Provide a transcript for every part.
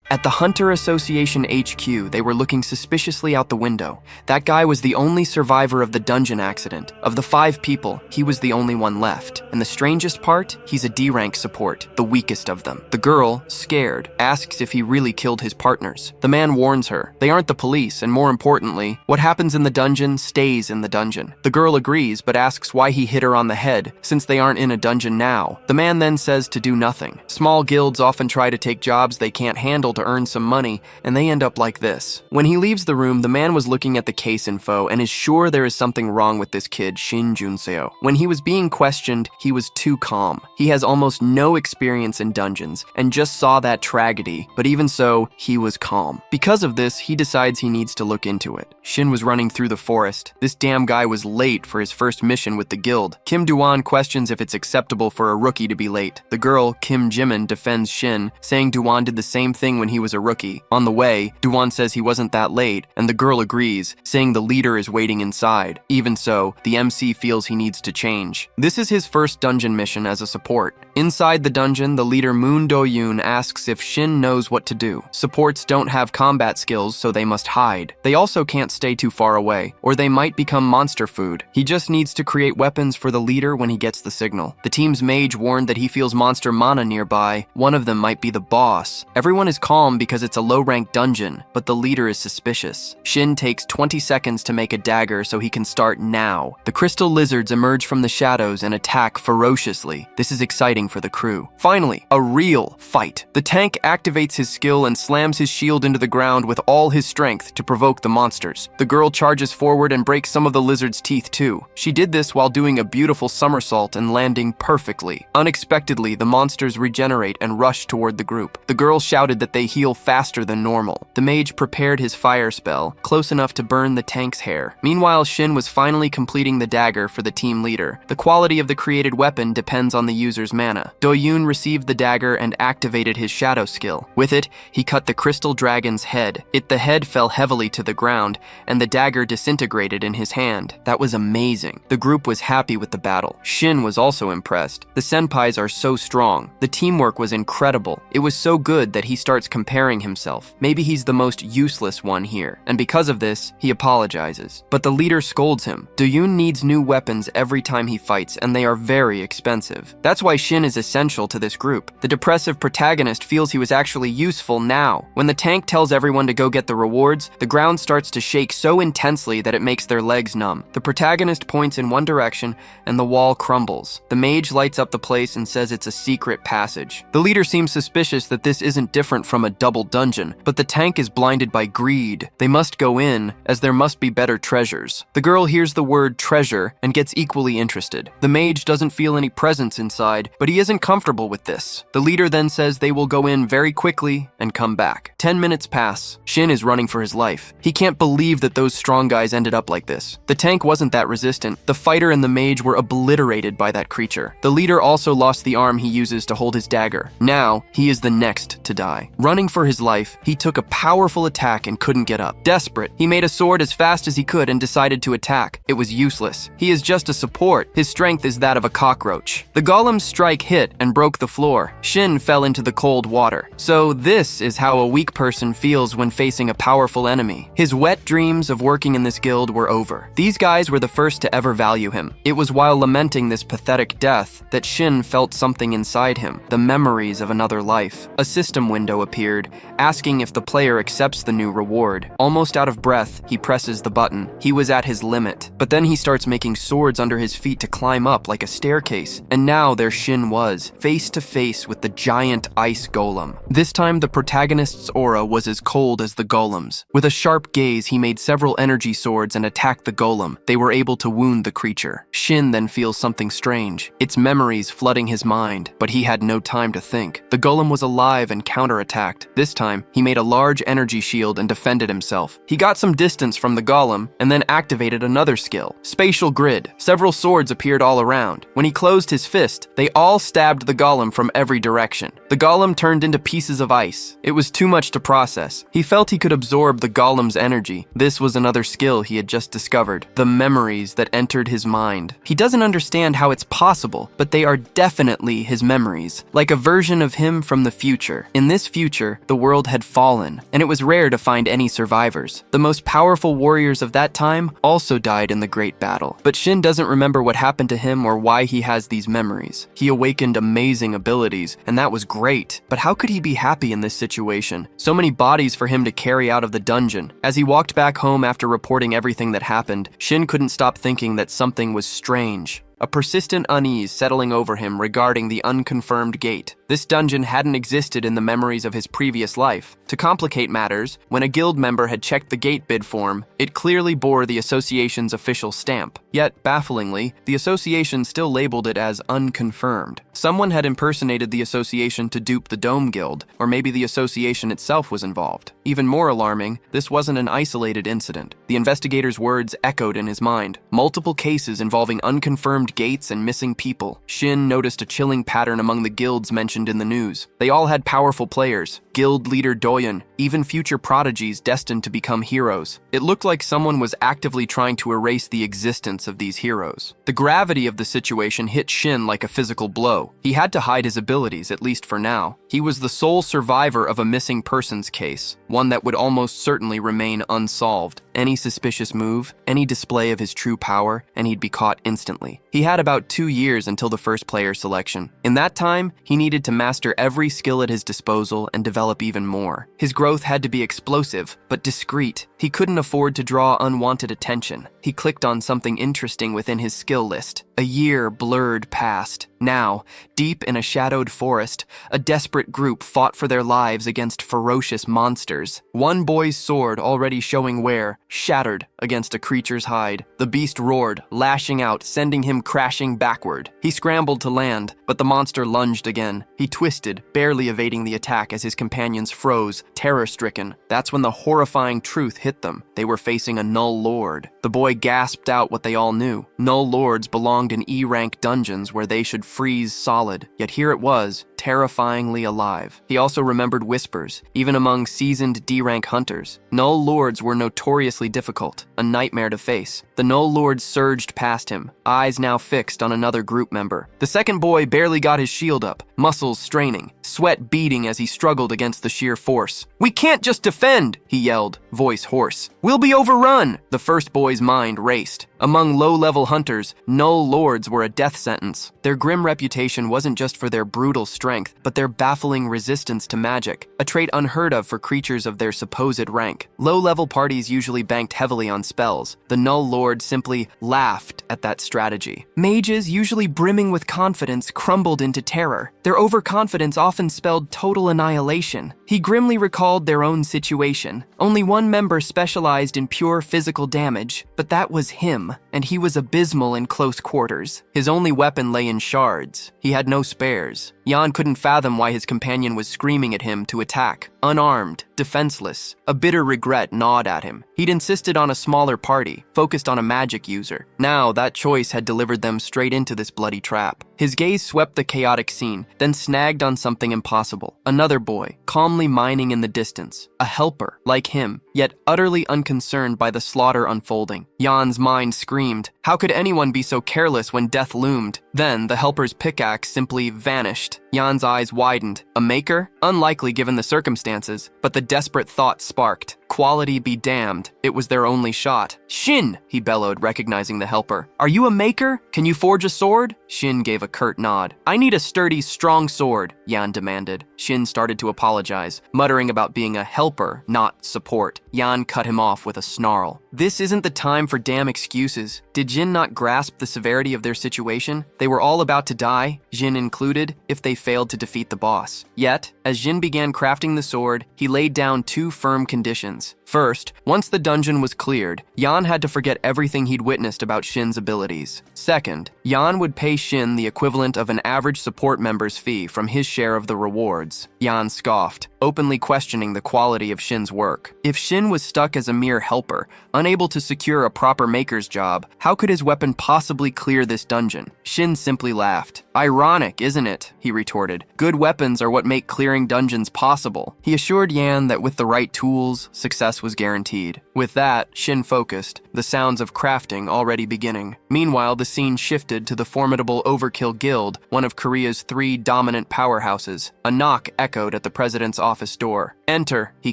At the Hunter Association HQ, they were looking suspiciously out the window. That guy was the only survivor of the dungeon accident. Of the 5 people, he was the only one left. And the strangest part, he's a D-rank support, the weakest of them. The girl, scared, asks if he really killed his partners. The man warns her. They aren't the police, and more importantly, what happens in the dungeon stays in the dungeon. The girl agrees, but asks why he hit her on the head, since they aren't in a dungeon now. The man then says to do nothing. Small guilds often try to take jobs they can't handle to earn some money, and they end up like this. When he leaves the room, the man was looking at the case info and is sure there is something wrong with this kid, Shin Junseo. When he was being questioned, he was too calm. He has almost no experience in dungeons and just saw that tragedy, but even so, he was calm. Because of this, he decides he needs to look into it. Shin was running through the forest. This damn guy was late for his first mission with the guild. Kim Duan questions if it's acceptable for a rookie to be late. The girl, Kim Jimin, defends Shin, saying Duan did the same thing when he was a rookie. On the way, Duan says he wasn't that late, and the girl agrees, saying the leader is waiting inside. Even so, the MC feels he needs to change. This is his first dungeon mission as a support. Inside the dungeon, the leader Moon Do-yoon asks if Shin knows what to do. Supports don't have combat skills, so they must hide. They also can't stay too far away, or they might become monster food. He just needs to create weapons for the leader when he gets the signal. The team's mage warned that he feels monster mana nearby. One of them might be the boss. Everyone is calm because it's a low-ranked dungeon, but the leader is suspicious. Shin takes 20 seconds to make a dagger so he can start now. The crystal lizards emerge from the shadows and attack ferociously. This is exciting for the crew. Finally, a real fight. The tank activates his skill and slams his shield into the ground with all his strength to provoke the monsters. The girl charges forward and breaks some of the lizard's teeth too. She did this while doing a beautiful somersault and landing perfectly. Unexpectedly, the monsters regenerate and rush toward the group. The girl shouted that they heal faster than normal. The mage prepared his fire spell, close enough to burn the tank's hair. Meanwhile, Shin was finally completing the dagger for the team leader. The quality of the created weapon depends on the user's mana. Do-yoon received the dagger and activated his shadow skill. With it, he cut the crystal dragon's head. The head fell heavily to the ground, and the dagger disintegrated in his hand. That was amazing. The group was happy with the battle. Shin was also impressed. The senpais are so strong. The teamwork was incredible. It was so good that he starts comparing himself. Maybe he's the most useless one here, and because of this, he apologizes. But the leader scolds him. Do-yoon needs new weapons every time he fights, and they are very expensive. That's why Shin is essential to this group. The depressive protagonist feels he was actually useful now. When the tank tells everyone to go get the rewards, the ground starts to shake so intensely that it makes their legs numb. The protagonist points in one direction, and the wall crumbles. The mage lights up the place and says it's a secret passage. The leader seems suspicious that this isn't different from a double dungeon, but the tank is blinded by greed. They must go in, as there must be better treasures. The girl hears the word treasure and gets equally interested. The mage doesn't feel any presence inside, but he isn't comfortable with this. The leader then says they will go in very quickly and come back. 10 minutes pass. Shin is running for his life. He can't believe that those strong guys ended up like this. The tank wasn't that resistant. The fighter and the mage were obliterated by that creature. The leader also lost the arm he uses to hold his dagger. Now, he is the next to die. Running for his life, he took a powerful attack and couldn't get up. Desperate, he made a sword as fast as he could and decided to attack. It was useless. He is just a support. His strength is that of a cockroach. The golem's strike hit and broke the floor. Shin fell into the cold water. So this is how a weak person feels when facing a powerful enemy. His wet dreams of working in this guild were over. These guys were the first to ever value him. It was while lamenting this pathetic death that Shin felt something inside him, the memories of another life. A system window appeared, asking if the player accepts the new reward. Almost out of breath, he presses the button. He was at his limit. But then he starts making swords under his feet to climb up like a staircase. And now there Shin was, face to face with the giant ice golem. This time the protagonist's aura was as cold as the golem's. With a sharp gaze, he made several energy swords and attacked the golem. They were able to wound the creature. Shin then feels something strange. Its memories flooding his mind, but he had no time to think. The golem was alive and counterattacked. This time, he made a large energy shield and defended himself. He got some distance from the golem and then activated another skill, Spatial Grid. Several swords appeared all around. When he closed his fist, they all stabbed the golem from every direction. The golem turned into pieces of ice. It was too much to process. He felt he could absorb the golem's energy. This was another skill he had just discovered, the memories that entered his mind. He doesn't understand how it's possible, but they are definitely his memories, like a version of him from the future. In this future, creature, the world had fallen, and it was rare to find any survivors. The most powerful warriors of that time also died in the great battle. But Shin doesn't remember what happened to him or why he has these memories. He awakened amazing abilities, and that was great. But how could he be happy in this situation? So many bodies for him to carry out of the dungeon. As he walked back home after reporting everything that happened, Shin couldn't stop thinking that something was strange. A persistent unease settling over him regarding the unconfirmed gate. This dungeon hadn't existed in the memories of his previous life. To complicate matters, when a guild member had checked the gate bid form, it clearly bore the association's official stamp. Yet, bafflingly, the association still labeled it as unconfirmed. Someone had impersonated the association to dupe the Dome Guild, or maybe the association itself was involved. Even more alarming, this wasn't an isolated incident. The investigator's words echoed in his mind. Multiple cases involving unconfirmed gates and missing people. Shin noticed a chilling pattern among the guilds mentioned in the news. They all had powerful players, guild leader Doyen, even future prodigies destined to become heroes. It looked like someone was actively trying to erase the existence of these heroes. The gravity of the situation hit Shin like a physical blow. He had to hide his abilities, at least for now. He was the sole survivor of a missing persons case, one that would almost certainly remain unsolved. Any suspicious move, any display of his true power, and he'd be caught instantly. He had about 2 years until the first player selection. In that time, he needed to master every skill at his disposal and develop even more. His growth had to be explosive, but discreet. He couldn't afford to draw unwanted attention. He clicked on something interesting within his skill list. A year blurred past. Now, deep in a shadowed forest, a desperate group fought for their lives against ferocious monsters. One boy's sword, already showing wear, shattered against a creature's hide. The beast roared, lashing out, sending him crashing backward. He scrambled to land, but the monster lunged again. He twisted, barely evading the attack as his companions froze, terror-stricken. That's when the horrifying truth hit them. They were facing a Null Lord. The boy gasped out what they all knew. Null Lords belonged in E-rank dungeons where they should freeze solid. Yet here it was, terrifyingly alive. He also remembered whispers, even among seasoned D-rank hunters. Null Lords were notoriously difficult, a nightmare to face. The Null Lord surged past him, eyes now fixed on another group member. The second boy barely got his shield up, muscles straining, sweat beading as he struggled against the sheer force. "We can't just defend," he yelled, voice hoarse. "We'll be overrun." The first boy's mind raced. Among low-level hunters, Null Lords were a death sentence. Their grim reputation wasn't just for their brutal strength, but their baffling resistance to magic, a trait unheard of for creatures of their supposed rank. Low-level parties usually banked heavily on spells. The Null Lord simply laughed at that strategy. Mages, usually brimming with confidence, crumbled into terror. Their overconfidence often spelled total annihilation. He grimly recalled their own situation. Only one member specialized in pure physical damage, but that was him, and he was abysmal in close quarters. His only weapon lay in shards. He had no spares. Jan couldn't fathom why his companion was screaming at him to attack. Unarmed, defenseless, a bitter regret gnawed at him. He'd insisted on a smaller party, focused on a magic user. Now, that choice had delivered them straight into this bloody trap. His gaze swept the chaotic scene, then snagged on something impossible. Another boy, calmly mining in the distance. A helper, like him, yet utterly unconcerned by the slaughter unfolding. Jan's mind screamed. How could anyone be so careless when death loomed? Then, the helper's pickaxe simply vanished. Jan's eyes widened. A maker? Unlikely given the circumstances, but the desperate thought sparked. Quality be damned. It was their only shot. "Shin!" he bellowed, recognizing the helper. "Are you a maker? Can you forge a sword?" Shin gave a curt nod. "I need a sturdy, strong sword," Jan demanded. Shin started to apologize, muttering about being a helper, not support. Jan cut him off with a snarl. This isn't the time for damn excuses. Did Jin not grasp the severity of their situation? They were all about to die, Jin included, if they failed to defeat the boss. Yet, as Jin began crafting the sword, he laid down 2 firm conditions. First, once the dungeon was cleared, Jan had to forget everything he'd witnessed about Shin's abilities. Second, Jan would pay Shin the equivalent of an average support member's fee from his share of the rewards. Jan scoffed, openly questioning the quality of Shin's work. If Shin was stuck as a mere helper, unable to secure a proper maker's job, how could his weapon possibly clear this dungeon? Shin simply laughed. "Ironic, isn't it?" he retorted. "Good weapons are what make clearing dungeons possible." He assured Yan that with the right tools, success was guaranteed. With that, Shin focused, the sounds of crafting already beginning. Meanwhile, the scene shifted to the formidable Overkill Guild, one of Korea's 3 dominant powerhouses. A knock echoed at the president's office door. "Enter," he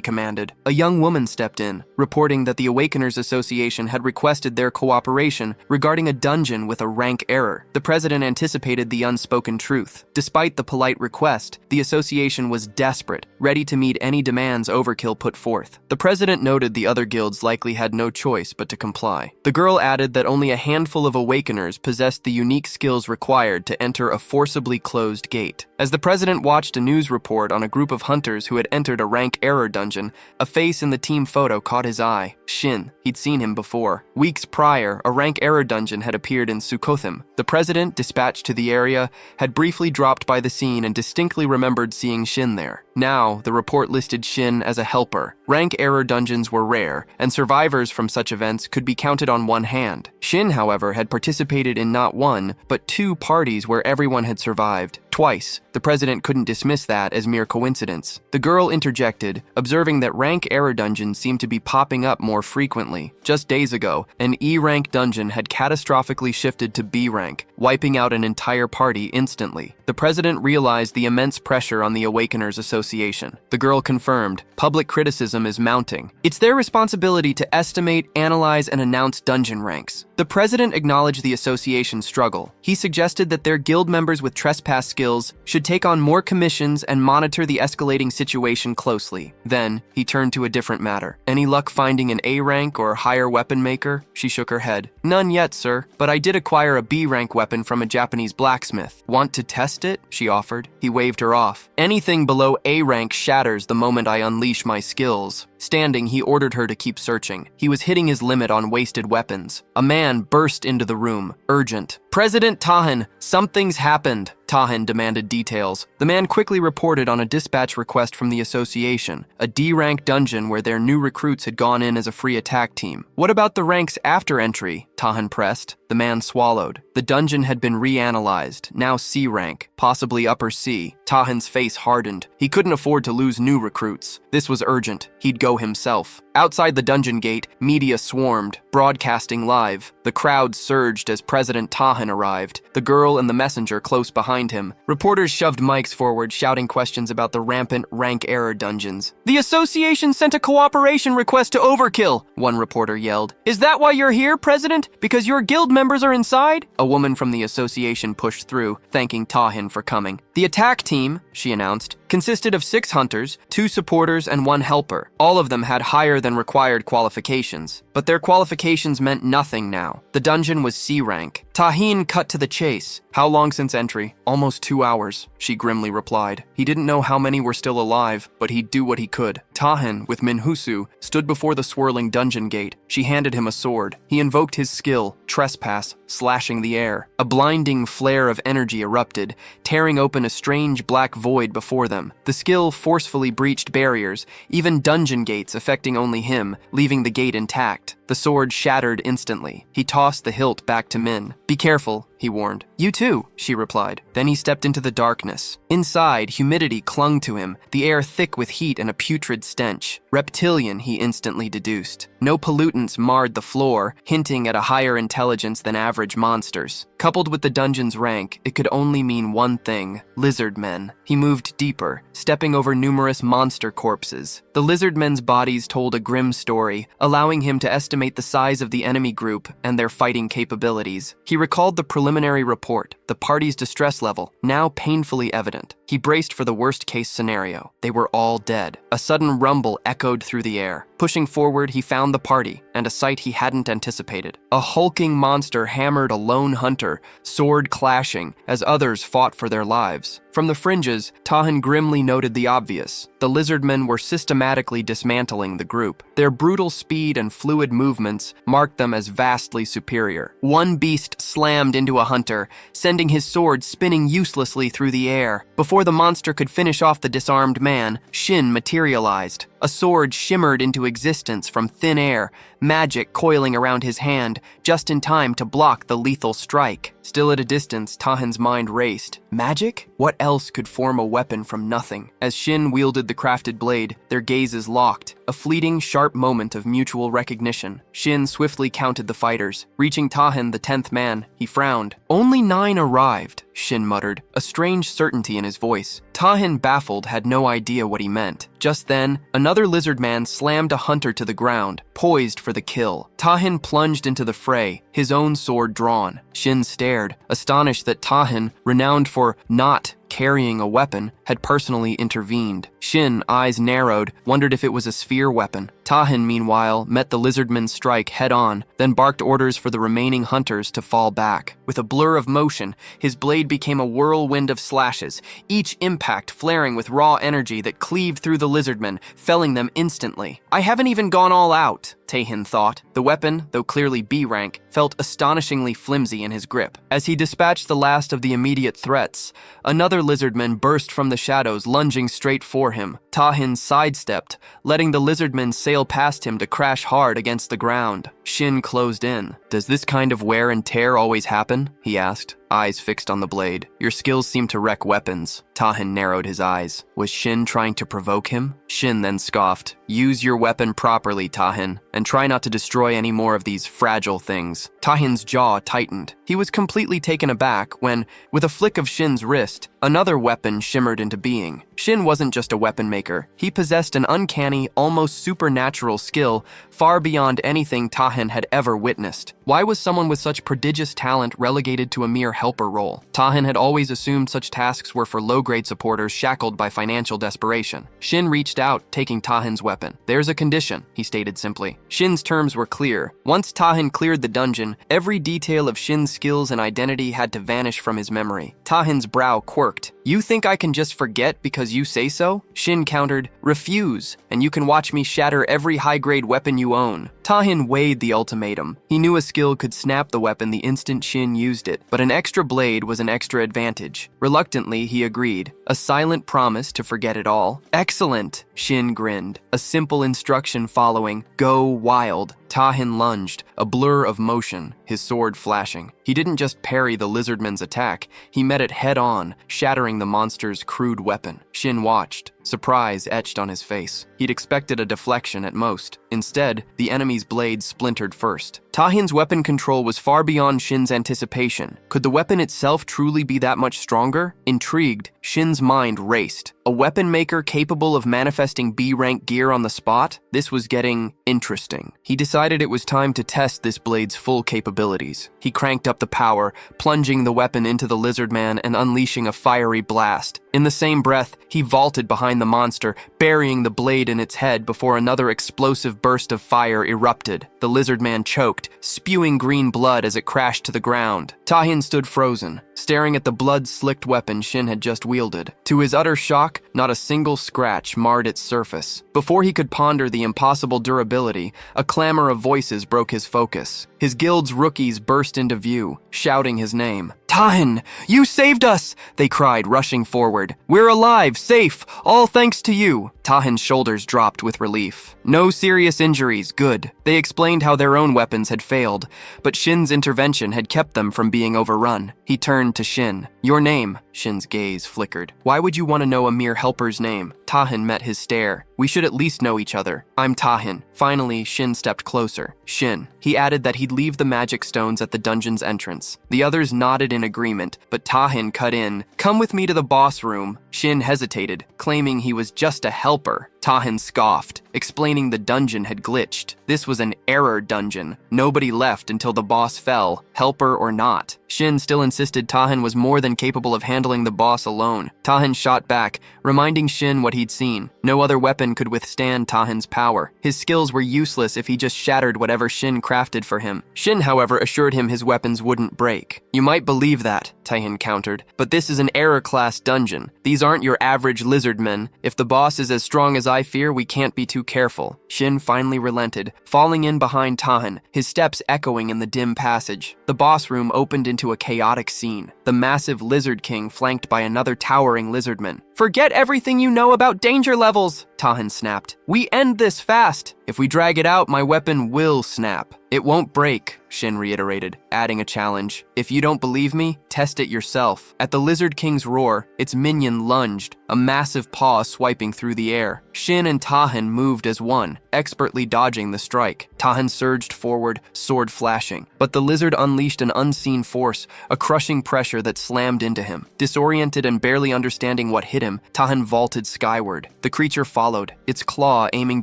commanded. A young woman stepped in, reporting that the Awakeners Association had requested their cooperation regarding a dungeon with a rank error. The president anticipated the unspoken truth. Despite the polite request, the association was desperate, ready to meet any demands Overkill put forth. The president noted the other guilds likely had no choice but to comply. The girl added that only a handful of Awakeners possessed the unique skills required to enter a forcibly closed gate. As the president watched a news report on a group of hunters who had entered a rank error dungeon, a face in the team photo caught his eye. Shin. He'd seen him before. Weeks prior, a rank error dungeon had appeared in Sukothim. The president, dispatched to the area, had briefly dropped by the scene and distinctly remembered seeing Shin there. Now, the report listed Shin as a helper. Rank error dungeons were rare, and survivors from such events could be counted on one hand. Shin, however, had participated in not one, but 2 parties where everyone had survived. Twice. The president couldn't dismiss that as mere coincidence. The girl interjected, observing that rank error dungeons seemed to be popping up more frequently. Just days ago, an E-rank dungeon had catastrophically shifted to B rank, wiping out an entire party instantly. The president realized the immense pressure on the Awakeners Association. The girl confirmed, public criticism is mounting. It's their responsibility to estimate, analyze, and announce dungeon ranks. The president acknowledged the association's struggle. He suggested that their guild members with trespass skills should take on more commissions and monitor the escalating situation closely. Then, he turned to a different matter. Any luck finding an A rank or higher weapon maker? She shook her head. None yet, sir, but I did acquire a B rank weapon from a Japanese blacksmith. Want to test it? She offered. He waved her off. Anything below A rank shatters the moment I unleash my skills. Standing, he ordered her to keep searching. He was hitting his limit on wasted weapons. A man burst into the room, urgent. President Tahan, something's happened. Tahan demanded details. The man quickly reported on a dispatch request from the association, a D-rank dungeon where their new recruits had gone in as a free attack team. What about the ranks after entry? Tahan pressed. The man swallowed. The dungeon had been reanalyzed, now C rank, possibly upper C. Tahan's face hardened. He couldn't afford to lose new recruits. This was urgent. He'd go himself. Outside the dungeon gate, media swarmed, broadcasting live. The crowd surged as President Tahan arrived, the girl and the messenger close behind him. Reporters shoved mics forward, shouting questions about the rampant rank error dungeons. The association sent a cooperation request to Overkill, one reporter yelled. Is that why you're here, President? Because your guild members are inside? A woman from the association pushed through, thanking Tahan for coming. The attack team, she announced, consisted of 6 hunters, 2 supporters, and 1 helper. All of them had higher than required qualifications, but their qualifications meant nothing now. The dungeon was C rank. Tahin cut to the chase. How long since entry? Almost 2 hours, she grimly replied. He didn't know how many were still alive, but he'd do what he could. Tahin, with Minhusu, stood before the swirling dungeon gate. She handed him a sword. He invoked his skill, trespass, slashing the air. A blinding flare of energy erupted, tearing open a strange black void before them. The skill forcefully breached barriers, even dungeon gates affecting only him, leaving the gate intact. The sword shattered instantly. He tossed the hilt back to Min. Be careful, he warned. You too, she replied. Then he stepped into the darkness. Inside, humidity clung to him, the air thick with heat and a putrid stench. Reptilian, he instantly deduced. No pollutants marred the floor, hinting at a higher intelligence than average monsters. Coupled with the dungeon's rank, it could only mean one thing: lizard men. He moved deeper, stepping over numerous monster corpses. The lizard men's bodies told a grim story, allowing him to estimate the size of the enemy group and their fighting capabilities. He recalled the preliminary report, the party's distress level, now painfully evident. He braced for the worst-case scenario. They were all dead. A sudden rumble echoed through the air. Pushing forward, he found the party, and a sight he hadn't anticipated. A hulking monster hammered a lone hunter, sword clashing, as others fought for their lives. From the fringes, Tahan grimly noted the obvious. The lizardmen were systematically dismantling the group. Their brutal speed and fluid movements marked them as vastly superior. One beast slammed into a hunter, sending his sword spinning uselessly through the air. Before the monster could finish off the disarmed man, Shin materialized. A sword shimmered into existence from thin air, magic coiling around his hand, just in time to block the lethal strike. Still at a distance, Tahan's mind raced. Magic? What else could form a weapon from nothing? As Shin wielded the crafted blade, their gazes locked. A fleeting, sharp moment of mutual recognition. Shin swiftly counted the fighters. Reaching Tahan, the 10th man, he frowned. Only 9 arrived. Shin muttered, a strange certainty in his voice. Tahin, baffled, had no idea what he meant. Just then, another lizard man slammed a hunter to the ground, poised for the kill. Tahin plunged into the fray, his own sword drawn. Shin stared, astonished that Tahin, renowned for not carrying a weapon, had personally intervened. Shin, eyes narrowed, wondered if it was a sphere weapon. Tahin, meanwhile, met the lizardman's strike head-on, then barked orders for the remaining hunters to fall back. With a blur of motion, his blade became a whirlwind of slashes, each impact flaring with raw energy that cleaved through the lizardmen, felling them instantly. I haven't even gone all out, Tahin thought. The weapon, though clearly B rank, felt astonishingly flimsy in his grip. As he dispatched the last of the immediate threats, another lizardman burst from the shadows, lunging straight for him. Tahin sidestepped, letting the lizardman sail past him to crash hard against the ground. Shin closed in. Does this kind of wear and tear always happen? He asked, eyes fixed on the blade. Your skills seem to wreck weapons. Tahin narrowed his eyes. Was Shin trying to provoke him? Shin then scoffed. Use your weapon properly, Tahin, and try not to destroy any more of these fragile things. Tahin's jaw tightened. He was completely taken aback when, with a flick of Shin's wrist, another weapon shimmered into being. Shin wasn't just a weapon maker. He possessed an uncanny, almost supernatural skill far beyond anything Tahin had ever witnessed. Why was someone with such prodigious talent relegated to a mere helper role? Tahin had always assumed such tasks were for low-grade supporters shackled by financial desperation. Shin reached out, taking Tahin's weapon. There's a condition, he stated simply. Shin's terms were clear. Once Tahin cleared the dungeon, every detail of Shin's skills and identity had to vanish from his memory. Tahin's brow quirked. You think I can just forget because you say so? Shin countered, refuse, and you can watch me shatter every high-grade weapon you own. Tahin weighed the ultimatum. He knew a skill could snap the weapon the instant Shin used it, but an extra blade was an extra advantage. Reluctantly, he agreed. A silent promise to forget it all. Excellent, Shin grinned. A simple instruction following, go wild. Tahin lunged, a blur of motion, his sword flashing. He didn't just parry the lizardman's attack, he met it head-on, shattering the monster's crude weapon. Shin watched, surprise etched on his face. He'd expected a deflection at most. Instead, the enemy's blade splintered first. Tahin's weapon control was far beyond Shin's anticipation. Could the weapon itself truly be that much stronger? Intrigued, Shin's mind raced. A weapon maker capable of manifesting B-rank gear on the spot? This was getting interesting. He decided it was time to test this blade's full capabilities. He cranked up the power, plunging the weapon into the lizardman and unleashing a fiery blast. In the same breath, he vaulted behind the monster, burying the blade in its head before another explosive burst of fire erupted. The lizardman choked, spewing green blood as it crashed to the ground. Tahin stood frozen, staring at the blood-slicked weapon Shin had just wielded. To his utter shock, not a single scratch marred its surface. Before he could ponder the impossible durability, a clamor of voices broke his focus. His guild's rookies burst into view, shouting his name. Tahin, you saved us! They cried, rushing forward. We're alive, safe, all thanks to you. Tahin's shoulders dropped with relief. No serious injuries, good. They explained how their own weapons had failed, but Shin's intervention had kept them from being overrun. He turned to Shin. Your name? Shin's gaze flickered. Why would you want to know a mere helper's name? Tahin met his stare. We should at least know each other. I'm Tahin. Finally, Shin stepped closer. Shin. He added that he'd leave the magic stones at the dungeon's entrance. The others nodded in agreement, but Tahin cut in. Come with me to the boss room. Shin hesitated, claiming he was just a helper. Tahin scoffed, explaining the dungeon had glitched. This was an error dungeon. Nobody left until the boss fell, helper or not. Shin still insisted Tahin was more than capable of handling the boss alone. Tahin shot back, reminding Shin what he'd seen. No other weapon could withstand Tahin's power. His skills were useless if he just shattered whatever Shin crafted for him. Shin, however, assured him his weapons wouldn't break. You might believe that, Tahin countered, but this is an error-class dungeon. These aren't your average lizardmen. If the boss is as strong as I fear, we can't be too careful. Shin finally relented, falling in behind Tahin, his steps echoing in the dim passage. The boss room opened into a chaotic scene. The massive Lizard King flanked by another towering lizardman. Forget everything you know about danger levels, Tahan snapped. We end this fast. If we drag it out, my weapon will snap. It won't break, Shin reiterated, adding a challenge. If you don't believe me, test it yourself. At the Lizard King's roar, its minion lunged, a massive paw swiping through the air. Shin and Tahan moved as one, expertly dodging the strike. Tahan surged forward, sword flashing, but the lizard unleashed an unseen force, a crushing pressure that slammed into him. Disoriented and barely understanding what hit him, Tahan vaulted skyward. The creature followed, its claw aiming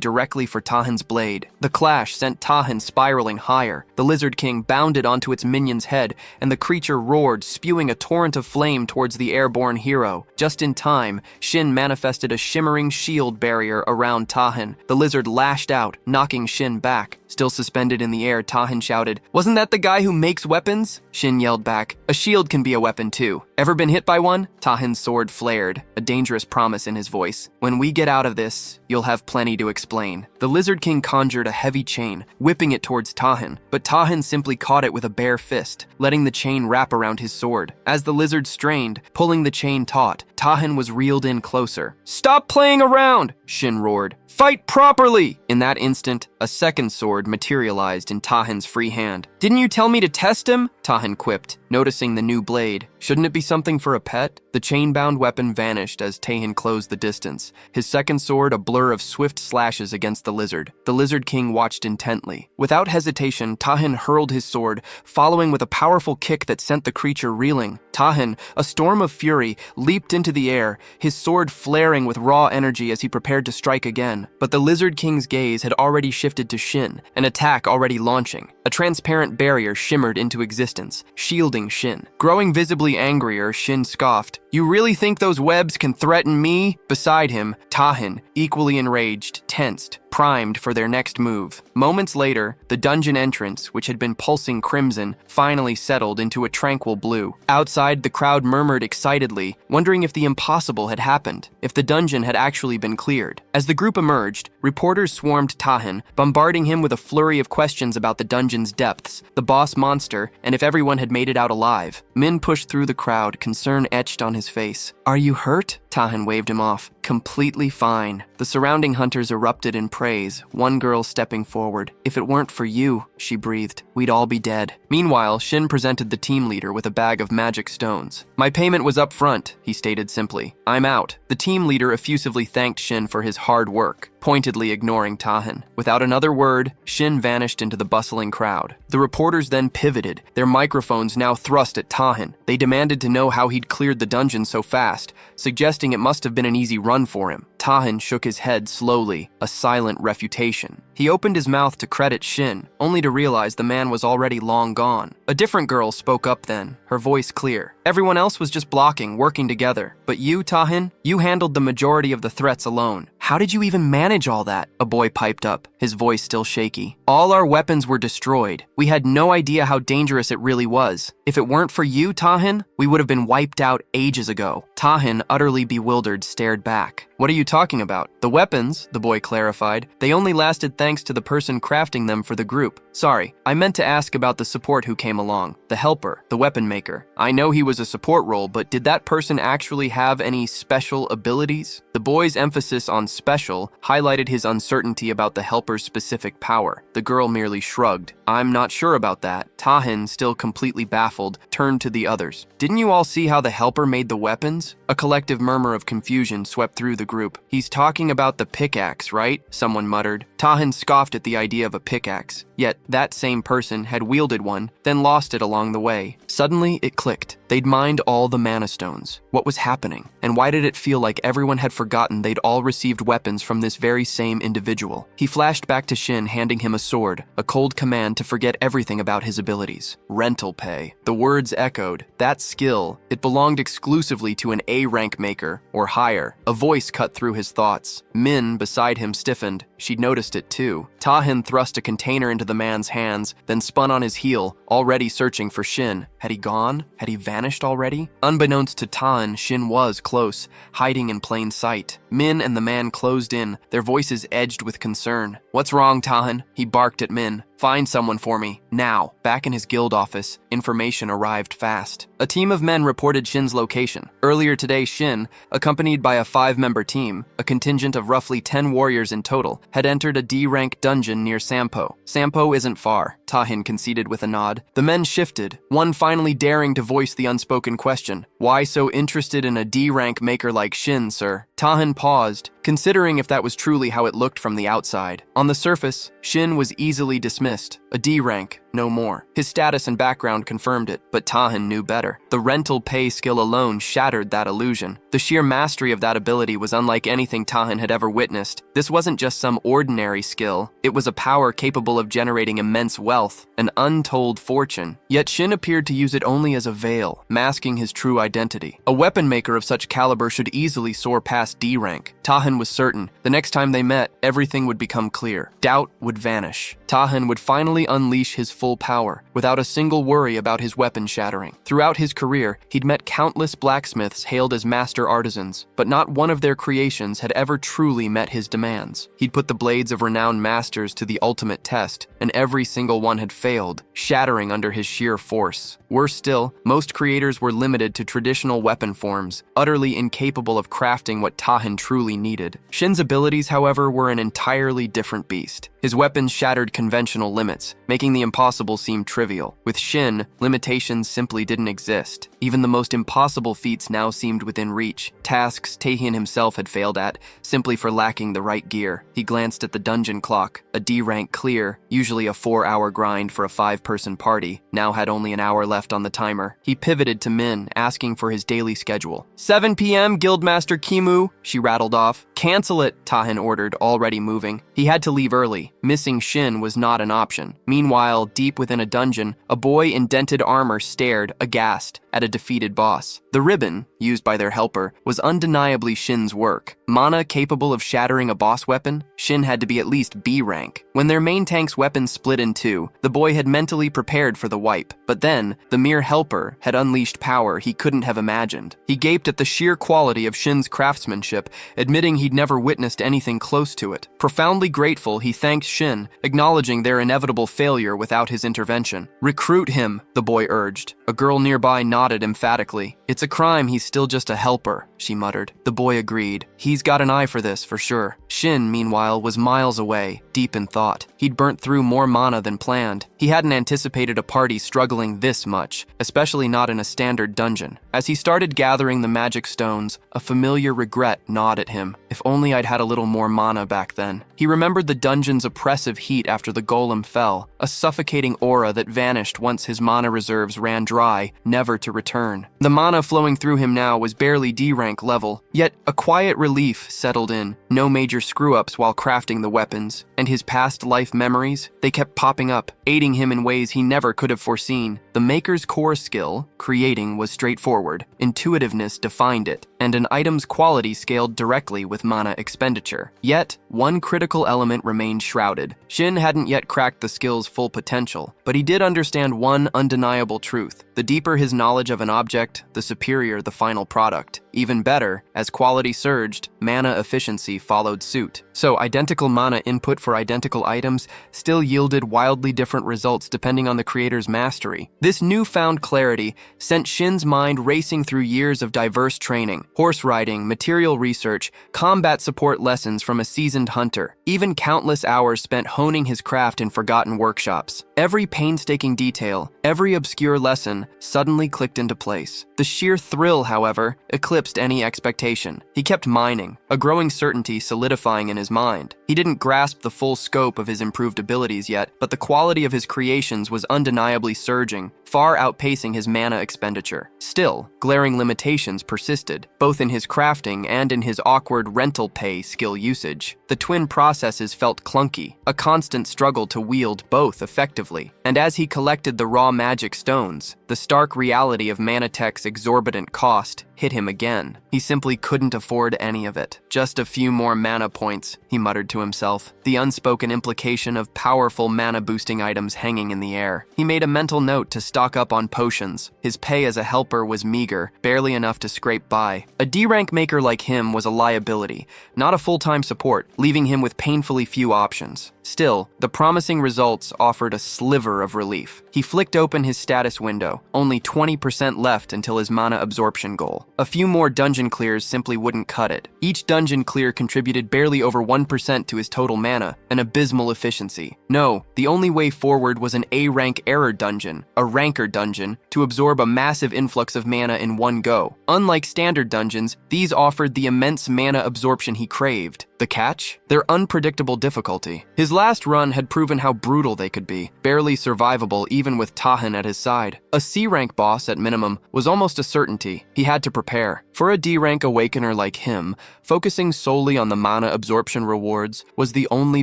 directly for Tahan's blade. The clash sent Tahan spiraling higher. The Lizard King bounded onto its minion's head, and the creature roared, spewing a torrent of flame towards the airborne hero. Just in time, Shin manifested a shimmering shield barrier around Tahan. The lizard lashed out, knocking Shin back. Still suspended in the air, Tahan shouted, "Wasn't that the guy who makes weapons?" Shin yelled back, "A shield can be a weapon too. Ever been hit by one?" Tahan's sword flared, a dangerous promise in his voice. "When we get out of this, you'll have plenty to explain." The Lizard King conjured a heavy chain, whipping it towards Tahan, but Tahan simply caught it with a bare fist, letting the chain wrap around his sword. As the lizard strained, pulling the chain taut, Tahan was reeled in closer. "Stop playing around!" Shin roared. "Fight properly!" In that instant, a second sword materialized in Tahan's free hand. "Didn't you tell me to test him?" Tahan quipped, noticing the new blade. "Shouldn't it be something for a pet?" The chain-bound weapon vanished as Tahan closed the distance, his second sword a blur of swift slashes against the lizard. The Lizard King watched intently. Without hesitation, Tahan hurled his sword, following with a powerful kick that sent the creature reeling. Tahan, a storm of fury, leaped into the air, his sword flaring with raw energy as he prepared to strike again. But the Lizard King's gaze had already shifted to Shin, an attack already launching. A transparent barrier shimmered into existence, shielding Shin. Growing visibly angrier, Shin scoffed, "You really think those webs can threaten me?" Beside him, Tahan, equally enraged, tensed, primed for their next move. Moments later, the dungeon entrance, which had been pulsing crimson, finally settled into a tranquil blue. Outside, the crowd murmured excitedly, wondering if the impossible had happened, if the dungeon had actually been cleared. As the group emerged, reporters swarmed Tahan, bombarding him with a flurry of questions about the dungeon's depths, the boss monster, and if everyone had made it out alive. Min pushed through the crowd, concern etched on his face. "Are you hurt?" Tahan waved him off. "Completely fine." The surrounding hunters erupted in praise, one girl stepping forward. "If it weren't for you," she breathed, "we'd all be dead." Meanwhile, Shin presented the team leader with a bag of magic stones. "My payment was up front," he stated simply. "I'm out." The team leader effusively thanked Shin for his hard work, pointedly ignoring Tahan. Without another word, Shin vanished into the bustling crowd. The reporters then pivoted, their microphones now thrust at Tahan. They demanded to know how he'd cleared the dungeon so fast, suggesting it must have been an easy run for him. Tahan shook his head slowly, a silent refutation. He opened his mouth to credit Shin, only to realize the man was already long gone. A different girl spoke up then, her voice clear. "Everyone else was just blocking, working together. But you, Tahan, you handled the majority of the threats alone. How did you even manage all that?" A boy piped up, his voice still shaky. "All our weapons were destroyed. We had no idea how dangerous it really was. If it weren't for you, Tahan, we would have been wiped out ages ago." Tahan, utterly bewildered, stared back. "What are you talking about?" "The weapons," the boy clarified. "They only lasted thanks to the person crafting them for the group. Sorry, I meant to ask about the support who came along. The helper, the weapon maker. I know he was a support role, but did that person actually have any special abilities?" The boy's emphasis on special highlighted his uncertainty about the helper's specific power. The girl merely shrugged. "I'm not sure about that." Tahan, still completely baffled, turned to the others. "Didn't you all see how the helper made the weapons?" A collective murmur of confusion swept through the group. "He's talking about the pickaxe, right?" someone muttered. Tahan scoffed at the idea of a pickaxe. Yet, that same person had wielded one, then lost it along the way. Suddenly, it clicked. They'd mined all the mana stones. What was happening? And why did it feel like everyone had forgotten they'd all received weapons from this very same individual? He flashed back to Shin, handing him a sword, a cold command to forget everything about his abilities. Rental pay. The words echoed. That skill, it belonged exclusively to an A-rank maker, or higher. A voice cut through his thoughts. Min, beside him, stiffened. She'd noticed noticed it too. Tahan thrust a container into the man's hands, then spun on his heel, already searching for Shin. Had he gone? Had he vanished already? Unbeknownst to Tahan, Shin was close, hiding in plain sight. Min and the man closed in, their voices edged with concern. "What's wrong, Tahan?" He barked at Min. "Find someone for me, now." Back in his guild office, information arrived fast. A team of men reported Shin's location. Earlier today, Shin, accompanied by a 5-member team, a contingent of roughly 10 warriors in total, had entered a D-rank dungeon near Sampo. Sampo isn't far, Tahin conceded with a nod. The men shifted, one finally daring to voice the unspoken question. "Why so interested in a D-rank maker like Shin, sir?" Tahin paused, considering if that was truly how it looked from the outside. On the surface, Shin was easily dismissed. A D rank, no more. His status and background confirmed it, but Tahin knew better. The rental pay skill alone shattered that illusion. The sheer mastery of that ability was unlike anything Tahin had ever witnessed. This wasn't just some ordinary skill. It was a power capable of generating immense wealth, an untold fortune. Yet Shin appeared to use it only as a veil, masking his true identity. A weapon maker of such caliber should easily soar past D rank. Tahin was certain, the next time they met, everything would become clear. Doubt would vanish. Tahin would finally unleash his full power, without a single worry about his weapon shattering. Throughout his career, he'd met countless blacksmiths hailed as master artisans, but not one of their creations had ever truly met his demands. He'd put the blades of renowned masters to the ultimate test, and every single one had failed, shattering under his sheer force. Worse still, most creators were limited to traditional weapon forms, utterly incapable of crafting what Tahin truly needed. Shin's abilities, however, were an entirely different beast. His weapons shattered conventional limits, making the impossible seem trivial. With Shin, limitations simply didn't exist. Even the most impossible feats now seemed within reach, tasks Tahin himself had failed at, simply for lacking the right gear. He glanced at the dungeon clock. A D-rank clear, usually a 4-hour grind for a 5-person party, now had only an hour left on the timer. He pivoted to Min, asking for his daily schedule. 7 p.m., Guildmaster Kimu, she rattled off. "Cancel it," Tahin ordered, already moving. He had to leave early. Missing Shin was not an option. Meanwhile, deep within a dungeon, a boy in dented armor stared, aghast, at a defeated boss. The ribbon, used by their helper, was undeniably Shin's work. Mana capable of shattering a boss weapon? Shin had to be at least B rank. When their main tank's weapons split in two, the boy had mentally prepared for the wipe. But then, the mere helper had unleashed power he couldn't have imagined. He gaped at the sheer quality of Shin's craftsmanship, admitting he'd never witnessed anything close to it. Profoundly grateful, he thanked Shin, acknowledging their inevitable failure without his intervention. "Recruit him," the boy urged. A girl nearby nodded emphatically. "It's a crime he's still just a helper," she muttered. The boy agreed. He's got an eye for this, for sure. Shin, meanwhile, was miles away, deep in thought. He'd burnt through more mana than planned. He hadn't anticipated a party struggling this much, especially not in a standard dungeon. As he started gathering the magic stones, a familiar regret gnawed at him. If only I'd had a little more mana back then. He remembered the dungeon's oppressive heat after the golem fell, a suffocating aura that vanished once his mana reserves ran dry, never to return. The mana flowing through him now was barely D-rank level, yet a quiet relief settled in. No major screw-ups while crafting the weapons, and his past life memories, they kept popping up, aiding him in ways he never could have foreseen. The maker's core skill, creating, was straightforward. Intuitiveness defined it, and an item's quality scaled directly with mana expenditure. Yet, one critical element remained shrouded. Shin hadn't yet cracked the skill's full potential, but he did understand one undeniable truth. The deeper his knowledge of an object, the superior the final product. Even better, as quality surged, mana efficiency followed suit. So identical mana input for identical items still yielded wildly different results depending on the creator's mastery. This newfound clarity sent Shin's mind racing through years of diverse training, horse riding, material research, combat support lessons from a seasoned hunter, even countless hours spent honing his craft in forgotten workshops. Every painstaking detail, every obscure lesson suddenly clicked into place. The sheer thrill, however, eclipsed any expectation. He kept mining, a growing certainty solidifying in his mind. He didn't grasp the full scope of his improved abilities yet, but the quality of his creations was undeniably surging, far outpacing his mana expenditure. Still, glaring limitations persisted, both in his crafting and in his awkward rental pay skill usage. The twin processes felt clunky, a constant struggle to wield both effectively. And as he collected the raw magic stones, the stark reality of Manatech's exorbitant cost hit him again. He simply couldn't afford any of it. Just a few more mana points, he muttered to himself, the unspoken implication of powerful mana-boosting items hanging in the air. He made a mental note to stock up on potions. His pay as a helper was meager, barely enough to scrape by. A D-rank maker like him was a liability, not a full-time support, leaving him with painfully few options. Still, the promising results offered a sliver of relief. He flicked open his status window, only 20% left until his mana absorption goal. A few more dungeon clears simply wouldn't cut it. Each dungeon clear contributed barely over 1% to his total mana, an abysmal efficiency. No, the only way forward was an A-rank error dungeon, a ranker dungeon, to absorb a massive influx of mana in one go. Unlike standard dungeons, these offered the immense mana absorption he craved. The catch? Their unpredictable difficulty. His last run had proven how brutal they could be, barely survivable even with Tahan at his side. A C-rank boss, at minimum, was almost a certainty. He had to prepare. For a D-rank awakener like him, focusing solely on the mana absorption rewards was the only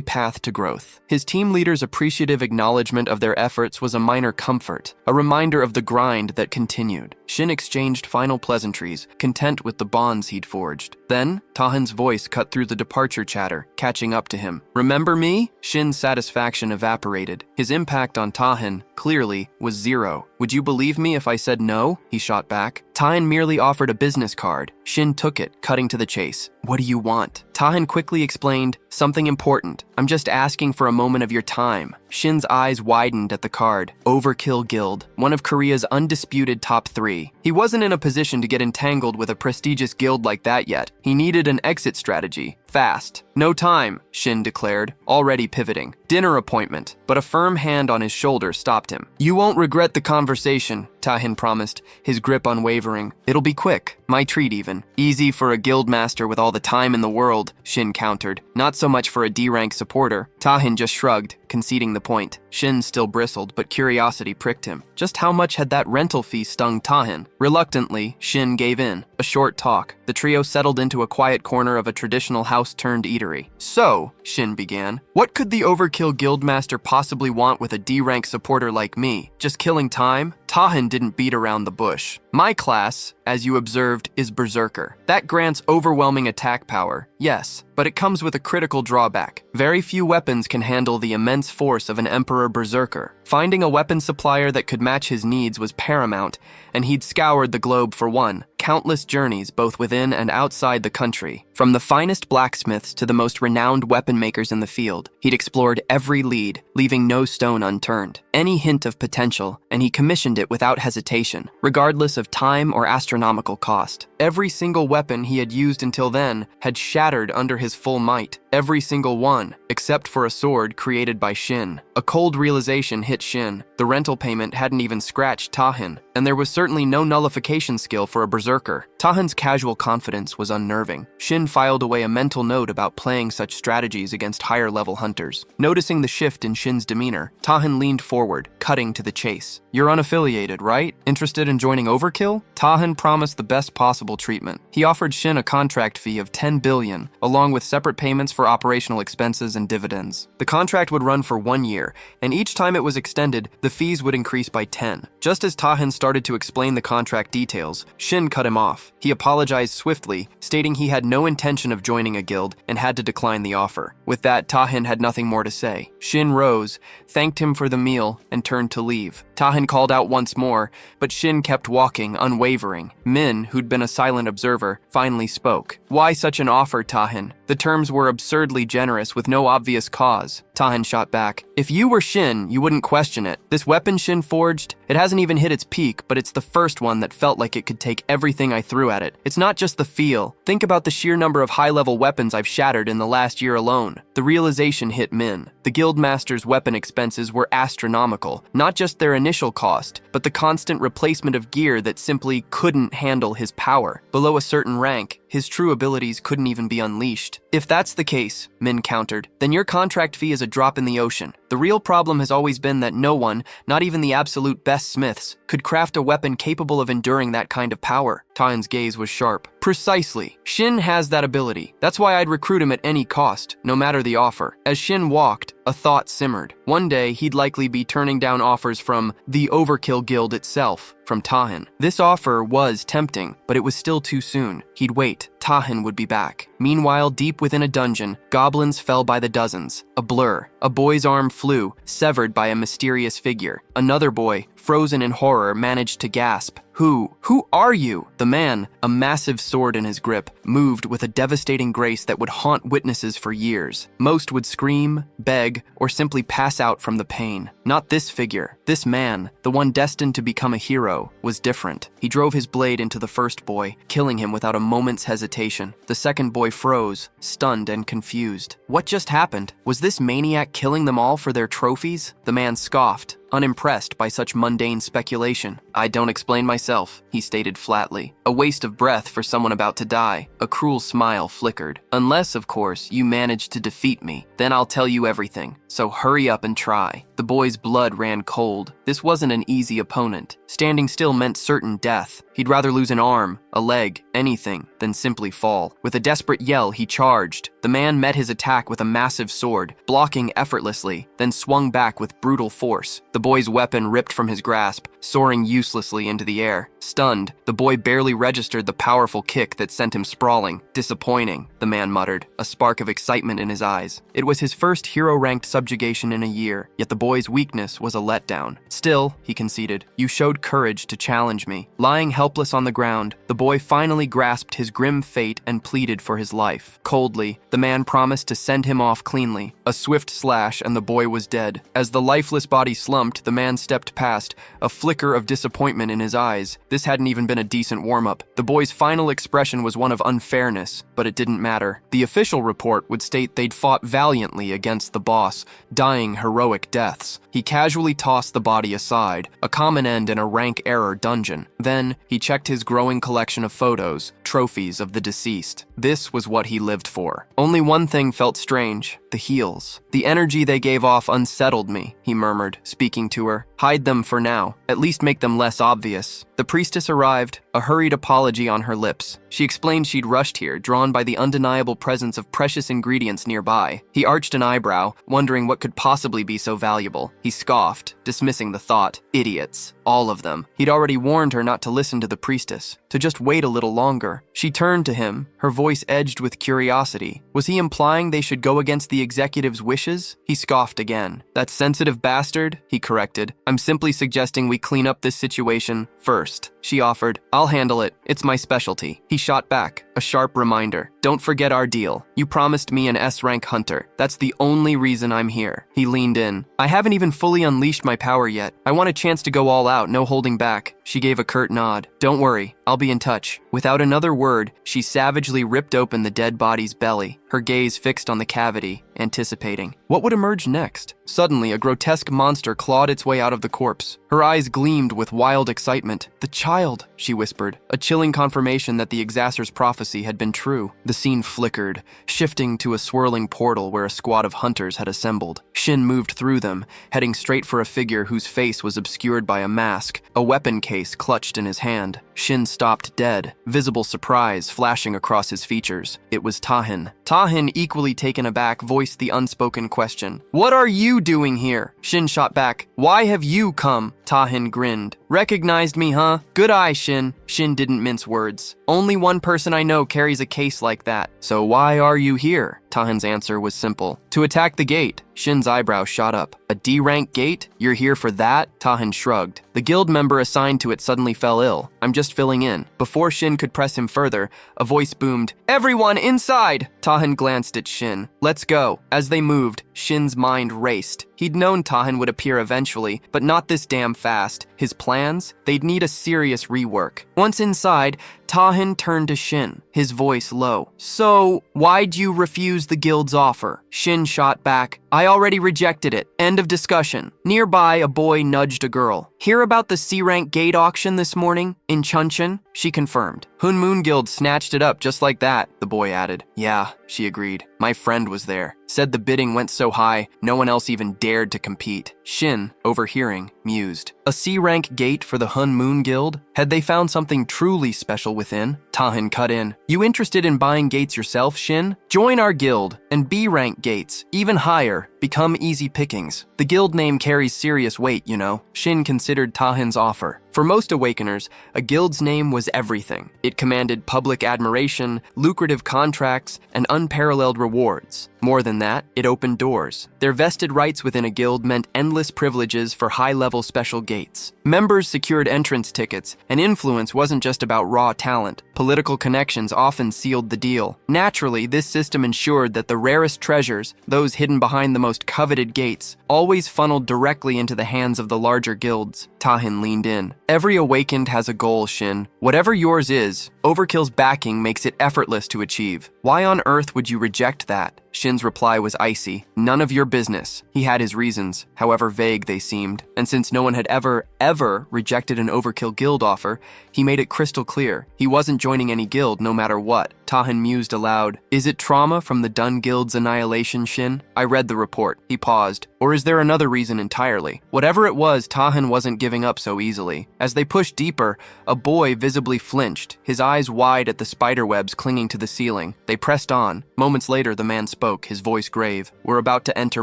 path to growth. His team leader's appreciative acknowledgement of their efforts was a minor comfort, a reminder of the grind that continued. Shin exchanged final pleasantries, content with the bonds he'd forged. Then, Tahan's voice cut through the departure chatter, catching up to him. "Remember me?" Shin's satisfaction evaporated. His impact on Tahan, clearly, was zero. "Would you believe me if I said no?" he shot back. Tahan merely offered a business card. Shin took it, cutting to the chase. "What do you want?" Tahan quickly explained, "Something important. I'm just asking for a moment of your time." Shin's eyes widened at the card. Overkill Guild, one of Korea's undisputed top 3. He wasn't in a position to get entangled with a prestigious guild like that yet. He needed an exit strategy. Fast. "No time," Shin declared, already pivoting. "Dinner appointment." But a firm hand on his shoulder stopped him. "You won't regret the conversation," Tahan promised, his grip unwavering. "It'll be quick. My treat even." "Easy for a guild master with all the time in the world," Shin countered. "Not so much for a D-rank supporter." Tahan just shrugged, conceding the point. Shin still bristled, but curiosity pricked him. Just how much had that rental fee stung Tahan? Reluctantly, Shin gave in. A short talk. The trio settled into a quiet corner of a traditional house-turned-eatery. "So," Shin began, "what could the Overkill Guildmaster possibly want with a D-rank supporter like me? Just killing time?" Tahan didn't beat around the bush. "My class, as you observed, is Berserker. That grants overwhelming attack power, yes, but it comes with a critical drawback. Very few weapons can handle the immense force of an Emperor Berserker. Finding a weapon supplier that could match his needs was paramount, and he'd scoured the globe for one. Countless journeys both within and outside the country. From the finest blacksmiths to the most renowned weapon makers in the field, he'd explored every lead, leaving no stone unturned. Any hint of potential, and he commissioned it without hesitation, regardless of time or astronomical cost. Every single weapon he had used until then had shattered under his full might. Every single one, except for a sword created by Shin. A cold realization hit Shin. The rental payment hadn't even scratched Tahan, and there was certainly no nullification skill for a berserker. Tahan's casual confidence was unnerving. Shin filed away a mental note about playing such strategies against higher-level hunters. Noticing the shift in Shin's demeanor, Tahan leaned forward, cutting to the chase. "You're unaffiliated, right? Interested in joining Overkill?" Tahan promised the best possible treatment. He offered Shin a contract fee of 10 billion, along with separate payments for operational expenses and dividends. The contract would run for 1 year, and each time it was extended, the fees would increase by 10. Just as Tahan started to explain the contract details, Shin cut him off. He apologized swiftly, stating he had no intention of joining a guild and had to decline the offer. With that, Tahan had nothing more to say. Shin rose, thanked him for the meal, and turned to leave. Tahan called out once more, but Shin kept walking, unwavering. Min, who'd been a silent observer, finally spoke. "Why such an offer, Tahan? The terms were absurdly generous with no obvious cause." Tahan shot back. "If you were Shin, you wouldn't question it. This weapon Shin forged, it hasn't even hit its peak, but it's the first one that felt like it could take everything I threw at it. It's not just the feel. Think about the sheer number of high-level weapons I've shattered in the last year alone." The realization hit Min. The Guildmaster's weapon expenses were astronomical, not just their initial cost, but the constant replacement of gear that simply couldn't handle his power. Below a certain rank, his true abilities couldn't even be unleashed. "If that's the case," Min countered, "then your contract fee is a drop in the ocean. The real problem has always been that no one, not even the absolute best smiths, could craft a weapon capable of enduring that kind of power." Tahan's gaze was sharp. "Precisely. Shin has that ability. That's why I'd recruit him at any cost, no matter the offer." As Shin walked, a thought simmered. One day, he'd likely be turning down offers from the Overkill Guild itself. from Tahin. This offer was tempting, but it was still too soon. He'd wait. Tahin would be back. Meanwhile, deep within a dungeon, goblins fell by the dozens. A blur. A boy's arm flew, severed by a mysterious figure. Another boy, frozen in horror, managed to gasp. Who are you? The man, a massive sword in his grip, moved with a devastating grace that would haunt witnesses for years. Most would scream, beg, or simply pass out from the pain. Not this figure. This man, the one destined to become a hero, was different. He drove his blade into the first boy, killing him without a moment's hesitation. The second boy froze, stunned and confused. What just happened? Was this maniac killing them all for their trophies? The man scoffed, unimpressed by such mundane speculation. "I don't explain myself," he stated flatly. A waste of breath for someone about to die. A cruel smile flickered. "Unless, of course, you manage to defeat me. Then I'll tell you everything. So hurry up and try." The boy's blood ran cold. This wasn't an easy opponent. Standing still meant certain death. He'd rather lose an arm, a leg, anything, than simply fall. With a desperate yell, he charged. The man met his attack with a massive sword, blocking effortlessly, then swung back with brutal force. The boy's weapon ripped from his grasp, soaring uselessly into the air. Stunned, the boy barely registered the powerful kick that sent him sprawling. "Disappointing," the man muttered, a spark of excitement in his eyes. It was his first hero-ranked subjugation in a year, yet the boy's weakness was a letdown. "Still," he conceded, "you showed courage to challenge me." Lying helpless on the ground, the boy finally grasped his grim fate and pleaded for his life. Coldly, the man promised to send him off cleanly. A swift slash and the boy was dead. As the lifeless body slumped, the man stepped past, a flicker of disappointment in his eyes. This hadn't even been a decent warm-up. The boy's final expression was one of unfairness, but it didn't matter. The official report would state they'd fought valiantly against the boss, dying heroic deaths. He casually tossed the body aside, a common end in a rank error dungeon. Then, he checked his growing collection of photos, trophies of the deceased. This was what he lived for. Only one thing felt strange: the heels. "The energy they gave off unsettled me," he murmured, speaking to her. "Hide them for now. At least make them less obvious." The priestess arrived, a hurried apology on her lips. She explained she'd rushed here, drawn by the undeniable presence of precious ingredients nearby. He arched an eyebrow, wondering what could possibly be so valuable. He scoffed, dismissing the thought. Idiots. All of them. He'd already warned her not to listen to the priestess, to just wait a little longer. She turned to him, her voice edged with curiosity. Was he implying they should go against the executive's wishes? He scoffed again. "That sensitive bastard," he corrected. "I'm simply suggesting we clean up this situation first," she offered. "I'll handle it. It's my specialty." He shot back, a sharp reminder. "Don't forget our deal. You promised me an S-rank hunter. That's the only reason I'm here." He leaned in. "I haven't even fully unleashed my power yet. I want a chance to go all out, no holding back." She gave a curt nod. "Don't worry, I'll be in touch." Without another word, she savagely ripped open the dead body's belly, her gaze fixed on the cavity, anticipating. What would emerge next? Suddenly, a grotesque monster clawed its way out of the corpse. Her eyes gleamed with wild excitement. "The child," she whispered, a chilling confirmation that the Exacer's prophecy had been true. The scene flickered, shifting to a swirling portal where a squad of hunters had assembled. Shin moved through them, heading straight for a figure whose face was obscured by a mask, a weapon case clutched in his hand. Shin stopped dead, visible surprise flashing across his features. It was Tahin. Tahin, equally taken aback, voiced the unspoken question. "What are you doing here?" Shin shot back. "Why have you come?" Tahin grinned. "Recognized me, huh? Good eye, Shin." Shin didn't mince words. "Only one person I know carries a case like that. So why are you here?" Tahin's answer was simple. "To attack the gate." Shin's eyebrow shot up. "A D-rank gate? You're here for that?" Tahin shrugged. "The guild member assigned to it suddenly fell ill. I'm just filling in." Before Shin could press him further, a voice boomed, "Everyone inside!" Tahin glanced at Shin. "Let's go." As they moved, Shin's mind raced. He'd known Tahin would appear eventually, but not this damn fast. His plans? They'd need a serious rework. Once inside, Tahin turned to Shin, his voice low. "So, why'd you refuse the guild's offer?" Shin shot back. "I already rejected it. End of discussion." Nearby, a boy nudged a girl. "Hear about the C-rank gate auction this morning? In Chuncheon?" She confirmed. "Hun Moon Guild snatched it up just like that," the boy added. "Yeah," she agreed. "My friend was there. Said the bidding went so high, no one else even dared to compete." Shin, overhearing, mused. A C-rank gate for the Hun Moon Guild? Had they found something truly special within? Tahin cut in. "You interested in buying gates yourself, Shin? Join our guild, and B-rank gates, even higher, become easy pickings. The guild name carries serious weight, you know." Shin considered Tahin's offer. For most awakeners, a guild's name was everything. It commanded public admiration, lucrative contracts, and unparalleled rewards. More than that, it opened doors. Their vested rights within a guild meant endless privileges for high-level special gates. Members secured entrance tickets, and influence wasn't just about raw talent. Political connections often sealed the deal. Naturally, this system ensured that the rarest treasures, those hidden behind the most coveted gates, always funneled directly into the hands of the larger guilds. Tahin leaned in. Every awakened has a goal, Shin. Whatever yours is, Overkill's backing makes it effortless to achieve. Why on earth would you reject that? Shin's reply was icy. None of your business. He had his reasons, however vague they seemed, and since no one had ever rejected an Overkill guild offer, he made it crystal clear. He wasn't joining any guild no matter what. Tahin mused aloud. Is it trauma from the Dun Guild's annihilation, Shin? I read the report. He paused. Or is there another reason entirely? Whatever it was, Tahin wasn't giving up so easily. As they pushed deeper, a boy visibly flinched, his eyes wide at the spiderwebs clinging to the ceiling. They pressed on. Moments later, the man spoke, his voice grave. We're about to enter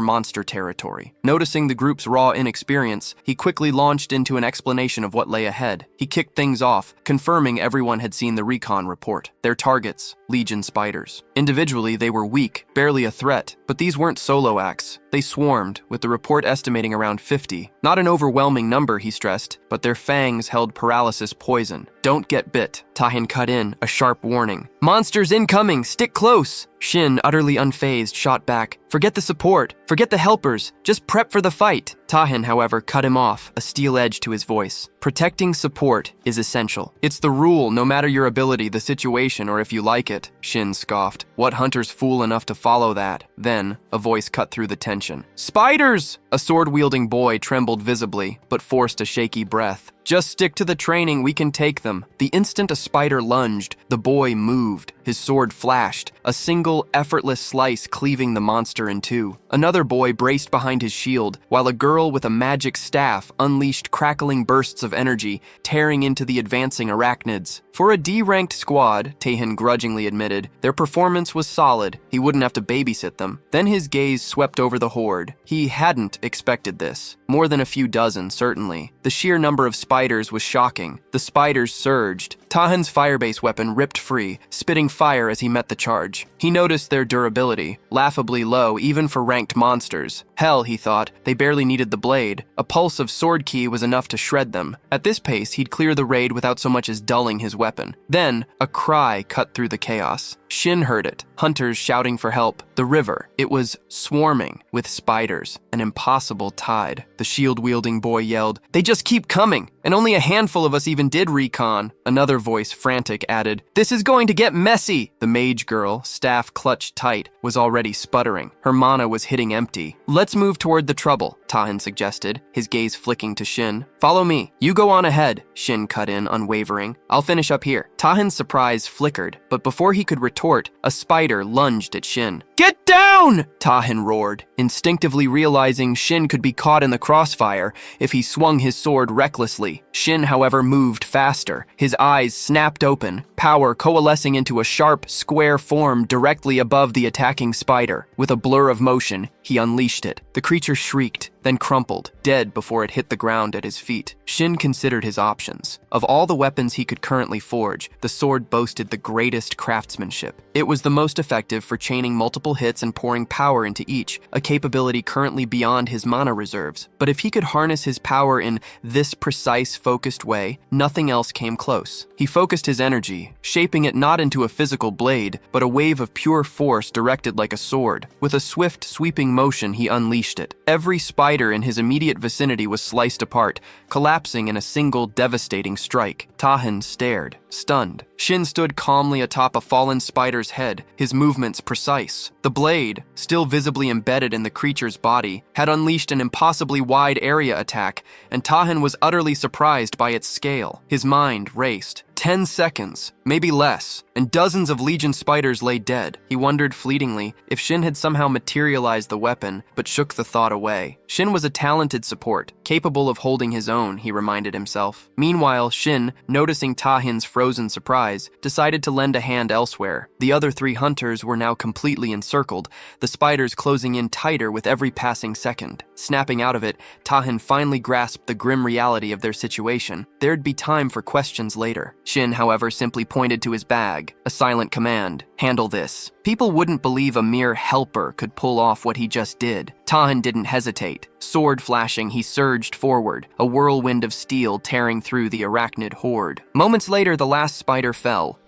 monster territory. Noticing the group's raw inexperience, he quickly launched into an explanation of what lay ahead. He kicked things off, confirming everyone had seen the recon report. Their targets, Legion spiders. Individually, they were weak, barely a threat, but these weren't solo acts. They swarmed, with the report estimating around 50. Not an overwhelming number, he stressed, but their fangs held paralysis poison. Don't get bit. Tahin cut in, a sharp warning. Monsters incoming! Stick close! Shin, utterly unfazed, shot back. Forget the support. Forget the helpers. Just prep for the fight. Tahin, however, cut him off, a steel edge to his voice. Protecting support is essential. It's the rule, no matter your ability, the situation, or if you like it. Shin scoffed. What hunter's fool enough to follow that? Then, a voice cut through the tension. Spiders! A sword-wielding boy trembled visibly, but forced a shaky breath. Just stick to the training, we can take them. The instant a spider lunged, the boy moved. His sword flashed, a single, effortless slice cleaving the monster in two. Another boy braced behind his shield, while a girl with a magic staff unleashed crackling bursts of energy, tearing into the advancing arachnids. For a D-ranked squad, Tahin grudgingly admitted, their performance was solid. He wouldn't have to babysit them. Then his gaze swept over the horde. He hadn't expected this. More than a few dozen, certainly. The sheer number of spiders was shocking. The spiders surged. Tahin's firebase weapon ripped free, spitting fire as he met the charge. He noticed their durability, laughably low even for ranked monsters. Hell, he thought, they barely needed the blade. A pulse of sword ki was enough to shred them. At this pace, he'd clear the raid without so much as dulling his weapon. Then, a cry cut through the chaos. Shin heard it, hunters shouting for help. The river, it was swarming with spiders, an impossible tide. The shield-wielding boy yelled, "They just keep coming, and only a handful of us even did recon." Another voice, frantic, added, "This is going to get messy." The mage girl, staff clutched tight, was already sputtering. Her mana was hitting empty. "Let's move toward the trouble," Tahin suggested, his gaze flicking to Shin. "Follow me. You go on ahead," Shin cut in, unwavering. "I'll finish up here." Tahin's surprise flickered, but before he could retort, a spider lunged at Shin. "Get down!" Tahin roared, instinctively realizing Shin could be caught in the crossfire if he swung his sword recklessly. Shin, however, moved faster. His eyes snapped open, power coalescing into a sharp, square form directly above the attacking spider. With a blur of motion, he unleashed it. The creature shrieked, then crumpled, dead before it hit the ground at his feet. Shin considered his options. Of all the weapons he could currently forge, the sword boasted the greatest craftsmanship. It was the most effective for chaining multiple hits and pouring power into each, a capability currently beyond his mana reserves. But if he could harness his power in this precise, focused way, nothing else came close. He focused his energy, shaping it not into a physical blade, but a wave of pure force directed like a sword. With a swift, sweeping motion, he unleashed it. Every spider in his immediate vicinity was sliced apart, collapsing in a single devastating strike. Tahin stared, stunned. Shin stood calmly atop a fallen spider's head, his movements precise. The blade, still visibly embedded in the creature's body, had unleashed an impossibly wide area attack, and Tahin was utterly surprised by its scale. His mind raced. 10 seconds, maybe less, and dozens of Legion spiders lay dead. He wondered fleetingly if Shin had somehow materialized the weapon, but shook the thought away. Shin was a talented support, capable of holding his own, he reminded himself. Meanwhile, Shin, noticing Tahin's frozen surprise, decided to lend a hand elsewhere. The other 3 hunters were now completely encircled, the spiders closing in tighter with every passing second. Snapping out of it, Tahan finally grasped the grim reality of their situation. There'd be time for questions later. Shin, however, simply pointed to his bag, a silent command: "Handle this." People wouldn't believe a mere helper could pull off what he just did. Tahan didn't hesitate. Sword flashing, he surged forward, a whirlwind of steel tearing through the arachnid horde. Moments later, the last spider fell.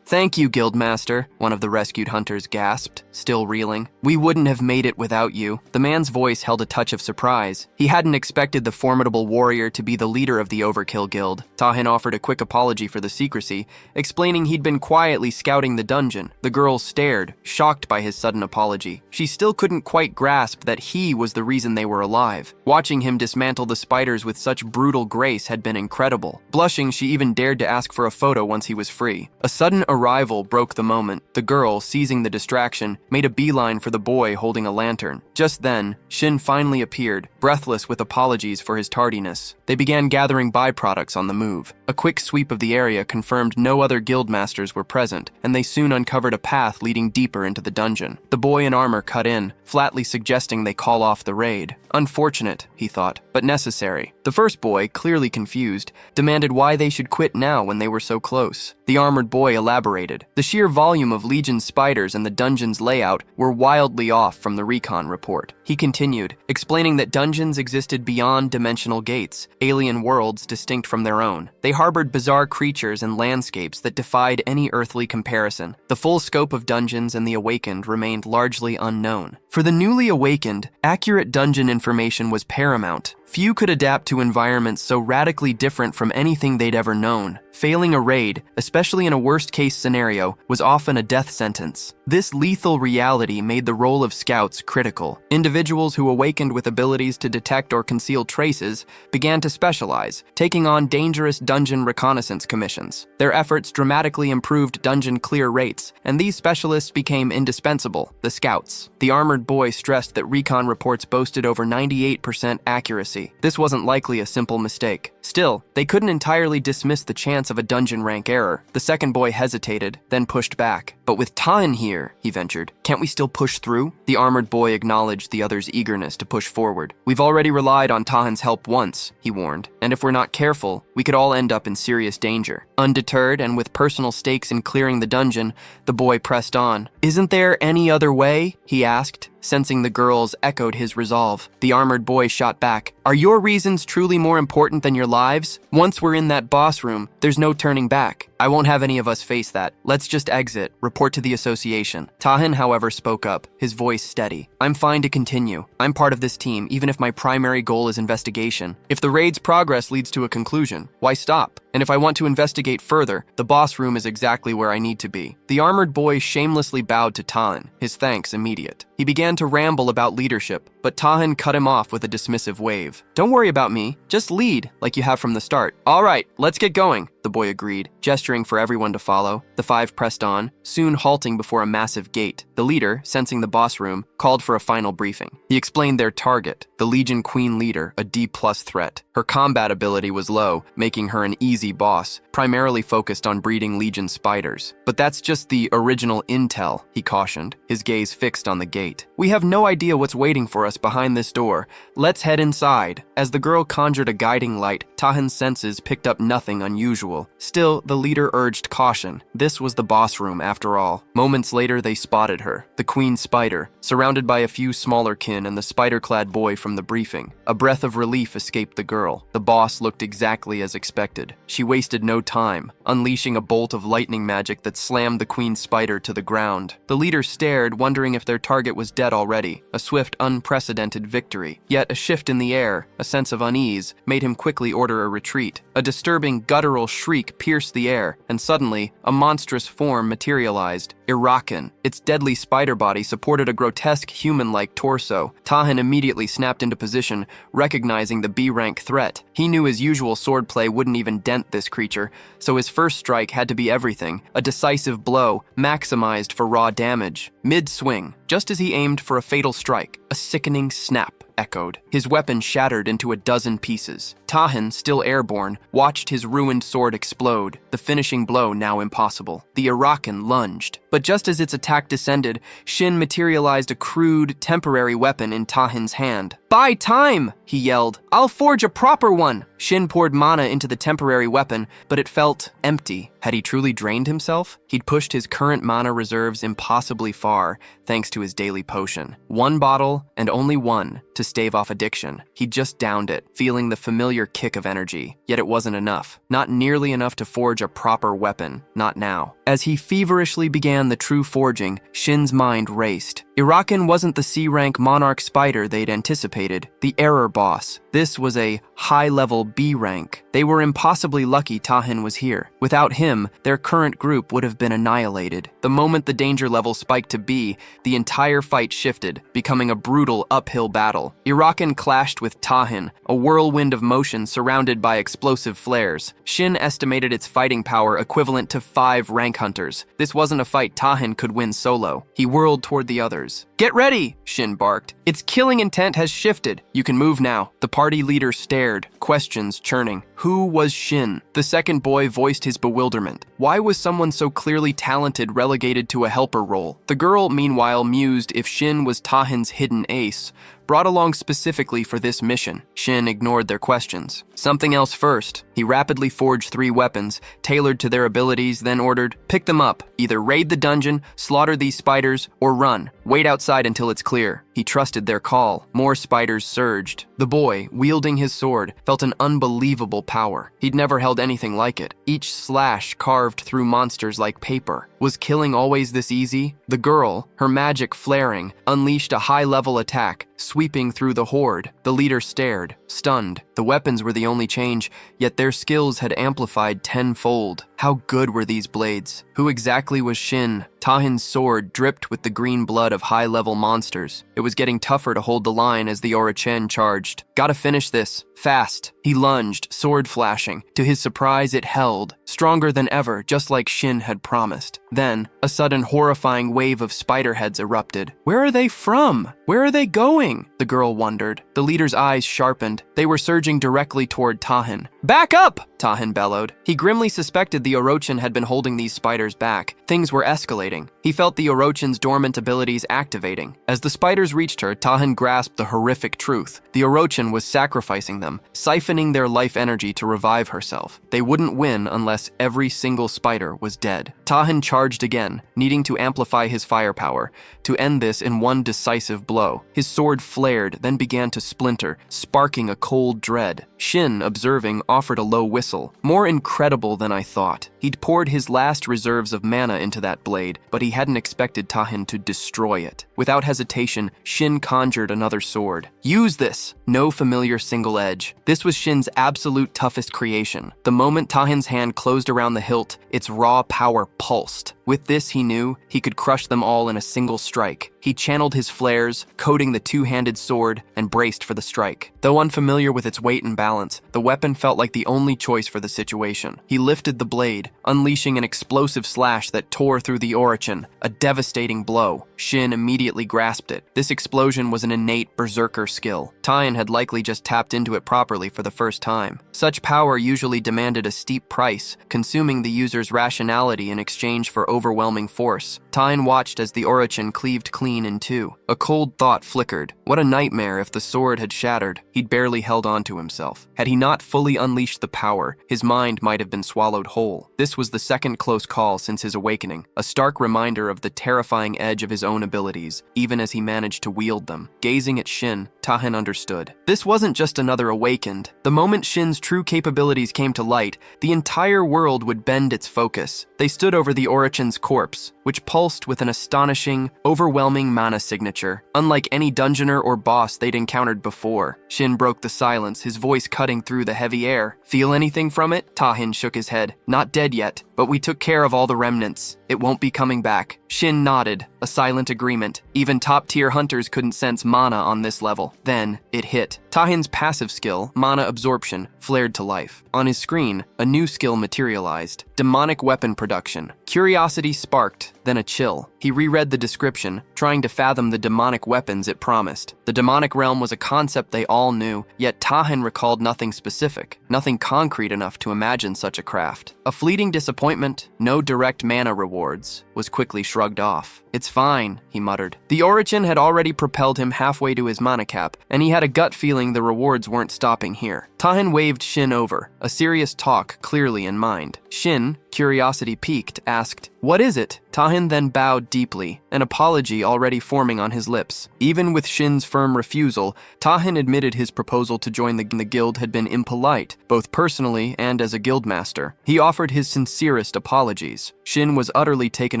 "Thank you, Guildmaster," one of the rescued hunters gasped, still reeling. "We wouldn't have made it without you." The man's voice held a touch of surprise. He hadn't expected the formidable warrior to be the leader of the Overkill Guild. Tahan offered a quick apology for the secrecy, explaining he'd been quietly scouting the dungeon. The girl stared, shocked by his sudden apology. She still couldn't quite grasp that he was the reason they were alive. Watching him dismantle the spiders with such brutal grace had been incredible. Blushing, she even dared to ask for a photo once he was free. A sudden arrival broke the moment. The girl, seizing the distraction, made a beeline for the boy holding a lantern. Just then, Shin finally appeared, breathless with apologies for his tardiness. They began gathering byproducts on the move. A quick sweep of the area confirmed no other guildmasters were present, and they soon uncovered a path leading deeper into the dungeon. The boy in armor cut in, flatly suggesting they call off the raid. Unfortunate, he thought, but necessary. The first boy, clearly confused, demanded why they should quit now when they were so close. The armored boy elaborated. The sheer volume of Legion spiders and the dungeon's layout were wildly off from the recon report. He continued, explaining that dungeons existed beyond dimensional gates, alien worlds distinct from their own. They harbored bizarre creatures and landscapes that defied any earthly comparison. The full scope of dungeons and the awakened remained largely unknown. For the newly awakened, accurate dungeon information was paramount. Few could adapt to environments so radically different from anything they'd ever known. Failing a raid, especially in a worst-case scenario, was often a death sentence. This lethal reality made the role of scouts critical. Individuals who awakened with abilities to detect or conceal traces began to specialize, taking on dangerous dungeon reconnaissance commissions. Their efforts dramatically improved dungeon clear rates, and these specialists became indispensable: the scouts. The armored boy stressed that recon reports boasted over 98% accuracy. This wasn't likely a simple mistake. Still, they couldn't entirely dismiss the chance of a dungeon rank error. The second boy hesitated, then pushed back. "But with Tahan here," he ventured, "can't we still push through?" The armored boy acknowledged the other's eagerness to push forward. "We've already relied on Tahan's help once," he warned, "and if we're not careful, we could all end up in serious danger." Undeterred and with personal stakes in clearing the dungeon, the boy pressed on. "Isn't there any other way?" he asked, sensing the girls echoed his resolve. The armored boy shot back. "Are your reasons truly more important than your lives? Once we're in that boss room, there's no turning back. I won't have any of us face that. Let's just exit, report to the association." Tahan, however, spoke up, his voice steady. "I'm fine to continue. I'm part of this team, even if my primary goal is investigation. If the raid's progress leads to a conclusion, why stop? And if I want to investigate further, the boss room is exactly where I need to be." The armored boy shamelessly bowed to Tahan, his thanks immediate. He began to ramble about leadership, but Tahan cut him off with a dismissive wave. "Don't worry about me. Just lead, like you have from the start." "All right, let's get going," the boy agreed, gesturing for everyone to follow. The 5 pressed on, soon halting before a massive gate. The leader, sensing the boss room, called for a final briefing. He explained their target, the Legion Queen leader, a D+ threat. Her combat ability was low, making her an easy boss, primarily focused on breeding Legion spiders. "But that's just the original intel," he cautioned, his gaze fixed on the gate. "We have no idea what's waiting for us behind this door. Let's head inside." As the girl conjured a guiding light, Tahan's senses picked up nothing unusual. Still, the leader urged caution. This was the boss room, after all. Moments later, they spotted her, the queen spider, surrounded by a few smaller kin and the spider-clad boy from the briefing. A breath of relief escaped the girl. The boss looked exactly as expected. She wasted no time, unleashing a bolt of lightning magic that slammed the queen spider to the ground. The leader stared, wondering if their target was dead already. A swift, unprecedented victory. Yet a shift in the air, a sense of unease, made him quickly order a retreat. A disturbing, guttural shriek pierced the air, and suddenly, a monstrous form materialized. Irakan. Its deadly spider body supported a grotesque human-like torso. Tahan immediately snapped into position, recognizing the B-rank threat. He knew his usual swordplay wouldn't even dent this creature, so his first strike had to be everything, a decisive blow, maximized for raw damage. Mid-swing, just as he aimed for a fatal strike, a sickening snap. echoed. His weapon shattered into a dozen pieces. Tahan, still airborne, watched his ruined sword explode, the finishing blow now impossible. The Irakan lunged, but just as its attack descended, Shin materialized a crude, temporary weapon in Tahan's hand. "Buy time!" he yelled. "I'll forge a proper one!" Shin poured mana into the temporary weapon, but it felt empty. Had he truly drained himself? He'd pushed his current mana reserves impossibly far, thanks to his daily potion. One bottle, and only one, to stave off addiction. He'd just downed it, feeling the familiar kick of energy. Yet it wasn't enough. Not nearly enough to forge a proper weapon. Not now. As he feverishly began the true forging, Shin's mind raced. Irakan wasn't the C-rank Monarch Spider they'd anticipated, the Error Boss. This was a high-level B rank. They were impossibly lucky Tahan was here. Without him, their current group would have been annihilated. The moment the danger level spiked to B, the entire fight shifted, becoming a brutal uphill battle. Irakan clashed with Tahan, a whirlwind of motion surrounded by explosive flares. Shin estimated its fighting power equivalent to 5 rank hunters. This wasn't a fight Tahan could win solo. He whirled toward the others. "Get ready!" Shin barked. "Its killing intent has shifted. You can move now." The party leader stared, questions churning. Who was Shin? The second boy voiced his bewilderment. Why was someone so clearly talented relegated to a helper role? The girl, meanwhile, mused if Shin was Tahan's hidden ace, brought along specifically for this mission. Shin ignored their questions. Something else first. He rapidly forged 3 weapons, tailored to their abilities, then ordered, "Pick them up. Either raid the dungeon, slaughter these spiders, or run. Wait outside until it's clear." He trusted their call. More spiders surged. The boy, wielding his sword, felt an unbelievable power. He'd never held anything like it. Each slash carved through monsters like paper. Was killing always this easy? The girl, her magic flaring, unleashed a high-level attack, sweeping through the horde. The leader stared, stunned. The weapons were the only change, yet their skills had amplified tenfold. How good were these blades? Who exactly was Shin? Tahan's sword dripped with the green blood of high-level monsters. It was getting tougher to hold the line as the Orochen charged. "Gotta finish this. Fast." He lunged, sword flashing. To his surprise, it held. Stronger than ever, just like Shin had promised. Then, a sudden horrifying wave of spider heads erupted. Where are they from? Where are they going? The girl wondered. The leader's eyes sharpened. They were surging directly toward Tahan. "Back up!" Tahan bellowed. He grimly suspected the Orochen had been holding these spiders back. Things were escalating. He felt the Orochen's dormant abilities activating. As the spiders reached her, Tahan grasped the horrific truth. The Orochen was sacrificing them, siphoning their life energy to revive herself. They wouldn't win unless every single spider was dead. Tahan charged again, needing to amplify his firepower, to end this in one decisive blow. His sword flared, then began to splinter, sparking a cold dread. Shin, observing, offered a low whistle. More incredible than I thought. He'd poured his last reserves of mana into that blade, but he hadn't expected Tahan to destroy it. Without hesitation, Shin conjured another sword. "Use this!" No familiar single edge. This was Shin's absolute toughest creation. The moment Tahan's hand closed around the hilt, its raw power pulsed. With this, he knew he could crush them all in a single strike. He channeled his flares, coating the two-handed sword, and braced for the strike. Though unfamiliar with its weight and balance, the weapon felt like the only choice for the situation. He lifted the blade, unleashing an explosive slash that tore through the Orochen, a devastating blow. Shin immediately grasped it. This explosion was an innate berserker skill. Tahan had likely just tapped into it properly for the first time. Such power usually demanded a steep price, consuming the user's rationality in exchange for overwhelming force. Tahan watched as the Orochen cleaved clean in two. A cold thought flickered. What a nightmare if the sword had shattered. He'd barely held on to himself. Had he not fully unleashed the power, his mind might have been swallowed whole. This was the second close call since his awakening, a stark reminder of the terrifying edge of his own abilities, even as he managed to wield them. Gazing at Shin, Tahan understood. This wasn't just another awakened. The moment Shin's true capabilities came to light, the entire world would bend its focus. They stood over the Orochen's corpse, which pulsed with an astonishing, overwhelming mana signature, unlike any dungeoner or boss they'd encountered before. Shin broke the silence, his voice cutting through the heavy air. "Feel anything from it?" Tahan shook his head. "Not dead yet, but we took care of all the remnants. It won't be coming back." Shin nodded, a silent agreement. Even top-tier hunters couldn't sense mana on this level. Then, it hit. Tahan's passive skill, mana absorption, flared to life. On his screen, a new skill materialized. Demonic weapon production. Curiosity sparked, then a chill. He reread the description, trying to fathom the demonic weapons it promised. The demonic realm was a concept they all knew, yet Tahan recalled nothing specific, nothing concrete enough to imagine such a craft. A fleeting disappointment, no direct mana rewards, was quickly shrugged off. "It's fine," he muttered. The origin had already propelled him halfway to his mana cap, and he had a gut feeling the rewards weren't stopping here. Tahan waved Shin over, a serious talk clearly in mind. Shin, curiosity piqued, asked, "What is it?" Tahan then bowed deeply, an apology already forming on his lips. Even with Shin's firm refusal, Tahan admitted his proposal to join the guild had been impolite, both personally and as a guildmaster. He offered his sincerest apologies. Shin was utterly taken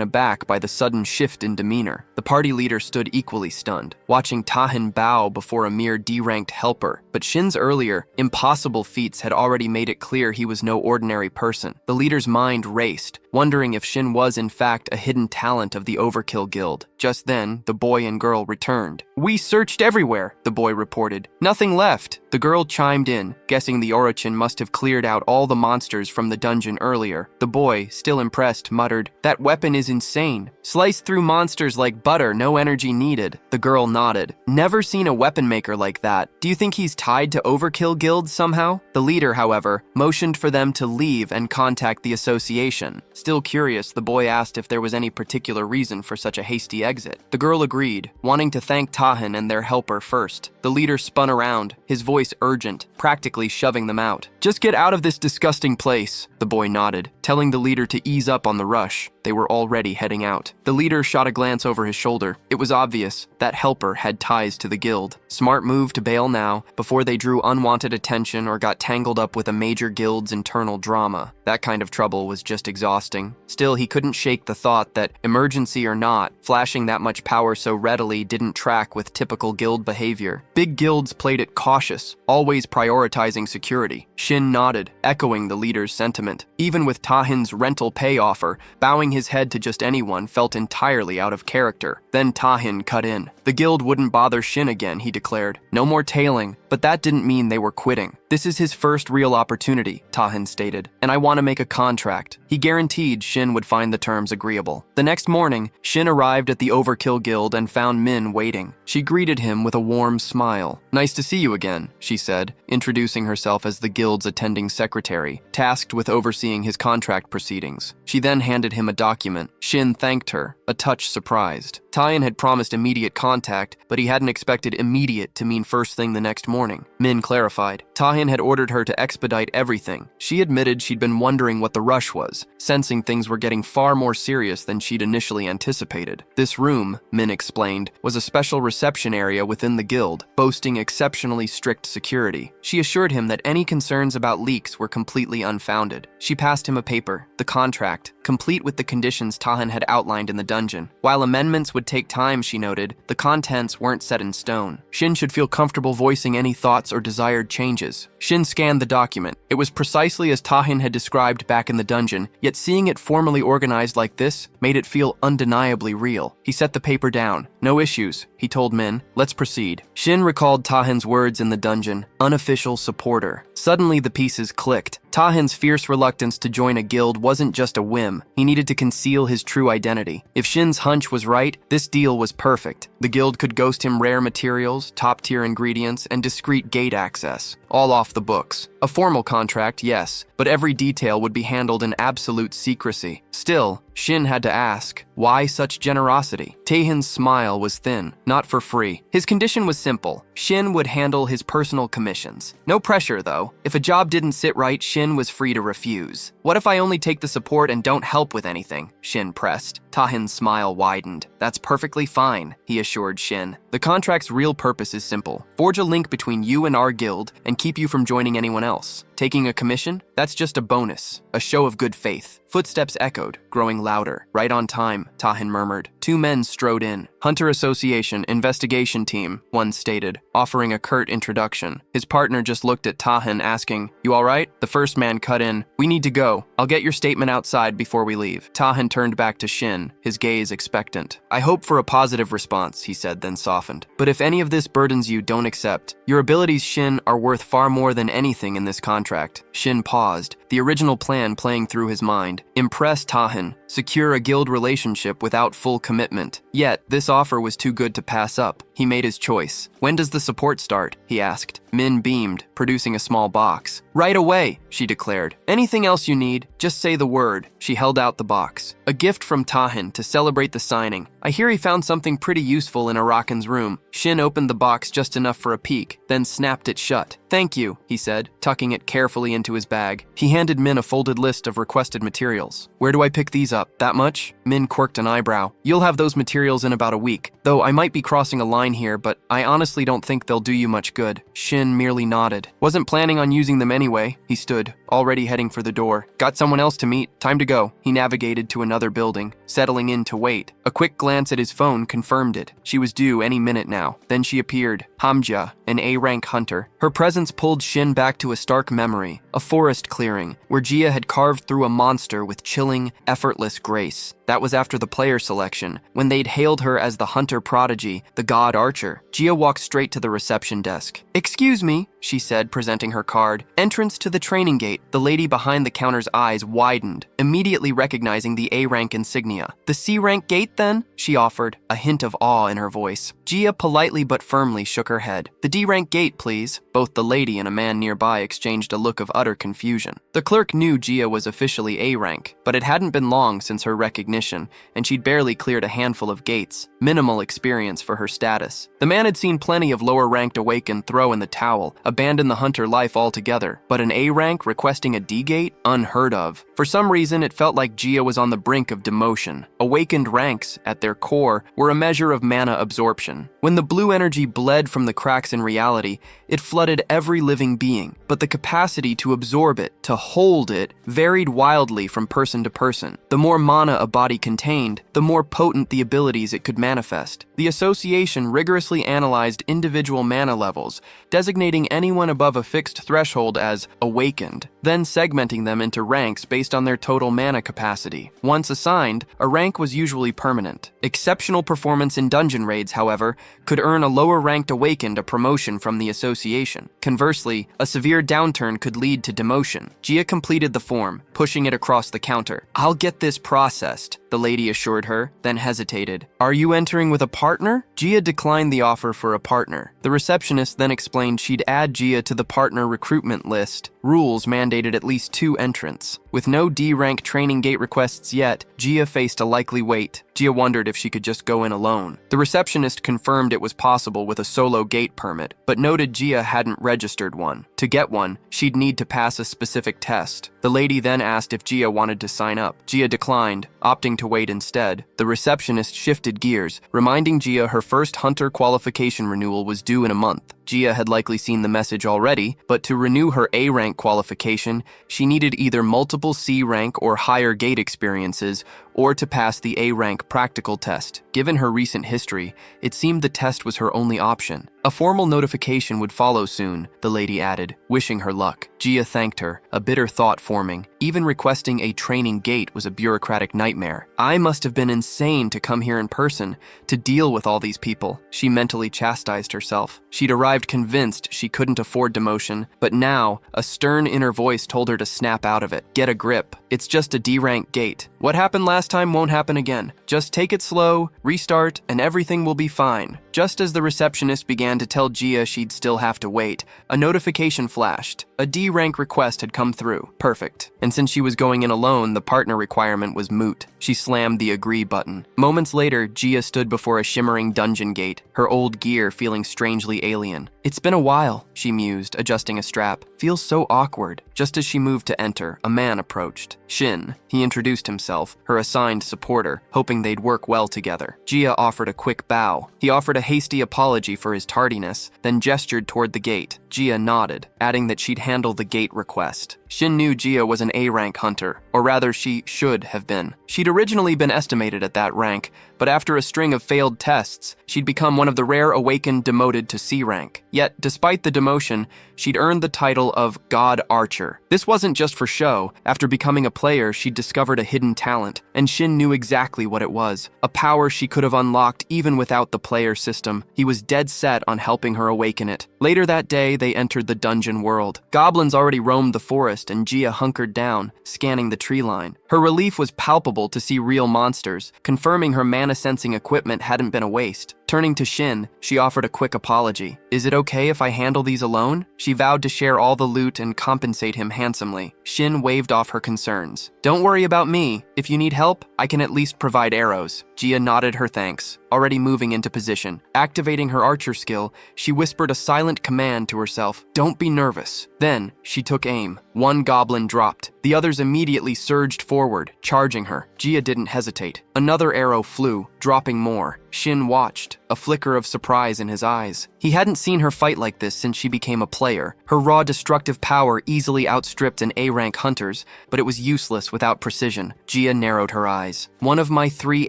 aback by the sudden shift in demeanor. The party leader stood equally stunned, watching Tahan bow before a mere D-ranked helper. But Shin's earlier, impossible feats had already made it clear he was no ordinary person. The leader's mind raced, wondering if Shin was in fact a hidden talent of the Overkill Guild. Just then, the boy and girl returned. "We searched everywhere," the boy reported. "Nothing left." The girl chimed in, guessing the Orichin must have cleared out all the monsters from the dungeon earlier. The boy, still impressed, muttered, "That weapon is insane. Sliced through monsters like butter, no energy needed." The girl nodded. "Never seen a weapon maker like that. Do you think he's tied to Overkill Guild somehow?" The leader, however, motioned for them to leave and contact the association. Still curious, the boy asked if there was any particular reason for such a hasty exit. The girl agreed, wanting to thank Tahan and their helper first. The leader spun around, his voice urgent, practically shoving them out. "Just get out of this disgusting place," the boy nodded, telling the leader to ease up on the rush. They were already heading out. The leader shot a glance over his shoulder. It was obvious that helper had ties to the guild. Smart move to bail now, before they drew unwanted attention or got tangled up with a major guild's internal drama. That kind of trouble was just exhausting. Still, he couldn't shake the thought that, emergency or not, flashing that much power so readily didn't track with typical guild behavior. Big guilds played it cautious, always prioritizing security. Shin nodded, echoing the leader's sentiment. Even with Tahan's rental pay offer, bowing his head to just anyone felt entirely out of character. Then Tahan cut in. The guild wouldn't bother Shin again, he declared. No more tailing, but that didn't mean they were quitting. "This is his first real opportunity," Tahan stated, "and I want to make a contract." He guaranteed Shin would find the terms agreeable. The next morning, Shin arrived at the Overkill Guild and found Min waiting. She greeted him with a warm smile. "Nice to see you again," she said, introducing herself as the guild's attending secretary, tasked with overseeing his contract proceedings. She then handed him a document. Shin thanked her, a touch surprised. Tahan had promised immediate contact, but he hadn't expected immediate to mean first thing the next morning. Min clarified. Tahan had ordered her to expedite everything. She admitted she'd been wondering what the rush was, sensing things were getting far more serious than she'd initially anticipated. This room, Min explained, was a special reception area within the guild, boasting exceptionally strict security. She assured him that any concerns about leaks were completely unfounded. She passed him a paper, the contract, complete with the conditions Tahan had outlined in the dungeon. While amendments would take time, she noted, the contents weren't set in stone. Shin should feel comfortable voicing any thoughts or desired changes. Shin scanned the document. It was precisely as Tahan had described back in the dungeon, yet seeing it formally organized like this made it feel undeniably real. He set the paper down. "No issues," he told Min. "Let's proceed." Shin recalled Tahan's words in the dungeon, unofficial supporter. Suddenly the pieces clicked. Tahan's fierce reluctance to join a guild wasn't just a whim. He needed to conceal his true identity. If Shin's hunch was right, this deal was perfect. The guild could ghost him rare materials, top-tier ingredients, and discreet gate access, all off the books. A formal contract, yes, but every detail would be handled in absolute secrecy. Still, Shin had to ask, why such generosity? Tahan's smile was thin, not for free. His condition was simple. Shin would handle his personal commissions. No pressure, though. If a job didn't sit right, Shin was free to refuse. "What if I only take the support and don't help with anything?" Shin pressed. Tahan's smile widened. "That's perfectly fine," he assured Shin. "The contract's real purpose is simple. Forge a link between you and our guild and keep you from joining anyone else. Taking a commission? That's just a bonus, a show of good faith." Footsteps echoed, growing louder. "Right on time," Tahan murmured. Two men strode in. "Hunter Association, investigation team," one stated, offering a curt introduction. His partner just looked at Tahan, asking, "You all right?" The first man cut in. "We need to go. I'll get your statement outside before we leave." Tahan turned back to Shin, his gaze expectant. "I hope for a positive response," he said, then softened. "But if any of this burdens you, don't accept. Your abilities, Shin, are worth far more than anything in this contract." Shin paused, the original plan playing through his mind. mind, impress Tahin, secure a guild relationship without full commitment. Yet, this offer was too good to pass up. He made his choice. When does the support start? He asked. Min beamed, producing a small box. Right away, she declared. Anything else you need, just say the word. She held out the box. A gift from Tahin to celebrate the signing. I hear he found something pretty useful in Arakan's room. Shin opened the box just enough for a peek, then snapped it shut. Thank you, he said, tucking it carefully into his bag. He handed Min a folded list of requested materials. Where do I pick these up? That much? Min quirked an eyebrow. You'll have those materials in about a week. Though I might be crossing a line here, but I honestly don't think they'll do you much good. Shin merely nodded. Wasn't planning on using them anyway. He stood, already heading for the door. Got someone else to meet. Time to go. He navigated to another building, settling in to wait. A quick glance at his phone confirmed it. She was due any minute now. Then she appeared. Hamja, an A-rank hunter. Her presence pulled Shin back to a stark memory. A forest clearing, where Jia had carved through a monster with chilling, effortless grace. That was after the player selection, when they'd hailed her as the hunter prodigy, the god archer. Jia walked straight to the reception desk. Excuse me, she said, presenting her card. Entrance to the training gate. The lady behind the counter's eyes widened, immediately recognizing the A-rank insignia. The C-rank gate, then? She offered, a hint of awe in her voice. Jia politely but firmly shook her head. The D-rank gate, please. Both the lady and a man nearby exchanged a look of utter confusion. The clerk knew Jia was officially A-rank, but it hadn't been long since her recognition, and she'd barely cleared a handful of gates. Minimal experience for her status. The man had seen plenty of lower-ranked awakened throw in the towel, abandon the hunter life altogether, but an A-rank requesting a D-gate? Unheard of. For some reason, it felt like Jia was on the brink of demotion. Awakened ranks, at their core, were a measure of mana absorption. When the blue energy bled from the cracks in reality, it flooded every living being, but the capacity to absorb it, to hold it, varied wildly from person to person. The more mana a body contained, the more potent the abilities it could manifest. The association rigorously analyzed individual mana levels, designating anyone above a fixed threshold as awakened, then segmenting them into ranks based on their total mana capacity. Once assigned, a rank was usually permanent. Exceptional performance in dungeon raids, however, could earn a lower-ranked awakened a promotion from the association. Conversely, a severe downturn could lead to demotion. Jia completed the form, pushing it across the counter. I'll get this processed, the lady assured her, then hesitated. Are you entering with a partner? Jia declined the offer for a partner. The receptionist then explained she'd add Jia to the partner recruitment list. Rules mandated at least 2 entrants. With no D-rank training gate requests yet, Jia faced a likely wait. Jia wondered if she could just go in alone. The receptionist confirmed it was possible with a solo gate permit, but noted Jia hadn't registered one. To get one, she'd need to pass a specific test. The lady then asked if Jia wanted to sign up. Jia declined, opting to wait instead. The receptionist shifted gears, reminding Jia her first hunter qualification renewal was due in a month. Jia had likely seen the message already, but to renew her A-rank qualification, she needed either multiple C-rank or higher gate experiences, or to pass the A-rank practical test. Given her recent history, it seemed the test was her only option. A formal notification would follow soon, the lady added, wishing her luck. Jia thanked her, a bitter thought forming. Even requesting a training gate was a bureaucratic nightmare. I must have been insane to come here in person, to deal with all these people. She mentally chastised herself. She'd arrived convinced she couldn't afford demotion, but now, a stern inner voice told her to snap out of it. Get a grip. It's just a D-rank gate. What happened last time won't happen again. Just take it slow, restart, and everything will be fine. Just as the receptionist began to tell Jia she'd still have to wait, a notification flashed. A D-rank request had come through. Perfect. And since she was going in alone, the partner requirement was moot. She slammed the agree button. Moments later, Jia stood before a shimmering dungeon gate, her old gear feeling strangely alien. It's been a while, she mused, adjusting a strap. Feels so awkward. Just as she moved to enter, a man approached. Shin. He introduced himself, her assigned supporter, hoping they'd work well together. Jia offered a quick bow. He offered a hasty apology for his tardiness, then gestured toward the gate. Jia nodded, adding that she'd handle the gate request. Shin knew Jia was an A-rank hunter, or rather she should have been. She'd originally been estimated at that rank, but after a string of failed tests, she'd become one of the rare awakened demoted to C rank. Yet, despite the demotion, she'd earned the title of God Archer. This wasn't just for show. After becoming a player, she'd discovered a hidden talent, and Shin knew exactly what it was. A power she could have unlocked even without the player system. He was dead set on helping her awaken it. Later that day, they entered the dungeon world. Goblins already roamed the forest, forest and Gia hunkered down, scanning the tree line. Her relief was palpable to see real monsters, confirming her mana-sensing equipment hadn't been a waste. Turning to Shin, she offered a quick apology. "Is it okay if I handle these alone?" She vowed to share all the loot and compensate him handsomely. Shin waved off her concerns. "Don't worry about me. If you need help, I can at least provide arrows." Gia nodded her thanks, already moving into position. Activating her archer skill, she whispered a silent command to herself, "Don't be nervous." Then, she took aim. One goblin dropped. The others immediately surged forward, charging her. Gia didn't hesitate. Another arrow flew, dropping more. Shin watched, a flicker of surprise in his eyes. He hadn't seen her fight like this since she became a player. Her raw destructive power easily outstripped an A-rank hunter's, but it was useless without precision. Gia narrowed her eyes. "One of my 3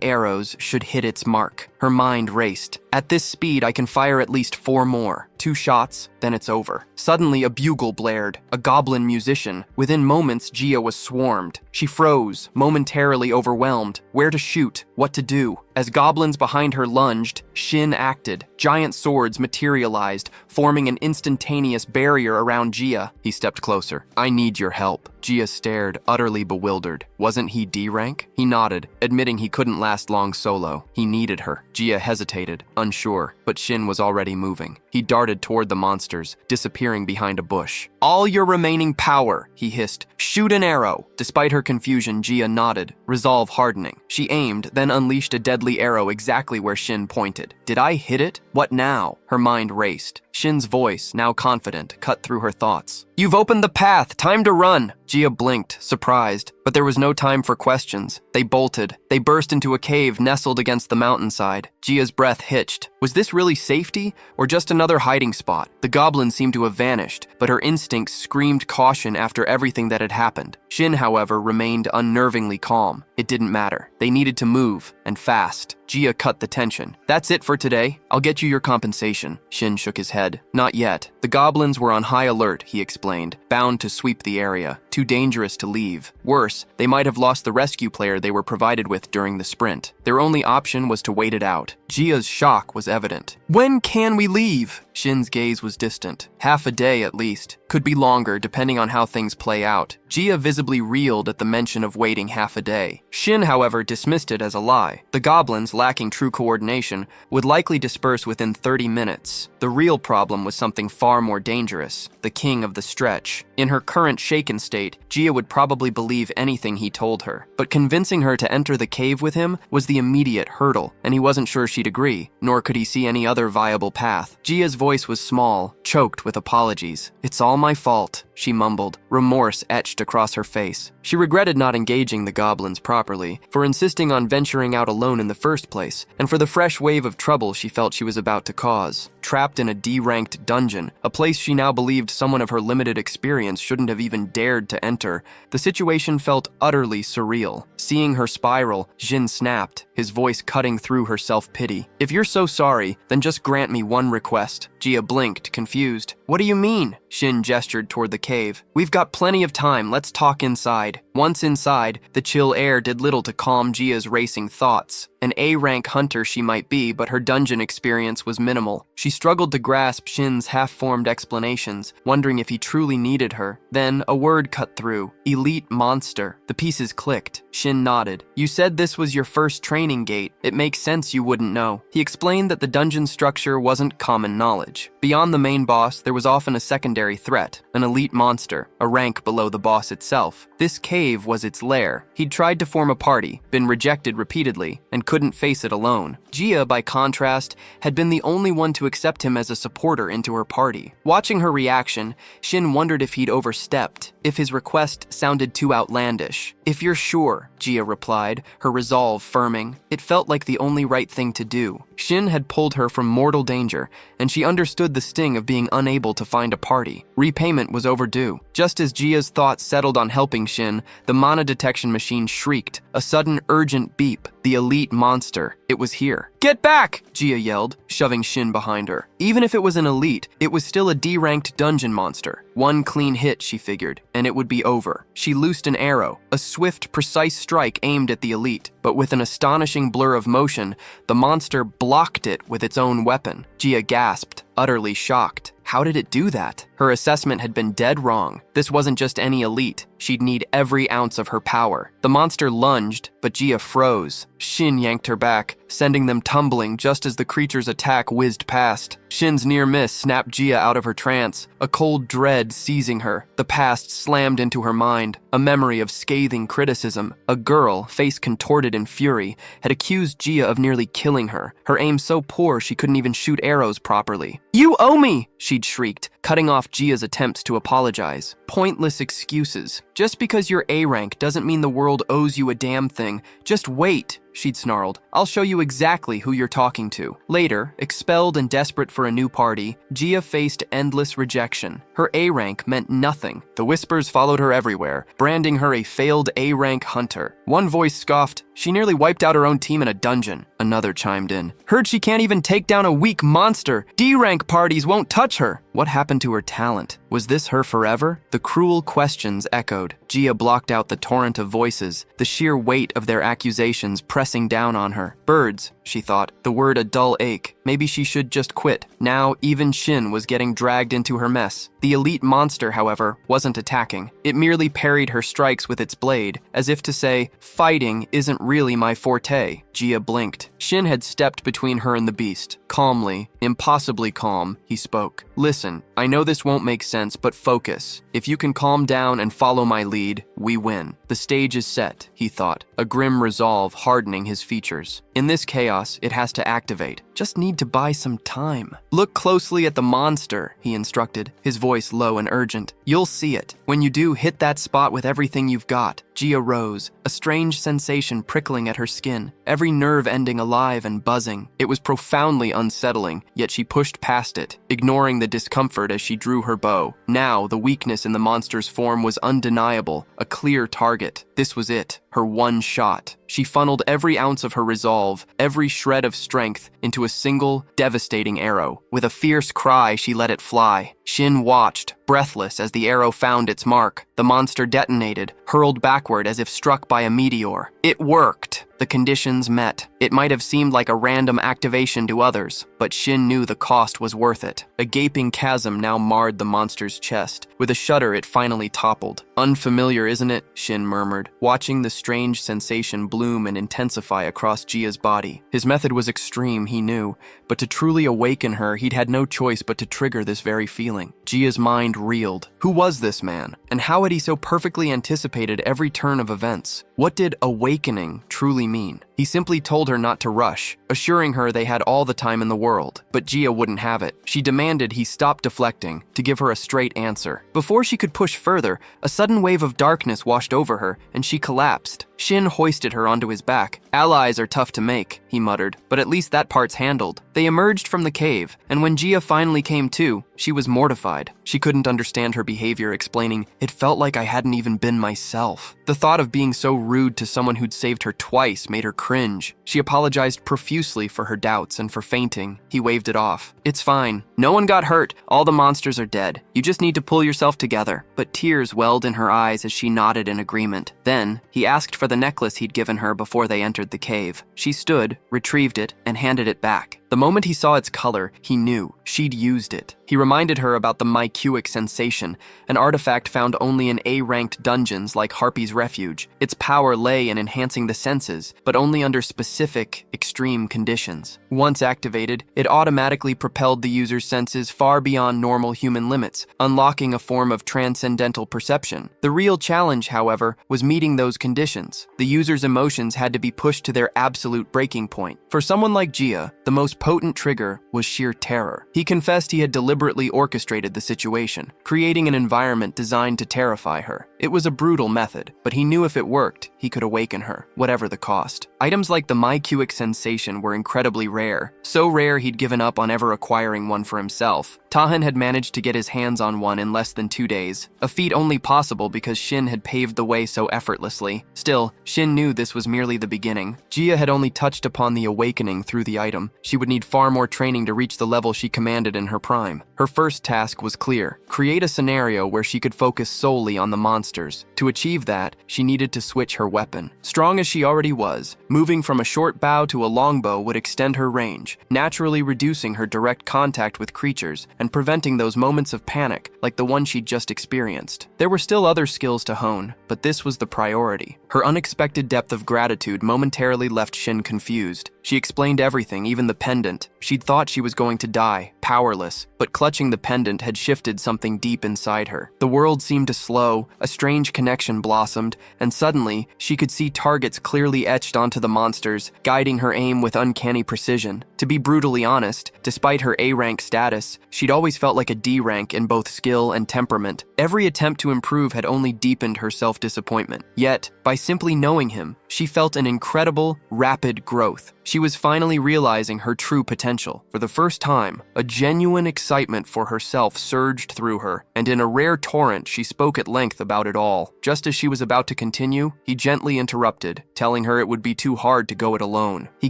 arrows should hit its mark." Her mind raced. "At this speed, I can fire at least 4 more. 2 shots, then it's over." Suddenly, a bugle blared, a goblin musician. Within moments, Gia was swarmed. She froze, momentarily overwhelmed. Where to shoot? What to do? As goblins behind her lunged, Shin acted. Giant swords materialized, forming an instantaneous barrier around Gia. He stepped closer. "I need your help." Gia stared, utterly bewildered. Wasn't he D rank? He nodded, admitting he couldn't last long solo. He needed her. Gia hesitated, unsure, but Shin was already moving. He darted toward the monsters, disappearing behind a bush. "All your remaining power," he hissed. "Shoot an arrow." Despite her confusion, Gia nodded, resolve hardening. She aimed, then unleashed a deadly arrow exactly where Shin pointed. "Did I hit it? What now?" Her mind raced. Shin's voice, now confident, cut through her thoughts. "You've opened the path. Time to run." Gia blinked, surprised, but there was no time for questions. They bolted. They burst into a cave nestled against the mountainside. Gia's breath hitched. Was this really safety, or just another hiding spot? The goblin seemed to have vanished, but her instincts screamed caution after everything that had happened. Shin, however, remained unnervingly calm. It didn't matter. They needed to move, and fast. Gia cut the tension. "That's it for today. I'll get you your compensation." Shin shook his head. "Not yet. The goblins were on high alert," he explained, bound to sweep the area. Too dangerous to leave. Worse, they might have lost the rescue player they were provided with during the sprint. Their only option was to wait it out. Gia's shock was evident. "When can we leave?" Shin's gaze was distant. "Half a day at least. Could be longer, depending on how things play out." Gia visibly reeled at the mention of waiting half a day. Shin, however, dismissed it as a lie. The goblins, lacking true coordination, would likely disperse within 30 minutes. The real problem was something far more dangerous: the king of the stretch. In her current shaken state, Gia would probably believe anything he told her. But convincing her to enter the cave with him was the immediate hurdle, and he wasn't sure she'd agree, nor could he see any other viable path. Gia's voice was small, choked with apologies. "It's all my fault," she mumbled, remorse etched across her face. She regretted not engaging the goblins properly, for insisting on venturing out alone in the first place, and for the fresh wave of trouble she felt she was about to cause. Trapped in a D-ranked dungeon, a place she now believed someone of her limited experience shouldn't have even dared to enter, the situation felt utterly surreal. Seeing her spiral, Jin snapped, his voice cutting through her self-pity. "If you're so sorry, then just grant me one request." Gia blinked, confused. "What do you mean?" Shin gestured toward the cave. "We've got plenty of time, let's talk inside." Once inside, the chill air did little to calm Gia's racing thoughts. An A-rank hunter she might be, but her dungeon experience was minimal. She struggled to grasp Shin's half-formed explanations, wondering if he truly needed her. Then, a word cut through. "Elite monster." The pieces clicked. Shin nodded. "You said this was your first training gate. It makes sense you wouldn't know." He explained that the dungeon structure wasn't common knowledge. Beyond the main boss, there was often a secondary threat, an elite monster, a rank below the boss itself. This cave was its lair. He'd tried to form a party, been rejected repeatedly, and couldn't face it alone. Gia, by contrast, had been the only one to accept him as a supporter into her party. Watching her reaction, Shin wondered if he'd overstepped, if his request sounded too outlandish. "If you're sure," Gia replied, her resolve firming. It felt like the only right thing to do. Shin had pulled her from mortal danger, and she understood the sting of being unable to find a party. Repayment was overdue. Just as Gia's thoughts settled on helping Shin, the mana detection machine shrieked, a sudden urgent beep. The elite monster. It was here. "Get back!" Gia yelled, shoving Shin behind her. Even if it was an elite, it was still a D-ranked dungeon monster. One clean hit, she figured, and it would be over. She loosed an arrow, a swift, precise strike aimed at the elite, but with an astonishing blur of motion, the monster blocked it with its own weapon. Gia gasped, utterly shocked. How did it do that? Her assessment had been dead wrong. This wasn't just any elite. She'd need every ounce of her power. The monster lunged, but Gia froze. Shin yanked her back, sending them tumbling just as the creature's attack whizzed past. Shin's near miss snapped Gia out of her trance, a cold dread seizing her. The past slammed into her mind, a memory of scathing criticism. A girl, face contorted in fury, had accused Gia of nearly killing her, her aim so poor she couldn't even shoot arrows properly. "You owe me!" she'd shrieked, cutting off Gia's attempts to apologize. Pointless excuses. Just because you're A rank doesn't mean the world owes you a damn thing. Just wait, she'd snarled. I'll show you exactly who you're talking to. Later, expelled and desperate for a new party, Gia faced endless rejection. Her A rank meant nothing. The whispers followed her everywhere, branding her a failed A rank hunter. One voice scoffed, "She nearly wiped out her own team in a dungeon." Another chimed in, "Heard she can't even take down a weak monster. D rank parties won't touch her." What happened to her talent? Was this her forever? The cruel questions echoed. Gia blocked out the torrent of voices, the sheer weight of their accusations pressing down on her. Birds, she thought, the word a dull ache. Maybe she should just quit. Now, even Shin was getting dragged into her mess. The elite monster, however, wasn't attacking. It merely parried her strikes with its blade, as if to say, "Fighting isn't really my forte." Gia blinked. Shin had stepped between her and the beast. Calmly, impossibly calm, he spoke. "Listen, I know this won't make sense, but focus. If you can calm down and follow my lead, we win. The stage is set," he thought, a grim resolve hardening his features. In this chaos, it has to activate. Just need to buy some time. "Look closely at the monster," he instructed, his voice low and urgent. "You'll see it. When you do, hit that spot with everything you've got." Gia rose, a strange sensation prickling at her skin, every nerve ending alive and buzzing. It was profoundly unsettling, yet she pushed past it, ignoring the discomfort as she drew her bow. Now, the weakness in the monster's form was undeniable, a clear target. This was it, her one shot. She funneled every ounce of her resolve, every shred of strength, into a single, devastating arrow. With a fierce cry, she let it fly. Shin watched, breathless as the arrow found its mark. The monster detonated, hurled backward as if struck by a meteor. It worked. The conditions met. It might have seemed like a random activation to others, but Shin knew the cost was worth it. A gaping chasm now marred the monster's chest. With a shudder, it finally toppled. "Unfamiliar, isn't it?" Shin murmured, watching the strange sensation bloom and intensify across Gia's body. His method was extreme, he knew, but to truly awaken her, he'd had no choice but to trigger this very feeling. Gia's mind reeled. Who was this man? And how had he so perfectly anticipated every turn of events? What did awakening truly mean? He simply told her not to rush, assuring her they had all the time in the world. But Gia wouldn't have it. She demanded he stop deflecting, to give her a straight answer. Before she could push further, a sudden wave of darkness washed over her, and she collapsed. Shin hoisted her onto his back. "Allies are tough to make," he muttered, "but at least that part's handled." They emerged from the cave, and when Gia finally came to, she was mortified. She couldn't understand her behavior, explaining, "It felt like I hadn't even been myself." The thought of being so rude to someone who'd saved her twice made her cringe. She apologized profusely for her doubts and for fainting. He waved it off. "It's fine. No one got hurt. All the monsters are dead. You just need to pull yourself together." But tears welled in her eyes as she nodded in agreement. Then, he asked for the necklace he'd given her before they entered the cave. She stood, retrieved it, and handed it back. The moment he saw its color, he knew she'd used it. He reminded her about the mycuic sensation, an artifact found only in A-ranked dungeons like Harpy's Refuge. Its power lay in enhancing the senses, but only under specific, extreme conditions. Once activated, it automatically propelled the user's senses far beyond normal human limits, unlocking a form of transcendental perception. The real challenge, however, was meeting those conditions. The user's emotions had to be pushed to their absolute breaking point. For someone like Gia, the most potent trigger was sheer terror. He confessed he had deliberately orchestrated the situation, creating an environment designed to terrify her. It was a brutal method, but he knew if it worked, he could awaken her, whatever the cost. Items like the mycuic sensation were incredibly rare, so rare he'd given up on ever acquiring one for himself. Tahan had managed to get his hands on one in less than 2 days, a feat only possible because Shin had paved the way so effortlessly. Still, Shin knew this was merely the beginning. Gia had only touched upon the awakening through the item. She would need far more training to reach the level she commanded in her prime. Her first task was clear: create a scenario where she could focus solely on the monsters. To achieve that, she needed to switch her weapon. Strong as she already was, moving from a short bow to a long bow would extend her range, naturally reducing her direct contact with creatures and preventing those moments of panic like the one she'd just experienced. There were still other skills to hone, but this was the priority. Her unexpected depth of gratitude momentarily left Shin confused. She explained everything, even the pendant. She'd thought she was going to die, powerless, but clutching the pendant had shifted something deep inside her. The world seemed to slow, a strange connection blossomed, and suddenly, she could see targets clearly etched onto the monsters, guiding her aim with uncanny precision. To be brutally honest, despite her A-rank status, she'd always felt like a D-rank in both skill and temperament. Every attempt to improve had only deepened her self-disappointment. Yet, by simply knowing him, she felt an incredible, rapid growth. She was finally realizing her true potential. For the first time, a genuine excitement for herself surged through her, and in a rare torrent, she spoke at length about it all. Just as she was about to continue, he gently interrupted, telling her it would be too hard to go it alone. He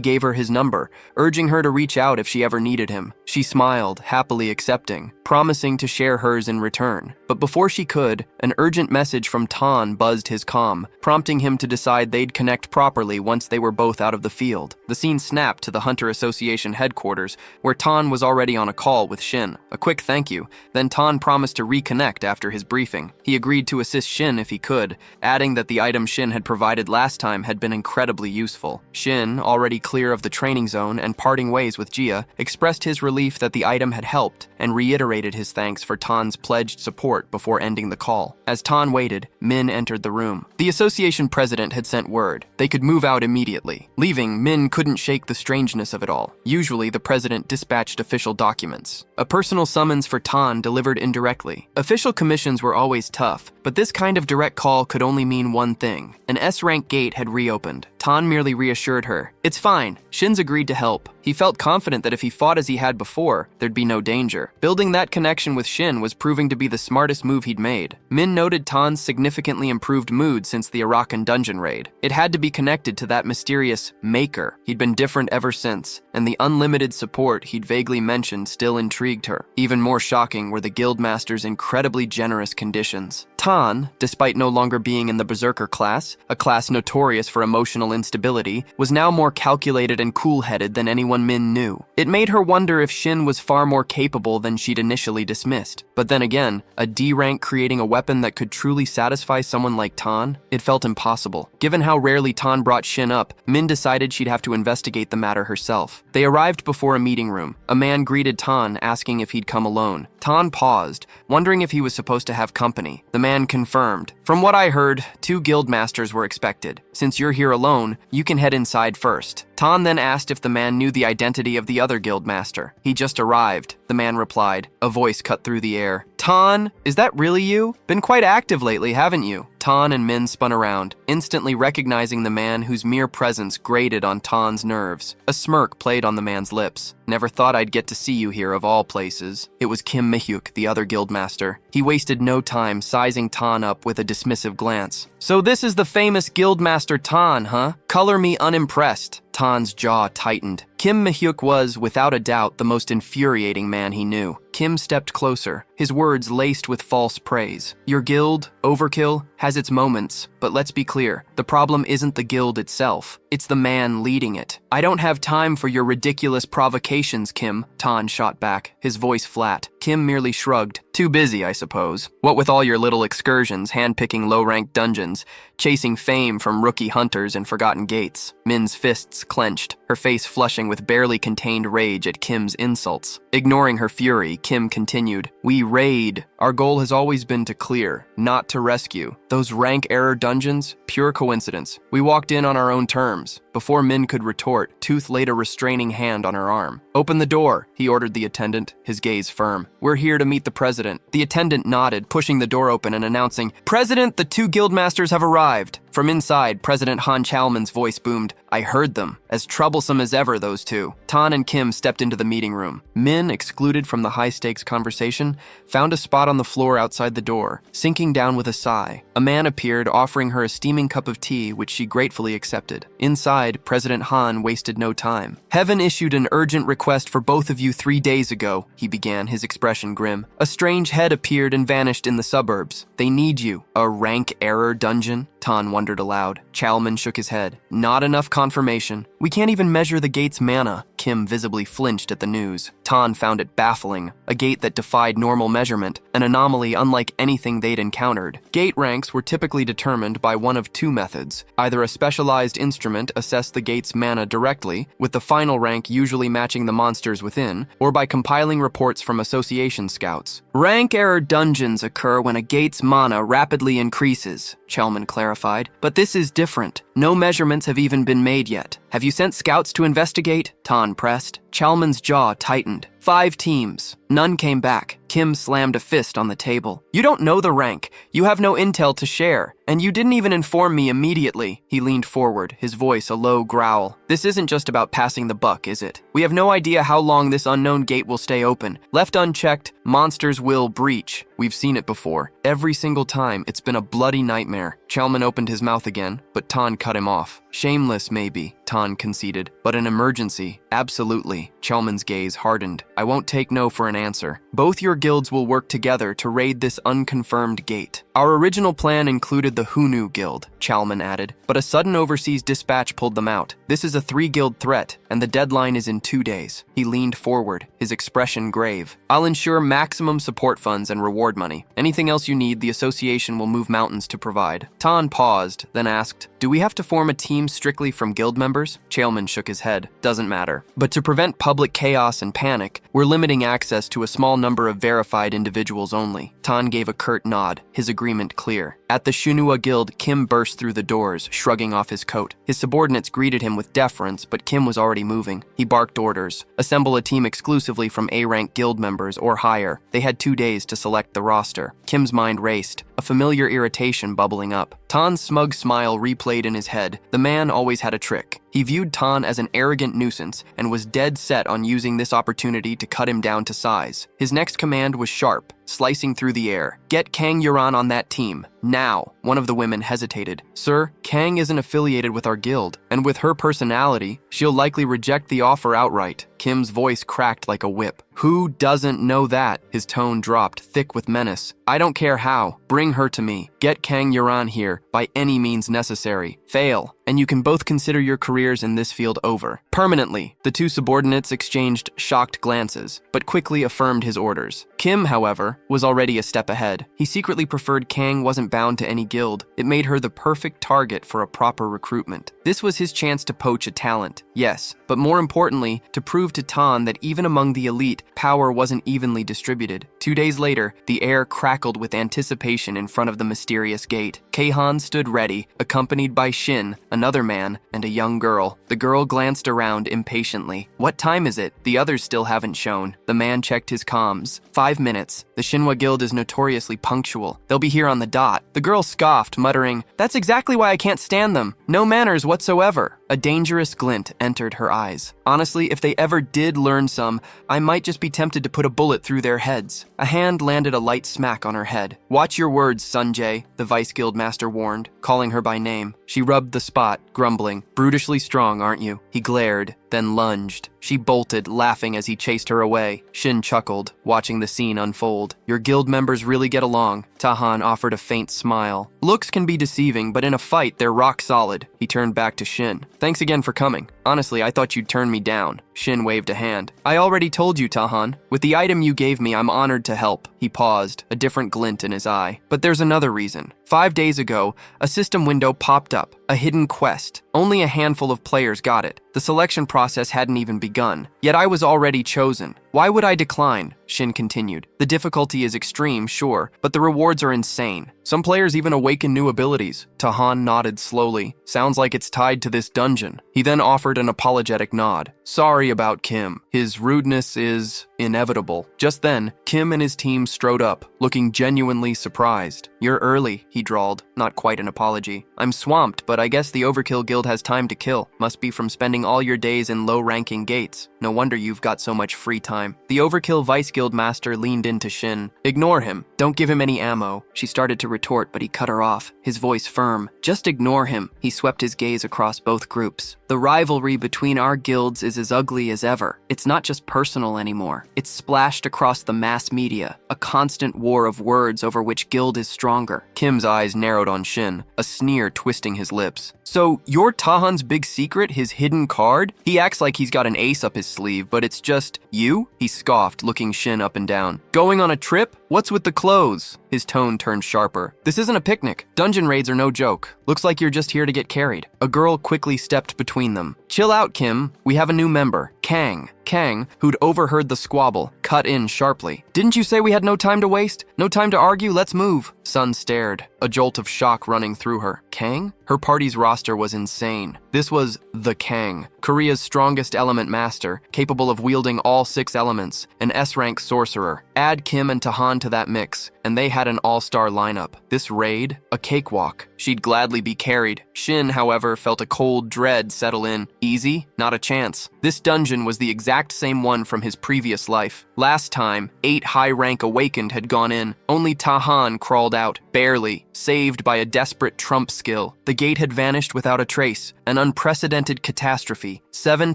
gave her his number, urging her to reach out if she ever needed him. She smiled, happily accepting, promising to share hers in return. But before she could, an urgent message from Tan buzzed his comm, prompting him to decide they'd connect properly once they were both out of the field. The scene snapped to the Hunter Association headquarters, where Tan was already on a call with Shin. A quick thank you, then Tan promised to reconnect after his briefing. He agreed to assist Shin if he could, adding that the item Shin had provided last time had been incredibly useful. Shin, already clear of the training zone and parting ways with Jia, expressed his relief that the item had helped and reiterated his thanks for Tan's pledged support before ending the call. As Tan waited, Min entered the room. The association president had sent word. They could move out immediately. Leaving, Min couldn't shake the strangeness of it all. Usually, the president dispatched official documents. A personal summons for Tan delivered indirectly. Official commissions were always tough, but this kind of direct call could only mean one thing. An S-rank gate had reopened. Tan merely reassured her. It's fine. Shin's agreed to help. He felt confident that if he fought as he had before, there'd be no danger. Building that connection with Shin was proving to be the smartest move he'd made. Min noted Tan's significantly improved mood since the Arakan dungeon raid. It had to be connected to that mysterious maker. He'd been different ever since, and the unlimited support he'd vaguely mentioned still intrigued her. Even more shocking were the guildmaster's incredibly generous conditions. Tan, despite no longer being in the Berserker class, a class notorious for emotional instability, was now more calculated and cool-headed than anyone Min knew. It made her wonder if Shin was far more capable than she'd initially dismissed. But then again, a D-rank creating a weapon that could truly satisfy someone like Tan? It felt impossible. Given how rarely Tan brought Shin up, Min decided she'd have to investigate the matter herself. They arrived before a meeting room. A man greeted Tan, asking if he'd come alone. Tan paused, wondering if he was supposed to have company. The man confirmed. From what I heard, 2 guildmasters were expected. Since you're here alone, you can head inside first. Tan then asked if the man knew the identity of the other guildmaster. He just arrived, the man replied. A voice cut through the air. Tan, is that really you? Been quite active lately, haven't you? Tan and Min spun around, instantly recognizing the man whose mere presence grated on Tan's nerves. A smirk played on the man's lips. Never thought I'd get to see you here of all places. It was Kim Mihyuk, the other guildmaster. He wasted no time sizing Tan up with a dismissive glance. So this is the famous guildmaster Tan, huh? Color me unimpressed. Tan's jaw tightened. Kim Mihyuk was, without a doubt, the most infuriating man he knew. Kim stepped closer, his words laced with false praise. Your guild, Overkill, has its moments, but let's be clear, the problem isn't the guild itself. It's the man leading it. I don't have time for your ridiculous provocations, Kim, Tan shot back, his voice flat. Kim merely shrugged. Too busy, I suppose. What with all your little excursions, handpicking low-ranked dungeons, chasing fame from rookie hunters and forgotten gates. Min's fists clenched, her face flushing with barely contained rage at Kim's insults. Ignoring her fury, Kim continued, We raid. Our goal has always been to clear, not to rescue. Those rank error dungeons, pure coincidence. We walked in on our own terms. Before Min could retort, Tooth laid a restraining hand on her arm. Open the door, he ordered the attendant, his gaze firm. We're here to meet the president. The attendant nodded, pushing the door open and announcing, President, the 2 guildmasters have arrived. From inside, President Han Chalman's voice boomed, I heard them. As troublesome as ever, those 2. Tan and Kim stepped into the meeting room. Min, excluded from the high-stakes conversation, found a spot on the floor outside the door, sinking down with a sigh. A man appeared, offering her a steaming cup of tea, which she gratefully accepted. Inside, President Han wasted no time. Heaven issued an urgent request for both of you 3 days ago, he began, his expression grim. A strange head appeared and vanished in the suburbs. They need you. A rank error dungeon? Tan wondered aloud. Chalman shook his head. Not enough confirmation. We can't even measure the gate's mana. Kim visibly flinched at the news. Tan found it baffling, a gate that defied normal measurement, an anomaly unlike anything they'd encountered. Gate ranks were typically determined by one of two methods. Either a specialized instrument assessed the gate's mana directly, with the final rank usually matching the monsters within, or by compiling reports from association scouts. Rank error dungeons occur when a gate's mana rapidly increases, Chelman clarified, but this is different. No measurements have even been made yet. Have you sent scouts to investigate? Tan pressed. Chelman's jaw tightened. 5 teams. None came back. Kim slammed a fist on the table. You don't know the rank. You have no intel to share. And you didn't even inform me immediately. He leaned forward, his voice a low growl. This isn't just about passing the buck, is it? We have no idea how long this unknown gate will stay open. Left unchecked, monsters will breach. We've seen it before. Every single time, it's been a bloody nightmare. Chelman opened his mouth again, but Tan cut him off. Shameless, maybe, Tan conceded, but an emergency, absolutely. Chelman's gaze hardened. I won't take no for an answer. Both your guilds will work together to raid this unconfirmed gate. Our original plan included the Hunu Guild, Chelman added, but a sudden overseas dispatch pulled them out. This is a 3-guild threat, and the deadline is in 2 days. He leaned forward, his expression grave. I'll ensure maximum support funds and reward money. Anything else you need, the association will move mountains to provide. Tan paused, then asked, do we have to form a team strictly from guild members? Chelman shook his head. Doesn't matter. But to prevent public chaos and panic, we're limiting access to a small number of verified individuals only. Tan gave a curt nod, his agreement clear. At the Shunua Guild, Kim burst through the doors, shrugging off his coat. His subordinates greeted him with deference, but Kim was already moving. He barked orders. Assemble a team exclusively from A-rank guild members or higher. They had 2 days to select the roster. Kim's mind raced, a familiar irritation bubbling up. Tan's smug smile replayed in his head. The man always had a trick. He viewed Tan as an arrogant nuisance and was dead set on using this opportunity to cut him down to size. His next command was sharp, slicing through the air. Get Kang Yuran on that team. Now. One of the women hesitated. Sir, Kang isn't affiliated with our guild, and with her personality, she'll likely reject the offer outright. Kim's voice cracked like a whip. Who doesn't know that? His tone dropped, thick with menace. I don't care how. Bring her to me. Get Kang Yuran here, by any means necessary. Fail, and you can both consider your careers in this field over. Permanently. The two subordinates exchanged shocked glances, but quickly affirmed his orders. Kim, however, was already a step ahead. He secretly preferred Kang wasn't bound to any guild. It made her the perfect target for a proper recruitment. This was his chance to poach a talent, yes, but more importantly, to prove to Tan that even among the elite, power wasn't evenly distributed. 2 days later, the air crackled with anticipation in front of the mysterious gate. Keihan stood ready, accompanied by Shin, another man, and a young girl. The girl glanced around impatiently. What time is it? The others still haven't shown. The man checked his comms. 5 minutes. The Shinwa Guild is notoriously punctual. They'll be here on the dot. The girl scoffed, muttering, That's exactly why I can't stand them. No manners whatsoever. A dangerous glint entered her eyes. Honestly, if they ever did learn some, I might just be tempted to put a bullet through their heads. A hand landed a light smack on her head. Watch your words, Sunjae, the Vice Guild Master warned, calling her by name. She rubbed the spot, grumbling. Brutishly strong, aren't you? He glared, then lunged. She bolted, laughing as he chased her away. Shin chuckled, watching the scene unfold. Your guild members really get along. Tahan offered a faint smile. Looks can be deceiving, but in a fight, they're rock solid. He turned back to Shin. Thanks again for coming. Honestly, I thought you'd turn me down. Shin waved a hand. I already told you, Tahan. With the item you gave me, I'm honored to help. He paused, a different glint in his eye. But there's another reason. 5 days ago, a system window popped up, a hidden quest. Only a handful of players got it. The selection process hadn't even begun, yet I was already chosen. Why would I decline? Shin continued. The difficulty is extreme, sure, but the rewards are insane. Some players even awaken new abilities. Tahan nodded slowly. Sounds like it's tied to this dungeon. He then offered an apologetic nod. Sorry about Kim. His rudeness is inevitable. Just then, Kim and his team strode up, looking genuinely surprised. You're early, he drawled. Not quite an apology. I'm swamped, but I guess the Overkill Guild has time to kill. Must be from spending all your days in low-ranking gates. No wonder you've got so much free time. The Overkill Vice Guild Master leaned into Shin. Ignore him. Don't give him any ammo. She started to retort, but he cut her off, his voice firm. Just ignore him. He swept his gaze across both groups. The rivalry between our guilds is as ugly as ever. It's not just personal anymore. It's splashed across the mass media, a constant war of words over which guild is strong. stronger. Kim's eyes narrowed on Shin, a sneer twisting his lips. So, you're Tahan's big secret, his hidden card? He acts like he's got an ace up his sleeve, but it's just you? He scoffed, looking Shin up and down. Going on a trip? What's with the clothes? His tone turned sharper. This isn't a picnic. Dungeon raids are no joke. Looks like you're just here to get carried. A girl quickly stepped between them. Chill out, Kim. We have a new member, Kang. Kang, who'd overheard the squabble, cut in sharply. Didn't you say we had no time to waste? No time to argue? Let's move. Sun stared, a jolt of shock running through her. Kang? Her party's roster was insane. This was the Kang, Korea's strongest element master, capable of wielding all 6 elements, an S-rank sorcerer. Add Kim and Tahan to that mix, and they had an all-star lineup. This raid, a cakewalk. She'd gladly be carried. Shin, however, felt a cold dread settle in. Easy? Not a chance. This dungeon was the exact same one from his previous life. Last time, 8 high-rank awakened had gone in. Only Tahan crawled out, barely, saved by a desperate trump skill. The gate had vanished without a trace, an unprecedented catastrophe. 7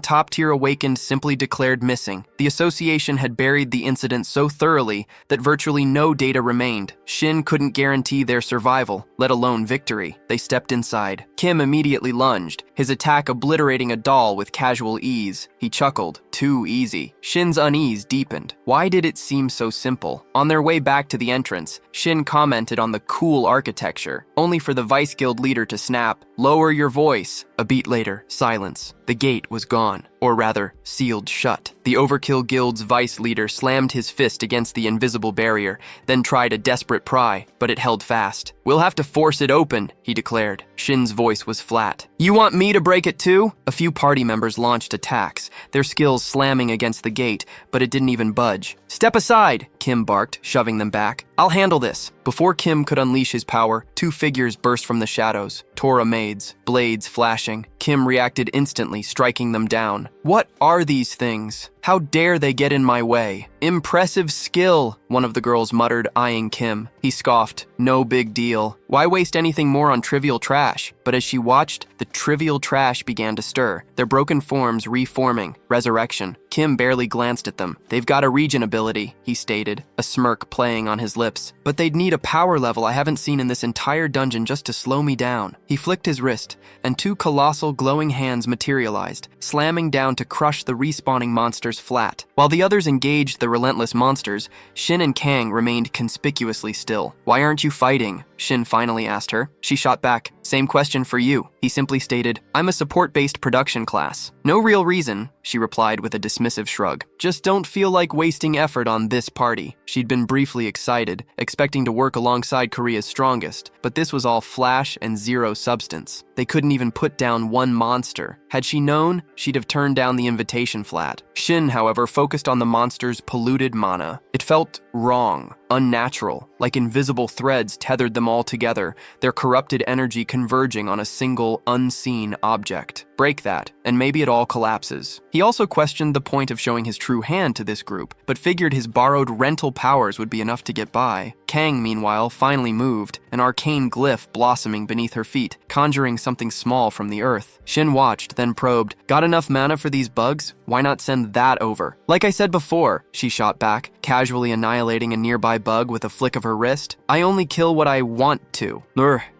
top-tier awakened simply declared missing. The association had buried the incident so thoroughly that virtually no data remained. Shin couldn't guarantee their survival, let alone victory. They stepped inside. Kim immediately lunged, his attack obliterating a doll with casual ease. He chuckled. Too easy. Shin's unease deepened. Why did it seem so simple? On their way back to the entrance, Shin commented on the cool architecture, only for the Vice Guild leader to snap, "Lower your voice." A beat later, silence. The gate was gone, or rather, sealed shut. The Overkill Guild's vice leader slammed his fist against the invisible barrier, then tried a desperate pry, but it held fast. "We'll have to force it open," he declared. Shin's voice was flat. "You want me to break it too?" A few party members launched attacks, their skills slamming against the gate, but it didn't even budge. "Step aside," Kim barked, shoving them back. "I'll handle this." Before Kim could unleash his power, 2 figures burst from the shadows. Tora maids, blades flashing. Kim reacted instantly, striking them down. "What are these things? How dare they get in my way?" "Impressive skill," one of the girls muttered, eyeing Kim. He scoffed. "No big deal. Why waste anything more on trivial trash?" But as she watched, the trivial trash began to stir, their broken forms reforming. Resurrection. Kim barely glanced at them. "They've got a regen ability," he stated, a smirk playing on his lips. "But they'd need a power level I haven't seen in this entire dungeon just to slow me down." He flicked his wrist, and 2 colossal glowing hands materialized, slamming down to crush the respawning monsters flat. While the others engaged the relentless monsters, Shin and Kang remained conspicuously still. "Why aren't you fighting?" Shin finally asked her. She shot back. "Same question for you." He simply stated, "I'm a support-based production class." "No real reason," she replied with a dismissive shrug. "Just don't feel like wasting effort on this party." She'd been briefly excited, expecting to work alongside Korea's strongest, but this was all flash and zero substance. They couldn't even put down 1 monster. Had she known, she'd have turned down the invitation flat. Shin, however, focused on the monster's polluted mana. It felt wrong, unnatural, like invisible threads tethered them all together, their corrupted energy converging on a single, unseen object. Break that, and maybe it all collapses. He also questioned the point of showing his true hand to this group, but figured his borrowed rental powers would be enough to get by. Kang, meanwhile, finally moved, an arcane glyph blossoming beneath her feet, conjuring something small from the earth. Shin watched, then probed. "Got enough mana for these bugs? Why not send that over?" "Like I said before," she shot back, casually annihilating a nearby bug with a flick of her wrist. "I only kill what I want to."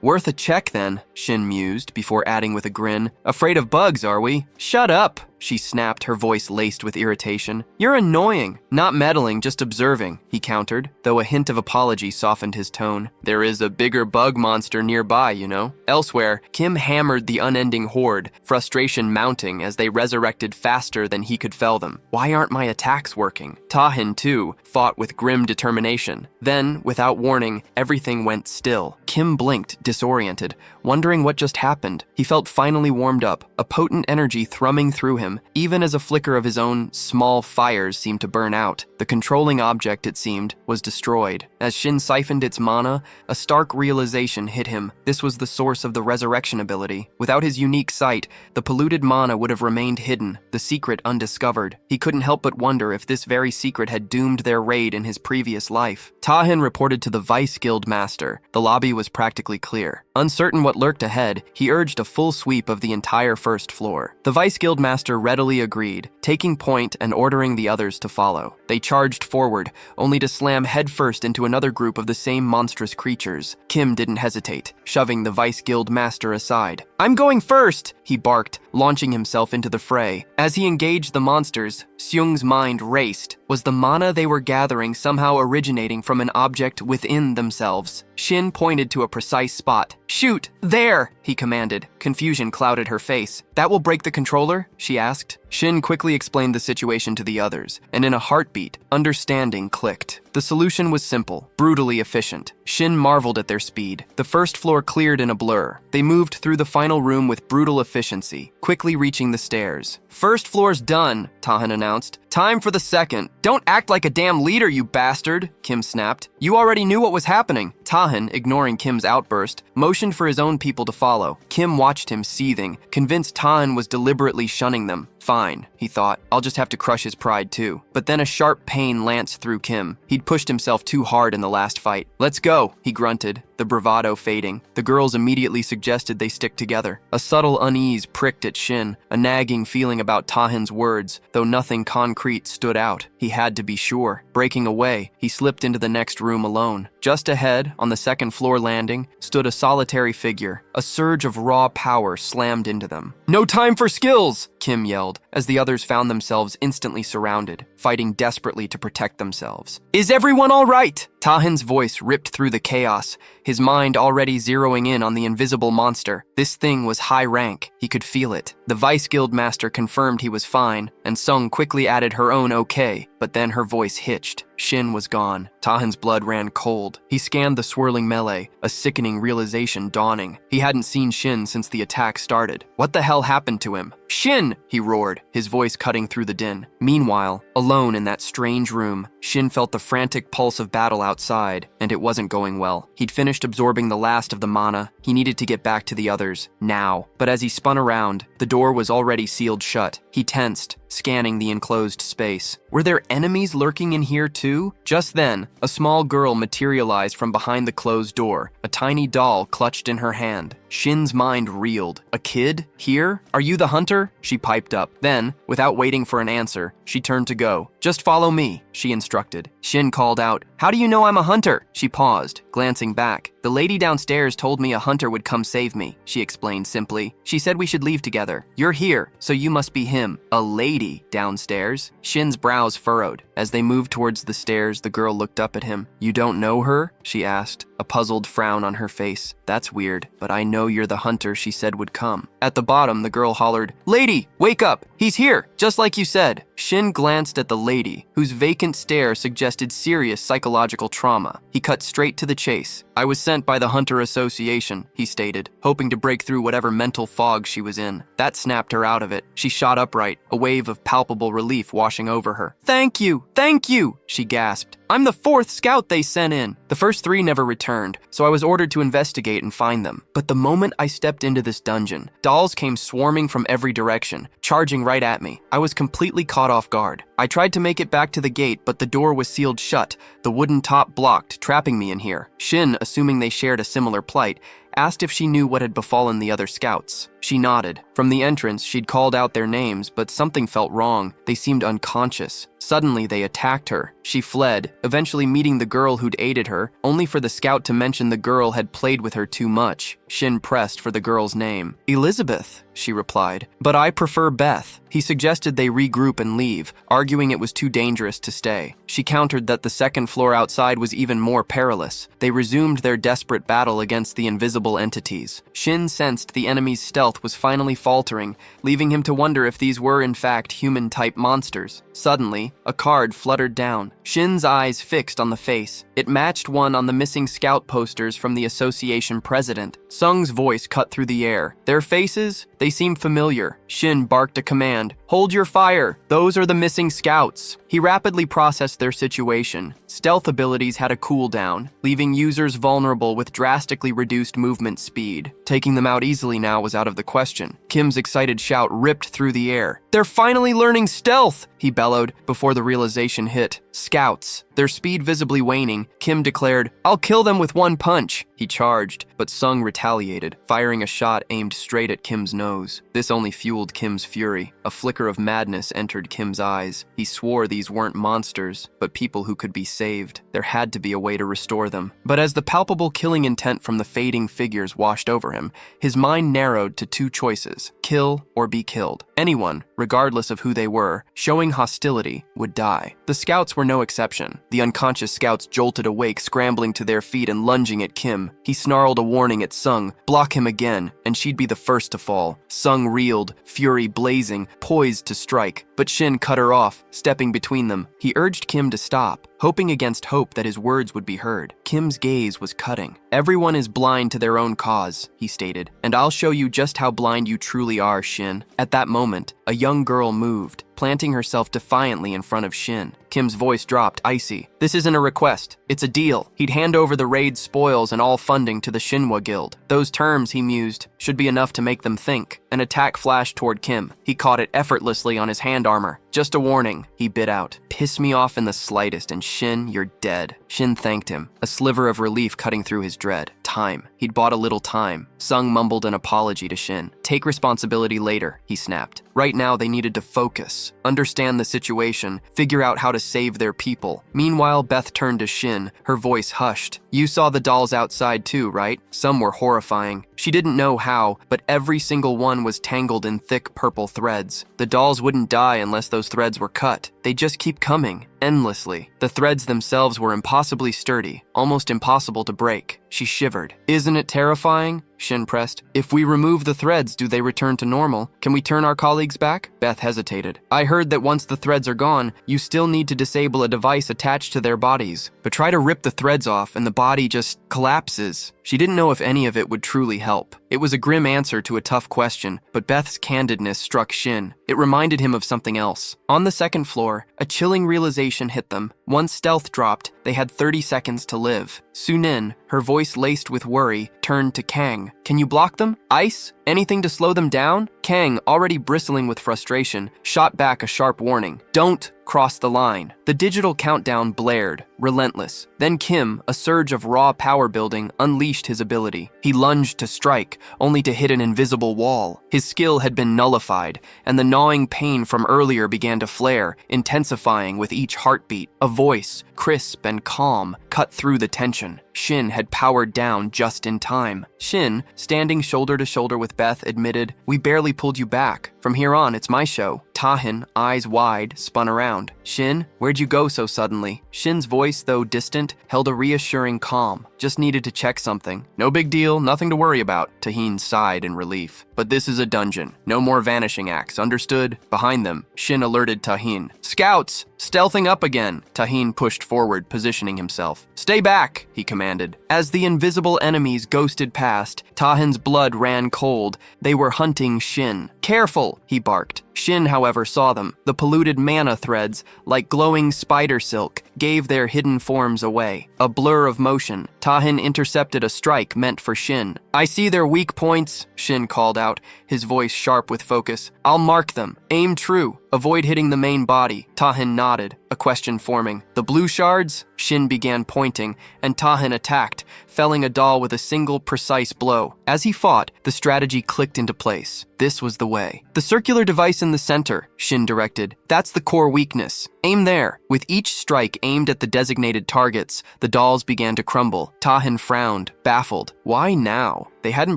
Worth a check then," Shin mused, before adding with a grin. "Afraid of bugs, are we?" "Shut up," she snapped, her voice laced with irritation. "You're annoying." "Not meddling, just observing," he countered, though a hint of apology softened his tone. "There is a bigger bug monster nearby, you know." Elsewhere, Kim hammered the unending horde, frustration mounting as they resurrected faster than he could fell them. "Why aren't my attacks working?" Tahin, too, fought with grim determination. Then, without warning, everything went still. Kim blinked, disoriented, wondering what just happened. He felt finally warmed up, a potent energy thrumming through him, even as a flicker of his own small fires seemed to burn out. The controlling object, it seemed, was destroyed. As Shin siphoned its mana, a stark realization hit him. This was the source of the resurrection ability. Without his unique sight, the polluted mana would have remained hidden, the secret undiscovered. He couldn't help but wonder if this very secret had doomed their raid in his previous life. Tahin reported to the Vice Guild Master. The lobby was was practically clear. Uncertain what lurked ahead, he urged a full sweep of the entire first floor. The Vice Guildmaster readily agreed, taking point and ordering the others to follow. They charged forward, only to slam headfirst into another group of the same monstrous creatures. Kim didn't hesitate, shoving the Vice Guildmaster aside. "I'm going first!" he barked, launching himself into the fray. As he engaged the monsters, Seung's mind raced. Was the mana they were gathering somehow originating from an object within themselves? Shin pointed to a precise spot. "Shoot! There!" he commanded. Confusion clouded her face. "That will break the controller?" she asked. Shin quickly explained the situation to the others, and in a heartbeat, understanding clicked. The solution was simple, brutally efficient. Shin marveled at their speed. The first floor cleared in a blur. They moved through the final room with brutal efficiency, quickly reaching the stairs. "First floor's done," Tahan announced. "Time for the second." "Don't act like a damn leader, you bastard," Kim snapped. "You already knew what was happening." Tahan, ignoring Kim's outburst, motioned for his own people to follow. Kim watched him seething, convinced Tahan was deliberately shunning them. Fine, he thought. I'll just have to crush his pride too. But then a sharp pain lanced through Kim. He'd pushed himself too hard in the last fight. "Let's go," he grunted, the bravado fading. The girls immediately suggested they stick together. A subtle unease pricked at Shin, a nagging feeling about Tahan's words, though nothing concrete stood out. He had to be sure. Breaking away, he slipped into the next room alone. Just ahead, on the second floor landing, stood a solitary figure. A surge of raw power slammed into them. "No time for skills!" Kim yelled, as the others found themselves instantly surrounded, fighting desperately to protect themselves. "Is everyone all right?" Tahan's voice ripped through the chaos, his mind already zeroing in on the invisible monster. This thing was high rank. He could feel it. The Vice Guildmaster confirmed he was fine, and Sung quickly added her own okay, but then her voice hitched. Shin was gone. Tahan's blood ran cold. He scanned the swirling melee, a sickening realization dawning. He hadn't seen Shin since the attack started. What the hell happened to him? "Shin!" he roared, his voice cutting through the din. Meanwhile, alone in that strange room, Shin felt the frantic pulse of battle outside, and it wasn't going well. He'd finished absorbing the last of the mana. He needed to get back to the others, now. But as he spun around, the door was already sealed shut. He tensed, scanning the enclosed space. Were there enemies lurking in here too? Just then, a small girl materialized from behind the closed door, a tiny doll clutched in her hand. Shin's mind reeled. A kid? Here? "Are you the hunter?" she piped up. Then, without waiting for an answer, she turned to go. "Just follow me," she instructed. Shin called out, "How do you know I'm a hunter?" She paused, glancing back. "The lady downstairs told me a hunter would come save me," she explained simply. "She said we should leave together. You're here, so you must be him." "A lady downstairs?" Shin's brows furrowed. As they moved towards the stairs, the girl looked up at him. "You don't know her?" she asked, a puzzled frown on her face. "That's weird, but I know you're the hunter she said would come." At the bottom, the girl hollered, "Lady, wake up! He's here, just like you said." Shin glanced at the lady, whose vacant stare suggested serious psychological trauma. He cut straight to the chase. "I was sent by the Hunter Association," he stated, hoping to break through whatever mental fog she was in. That snapped her out of it. She shot upright, a wave of palpable relief washing over her. "Thank you! Thank you!" she gasped. "I'm the 4th scout they sent in." The first 3 never returned, so I was ordered to investigate and find them. But the moment I stepped into this dungeon, dolls came swarming from every direction, charging right at me. I was completely caught off guard. I tried to make it back to the gate, but the door was sealed shut, the wooden top blocked, trapping me in here. Shin, assuming they shared a similar plight, asked if she knew what had befallen the other scouts. She nodded. From the entrance, she'd called out their names, but something felt wrong. They seemed unconscious. Suddenly, they attacked her. She fled, eventually meeting the girl who'd aided her, only for the scout to mention the girl had played with her too much. Shin pressed for the girl's name. "Elizabeth," she replied, "but I prefer Beth." He suggested they regroup and leave, arguing it was too dangerous to stay. She countered that the second floor outside was even more perilous. They resumed their desperate battle against the invisible entities. Shin sensed the enemy's stealth was finally faltering, leaving him to wonder if these were in fact human-type monsters. Suddenly, a card fluttered down. Shin's eyes fixed on the face. It matched one on the missing scout posters from the association president. Sung's voice cut through the air. "Their faces? They seem familiar." Shin barked a command, "Hold your fire. Those are the missing scouts." He rapidly processed their situation. Stealth abilities had a cooldown, leaving users vulnerable with drastically reduced movement speed. Taking them out easily now was out of the question. Kim's excited shout ripped through the air. "They're finally learning stealth!" he bellowed before the realization hit. Scouts. Their speed visibly waning, Kim declared, "I'll kill them with one punch." He charged, but Sung retaliated, firing a shot aimed straight at Kim's nose. This only fueled Kim's fury. A flicker of madness entered Kim's eyes. He swore these weren't monsters, but people who could be saved. There had to be a way to restore them. But as the palpable killing intent from the fading figures washed over him, his mind narrowed to two choices: kill or be killed. Anyone, regardless of who they were, showing hostility would die. The scouts were no exception. The unconscious scouts jolted awake, scrambling to their feet and lunging at Kim. He snarled a warning at Sung, block him again, and she'd be the first to fall. Sung reeled, fury blazing, poised to strike, but Shin cut her off, stepping between them. He urged Kim to stop, hoping against hope that his words would be heard. Kim's gaze was cutting. "Everyone is blind to their own cause," he stated, "and I'll show you just how blind you truly are, Shin." At that moment, a young girl moved, planting herself defiantly in front of Shin. Kim's voice dropped, icy. "This isn't a request. It's a deal." He'd hand over the raid's spoils and all funding to the Shinhwa Guild. Those terms, he mused, should be enough to make them think. An attack flashed toward Kim. He caught it effortlessly on his hand armor. "Just a warning," he bit out. "Piss me off in the slightest, and Shin, you're dead." Shin thanked him, a sliver of relief cutting through his dread. Time. He'd bought a little time. Sung mumbled an apology to Shin. "Take responsibility later," he snapped. Right now, they needed to focus, understand the situation, figure out how to save their people. Meanwhile, Beth turned to Shin, her voice hushed. "You saw the dolls outside too, right? Some were horrifying." She didn't know how, but every single one was tangled in thick purple threads. The dolls wouldn't die unless those threads were cut. They'd just keep coming, endlessly. The threads themselves were impossibly sturdy, almost impossible to break. She shivered. "Isn't it terrifying?" Shin pressed. "If we remove the threads, do they return to normal? Can we turn our colleagues back?" Beth hesitated. "I heard that once the threads are gone, you still need to disable a device attached to their bodies. But try to rip the threads off and the body just collapses." She didn't know if any of it would truly help. It was a grim answer to a tough question, but Beth's candidness struck Shin. It reminded him of something else. On the second floor, a chilling realization hit them. Once stealth dropped, they had 30 seconds to live. Sunin, her voice laced with worry, turned to Kang. "Can you block them? Ice? Anything to slow them down?" Kang, already bristling with frustration, shot back a sharp warning. "Don't cross the line." The digital countdown blared, relentless. Then Kim, a surge of raw power building, unleashed his ability. He lunged to strike, only to hit an invisible wall. His skill had been nullified, and the gnawing pain from earlier began to flare, intensifying with each heartbeat. A voice, crisp and calm, cut through the tension. Shin had powered down just in time. Shin, standing shoulder to shoulder with Beth, admitted, "We barely pulled you back. From here on, it's my show." Tahin, eyes wide, spun around. "Shin, where'd you go so suddenly?" Shin's voice, though distant, held a reassuring calm. "Just needed to check something." "No big deal, nothing to worry about," Tahin sighed in relief. "But this is a dungeon. No more vanishing acts, understood?" Behind them, Shin alerted Tahin. "Scouts! Stealthing up again!" Tahin pushed forward, positioning himself. "Stay back!" he commanded. As the invisible enemies ghosted past, Tahin's blood ran cold. They were hunting Shin. "Careful!" he barked. Shin, however, saw them. The polluted mana threads, like glowing spider silk, gave their hidden forms away. A blur of motion, Tahin intercepted a strike meant for Shin. "I see their weak points," Shin called out, his voice sharp with focus. "I'll mark them. Aim true. Avoid hitting the main body." Tahin nodded, a question forming. "The blue shards?" Shin began pointing, and Tahin attacked, felling a doll with a single precise blow. As he fought, the strategy clicked into place. This was the way. "The circular device in the center," Shin directed. "That's the core weakness. Aim there." With each strike aimed at the designated targets, the dolls began to crumble. Tahin frowned, baffled. Why now? They hadn't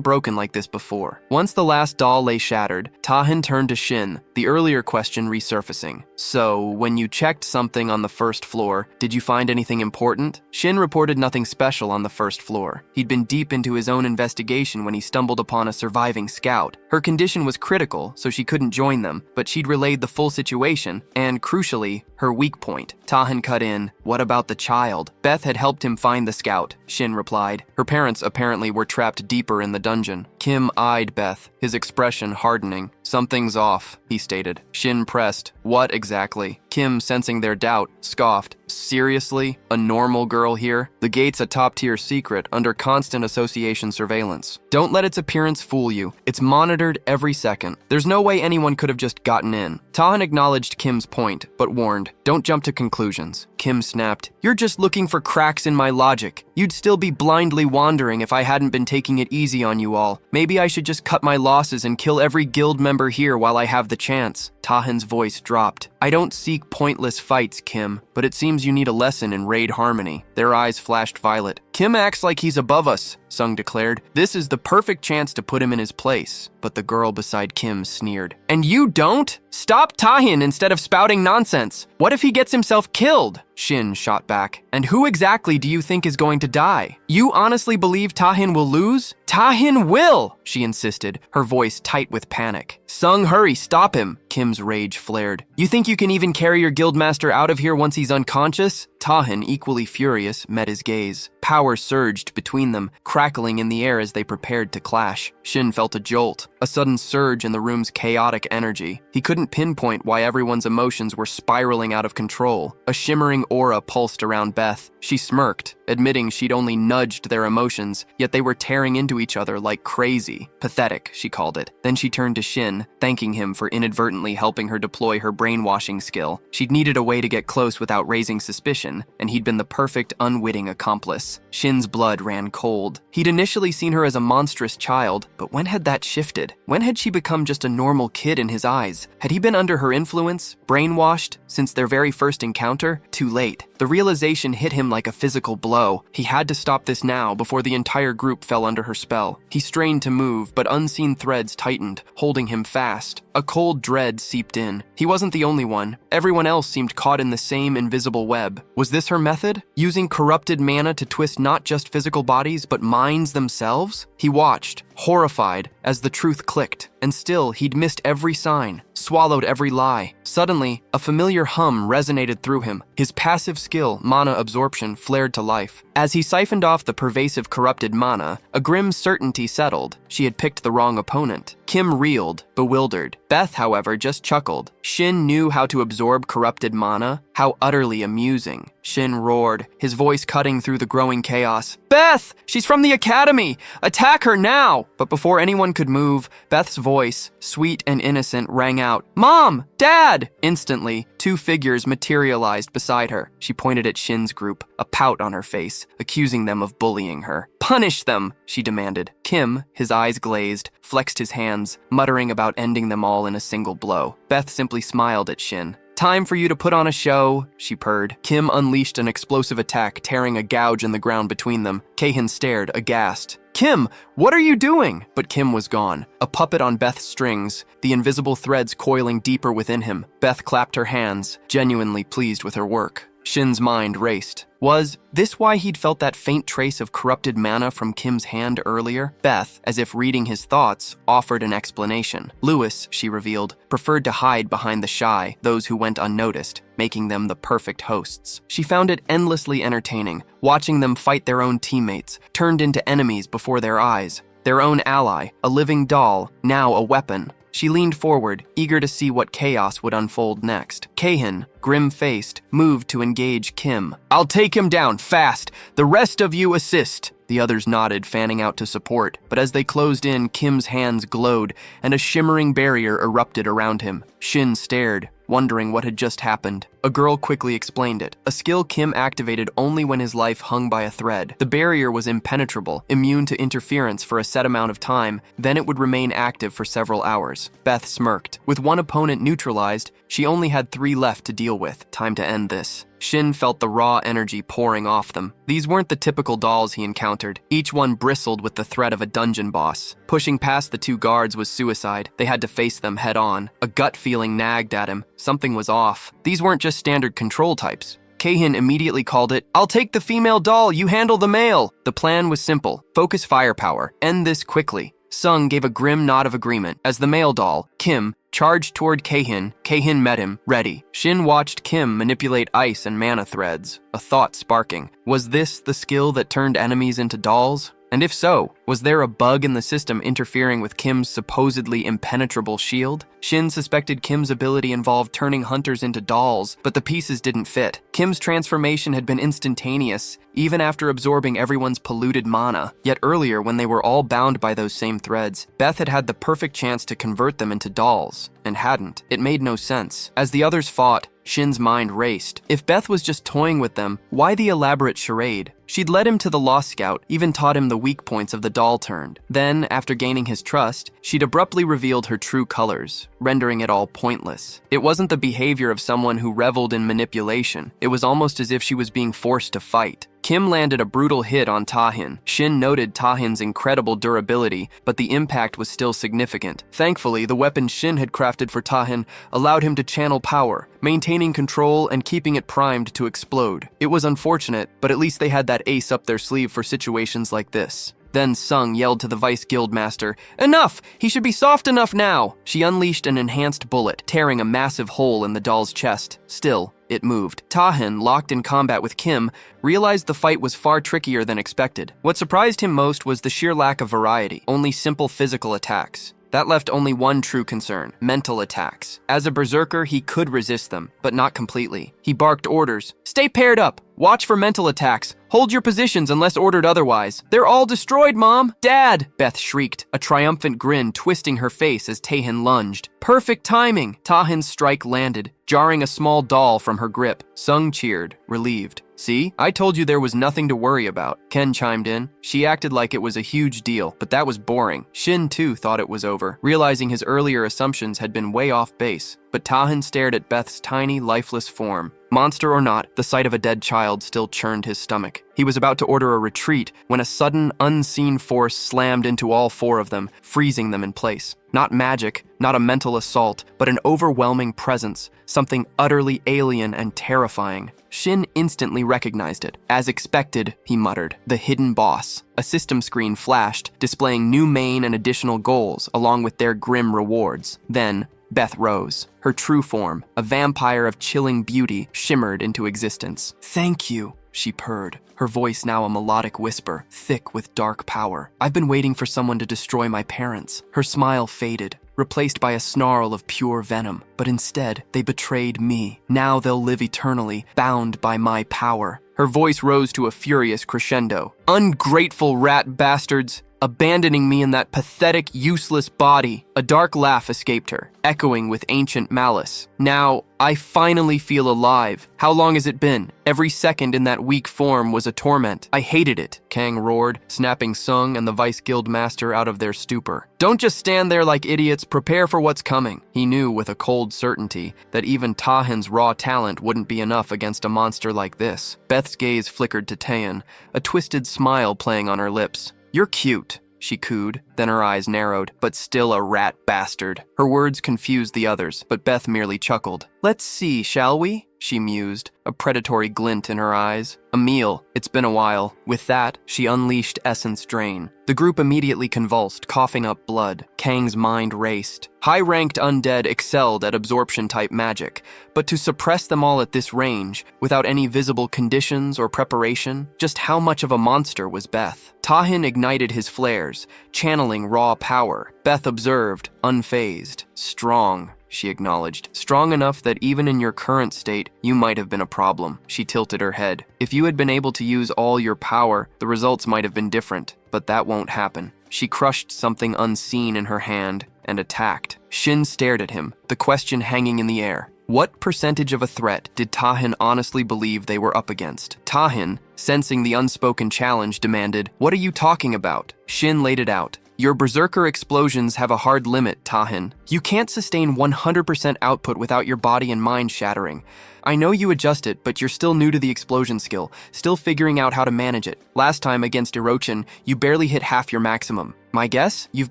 broken like this before. Once the last doll lay shattered, Tahin turned to Shin, the earlier question resurfacing. "So, when you checked something on the first floor, did you find anything important?" Shin reported nothing special on the first floor. He'd been deep into his own investigation when he stumbled upon a surviving scout. Her condition was critical, so she couldn't join them, but she'd relayed the full situation, and, crucially, her weak point. Tahin cut in, "What about the child?" "Beth had helped him find the scout," Shin replied. "Her parents apparently apparently were trapped deeper in the dungeon. Kim eyed Beth, his expression hardening. "Something's off," he stated. Shin pressed. "What exactly?" Kim, sensing their doubt, scoffed. "Seriously? A normal girl here? The gate's a top-tier secret, under constant association surveillance. Don't let its appearance fool you. It's monitored every second. There's no way anyone could have just gotten in." Tahan acknowledged Kim's point, but warned, "Don't jump to conclusions." Kim snapped, "You're just looking for cracks in my logic. You'd still be blindly wandering if I hadn't been taking it easy on you all. Maybe I should just cut my losses and kill every guild member here while I have the chance." Tahan's voice dropped. "I don't seek pointless fights, Kim, but it seems you need a lesson in raid harmony." Their eyes flashed violet. "Kim acts like he's above us," Sung declared. "This is the perfect chance to put him in his place." But the girl beside Kim sneered. "And you don't? Stop Tahin instead of spouting nonsense. What if he gets himself killed?" Shin shot back. "And who exactly do you think is going to die? You honestly believe Tahin will lose?" "Tahin will!" she insisted, her voice tight with panic. "Sung, hurry, stop him!" Kim's rage flared. "You think you can even carry your guildmaster out of here once he's unconscious?" Tahin, equally furious, met his gaze. Power surged between them, crackling in the air as they prepared to clash. Shin felt a jolt, a sudden surge in the room's chaotic energy. He couldn't pinpoint why everyone's emotions were spiraling out of control. A shimmering aura pulsed around Beth. She smirked, admitting she'd only nudged their emotions, yet they were tearing into each other like crazy. Pathetic, she called it. Then she turned to Shin, thanking him for inadvertently helping her deploy her brainwashing skill. She'd needed a way to get close without raising suspicion, and he'd been the perfect unwitting accomplice. Shin's blood ran cold. He'd initially seen her as a monstrous child, but when had that shifted? When had she become just a normal kid in his eyes? Had he been under her influence, brainwashed, since their very first encounter? Too late. The realization hit him like a physical blow. He had to stop this now before the entire group fell under her spell. He strained to move, but unseen threads tightened, holding him fast. A cold dread seeped in. He wasn't the only one. Everyone else seemed caught in the same invisible web. Was this her method? Using corrupted mana to twist not just physical bodies, but minds themselves? He watched, horrified, as the truth clicked, and still he'd missed every sign, swallowed every lie. Suddenly, a familiar hum resonated through him. His passive skill, mana absorption, flared to life. As he siphoned off the pervasive corrupted mana, a grim certainty settled. She had picked the wrong opponent. Kim reeled, bewildered. Beth, however, just chuckled. Shin knew how to absorb corrupted mana. How utterly amusing. Shin roared, his voice cutting through the growing chaos. "Beth! She's from the academy! Attack her now!" But before anyone could move, Beth's voice, sweet and innocent, rang out. "Mom! Dad!" Instantly, two figures materialized beside her. She pointed at Shin's group, a pout on her face, accusing them of bullying her. "Punish them!" she demanded. Kim, his eyes glazed, flexed his hands, muttering about ending them all in a single blow. Beth simply smiled at Shin. "Time for you to put on a show," she purred. Kim unleashed an explosive attack, tearing a gouge in the ground between them. Kahan stared, aghast. "Kim, what are you doing?" But Kim was gone, a puppet on Beth's strings, the invisible threads coiling deeper within him. Beth clapped her hands, genuinely pleased with her work. Shin's mind raced. Was this why he'd felt that faint trace of corrupted mana from Kim's hand earlier? Beth, as if reading his thoughts, offered an explanation. Lewis, she revealed, preferred to hide behind the shy, those who went unnoticed, making them the perfect hosts. She found it endlessly entertaining, watching them fight their own teammates, turned into enemies before their eyes. Their own ally, a living doll, now a weapon. She leaned forward, eager to see what chaos would unfold next. Kahan, grim-faced, moved to engage Kim. "I'll take him down, fast! The rest of you assist!" The others nodded, fanning out to support, but as they closed in, Kim's hands glowed, and a shimmering barrier erupted around him. Shin stared, wondering what had just happened. A girl quickly explained it, a skill Kim activated only when his life hung by a thread. The barrier was impenetrable, immune to interference for a set amount of time, then it would remain active for several hours. Beth smirked. With one opponent neutralized, she only had 3 left to deal with. Time to end this. Shin felt the raw energy pouring off them. These weren't the typical dolls he encountered. Each one bristled with the threat of a dungeon boss. Pushing past the 2 guards was suicide. They had to face them head on. A gut feeling nagged at him. Something was off. These weren't just standard control types. Kahan immediately called it, "I'll take the female doll, you handle the male." The plan was simple. Focus firepower. End this quickly. Sung gave a grim nod of agreement as the male doll, Kim, charged toward Kahan. Kahan met him, ready. Shin watched Kim manipulate ice and mana threads, a thought sparking. Was this the skill that turned enemies into dolls? And if so, was there a bug in the system interfering with Kim's supposedly impenetrable shield? Shin suspected Kim's ability involved turning hunters into dolls, but the pieces didn't fit. Kim's transformation had been instantaneous, even after absorbing everyone's polluted mana. Yet earlier, when they were all bound by those same threads, Beth had had the perfect chance to convert them into dolls, and hadn't. It made no sense. As the others fought, Shin's mind raced. If Beth was just toying with them, why the elaborate charade? She'd led him to the Lost Scout, even taught him the weak points of the doll turned. Then, after gaining his trust, she'd abruptly revealed her true colors, rendering it all pointless. It wasn't the behavior of someone who reveled in manipulation. It was almost as if she was being forced to fight. Kim landed a brutal hit on Tahin. Shin noted Tahin's incredible durability, but the impact was still significant. Thankfully, the weapon Shin had crafted for Tahin allowed him to channel power, maintaining control and keeping it primed to explode. It was unfortunate, but at least they had that ace up their sleeve for situations like this. Then Sung yelled to the Vice Guildmaster, "Enough! He should be soft enough now!" She unleashed an enhanced bullet, tearing a massive hole in the doll's chest. Still, it moved. Tahin, locked in combat with Kim, realized the fight was far trickier than expected. What surprised him most was the sheer lack of variety, only simple physical attacks. That left only one true concern: mental attacks. As a berserker, he could resist them, but not completely. He barked orders. "Stay paired up! Watch for mental attacks! Hold your positions unless ordered otherwise! They're all destroyed, Mom! Dad!" Beth shrieked, a triumphant grin twisting her face as Tahin lunged. Perfect timing! Tahin's strike landed, jarring a small doll from her grip. Sung cheered, relieved. "See, I told you there was nothing to worry about." Ken chimed in. She acted like it was a huge deal, but that was boring. Shin, too, thought it was over, realizing his earlier assumptions had been way off base. But Tahin stared at Beth's tiny, lifeless form. Monster or not, the sight of a dead child still churned his stomach. He was about to order a retreat when a sudden, unseen force slammed into all four of them, freezing them in place. Not magic, not a mental assault, but an overwhelming presence, something utterly alien and terrifying. Shin instantly recognized it. As expected, he muttered, the hidden boss. A system screen flashed, displaying new main and additional goals, along with their grim rewards. Then, Beth rose. Her true form, a vampire of chilling beauty, shimmered into existence. "Thank you," she purred, her voice now a melodic whisper, thick with dark power. "I've been waiting for someone to destroy my parents." Her smile faded, replaced by a snarl of pure venom. But instead, they betrayed me. Now they'll live eternally, bound by my power. Her voice rose to a furious crescendo. "Ungrateful rat bastards! Abandoning me in that pathetic, useless body." A dark laugh escaped her, echoing with ancient malice. "Now, I finally feel alive. How long has it been? Every second in that weak form was a torment. I hated it," Kang roared, snapping Sung and the Vice Guild Master out of their stupor. "Don't just stand there like idiots, prepare for what's coming." He knew with a cold certainty that even Tahin's raw talent wouldn't be enough against a monster like this. Beth's gaze flickered to Taeyeon, a twisted smile playing on her lips. "You're cute," she cooed, then her eyes narrowed, "but still a rat bastard." Her words confused the others, but Beth merely chuckled. "Let's see, shall we?" she mused, a predatory glint in her eyes. "A meal. It's been a while." With that, she unleashed Essence Drain. The group immediately convulsed, coughing up blood. Kang's mind raced. High-ranked undead excelled at absorption-type magic, but to suppress them all at this range, without any visible conditions or preparation, just how much of a monster was Beth? Tahin ignited his flares, channeling raw power. Beth observed, unfazed. "Strong," she acknowledged. "Strong enough that even in your current state, you might have been a problem." She tilted her head. "If you had been able to use all your power, the results might have been different, but that won't happen." She crushed something unseen in her hand and attacked. Shin stared at him, the question hanging in the air. What percentage of a threat did Tahin honestly believe they were up against? Tahin, sensing the unspoken challenge, demanded, "What are you talking about?" Shin laid it out. "Your berserker explosions have a hard limit, Tahin. You can't sustain 100% output without your body and mind shattering. I know you adjust it, but you're still new to the explosion skill, still figuring out how to manage it. Last time against Irochin, you barely hit half your maximum. My guess? You've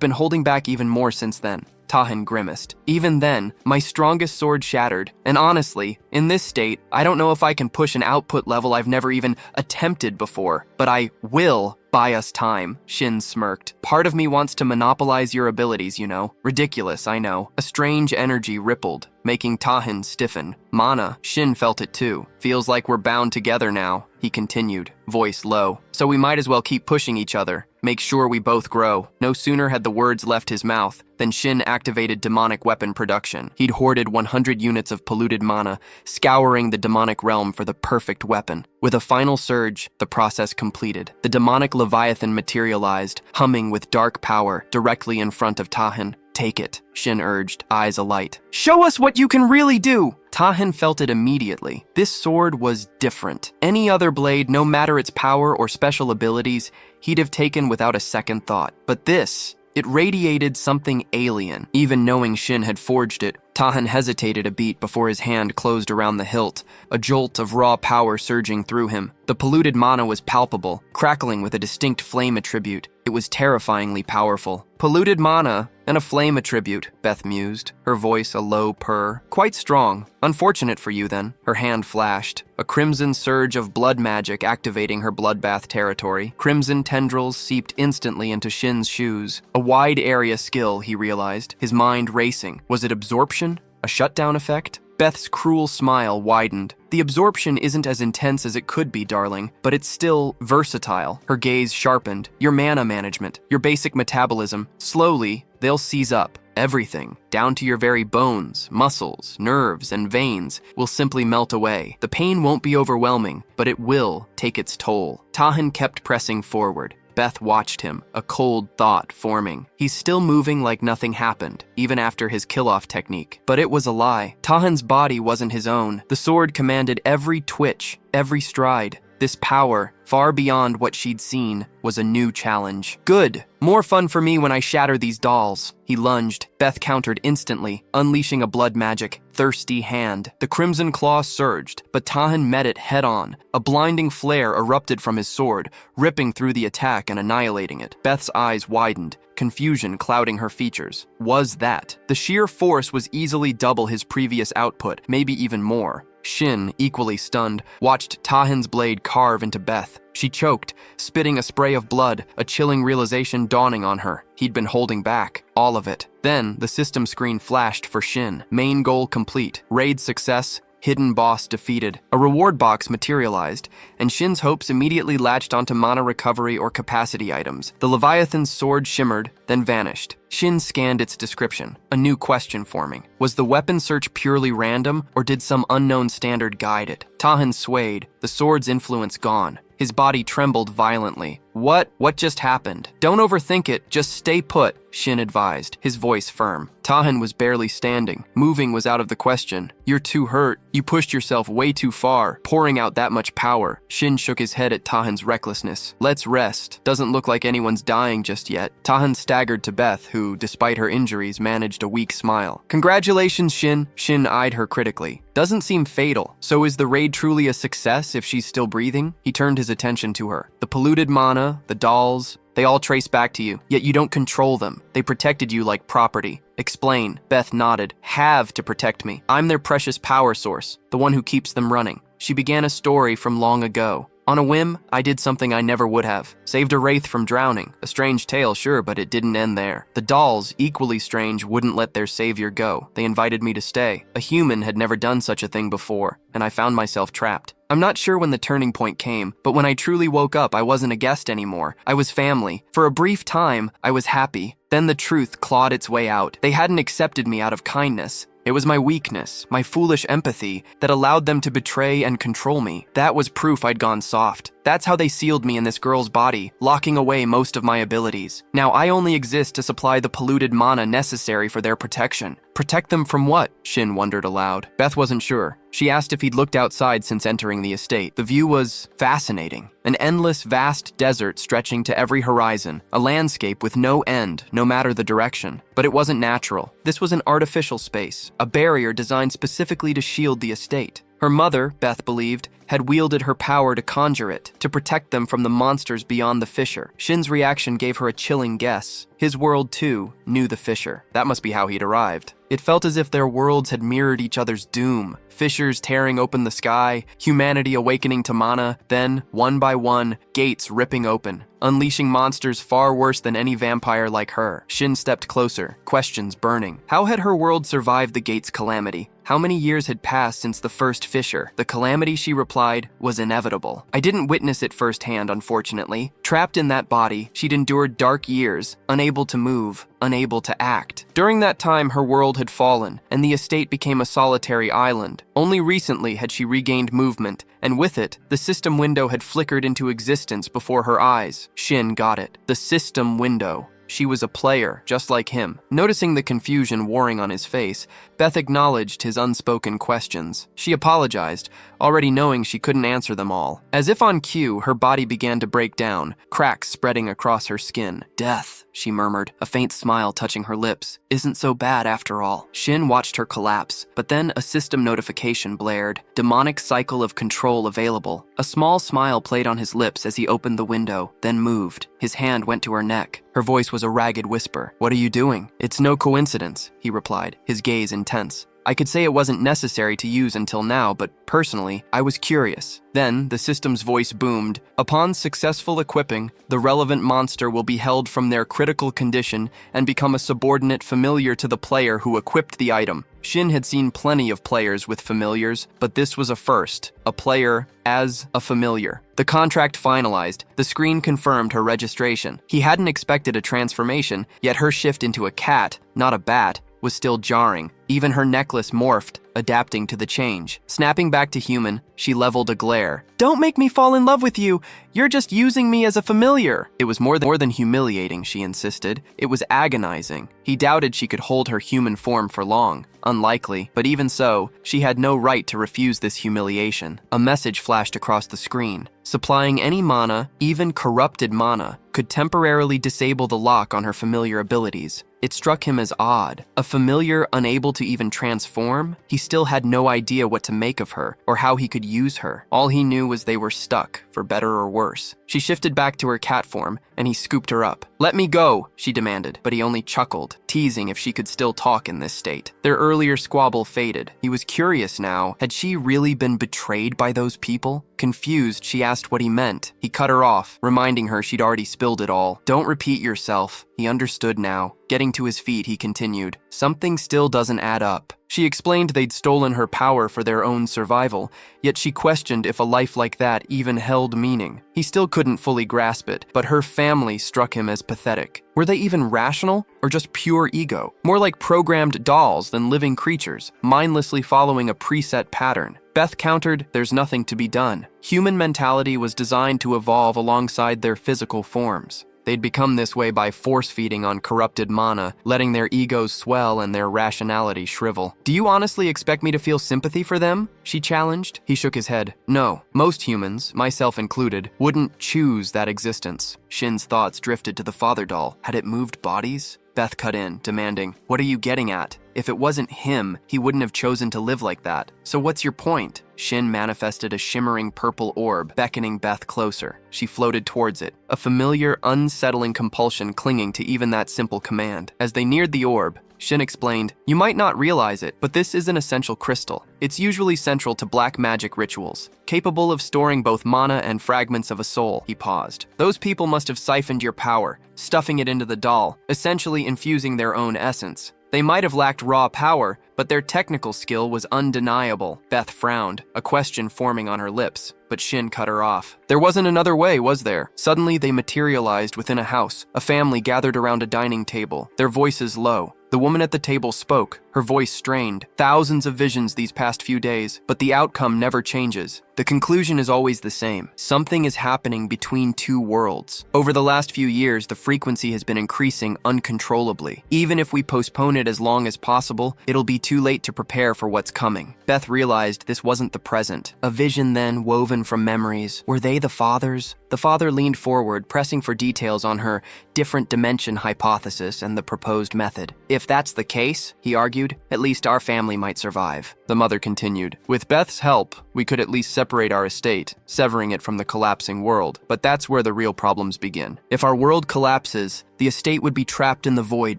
been holding back even more since then." Tahin grimaced. "Even then, my strongest sword shattered, and honestly, in this state, I don't know if I can push an output level I've never even attempted before, but I will buy us time." Shin smirked. "Part of me wants to monopolize your abilities, you know. Ridiculous, I know." A strange energy rippled, making Tahin stiffen. Mana, Shin felt it too. "Feels like we're bound together now," he continued, voice low. "So we might as well keep pushing each other. Make sure we both grow. No sooner had the words left his mouth than Shin activated demonic weapon production. He'd hoarded 100 units of polluted mana, scouring the demonic realm for the perfect weapon. With a final surge, the process completed. The demonic leviathan materialized, humming with dark power, directly in front of Tahan. Take it, Shin urged, eyes alight. Show us what you can really do! Tahan felt it immediately. This sword was different. Any other blade, no matter its power or special abilities, he'd have taken without a second thought. But this, it radiated something alien. Even knowing Shin had forged it, Tahan hesitated a beat before his hand closed around the hilt, a jolt of raw power surging through him. The polluted mana was palpable, crackling with a distinct flame attribute. It was terrifyingly powerful. Polluted mana and a flame attribute, Beth mused, her voice a low purr. Quite strong. Unfortunate for you, then. Her hand flashed, a crimson surge of blood magic activating her bloodbath territory. Crimson tendrils seeped instantly into Shin's shoes. A wide area skill, he realized, his mind racing. Was it absorption? A shutdown effect? Beth's cruel smile widened. The absorption isn't as intense as it could be, darling, but it's still versatile. Her gaze sharpened. Your mana management, your basic metabolism. Slowly, they'll seize up. Everything, down to your very bones, muscles, nerves, and veins, will simply melt away. The pain won't be overwhelming, but it will take its toll. Tahan kept pressing forward. Beth watched him, a cold thought forming. He's still moving like nothing happened, even after his kill-off technique. But it was a lie. Tahan's body wasn't his own. The sword commanded every twitch, every stride. This power, far beyond what she'd seen, was a new challenge. Good! More fun for me when I shatter these dolls. He lunged. Beth countered instantly, unleashing a blood magic, thirsty hand. The crimson claw surged, but Tahan met it head-on. A blinding flare erupted from his sword, ripping through the attack and annihilating it. Beth's eyes widened, confusion clouding her features. Was that? The sheer force was easily double his previous output, maybe even more. Shin, equally stunned, watched Tahan's blade carve into Beth. She choked, spitting a spray of blood, a chilling realization dawning on her. He'd been holding back, all of it. Then, the system screen flashed for Shin. Main goal complete. Raid success. Hidden boss defeated. A reward box materialized, and Shin's hopes immediately latched onto mana recovery or capacity items. The Leviathan's sword shimmered, then vanished. Shin scanned its description, a new question forming. Was the weapon search purely random, or did some unknown standard guide it? Tahan swayed, the sword's influence gone. His body trembled violently. What just happened? Don't overthink it, just stay put, Shin advised, his voice firm. Tahan was barely standing. Moving was out of the question. You're too hurt. You pushed yourself way too far, pouring out that much power. Shin shook his head at Tahan's recklessness. Let's rest. Doesn't look like anyone's dying just yet. Tahan staggered to Beth, who, despite her injuries, managed a weak smile. Congratulations, Shin. Shin eyed her critically. Doesn't seem fatal. So is the raid truly a success if she's still breathing? He turned his attention to her. The polluted mana, the dolls, they all trace back to you, yet you don't control them. They protected you like property. Explain. Beth nodded. Have to protect me. I'm their precious power source, the one who keeps them running. She began a story from long ago. On a whim, I did something I never would have. Saved a wraith from drowning. A strange tale, sure, but it didn't end there. The dolls, equally strange, wouldn't let their savior go. They invited me to stay. A human had never done such a thing before, and I found myself trapped. I'm not sure when the turning point came, but when I truly woke up, I wasn't a guest anymore. I was family. For a brief time, I was happy. Then the truth clawed its way out. They hadn't accepted me out of kindness. It was my weakness, my foolish empathy, that allowed them to betray and control me. That was proof I'd gone soft. That's how they sealed me in this girl's body, locking away most of my abilities. Now I only exist to supply the polluted mana necessary for their protection. Protect them from what? Shin wondered aloud. Beth wasn't sure. She asked if he'd looked outside since entering the estate. The view was fascinating. An endless, vast desert stretching to every horizon. A landscape with no end, no matter the direction. But it wasn't natural. This was an artificial space, a barrier designed specifically to shield the estate. Her mother, Beth believed, had wielded her power to conjure it, to protect them from the monsters beyond the fissure. Shin's reaction gave her a chilling guess. His world, too, knew the fissure. That must be how he'd arrived. It felt as if their worlds had mirrored each other's doom. Fissures tearing open the sky, humanity awakening to mana, then, one by one, gates ripping open. unleashing monsters far worse than any vampire like her. Shin stepped closer, questions burning. How had her world survived the gate's calamity? How many years had passed since the first fissure? The calamity, she replied, was inevitable. I didn't witness it firsthand, unfortunately. Trapped in that body, she'd endured dark years, unable to move, unable to act. During that time, her world had fallen, and the estate became a solitary island. Only recently had she regained movement, and with it, the system window had flickered into existence before her eyes. Shin got it. The system window. She was a player, just like him. Noticing the confusion warring on his face, Beth acknowledged his unspoken questions. She apologized, already knowing she couldn't answer them all. As if on cue, her body began to break down, cracks spreading across her skin. Death, she murmured, a faint smile touching her lips. Isn't so bad after all. Shin watched her collapse, but then a system notification blared. Demonic cycle of control available. A small smile played on his lips as he opened the window, then moved. His hand went to her neck. Her voice was a ragged whisper. What are you doing? It's no coincidence, he replied, his gaze intense. I could say it wasn't necessary to use until now, but personally, I was curious. Then, the system's voice boomed. Upon successful equipping, the relevant monster will be held from their critical condition and become a subordinate familiar to the player who equipped the item. Shin had seen plenty of players with familiars, but this was a first. A player as a familiar. The contract finalized. The screen confirmed her registration. He hadn't expected a transformation, yet her shift into a cat, not a bat, was still jarring. Even her necklace morphed, adapting to the change. Snapping back to human, she leveled a glare. Don't make me fall in love with you. You're just using me as a familiar. It was more than humiliating, she insisted. It was agonizing. He doubted she could hold her human form for long. Unlikely, but even so, she had no right to refuse this humiliation. A message flashed across the screen. Supplying any mana, even corrupted mana, could temporarily disable the lock on her familiar abilities. It struck him as odd. A familiar unable to even transform? He still had no idea what to make of her, or how he could use her. All he knew was they were stuck, for better or worse. She shifted back to her cat form, and he scooped her up. Let me go, she demanded, but he only chuckled, teasing if she could still talk in this state. Their earlier squabble faded. He was curious now. Had she really been betrayed by those people? Confused, she asked what he meant. He cut her off, reminding her she'd already spilled it all. Don't repeat yourself. He understood now. Getting to his feet, he continued. Something still doesn't add up. She explained they'd stolen her power for their own survival, yet she questioned if a life like that even held meaning. He still couldn't fully grasp it, but her family struck him as pathetic. Were they even rational, or just pure ego? More like programmed dolls than living creatures, mindlessly following a preset pattern. Beth countered, there's nothing to be done. Human mentality was designed to evolve alongside their physical forms. They'd become this way by force-feeding on corrupted mana, letting their egos swell and their rationality shrivel. Do you honestly expect me to feel sympathy for them? She challenged. He shook his head. No, most humans, myself included, wouldn't choose that existence. Shin's thoughts drifted to the father doll. Had it moved bodies? Beth cut in, demanding, what are you getting at? If it wasn't him, he wouldn't have chosen to live like that. So what's your point? Shin manifested a shimmering purple orb, beckoning Beth closer. She floated towards it, a familiar, unsettling compulsion clinging to even that simple command. As they neared the orb, Shin explained, you might not realize it, but this is an essential crystal. It's usually central to black magic rituals, capable of storing both mana and fragments of a soul. He paused. Those people must have siphoned your power, stuffing it into the doll, essentially infusing their own essence. They might have lacked raw power, but their technical skill was undeniable. Beth frowned, a question forming on her lips, but Shin cut her off. There wasn't another way, was there? Suddenly they materialized within a house. A family gathered around a dining table, their voices low. The woman at the table spoke, her voice strained. Thousands of visions these past few days, but the outcome never changes. The conclusion is always the same. Something is happening between two worlds. Over the last few years, the frequency has been increasing uncontrollably. Even if we postpone it as long as possible, it'll be too late to prepare for what's coming. Beth realized this wasn't the present. A vision then, woven from memories. Were they the father's? The father leaned forward, pressing for details on her different dimension hypothesis and the proposed method. If that's the case, he argued, at least our family might survive. The mother continued, with Beth's help, we could at least separate separate our estate, severing it from the collapsing world. But that's where the real problems begin. If our world collapses, the estate would be trapped in the void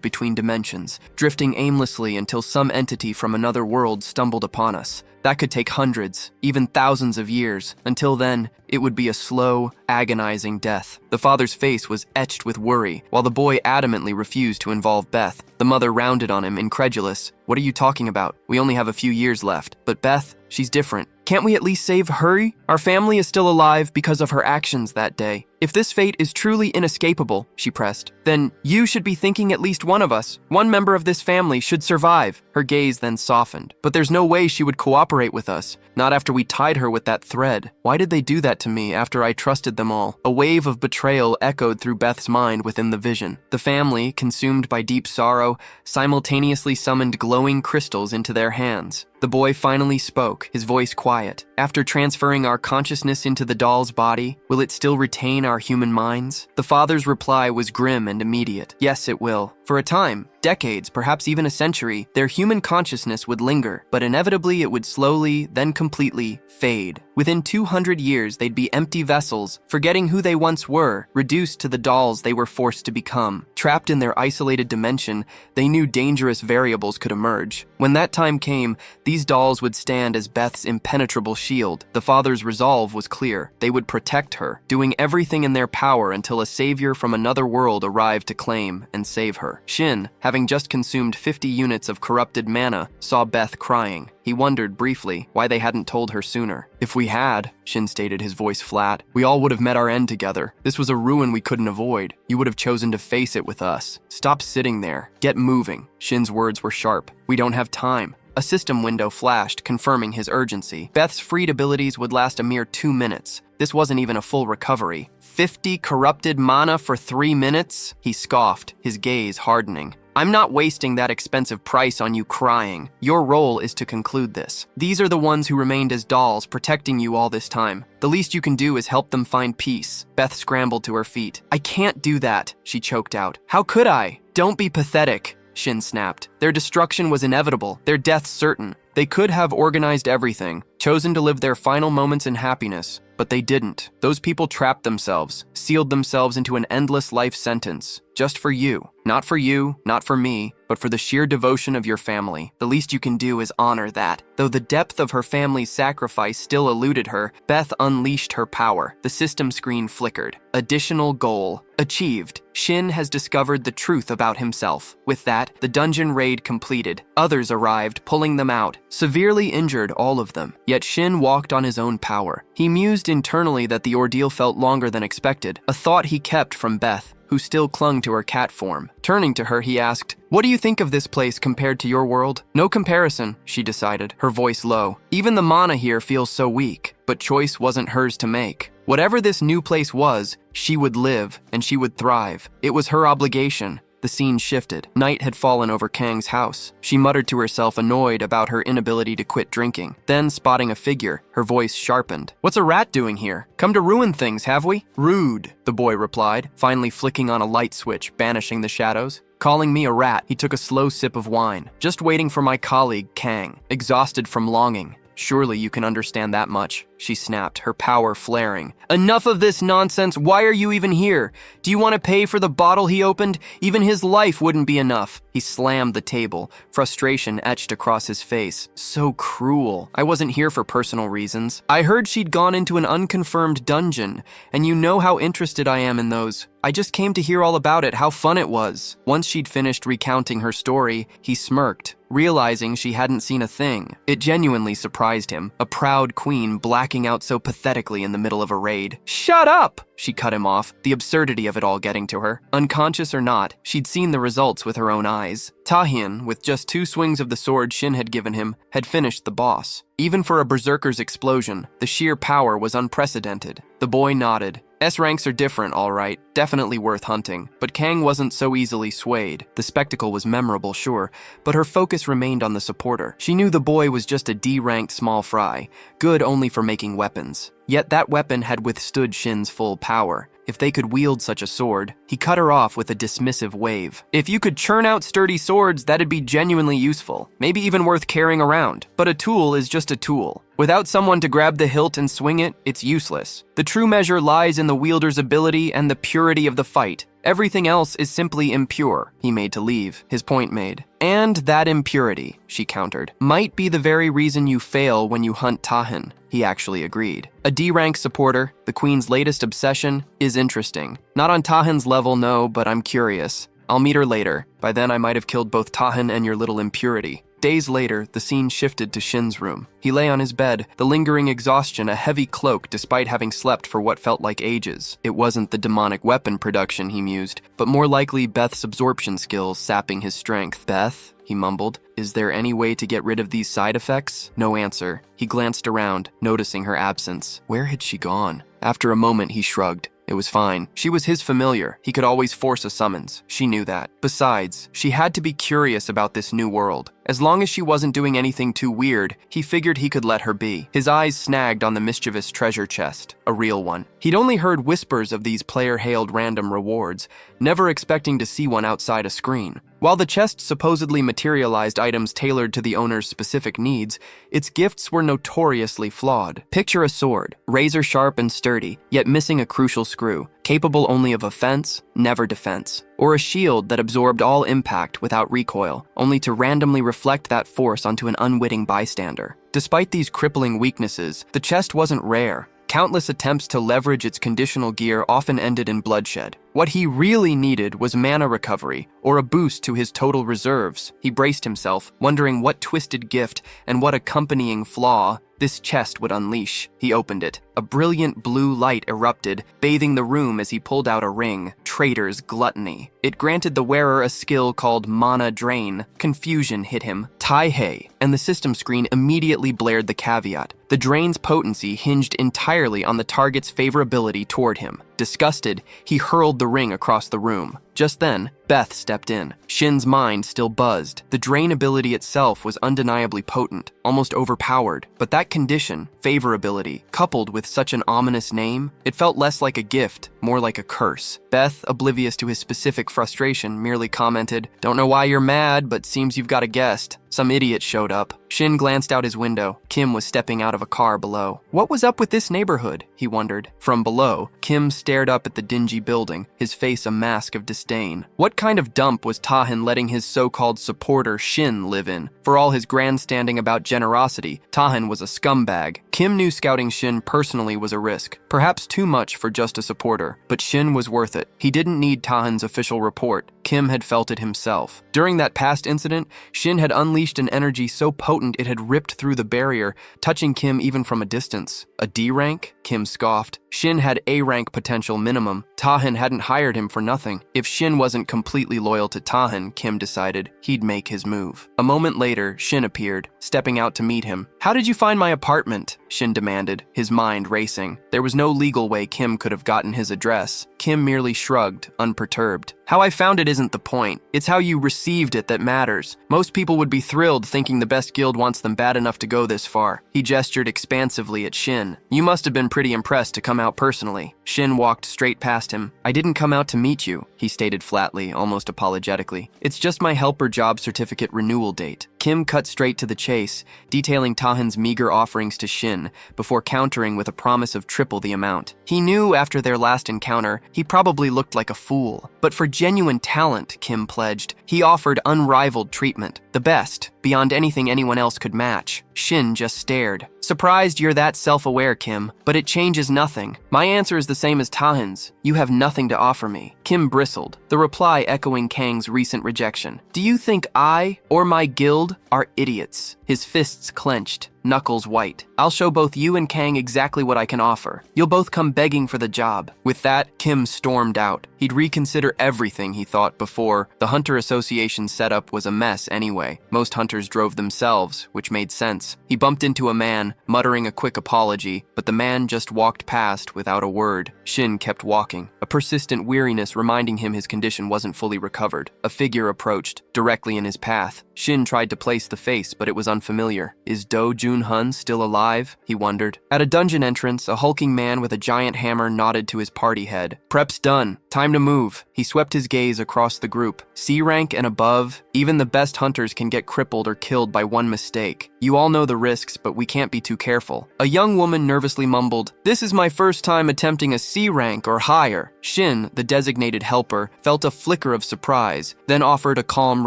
between dimensions, drifting aimlessly until some entity from another world stumbled upon us. That could take hundreds, even thousands of years. Until then, it would be a slow, agonizing death. The father's face was etched with worry, while the boy adamantly refused to involve Beth. The mother rounded on him, incredulous. "What are you talking about? We only have a few years left." "But Beth, she's different. Can't we at least save her? Our family is still alive because of her actions that day. If this fate is truly inescapable," she pressed, "then you should be thinking at least one of us, one member of this family, should survive." Her gaze then softened. "But there's no way she would cooperate with us, not after we tied her with that thread. Why did they do that to me after I trusted them all?" A wave of betrayal echoed through Beth's mind within the vision. The family, consumed by deep sorrow, simultaneously summoned glowing crystals into their hands. The boy finally spoke, his voice quiet. "After transferring our consciousness into the doll's body, will it still retain our human minds?" The father's reply was grim and immediate. "Yes, it will. For a time, decades, perhaps even a century, their human consciousness would linger, but inevitably it would slowly, then completely, fade. Within 200 years, they'd be empty vessels, forgetting who they once were, reduced to the dolls they were forced to become. Trapped in their isolated dimension, they knew dangerous variables could emerge. When that time came, these dolls would stand as Beth's impenetrable shield. The father's resolve was clear. They would protect her, doing everything in their power until a savior from another world arrived to claim and save her. Shin, having just consumed 50 units of corrupted mana, saw Beth crying. He wondered briefly why they hadn't told her sooner. "If we had," Shin stated, his voice flat, "we all would have met our end together. This was a ruin we couldn't avoid. You would have chosen to face it with us. Stop sitting there. Get moving." Shin's words were sharp. "We don't have time." A system window flashed, confirming his urgency. Beth's freed abilities would last a mere 2 minutes. This wasn't even a full recovery. 50 corrupted mana for 3 minutes? He scoffed, his gaze hardening. "I'm not wasting that expensive price on you crying. Your role is to conclude this. These are the ones who remained as dolls, protecting you all this time. The least you can do is help them find peace." Beth scrambled to her feet. "I can't do that," she choked out. "How could I?" "Don't be pathetic," Shin snapped. "Their destruction was inevitable, their death certain. They could have organized everything, chosen to live their final moments in happiness, but they didn't. Those people trapped themselves, sealed themselves into an endless life sentence, just for you. Not for you, not for me, but for the sheer devotion of your family. The least you can do is honor that." Though the depth of her family's sacrifice still eluded her, Beth unleashed her power. The system screen flickered. Additional goal achieved. Shin has discovered the truth about himself. With that, the dungeon raid completed. Others arrived, pulling them out. Severely injured, all of them. Yet Shin walked on his own power. He mused internally that the ordeal felt longer than expected, a thought he kept from Beth, who still clung to her cat form. Turning to her, he asked, "What do you think of this place compared to your world?" "No comparison," she decided, her voice low. "Even the mana here feels so weak." But choice wasn't hers to make. Whatever this new place was, she would live, and she would thrive. It was her obligation. The scene shifted. Night had fallen over Kang's house. She muttered to herself, annoyed about her inability to quit drinking. Then, spotting a figure, her voice sharpened. "What's a rat doing here? Come to ruin things, have we?" "Rude," the boy replied, finally flicking on a light switch, banishing the shadows. "Calling me a rat." He took a slow sip of wine. "Just waiting for my colleague, Kang, exhausted from longing." "Surely you can understand that much," she snapped, her power flaring. "Enough of this nonsense. Why are you even here? Do you want to pay for the bottle he opened? Even his life wouldn't be enough." He slammed the table, frustration etched across his face. "So cruel. I wasn't here for personal reasons. I heard she'd gone into an unconfirmed dungeon, and you know how interested I am in those. I just came to hear all about it, how fun it was." Once she'd finished recounting her story, he smirked, realizing she hadn't seen a thing. It genuinely surprised him, a proud queen blacking out so pathetically in the middle of a raid. "Shut up!" She cut him off, the absurdity of it all getting to her. Unconscious or not, she'd seen the results with her own eyes. Tahian, with just 2 swings of the sword Shin had given him, had finished the boss. Even for a berserker's explosion, the sheer power was unprecedented. The boy nodded. S ranks are different, all right, definitely worth hunting. But Kang wasn't so easily swayed. The spectacle was memorable, sure, but her focus remained on the supporter. She knew the boy was just a D-ranked small fry, good only for making weapons. Yet that weapon had withstood Shin's full power. if they could wield such a sword. He cut her off with a dismissive wave. If you could churn out sturdy swords, that'd be genuinely useful, maybe even worth carrying around. But a tool is just a tool. Without someone to grab the hilt and swing it, it's useless. The true measure lies in the wielder's ability and the purity of the fight. Everything else is simply impure. He made to leave, his point made. And that impurity, she countered, might be the very reason you fail when you hunt Tahan. He actually agreed. A D-rank supporter, the queen's latest obsession, is interesting. Not on Tahan's level, no, but I'm curious. I'll meet her later. By then I might have killed both Tahan and your little impurity. Days later, the scene shifted to Shin's room. He lay on his bed, the lingering exhaustion a heavy cloak despite having slept for what felt like ages. It wasn't the demonic weapon production, he mused, but more likely Beth's absorption skills sapping his strength. Beth, he mumbled, is there any way to get rid of these side effects? No answer. He glanced around, noticing her absence. Where had she gone? After a moment, he shrugged. It was fine. She was his familiar. He could always force a summons. She knew that. Besides, she had to be curious about this new world. As long as she wasn't doing anything too weird, he figured he could let her be. His eyes snagged on the mischievous treasure chest, a real one. He'd only heard whispers of these player-hailed random rewards, never expecting to see one outside a screen. While the chest supposedly materialized items tailored to the owner's specific needs, its gifts were notoriously flawed. Picture a sword, razor-sharp and sturdy, yet missing a crucial screw, capable only of offense, never defense. Or a shield that absorbed all impact without recoil, only to randomly reflect that force onto an unwitting bystander. Despite these crippling weaknesses, the chest wasn't rare. Countless attempts to leverage its conditional gear often ended in bloodshed. What he really needed was mana recovery, or a boost to his total reserves. He braced himself, wondering what twisted gift and what accompanying flaw this chest would unleash. He opened it. A brilliant blue light erupted, bathing the room as he pulled out a ring. Traitor's gluttony. It granted the wearer a skill called Mana Drain. Confusion hit him. Tai-Hei, and the system screen immediately blared the caveat. The drain's potency hinged entirely on the target's favorability toward him. Disgusted, he hurled the ring across the room. Just then, Beth stepped in. Shin's mind still buzzed. The drain ability itself was undeniably potent, almost overpowered. But that condition, favorability, coupled with such an ominous name, it felt less like a gift, more like a curse. Beth, oblivious to his specific frustration, merely commented, "Don't know why you're mad, but seems you've got a guest. Some idiot showed up." Shin glanced out his window. Kim was stepping out of a car below. What was up with this neighborhood? He wondered. From below, Kim stared up at the dingy building, his face a mask of disdain. What kind of dump was Tahan letting his so-called supporter Shin live in? For all his grandstanding about generosity, Tahan was a scumbag. Kim knew scouting Shin personally was a risk, perhaps too much for just a supporter, but Shin was worth it. He didn't need Tahan's official report. Kim had felt it himself. During that past incident, Shin had unleashed an energy so potent it had ripped through the barrier, touching Kim even from a distance. A D rank? Kim scoffed. Shin had A rank potential minimum. Tahan hadn't hired him for nothing. If Shin wasn't completely loyal to Tahan, Kim decided, he'd make his move. A moment later, Shin appeared, stepping out to meet him. "How did you find my apartment?" Shin demanded, his mind racing. There was no legal way Kim could have gotten his address. Kim merely shrugged, unperturbed. "How I found it isn't the point. It's how you received it that matters. Most people would be thrilled thinking the best guild wants them bad enough to go this far." He gestured expansively at Shin. "You must have been pretty impressed to come out personally." Shin walked straight past him. "I didn't come out to meet you," he stated flatly, almost apologetically. "It's just my helper job certificate renewal date." Kim cut straight to the chase, detailing Tahan's meager offerings to Shin, before countering with a promise of triple the amount. He knew after their last encounter, he probably looked like a fool. But for genuine talent, Kim pledged, he offered unrivaled treatment. The best, beyond anything anyone else could match. Shin just stared. "Surprised you're that self-aware, Kim, but it changes nothing. My answer is the same as Tahan's. You have nothing to offer me." Kim bristled, the reply echoing Kang's recent rejection. "Do you think I, or my guild, are idiots?" His fists clenched, knuckles white. "I'll show both you and Kang exactly what I can offer. You'll both come begging for the job." With that, Kim stormed out. He'd reconsider everything he thought before. The Hunter Association setup was a mess anyway. Most hunters drove themselves, which made sense. He bumped into a man, muttering a quick apology, but the man just walked past without a word. Shin kept walking, a persistent weariness reminding him his condition wasn't fully recovered. A figure approached, directly in his path. Shin tried to place the face, but it was unfamiliar. sound familiar. Is Do Jun-hun still alive? He wondered. At a dungeon entrance, a hulking man with a giant hammer nodded to his party head. Prep's done. Time to move. He swept his gaze across the group. C rank and above, even the best hunters can get crippled or killed by one mistake. You all know the risks, but we can't be too careful. A young woman nervously mumbled, "This is my first time attempting a C rank or higher." Shin, the designated helper, felt a flicker of surprise, then offered a calm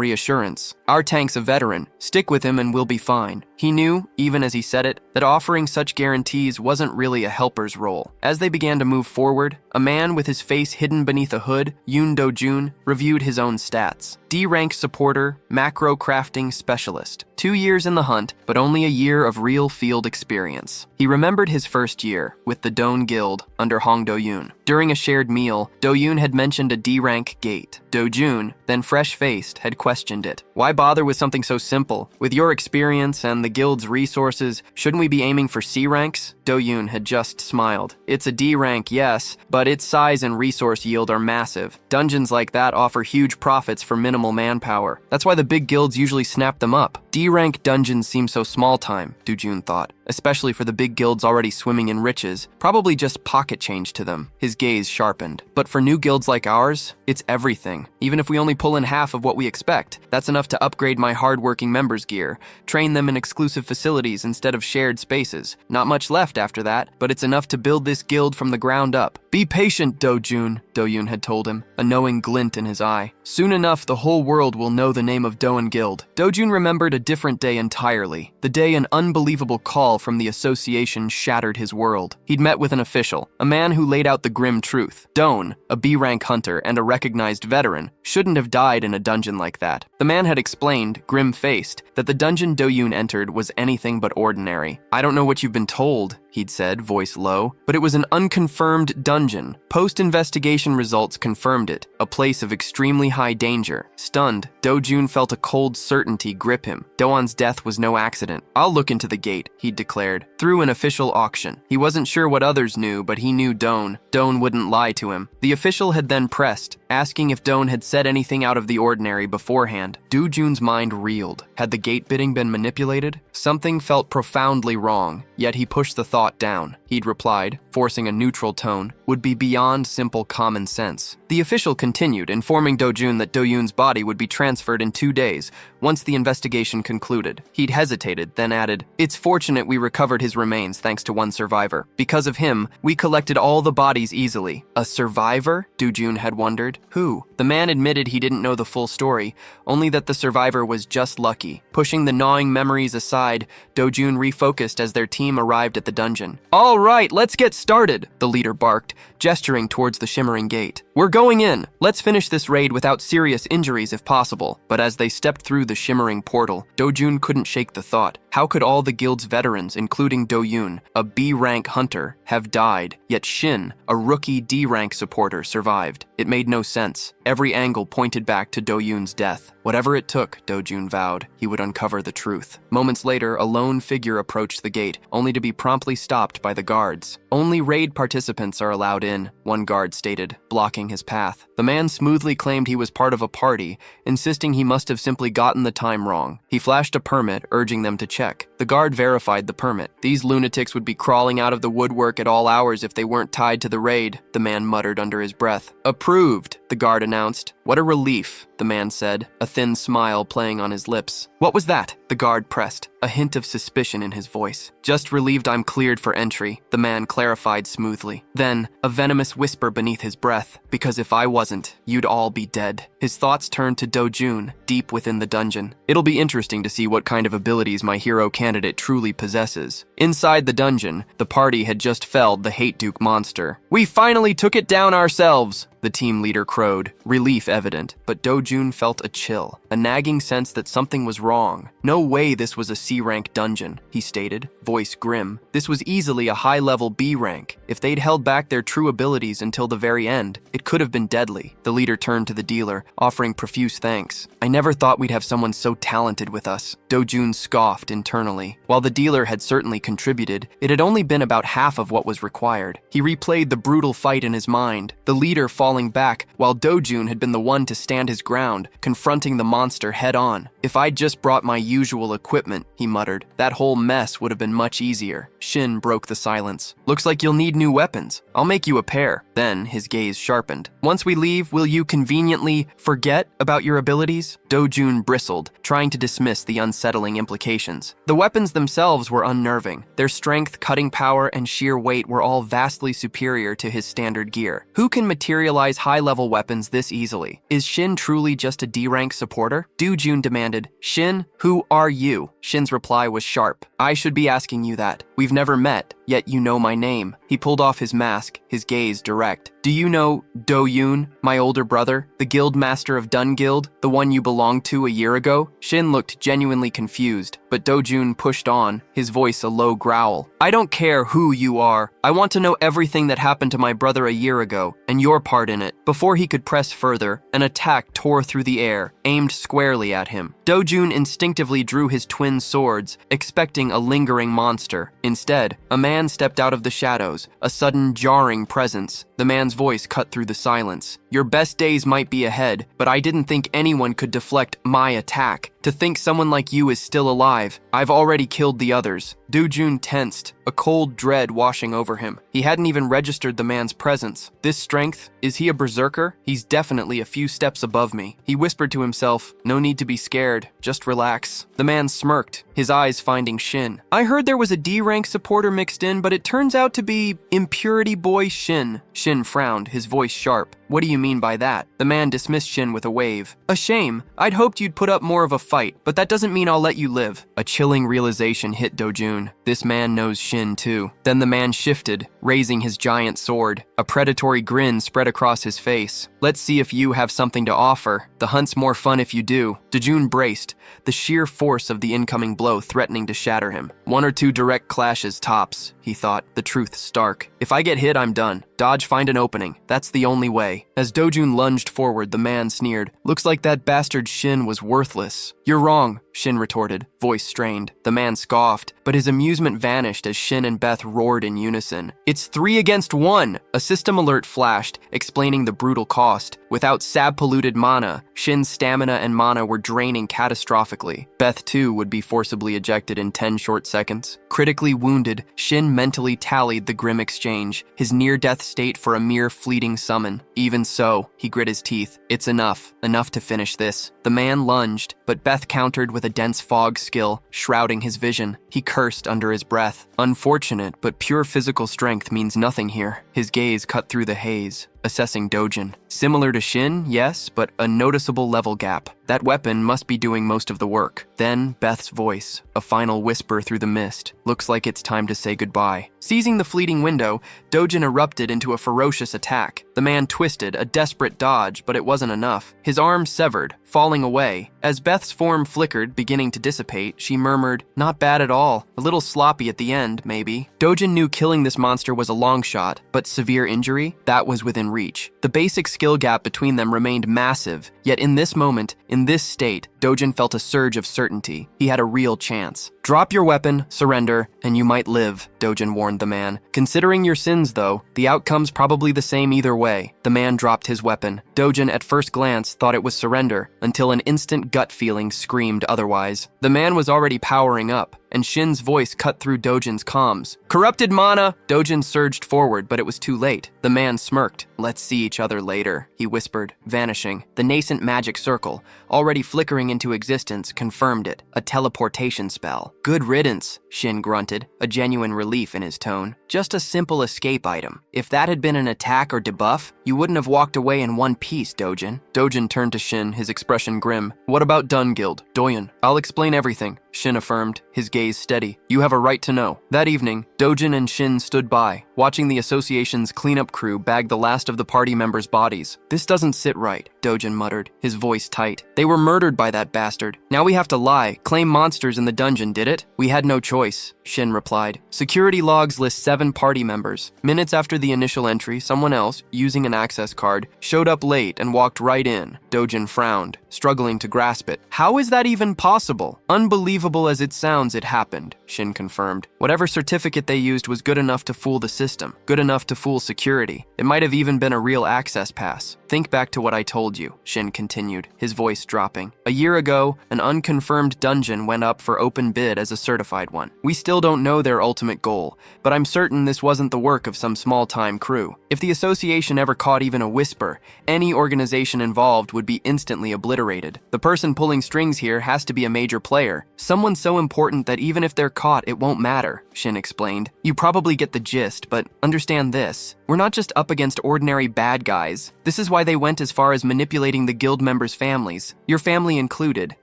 reassurance. "Our tank's a veteran. Stick with him and we'll be fine." He knew, even as he said it, that offering such guarantees wasn't really a helper's role. As they began to move forward, a man with his face hidden beneath a hood, Yoon Do-jun, reviewed his own stats. D-rank supporter, macro crafting specialist. 2 years in the hunt, but only a year of real field experience. He remembered his first year with the Doan Guild under Hong Do-yoon. During a shared meal, Do-yoon had mentioned a D-rank gate. Do-jun, then fresh-faced, had questioned it. Why bother with something so simple? With your experience and the guild's resources, shouldn't we be aiming for C ranks? Do-yoon had just smiled. It's a D rank, yes, but its size and resource yield are massive. Dungeons like that offer huge profits for minimal manpower. That's why the big guilds usually snap them up. D-rank dungeons seem so small-time, Do-jun thought, especially for the big guilds already swimming in riches, probably just pocket change to them. His gaze sharpened. But for new guilds like ours, it's everything. Even if we only pull in half of what we expect, that's enough to upgrade my hard-working members' gear, train them in exclusive facilities instead of shared spaces. Not much left after that, but it's enough to build this guild from the ground up. Be patient, Do-jun, Do-yoon had told him, a knowing glint in his eye. Soon enough, the whole world will know the name of Doan Guild. Do-jun remembered a different day entirely. The day an unbelievable call from the association shattered his world. He'd met with an official, a man who laid out the grim truth. Doan, a B-rank hunter and a recognized veteran, shouldn't have died in a dungeon like that. The man had explained, grim-faced, that the dungeon Do-yoon entered was anything but ordinary. "I don't know what you've been told," he'd said, voice low, but it was an unconfirmed dungeon. Post-investigation results confirmed it, a place of extremely high danger. Stunned, Do-jun felt a cold certainty grip him. Doan's death was no accident. "I'll look into the gate," he'd declared, through an official auction. He wasn't sure what others knew, but he knew Doan. Doan wouldn't lie to him. The official had then pressed, asking if Doan had said anything out of the ordinary beforehand. Do-jun's mind reeled. Had the gate bidding been manipulated? Something felt profoundly wrong, yet he pushed the thought down. He'd replied, forcing a neutral tone, would be beyond simple common sense. The official continued, informing Do-jun that Do-yoon's body would be transferred in 2 days, once the investigation concluded. He'd hesitated, then added, "It's fortunate we recovered his remains thanks to one survivor. Because of him, we collected all the bodies easily." A survivor? Do-jun had wondered. Who? The man admitted he didn't know the full story, only that the survivor was just lucky. Pushing the gnawing memories aside, Do-jun refocused as their team arrived at the dungeon. "All right, let's get started," the leader barked, gesturing towards the shimmering gate. "We're going in. Let's finish this raid without serious injuries if possible." But as they stepped through the shimmering portal, Do-jun couldn't shake the thought. How could all the guild's veterans, including Do-yoon, a B-rank hunter, have died, yet Shin, a rookie D-rank supporter, survived? It made no sense. Every angle pointed back to Do-yoon's death. Whatever it took, Do-jun vowed, he would uncover the truth. Moments later, a lone figure approached the gate, only to be promptly stopped by the guards. "Only raid participants are allowed in," one guard stated, blocking his path. The man smoothly claimed he was part of a party, insisting he must have simply gotten the time wrong. He flashed a permit, urging them to check. The guard verified the permit. "These lunatics would be crawling out of the woodwork at all hours if they weren't tied to the raid," the man muttered under his breath. "Approved," the guard announced. "What a relief," the man said, a thin smile playing on his lips. "What was that?" the guard pressed, a hint of suspicion in his voice. "Just relieved I'm cleared for entry," the man clarified smoothly. Then, a venomous whisper beneath his breath, "Because if I wasn't, you'd all be dead." His thoughts turned to Do-jun, deep within the dungeon. It'll be interesting to see what kind of abilities my hero candidate truly possesses. Inside the dungeon, the party had just felled the Hate Duke monster. "We finally took it down ourselves," the team leader crowed, relief evident, but Do-jun felt a chill, a nagging sense that something was wrong. "No way this was a C-rank dungeon," he stated, voice grim. "This was easily a high-level B-rank. If they'd held back their true abilities until the very end, it could have been deadly." The leader turned to the dealer, offering profuse thanks. I never thought we'd have someone so talented with us, Dojun scoffed internally. While the dealer had certainly contributed, it had only been about half of what was required. He replayed the brutal fight in his mind, the leader falling back, while Dojun had been the one to stand his ground, confronting the monster head-on. If I'd just brought my usual equipment, he muttered, that whole mess would have been much easier. Shin broke the silence. Looks like you'll need new weapons. I'll make you a pair. Then his gaze sharpened. Once we leave, will you conveniently forget about your abilities? Dojun bristled, trying to dismiss the unsettling implications. The weapons themselves were unnerving. Their strength, cutting power, and sheer weight were all vastly superior to his standard gear. Who can materialize high-level weapons this easily? Is Shin truly just a D-rank supporter? Dojun demanded. Shin, who are you? Shin's reply was sharp. I should be asking you that. We've never met, yet you know my name. He pulled off his mask, his gaze direct. Do you know Do-yoon, my older brother, the guild master of Dun Guild, the one you belonged to a year ago? Shin looked genuinely confused, but Dojun pushed on, his voice a low growl. I don't care who you are. I want to know everything that happened to my brother a year ago, and your part in it. Before he could press further, an attack tore through the air, aimed squarely at him. Dojun instinctively drew his twin swords, expecting a lingering monster. Instead, a man stepped out of the shadows, a sudden jarring presence. The man's voice cut through the silence. Your best days might be ahead, but I didn't think anyone could deflect my attack. To think someone like you is still alive, I've already killed the others. Dojun tensed, a cold dread washing over him. He hadn't even registered the man's presence. This strength, is he a berserker? He's definitely a few steps above me. He whispered to himself, no need to be scared, just relax. The man smirked, his eyes finding Shin. I heard there was a D-rank supporter mixed in, but it turns out to be Impurity Boy Shin. Shin frowned, his voice sharp. What do you mean by that? The man dismissed Shin with a wave. A shame. I'd hoped you'd put up more of a fight, but that doesn't mean I'll let you live. A chilling realization hit Dojun. This man knows Shin too. Then the man shifted, raising his giant sword. A predatory grin spread across his face. Let's see if you have something to offer. The hunt's more fun if you do. Dojun braced, the sheer force of the incoming blow threatening to shatter him. One or two direct clashes tops, he thought, the truth stark. If I get hit, I'm done. Dodge, find an opening. That's the only way. As Dojun lunged forward, the man sneered. Looks like that bastard Shin was worthless. You're wrong, Shin retorted, voice strained. The man scoffed, but his amusement vanished as Shin and Beth roared in unison. It's 3 against 1! A system alert flashed, explaining the brutal cost. Without sab-polluted mana, Shin's stamina and mana were draining catastrophically. Beth, too, would be forcibly ejected in 10 short seconds. Critically wounded, Shin mentally tallied the grim exchange, his near-death state for a mere fleeting summon. Even so, he grit his teeth. It's enough to finish this. The man lunged, but Beth countered with a dense fog skill, shrouding his vision. He cursed under his breath. Unfortunate, but pure physical strength means nothing here. His gaze cut through the haze, assessing Dojun. Similar to Shin, yes, but a noticeable level gap. That weapon must be doing most of the work. Then Beth's voice, a final whisper through the mist. Looks like it's time to say goodbye. Seizing the fleeting window, Dojun erupted into a ferocious attack. The man twisted, a desperate dodge, but it wasn't enough. His arm severed, falling away. As Beth's form flickered, beginning to dissipate, she murmured, not bad at all. A little sloppy at the end, maybe. Dojun knew killing this monster was a long shot, but severe injury? That was within reach. The basic skill gap between them remained massive, yet in this moment, in this state, Dojun felt a surge of certainty. He had a real chance. Drop your weapon, surrender, and you might live, Dojun warned the man. Considering your sins, though, the outcome's probably the same either way. The man dropped his weapon. Dojun, at first glance, thought it was surrender, until an instant gut feeling screamed otherwise. The man was already powering up, and Shin's voice cut through Dojun's comms. Corrupted mana! Dojun surged forward, but it was too late. The man smirked. Let's see each other later, he whispered, vanishing. The nascent magic circle, already flickering into existence, confirmed it. A teleportation spell. Good riddance, Shin grunted, a genuine relief in his tone. Just a simple escape item. If that had been an attack or debuff, you wouldn't have walked away in one piece, Dojun. Dojun turned to Shin, his expression grim. What about Dun Guild? Doyun. I'll explain everything, Shin affirmed, his gaze steady. You have a right to know. That evening, Dojun and Shin stood by, watching the association's cleanup crew bag the last of the party members' bodies. This doesn't sit right, Dojun muttered, his voice tight. They were murdered by that bastard. Now we have to lie, claim monsters in the dungeon, did it? We had no choice, Shin replied. Security logs list 7 party members. Minutes after the initial entry, someone else, using an access card, showed up late and walked right in. Dojun frowned. struggling to grasp it. How is that even possible? Unbelievable as it sounds, it happened, Shin confirmed. Whatever certificate they used was good enough to fool the system, good enough to fool security. It might have even been a real access pass. Think back to what I told you, Shin continued, his voice dropping. A year ago, an unconfirmed dungeon went up for open bid as a certified one. We still don't know their ultimate goal, but I'm certain this wasn't the work of some small-time crew. If the association ever caught even a whisper, any organization involved would be instantly obliterated. The person pulling strings here has to be a major player, someone so important that even if they're caught, it won't matter, Shin explained. You probably get the gist, but understand this. We're not just up against ordinary bad guys. This is why they went as far as manipulating the guild members' families, your family included.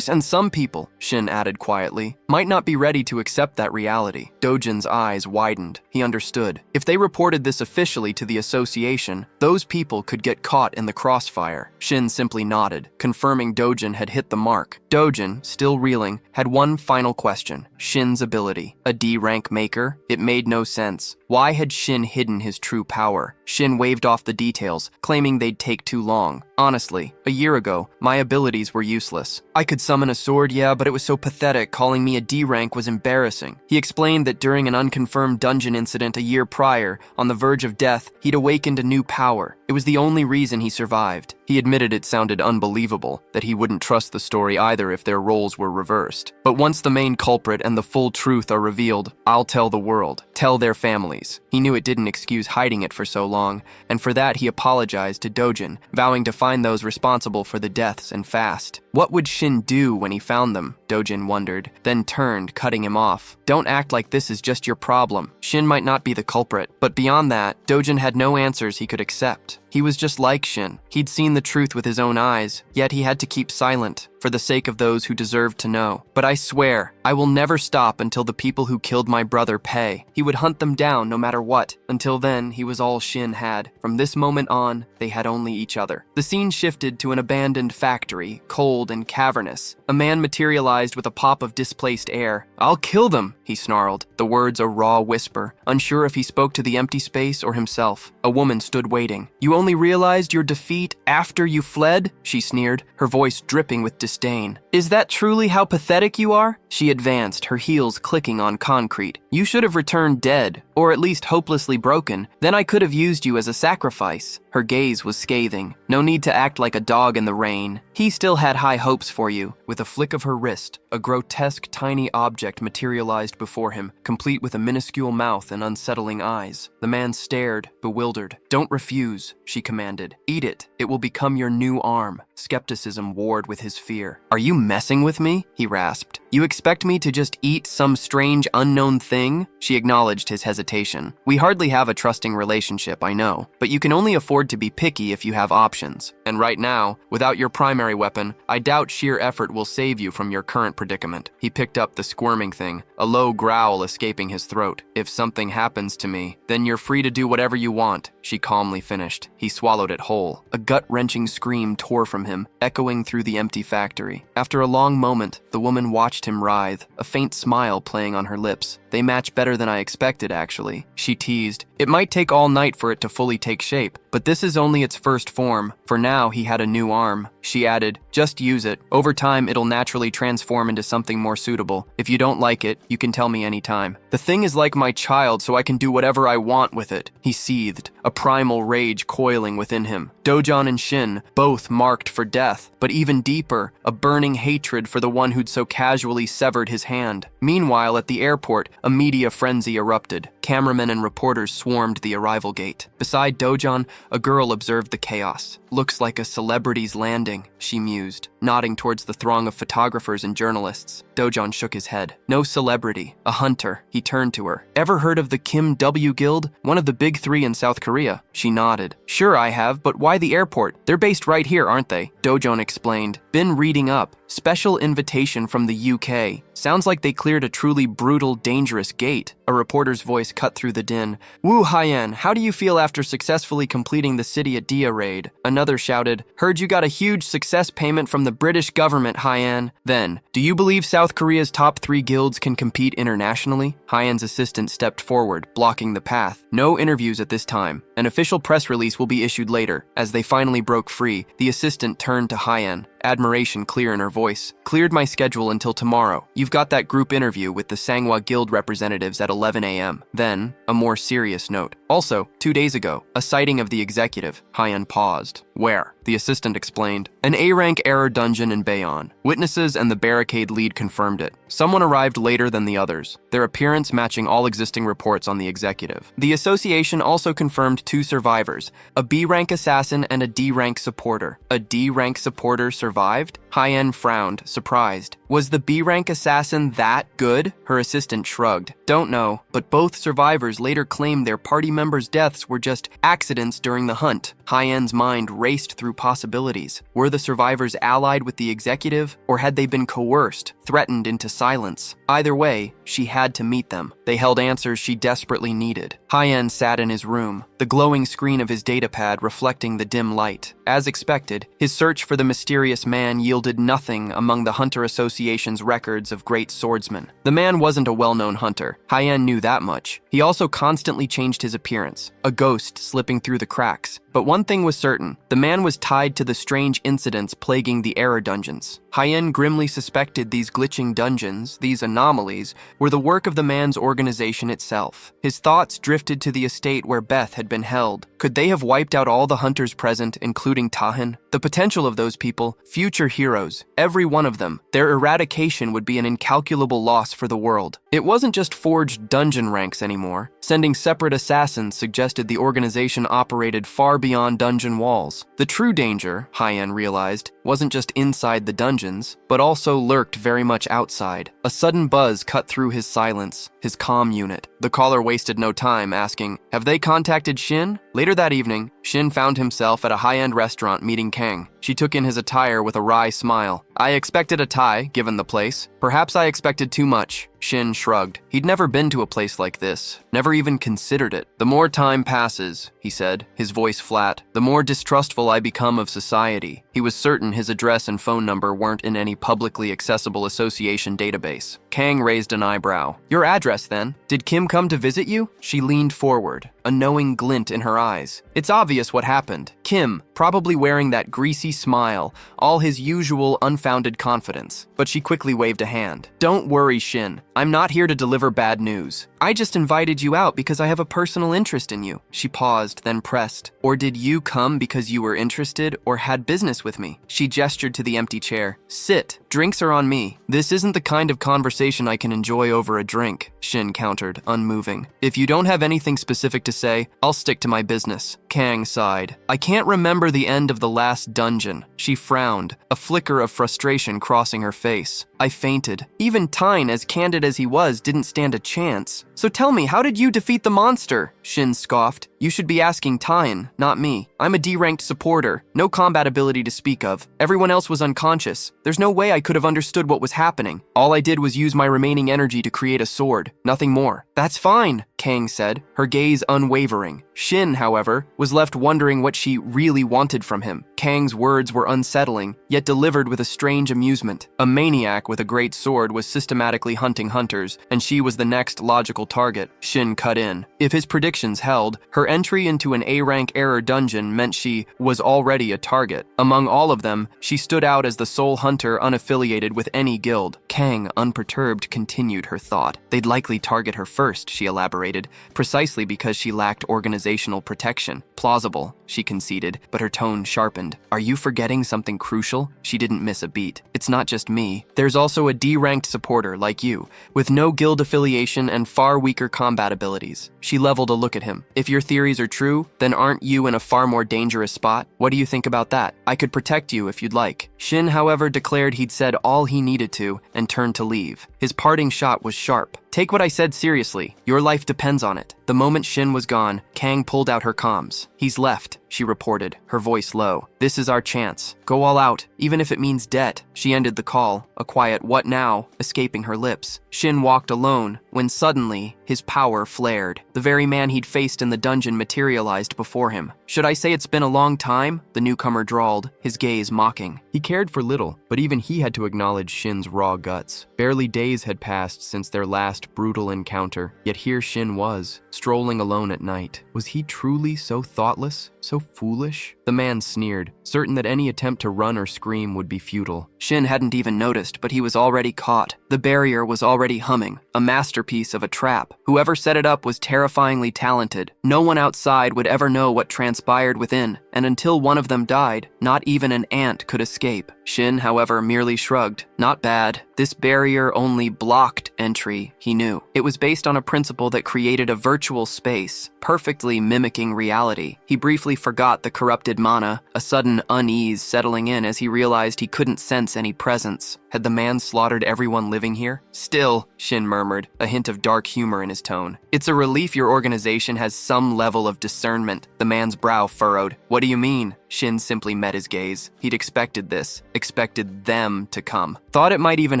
And some people, Shin added quietly, might not be ready to accept that reality. Dojin's eyes widened. He understood. If they reported this officially to the association, those people could get caught in the crossfire. Shin simply nodded, confirming Dojin had hit the mark. Dojin, still reeling, had one final question. Shin's ability. A D-rank maker? It made no sense. Why had Shin hidden his true power? Shin waved off the details, claiming they'd take too long. Honestly, a year ago, my abilities were useless. I could summon a sword, yeah, but it was so pathetic. Calling me a D-rank was embarrassing. He explained that during an unconfirmed dungeon incident a year prior, on the verge of death, he'd awakened a new power. It was the only reason he survived. He admitted it sounded unbelievable, that he wouldn't trust the story either if their roles were reversed. But once the main culprit and the full truth are revealed, I'll tell the world, tell their families. He knew it didn't excuse hiding it for so long, and for that he apologized to Dojin, vowing to find those responsible for the deaths and fast. What would Shin do when he found them? Dojin wondered, then turned, cutting him off. Don't act like this is just your problem. Shin might not be the culprit, but beyond that, Dojin had no answers he could accept. He was just like Shin. He'd seen the truth with his own eyes, yet he had to keep silent, for the sake of those who deserved to know. But I swear, I will never stop until the people who killed my brother pay. He would hunt them down no matter what. Until then, he was all Shin had. From this moment on, they had only each other. The scene shifted to an abandoned factory, cold and cavernous. A man materialized with a pop of displaced air. I'll kill them, he snarled, the words a raw whisper, unsure if he spoke to the empty space or himself. A woman stood waiting. You only realized your defeat after you fled? She sneered, her voice dripping with disdain. Is that truly how pathetic you are? She advanced, her heels clicking on concrete. You should have returned dead, or at least hopelessly broken. Then I could have used you as a sacrifice. Her gaze was scathing. No need to act like a dog in the rain. He still had high hopes for you. With a flick of her wrist, a grotesque tiny object materialized before him, complete with a minuscule mouth and unsettling eyes. The man stared, bewildered. Don't refuse, she commanded. Eat it. It will become your new arm. Skepticism warred with his fear. Are you messing with me? He rasped. You expect me to just eat some strange unknown thing? She acknowledged his hesitation. We hardly have a trusting relationship, I know, but you can only afford to be picky if you have options. And right now, without your primary weapon, I doubt sheer effort will save you from your current predicament. He picked up the squirming thing, a low growl escaping his throat. If something happens to me, then you're free to do whatever you want, she calmly finished. He swallowed it whole. A gut-wrenching scream tore from him, echoing through the empty factory. After a long moment, the woman watched him writhe, a faint smile playing on her lips. They match better than I expected, actually, she teased. It might take all night for it to fully take shape, but this is only its first form. For now, he had a new arm. She added, just use it. Over time, it'll naturally transform into something more suitable. If you don't like it, you can tell me anytime. The thing is like my child, so I can do whatever I want with it. He seethed, a primal rage coiling within him. Dojon and Shin, both marked for death, but even deeper, a burning hatred for the one who'd so casually severed his hand. Meanwhile, at the airport, a media frenzy erupted. Cameramen and reporters swarmed the arrival gate. Beside Dojon, a girl observed the chaos. Looks like a celebrity's landing, she mused, nodding towards the throng of photographers and journalists. Dojon shook his head. No celebrity, a hunter. He turned to her. Ever heard of the Kim W Guild? One of the big three in South Korea. She nodded. Sure I have, but why the airport? They're based right here, aren't they? Dojon explained. Been reading up. Special invitation from the UK. Sounds like they cleared a truly brutal, dangerous gate. A reporter's voice cut through the din. Woo Hyen, how do you feel after successfully completing the City at Dia raid? Another shouted, heard you got a huge success payment from the British government, Hyen. Then, do you believe South Korea's top 3 guilds can compete internationally? Hyen's assistant stepped forward, blocking the path. No interviews at this time. An official press release will be issued later. As they finally broke free, the assistant turned to Hyen. admiration clear in her voice. "Cleared my schedule until tomorrow. You've got that group interview with the Manhwa Guild representatives at 11 a.m. Then, a more serious note. Also, 2 days ago, a sighting of the executive." Hyen paused. "Where?" The assistant explained. "An A-rank error dungeon in Bayonne. Witnesses and the barricade lead confirmed it. Someone arrived later than the others, their appearance matching all existing reports on the executive. The association also confirmed 2 survivors, a B-rank assassin and a D-rank supporter." "A D-rank supporter survived?" Hyen frowned, surprised. "Was the B-rank assassin that good?" Her assistant shrugged. "Don't know, but both survivors later claimed their party members' deaths were just accidents during the hunt." Hyen's mind raced through possibilities. Were the survivors allied with the executive, or had they been coerced, threatened into silence? Either way, she had to meet them. They held answers she desperately needed. Hyen sat in his room, the glowing screen of his datapad reflecting the dim light. As expected, his search for the mysterious man yielded nothing among the Hunter Association's records of great swordsmen. The man wasn't a well-known hunter. Hyen knew that much. He also constantly changed his appearance, a ghost slipping through the cracks. But one thing was certain, the man was tied to the strange incidents plaguing the error dungeons. Hyen grimly suspected these glitching dungeons, these anomalies, were the work of the man's organization itself. His thoughts drifted to the estate where Beth had been held. Could they have wiped out all the hunters present, including Tahin? The potential of those people, future heroes, every one of them, their eradication would be an incalculable loss for the world. It wasn't just forged dungeon ranks anymore. Sending separate assassins suggested the organization operated far beyond dungeon walls. The true danger, Hyen realized, wasn't just inside the dungeons, but also lurked very much outside. A sudden buzz cut through his silence, his comm unit. The caller wasted no time asking, "Have they contacted Shin?" Later that evening, Shin found himself at a high-end restaurant meeting Kang. She took in his attire with a wry smile. "I expected a tie, given the place. Perhaps I expected too much." Shin shrugged. He'd never been to a place like this, never even considered it. "The more time passes," he said, his voice flat, "the more distrustful I become of society." He was certain his address and phone number weren't in any publicly accessible association database. Kang raised an eyebrow. "Your address, then? Did Kim come to visit you?" She leaned forward, a knowing glint in her eyes. It's obvious what happened. Kim, probably wearing that greasy smile, all his usual unfounded confidence. But she quickly waved a hand. "Don't worry, Shin. I'm not here to deliver bad news. I just invited you out because I have a personal interest in you." She paused, then pressed. "Or did you come because you were interested or had business with me?" She gestured to the empty chair. "Sit. Drinks are on me." "This isn't the kind of conversation I can enjoy over a drink," Shin countered, unmoving. "If you don't have anything specific to say, I'll stick to my business." Kang sighed. "I can't remember the end of the last dungeon." She frowned, a flicker of frustration crossing her face. "I fainted. Even Tyne, as candid as he was, didn't stand a chance." "So tell me, how did you defeat the monster?" Shin scoffed. "You should be asking Tyne, not me. I'm a D-ranked supporter, no combat ability to speak of. Everyone else was unconscious. There's no way I could have understood what was happening. All I did was use my remaining energy to create a sword, nothing more." "That's fine," Kang said, her gaze unwavering. Shin, however, was left wondering what she really wanted from him. Kang's words were unsettling, yet delivered with a strange amusement. A maniac with a great sword was systematically hunting hunters, and she was the next logical target. Shin cut in. If his predictions held, her entry into an A-rank error dungeon meant she was already a target. Among all of them, she stood out as the sole hunter unaffiliated with any guild. Kang, unperturbed, continued her thought. They'd likely target her first, she elaborated, precisely because she lacked organizational protection. Plausible, she conceded, but her tone sharpened. "Are you forgetting something crucial?" She didn't miss a beat. "It's not just me. There's also a D-ranked supporter like you, with no guild affiliation and far weaker combat abilities." She leveled a look at him. "If your theories are true, then aren't you in a far more dangerous spot? What do you think about that? I could protect you if you'd like." Shin, however, declared he'd said all he needed to and turned to leave. His parting shot was sharp. "Take what I said seriously. Your life depends on it." The moment Shin was gone, Kang pulled out her comms. "He's left," she reported, her voice low. "This is our chance. Go all out, even if it means debt." She ended the call, a quiet "what now?" escaping her lips. Shin walked alone, when suddenly, his power flared. The very man he'd faced in the dungeon materialized before him. "Should I say it's been a long time?" the newcomer drawled, his gaze mocking. He cared for little, but even he had to acknowledge Shin's raw guts. Barely days had passed since their last last brutal encounter, yet here Shin was, strolling alone at night. Was he truly so thoughtless, so foolish? The man sneered, certain that any attempt to run or scream would be futile. Shin hadn't even noticed, but he was already caught. The barrier was already humming, a masterpiece of a trap. Whoever set it up was terrifyingly talented. No one outside would ever know what transpired within, and until one of them died, not even an ant could escape. Shin, however, merely shrugged. Not bad. This barrier only blocked entry, he knew. It was based on a principle that created a virtual space, perfectly mimicking reality. He briefly forgot the corrupted mana, a sudden unease settling in as he realized he couldn't sense any presence. Had the man slaughtered everyone living here? Still, Shin murmured, a hint of dark humor in his tone. It's a relief your organization has some level of discernment. The man's brow furrowed. What do you mean? Shin simply met his gaze. He'd expected this, expected them to come. Thought it might even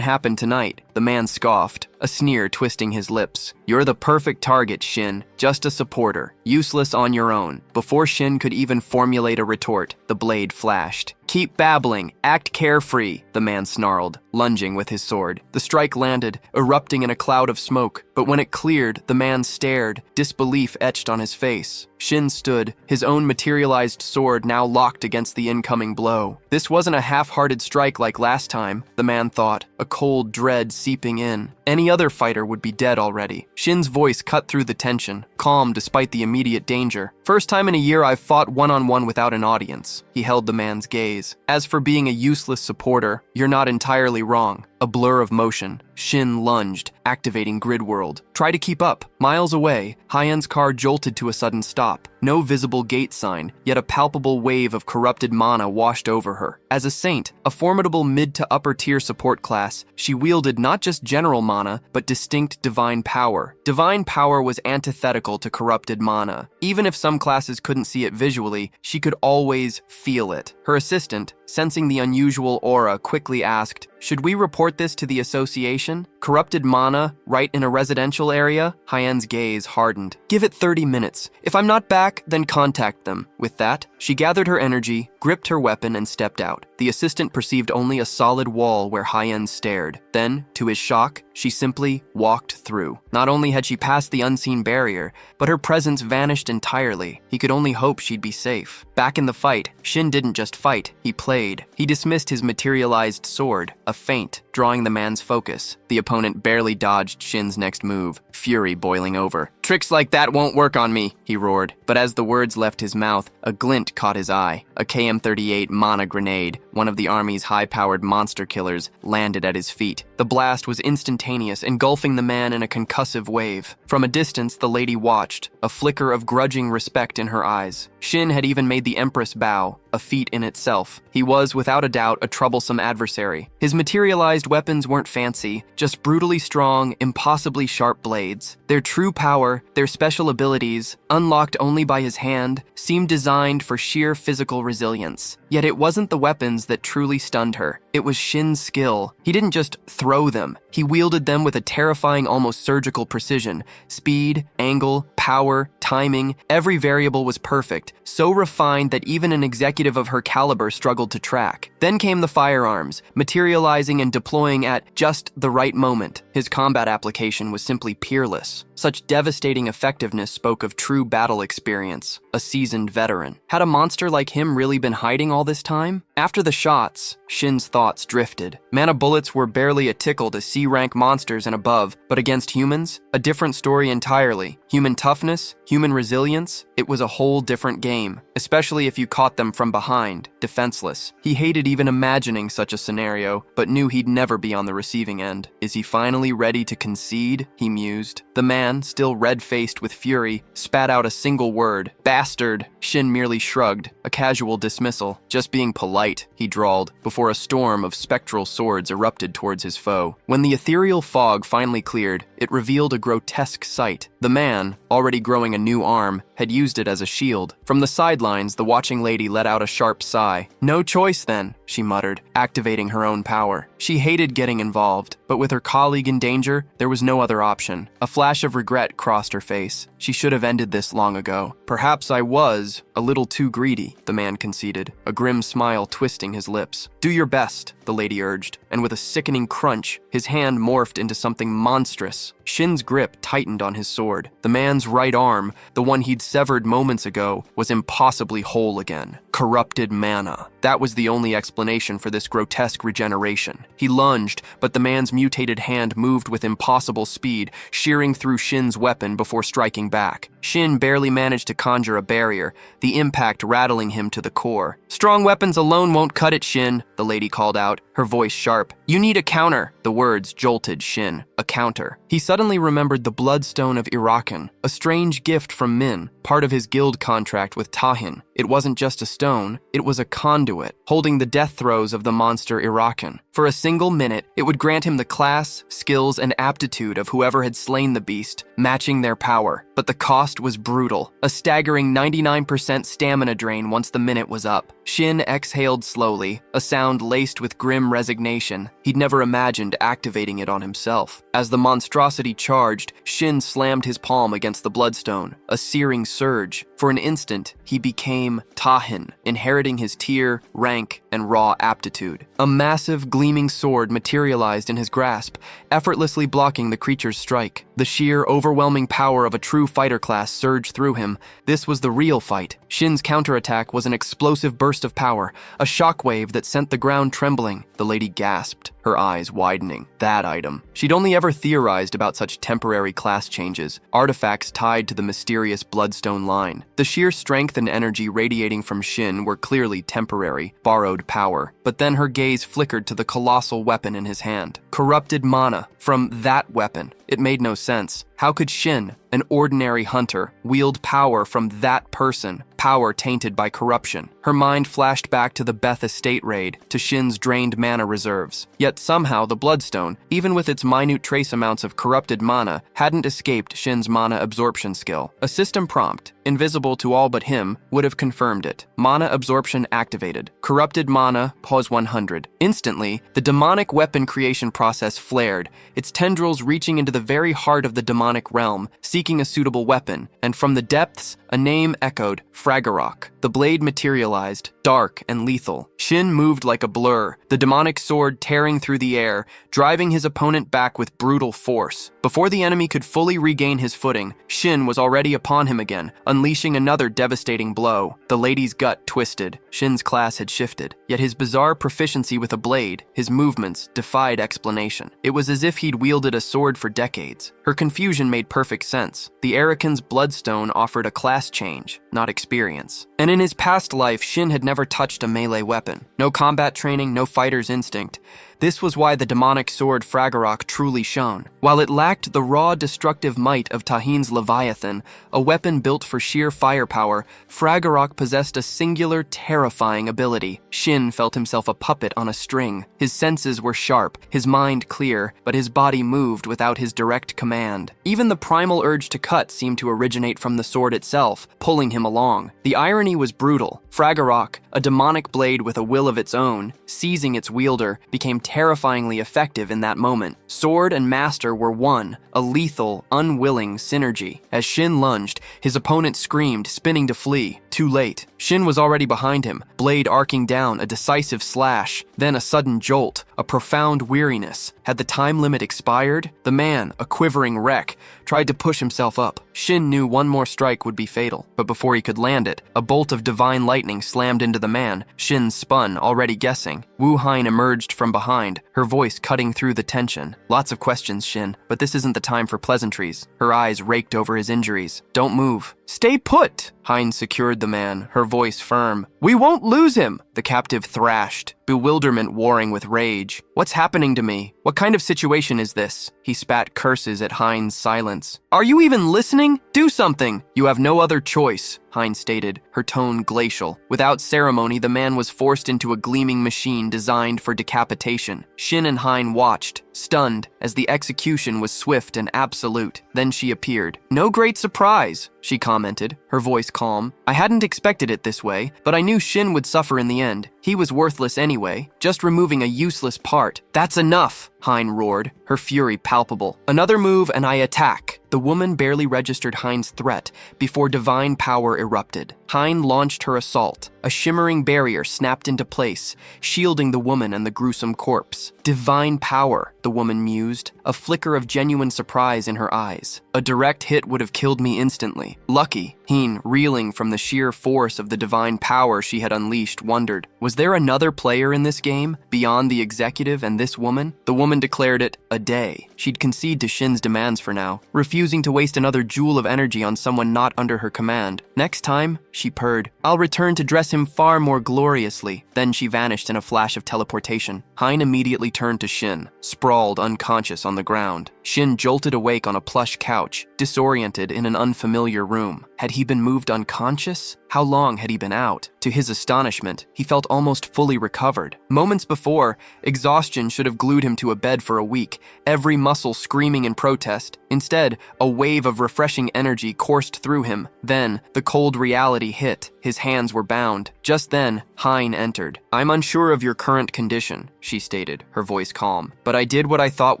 happen tonight. The man scoffed, a sneer twisting his lips. You're the perfect target, Shin. Just a supporter, useless on your own. Before Shin could even formulate a retort, the blade flashed. Keep babbling, act carefree, the man snarled, lunging with his sword. The strike landed, erupting in a cloud of smoke, but when it cleared, the man stared, disbelief etched on his face. Shin stood, his own materialized sword now locked against the incoming blow. This wasn't a half-hearted strike like last time, the man thought, a cold dread seeping in. Any other fighter would be dead already. Shin's voice cut through the tension, calm despite the immediate danger. First time in a year I've fought one-on-one without an audience. He held the man's gaze. As for being a useless supporter, you're not entirely wrong. A blur of motion. Shin lunged, activating Grid World. Try to keep up. Miles away, Hyen's car jolted to a sudden stop. No visible gate sign, yet a palpable wave of corrupted mana washed over her. As a saint, a formidable mid to upper tier support class, she wielded not just general mana, but distinct divine power. Divine power was antithetical to corrupted mana. Even if some classes couldn't see it visually, she could always feel it. Her assistant, sensing the unusual aura, quickly asked, "Should we report this to the association? Corrupted mana, right in a residential area?" Hyen's gaze hardened. "Give it 30 minutes. If I'm not back, then contact them." With that, she gathered her energy, gripped her weapon, and stepped out. The assistant perceived only a solid wall where Hyen stared. Then, to his shock, she simply walked through. Not only had she passed the unseen barrier, but her presence vanished entirely. He could only hope she'd be safe. Back in the fight, Shin didn't just fight, he played. He dismissed his materialized sword, a feint, drawing the man's focus. The opponent barely dodged Shin's next move, fury boiling over. "Tricks like that won't work on me," he roared. But as the words left his mouth, a glint caught his eye. A KM-38 mana grenade, one of the army's high-powered monster killers, landed at his feet. The blast was instantaneous, engulfing the man in a concussive wave. From a distance, the lady watched, a flicker of grudging respect in her eyes. Shin had even made the Empress bow, a feat in itself. He was, without a doubt, a troublesome adversary. His materialized weapons weren't fancy, just brutally strong, impossibly sharp blades. Their true power, their special abilities, unlocked only by his hand, seemed designed for sheer physical resilience. Yet it wasn't the weapons that truly stunned her. It was Shin's skill. He didn't just throw them. He wielded them with a terrifying, almost surgical precision. Speed, angle, power, timing, every variable was perfect, so refined that even an executive of her caliber struggled to track. Then came the firearms, materializing and deploying at just the right moment. His combat application was simply peerless. Such devastating effectiveness spoke of true battle experience, a seasoned veteran. Had a monster like him really been hiding all this time? After the shots, Shin's thoughts drifted. Mana bullets were barely a tickle to C-rank monsters and above, but against humans, a different story entirely. Human toughness, human resilience, it was a whole different game, especially if you caught them from behind, defenseless. He hated even imagining such a scenario, but knew he'd never be on the receiving end. Is he finally ready to concede? He mused. The man, still red-faced with fury, spat out a single word. Bastard! Shin merely shrugged, a casual dismissal. Just being polite, he drawled, before a storm of spectral swords erupted towards his foe. When the ethereal fog finally cleared, it revealed a grotesque sight. The man, already growing a new arm, had used it as a shield. From the sidelines, the watching lady let out a sharp sigh. "No choice then," she muttered, activating her own power. She hated getting involved, but with her colleague in danger, there was no other option. A flash of regret crossed her face. She should have ended this long ago. "Perhaps I was a little too greedy," the man conceded, a grim smile twisting his lips. "Do your best," the lady urged, and with a sickening crunch, his hand morphed into something monstrous, once. Shin's grip tightened on his sword. The man's right arm, the one he'd severed moments ago, was impossibly whole again. Corrupted mana. That was the only explanation for this grotesque regeneration. He lunged, but the man's mutated hand moved with impossible speed, shearing through Shin's weapon before striking back. Shin barely managed to conjure a barrier, the impact rattling him to the core. "Strong weapons alone won't cut it, Shin," the lady called out, her voice sharp. "You need a counter." The words jolted Shin. A counter. He suddenly remembered the Bloodstone of Irakan, a strange gift from Min, part of his guild contract with Tahin. It wasn't just a stone, it was a conduit, holding the death throes of the monster Irakan. For a single minute, it would grant him the class, skills, and aptitude of whoever had slain the beast, matching their power. But the cost was brutal, a staggering 99% stamina drain once the minute was up. Shin exhaled slowly, a sound laced with grim resignation. He'd never imagined activating it on himself. As the monstrosity charged, Shin slammed his palm against the bloodstone, a searing surge. For an instant, he became Tahin, inheriting his tier, rank, and raw aptitude. A massive, gleaming sword materialized in his grasp, effortlessly blocking the creature's strike. The sheer, overwhelming power of a true fighter class surged through him. This was the real fight. Shin's counterattack was an explosive burst of power, a shockwave that sent the ground trembling. The lady gasped, her eyes widening. That item. She'd only ever theorized about such temporary class changes, artifacts tied to the mysterious Bloodstone line. The sheer strength and energy radiating from Shin were clearly temporary, borrowed power. But then her gaze flickered to the colossal weapon in his hand. Corrupted mana from that weapon. It made no sense. How could Shin, an ordinary hunter, wield power from that person, power tainted by corruption? Her mind flashed back to the Beth Estate raid, to Shin's drained mana reserves. Yet somehow the Bloodstone, even with its minute trace amounts of corrupted mana, hadn't escaped Shin's mana absorption skill. A system prompt, invisible to all but him, would have confirmed it. Mana absorption activated. Corrupted mana, pause 100. Instantly, the demonic weapon creation process flared, its tendrils reaching into the very heart of the demonic realm, seeking a suitable weapon, and from the depths, a name echoed, Fraggarok. The blade materialized, dark and lethal. Shin moved like a blur, the demonic sword tearing through the air, driving his opponent back with brutal force. Before the enemy could fully regain his footing, Shin was already upon him again, unleashing another devastating blow. The lady's gut twisted. Shin's class had shifted, yet his bizarre proficiency with a blade, his movements, defied explanation. It was as if he'd wielded a sword for decades. Her confusion made perfect sense. The Arakan's Bloodstone offered a class change, not experience. And in his past life, Shin had never touched a melee weapon. No combat training, no fighter's instinct. This was why the demonic sword Fraggarok truly shone. While it lacked the raw, destructive might of Tahin's Leviathan, a weapon built for sheer firepower, Fraggarok possessed a singular, terrifying ability. Shin felt himself a puppet on a string. His senses were sharp, his mind clear, but his body moved without his direct command. Even the primal urge to cut seemed to originate from the sword itself, pulling him along. The irony was brutal. Fraggarok, a demonic blade with a will of its own, seizing its wielder, became terrifyingly effective in that moment. Sword and master were one, a lethal, unwilling synergy. As Shin lunged, his opponent screamed, spinning to flee. Too late. Shin was already behind him, blade arcing down, a decisive slash, then a sudden jolt, a profound weariness. Had the time limit expired? The man, a quivering wreck, tried to push himself up. Shin knew one more strike would be fatal, but before he could land it, a bolt of divine lightning slammed into the man. Shin spun, already guessing. Wu Hein emerged from behind, her voice cutting through the tension. Lots of questions, Shin, but this isn't the time for pleasantries. Her eyes raked over his injuries. Don't move. Stay put! Hein secured the man, her voice firm. We won't lose him! The captive thrashed, bewilderment warring with rage. What's happening to me? What kind of situation is this? He spat curses at Hein's silence. Are you even listening? Do something! You have no other choice, Hein stated, her tone glacial. Without ceremony, the man was forced into a gleaming machine designed for decapitation. Shin and Hein watched, stunned, as the execution was swift and absolute. Then she appeared. No great surprise, she commented, her voice calm. I hadn't expected it this way, but I knew Shin would suffer in the end. He was worthless anyway, just removing a useless part. That's enough, Hein roared, her fury palpable. Another move and I attack. The woman barely registered Hein's threat before divine power erupted. Hein launched her assault. A shimmering barrier snapped into place, shielding the woman and the gruesome corpse. Divine power, the woman mused, a flicker of genuine surprise in her eyes. A direct hit would have killed me instantly. Lucky, Hein, reeling from the sheer force of the divine power she had unleashed, wondered, was there another player in this game, beyond the executive and this woman? The woman declared it a day. She'd concede to Shin's demands for now, refusing to waste another joule of energy on someone not under her command. Next time, she purred, I'll return to dress him far more gloriously. Then she vanished in a flash of teleportation. Hein immediately turned to Shin, sprawled unconscious on the ground. Shin jolted awake on a plush couch, disoriented in an unfamiliar room. Had he been moved unconscious? How long had he been out? To his astonishment, he felt almost fully recovered. Moments before, exhaustion should have glued him to a bed for a week, every muscle screaming in protest. Instead, a wave of refreshing energy coursed through him. Then, the cold reality hit. His hands were bound. Just then, Hein entered. I'm unsure of your current condition, she stated, her voice calm. But I did what I thought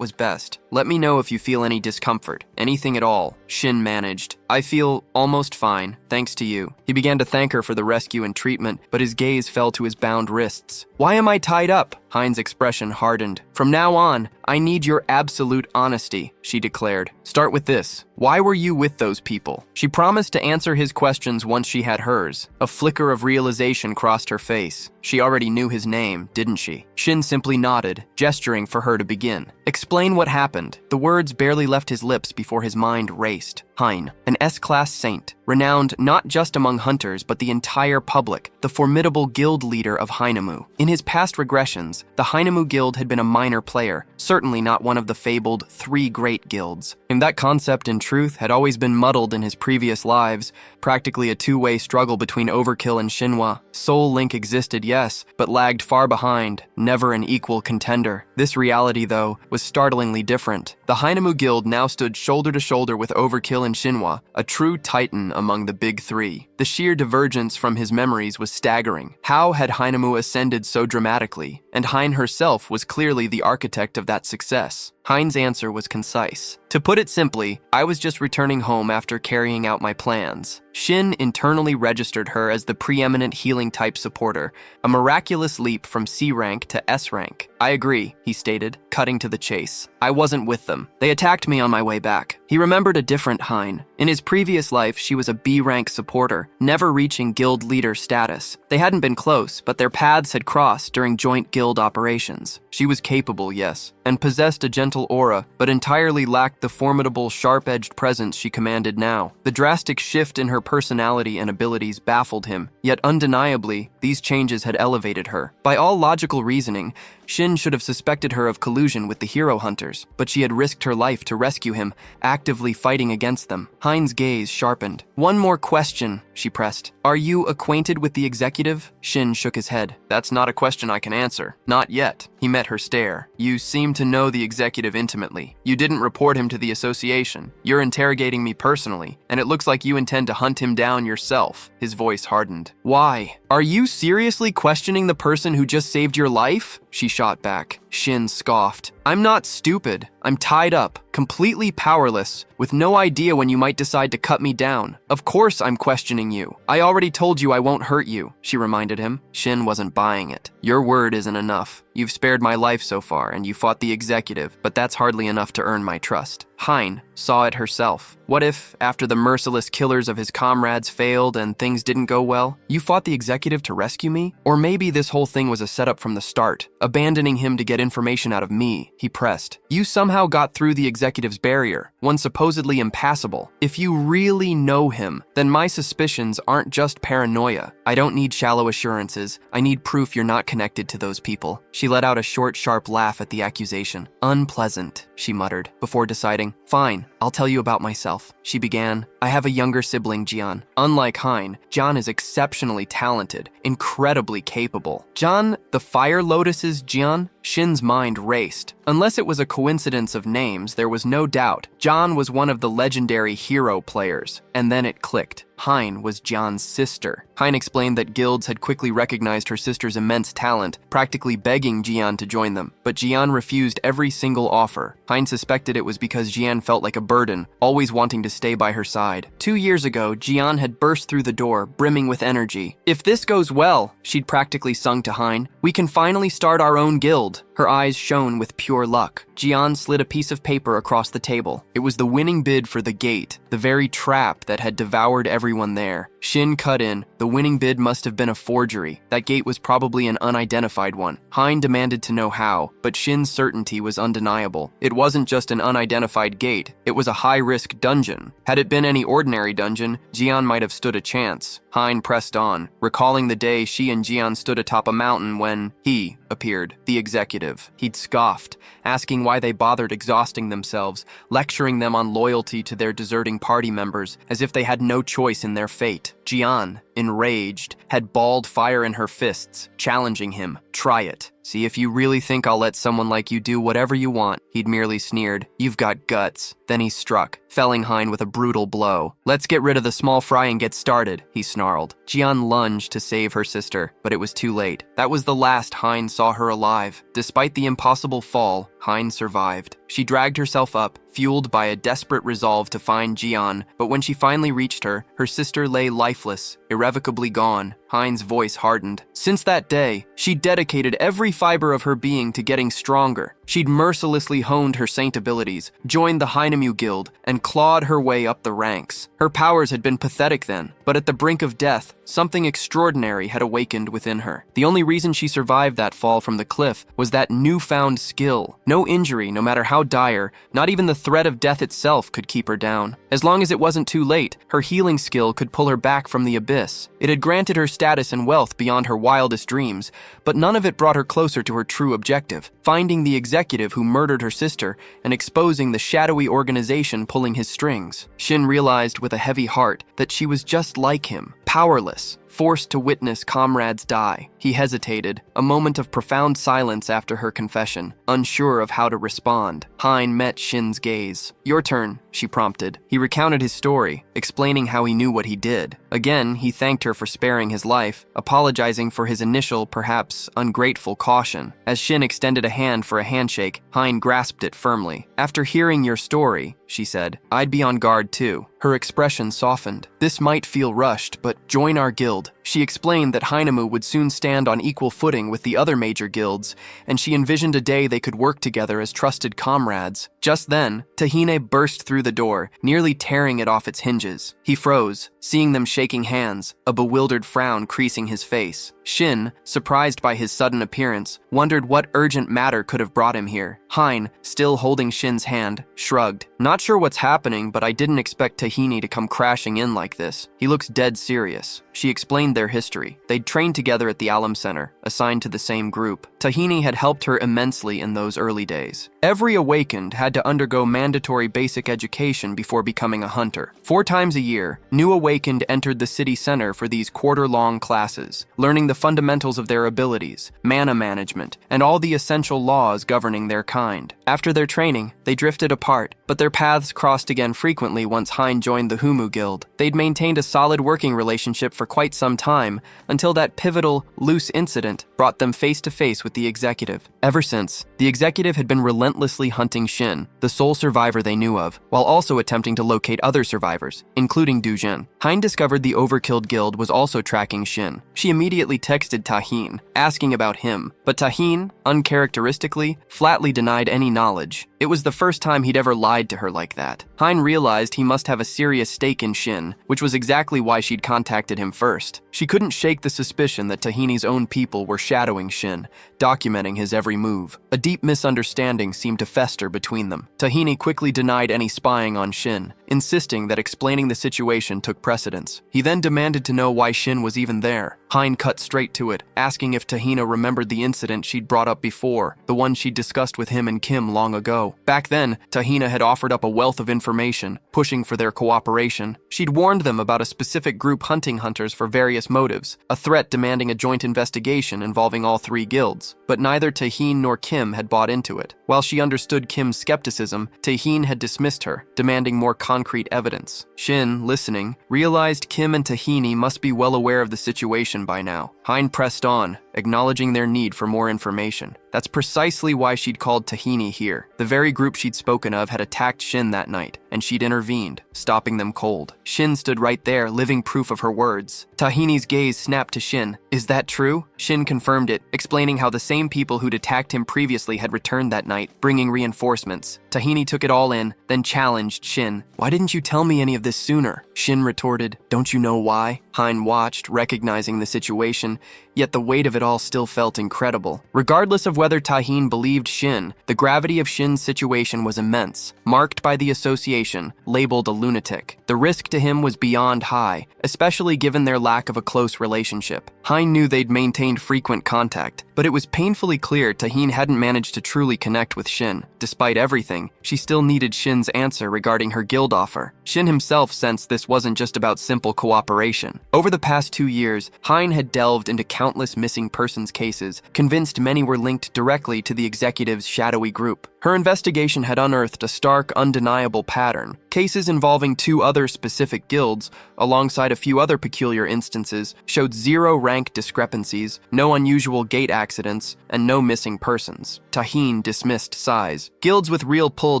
was best. Let me know if you feel any discomfort, anything at all. Shin managed. I feel almost fine, thanks to you. He began to thank her for the rescue and treatment, but his gaze fell to his bound wrists. Why am I tied up? Hein's expression hardened. From now on, I need your absolute honesty, she declared. Start with this. Why were you with those people? She promised to answer his questions once she had hers. A flicker of realization crossed her face. She already knew his name, didn't she? Shin simply nodded, gesturing for her to begin. Explain what happened. The words barely left his lips before his mind raced. Hein, an S-class saint, renowned not just among hunters but the entire public, the formidable guild leader of Heinemu. In his past regressions, the Heinemu Guild had been a minor player, certainly not one of the fabled three great guilds. And that concept, in truth, had always been muddled in his previous lives, practically a two-way struggle between Overkill and Shinhwa. Soul Link existed, yes, but lagged far behind, never an equal contender. This reality, though, was startlingly different. The Heinemu Guild now stood shoulder to shoulder with Overkill and Shinhwa, a true titan among the big three. The sheer divergence from his memories was staggering. How had Heinemu ascended so dramatically? And Hein herself was clearly the architect of that success. Hein's answer was concise. To put it simply, I was just returning home after carrying out my plans. Shin internally registered her as the preeminent healing type supporter, a miraculous leap from C rank to S rank. I agree, he stated, cutting to the chase. I wasn't with them. They attacked me on my way back. He remembered a different Hein. In his previous life, she was a B rank supporter, never reaching guild leader status. They hadn't been close, but their paths had crossed during joint guild operations. She was capable, yes, and possessed a gentle aura, but entirely lacked the formidable, sharp-edged presence she commanded now. The drastic shift in her personality and abilities baffled him, yet undeniably, these changes had elevated her. By all logical reasoning, Shin should have suspected her of collusion with the hero hunters, but she had risked her life to rescue him, actively fighting against them. Hein's gaze sharpened. One more question, she pressed. Are you acquainted with the executive? Shin shook his head. That's not a question I can answer. Not yet. He met her stare. You seem to know the executive intimately. You didn't report him to the association. You're interrogating me personally, and it looks like you intend to hunt him down yourself. His voice hardened. Why? Are you seriously questioning the person who just saved your life? She shot back. Shin scoffed. I'm not stupid. I'm tied up, completely powerless, with no idea when you might decide to cut me down. Of course I'm questioning you. I already told you I won't hurt you, she reminded him. Shin wasn't buying it. Your word isn't enough. You've spared my life so far, and you fought the executive, but that's hardly enough to earn my trust. Hein saw it herself. What if, after the merciless killers of his comrades failed and things didn't go well, you fought the executive to rescue me? Or maybe this whole thing was a setup from the start, abandoning him to get information out of me, he pressed. You somehow got through the executive's barrier, one supposedly impassable. If you really know him, then my suspicions aren't just paranoia. I don't need shallow assurances. I need proof you're not connected to those people. She let out a short, sharp laugh at the accusation. Unpleasant, she muttered, before deciding, fine, I'll tell you about myself. She began, I have a younger sibling, Jian. Unlike Hein, Jian is exceptionally talented, incredibly capable. Jian, the Fire Lotus's Jian? Shin's mind raced. Unless it was a coincidence of names, there was no doubt. Jian was one of the legendary hero players. And then it clicked. Hein was Jian's sister. Hein explained that guilds had quickly recognized her sister's immense talent, practically begging Jian to join them, but Jian refused every single offer. Hein suspected it was because Jian felt like a burden, always wanting to stay by her side. 2 years ago, Jian had burst through the door, brimming with energy. "If this goes well," she'd practically sung to Hein, "we can finally start our own guild." Her eyes shone with pure luck. Jian slid a piece of paper across the table. It was the winning bid for the gate, the very trap that had devoured everyone there. Shin cut in. The winning bid must have been a forgery. That gate was probably an unidentified one. Hein demanded to know how, but Shin's certainty was undeniable. It wasn't just an unidentified gate. It was a high-risk dungeon. Had it been any ordinary dungeon, Jian might have stood a chance. Hein pressed on, recalling the day she and Jian stood atop a mountain when he appeared, the executive. He'd scoffed, asking why they bothered exhausting themselves, lecturing them on loyalty to their deserting party members, as if they had no choice in their fate. Jian, enraged, had balled fire in her fists, challenging him. "Try it. See if you really think I'll let someone like you do whatever you want." He'd merely sneered. "You've got guts." Then he struck, felling Hein with a brutal blow. "Let's get rid of the small fry and get started," he snarled. Jian lunged to save her sister, but it was too late. That was the last Hein saw her alive. Despite the impossible fall, Hein survived. She dragged herself up, fueled by a desperate resolve to find Jian, but when she finally reached her, her sister lay lifeless, irrevocably gone. Hein's voice hardened. Since that day, she'd dedicated every fiber of her being to getting stronger. She'd mercilessly honed her saint abilities, joined the Heinemu Guild, and clawed her way up the ranks. Her powers had been pathetic then, but at the brink of death, something extraordinary had awakened within her. The only reason she survived that fall from the cliff was that newfound skill. No injury, no matter how dire, not even the threat of death itself could keep her down. As long as it wasn't too late, her healing skill could pull her back from the abyss. It had granted her status and wealth beyond her wildest dreams, but none of it brought her closer to her true objective, finding the executive who murdered her sister and exposing the shadowy organization pulling his strings. Shin realized with a heavy heart that she was just like him, powerless, forced to witness comrades die. He hesitated, a moment of profound silence after her confession, unsure of how to respond. Hein met Shin's gaze. "Your turn," she prompted. He recounted his story, explaining how he knew what he did. Again, he thanked her for sparing his life, apologizing for his initial, perhaps ungrateful caution. As Shin extended a hand for a handshake, Hein grasped it firmly. "After hearing your story," she said, "I'd be on guard too." Her expression softened. "This might feel rushed, but join our guild." She explained that Heinemu would soon stand on equal footing with the other major guilds, and she envisioned a day they could work together as trusted comrades. Just then, Tahine burst through the door, nearly tearing it off its hinges. He froze, seeing them shaking hands, a bewildered frown creasing his face. Shin, surprised by his sudden appearance, wondered what urgent matter could have brought him here. Hein, still holding Shin's hand, shrugged. "Not sure what's happening, but I didn't expect Tahine to come crashing in like this. He looks dead serious." She explained their history. They'd trained together at the Alum Center, assigned to the same group. Tahine had helped her immensely in those early days. Every awakened had to undergo mandatory basic education before becoming a hunter. 4 times a year, new awakened entered the city center for these quarter-long classes, learning the fundamentals of their abilities, mana management, and all the essential laws governing their kind. After their training, they drifted apart, but their paths crossed again frequently once Hein joined the Humu Guild. They'd maintained a solid working relationship for quite some time, until that pivotal, loose incident brought them face to face with the executive. Ever since, the executive had been relentlessly hunting Shin, the sole survivor they knew of, while also attempting to locate other survivors, including Du Jin. Hein discovered the Overkilled Guild was also tracking Shin. She immediately texted Tahine, asking about him, but Tahine, uncharacteristically, flatly denied any knowledge. It was the first time he'd ever lied to her like that. Hein realized he must have a serious stake in Shin, which was exactly why she'd contacted him first. She couldn't shake the suspicion that Tahine's own people were shadowing Shin, documenting his every move. A deep misunderstanding seemed to fester between them. Tahine quickly denied any spying on Shin, insisting that explaining the situation took precedence. He then demanded to know why Shin was even there. Hein cut straight to it, asking if Tahine remembered the incident she'd brought up before, the one she'd discussed with him and Kim long ago. go. Back then, Tahina had offered up a wealth of information, pushing for their cooperation. She'd warned them about a specific group hunting hunters for various motives, a threat demanding a joint investigation involving all three guilds. But neither Tahin nor Kim had bought into it. While she understood Kim's skepticism, Tahin had dismissed her, demanding more concrete evidence. Shin, listening, realized Kim and Tahini must be well aware of the situation by now. Hein pressed on, acknowledging their need for more information. That's precisely why she'd called Tahini here. The very group she'd spoken of had attacked Shin that night, and she'd intervened, stopping them cold. Shin stood right there, living proof of her words. Tahini's gaze snapped to Shin. Is that true? Shin confirmed it, explaining how the same people who'd attacked him previously had returned that night, bringing reinforcements. Tahini took it all in, then challenged Shin. Why didn't you tell me any of this sooner? Shin retorted, don't you know why? Hein watched, recognizing the situation, yet the weight of it all still felt incredible. Regardless of whether Tahin believed Shin, the gravity of Shin's situation was immense, marked by the association, labeled a lunatic. The risk to him was beyond high, especially given their lack of a close relationship. Hein knew they'd maintained frequent contact, but it was painfully clear Tahin hadn't managed to truly connect with Shin. Despite everything, she still needed Shin's answer regarding her guild offer. Shin himself sensed this wasn't just about simple cooperation. Over the past 2 years, Hein had delved into countless missing persons cases, convinced many were linked directly to the executive's shadowy group. Her investigation had unearthed a stark, undeniable pattern. Cases involving 2 other specific guilds, alongside a few other peculiar instances, showed 0 rank discrepancies, no unusual gate accidents, and no missing persons. Tahin dismissed size. Guilds with real pull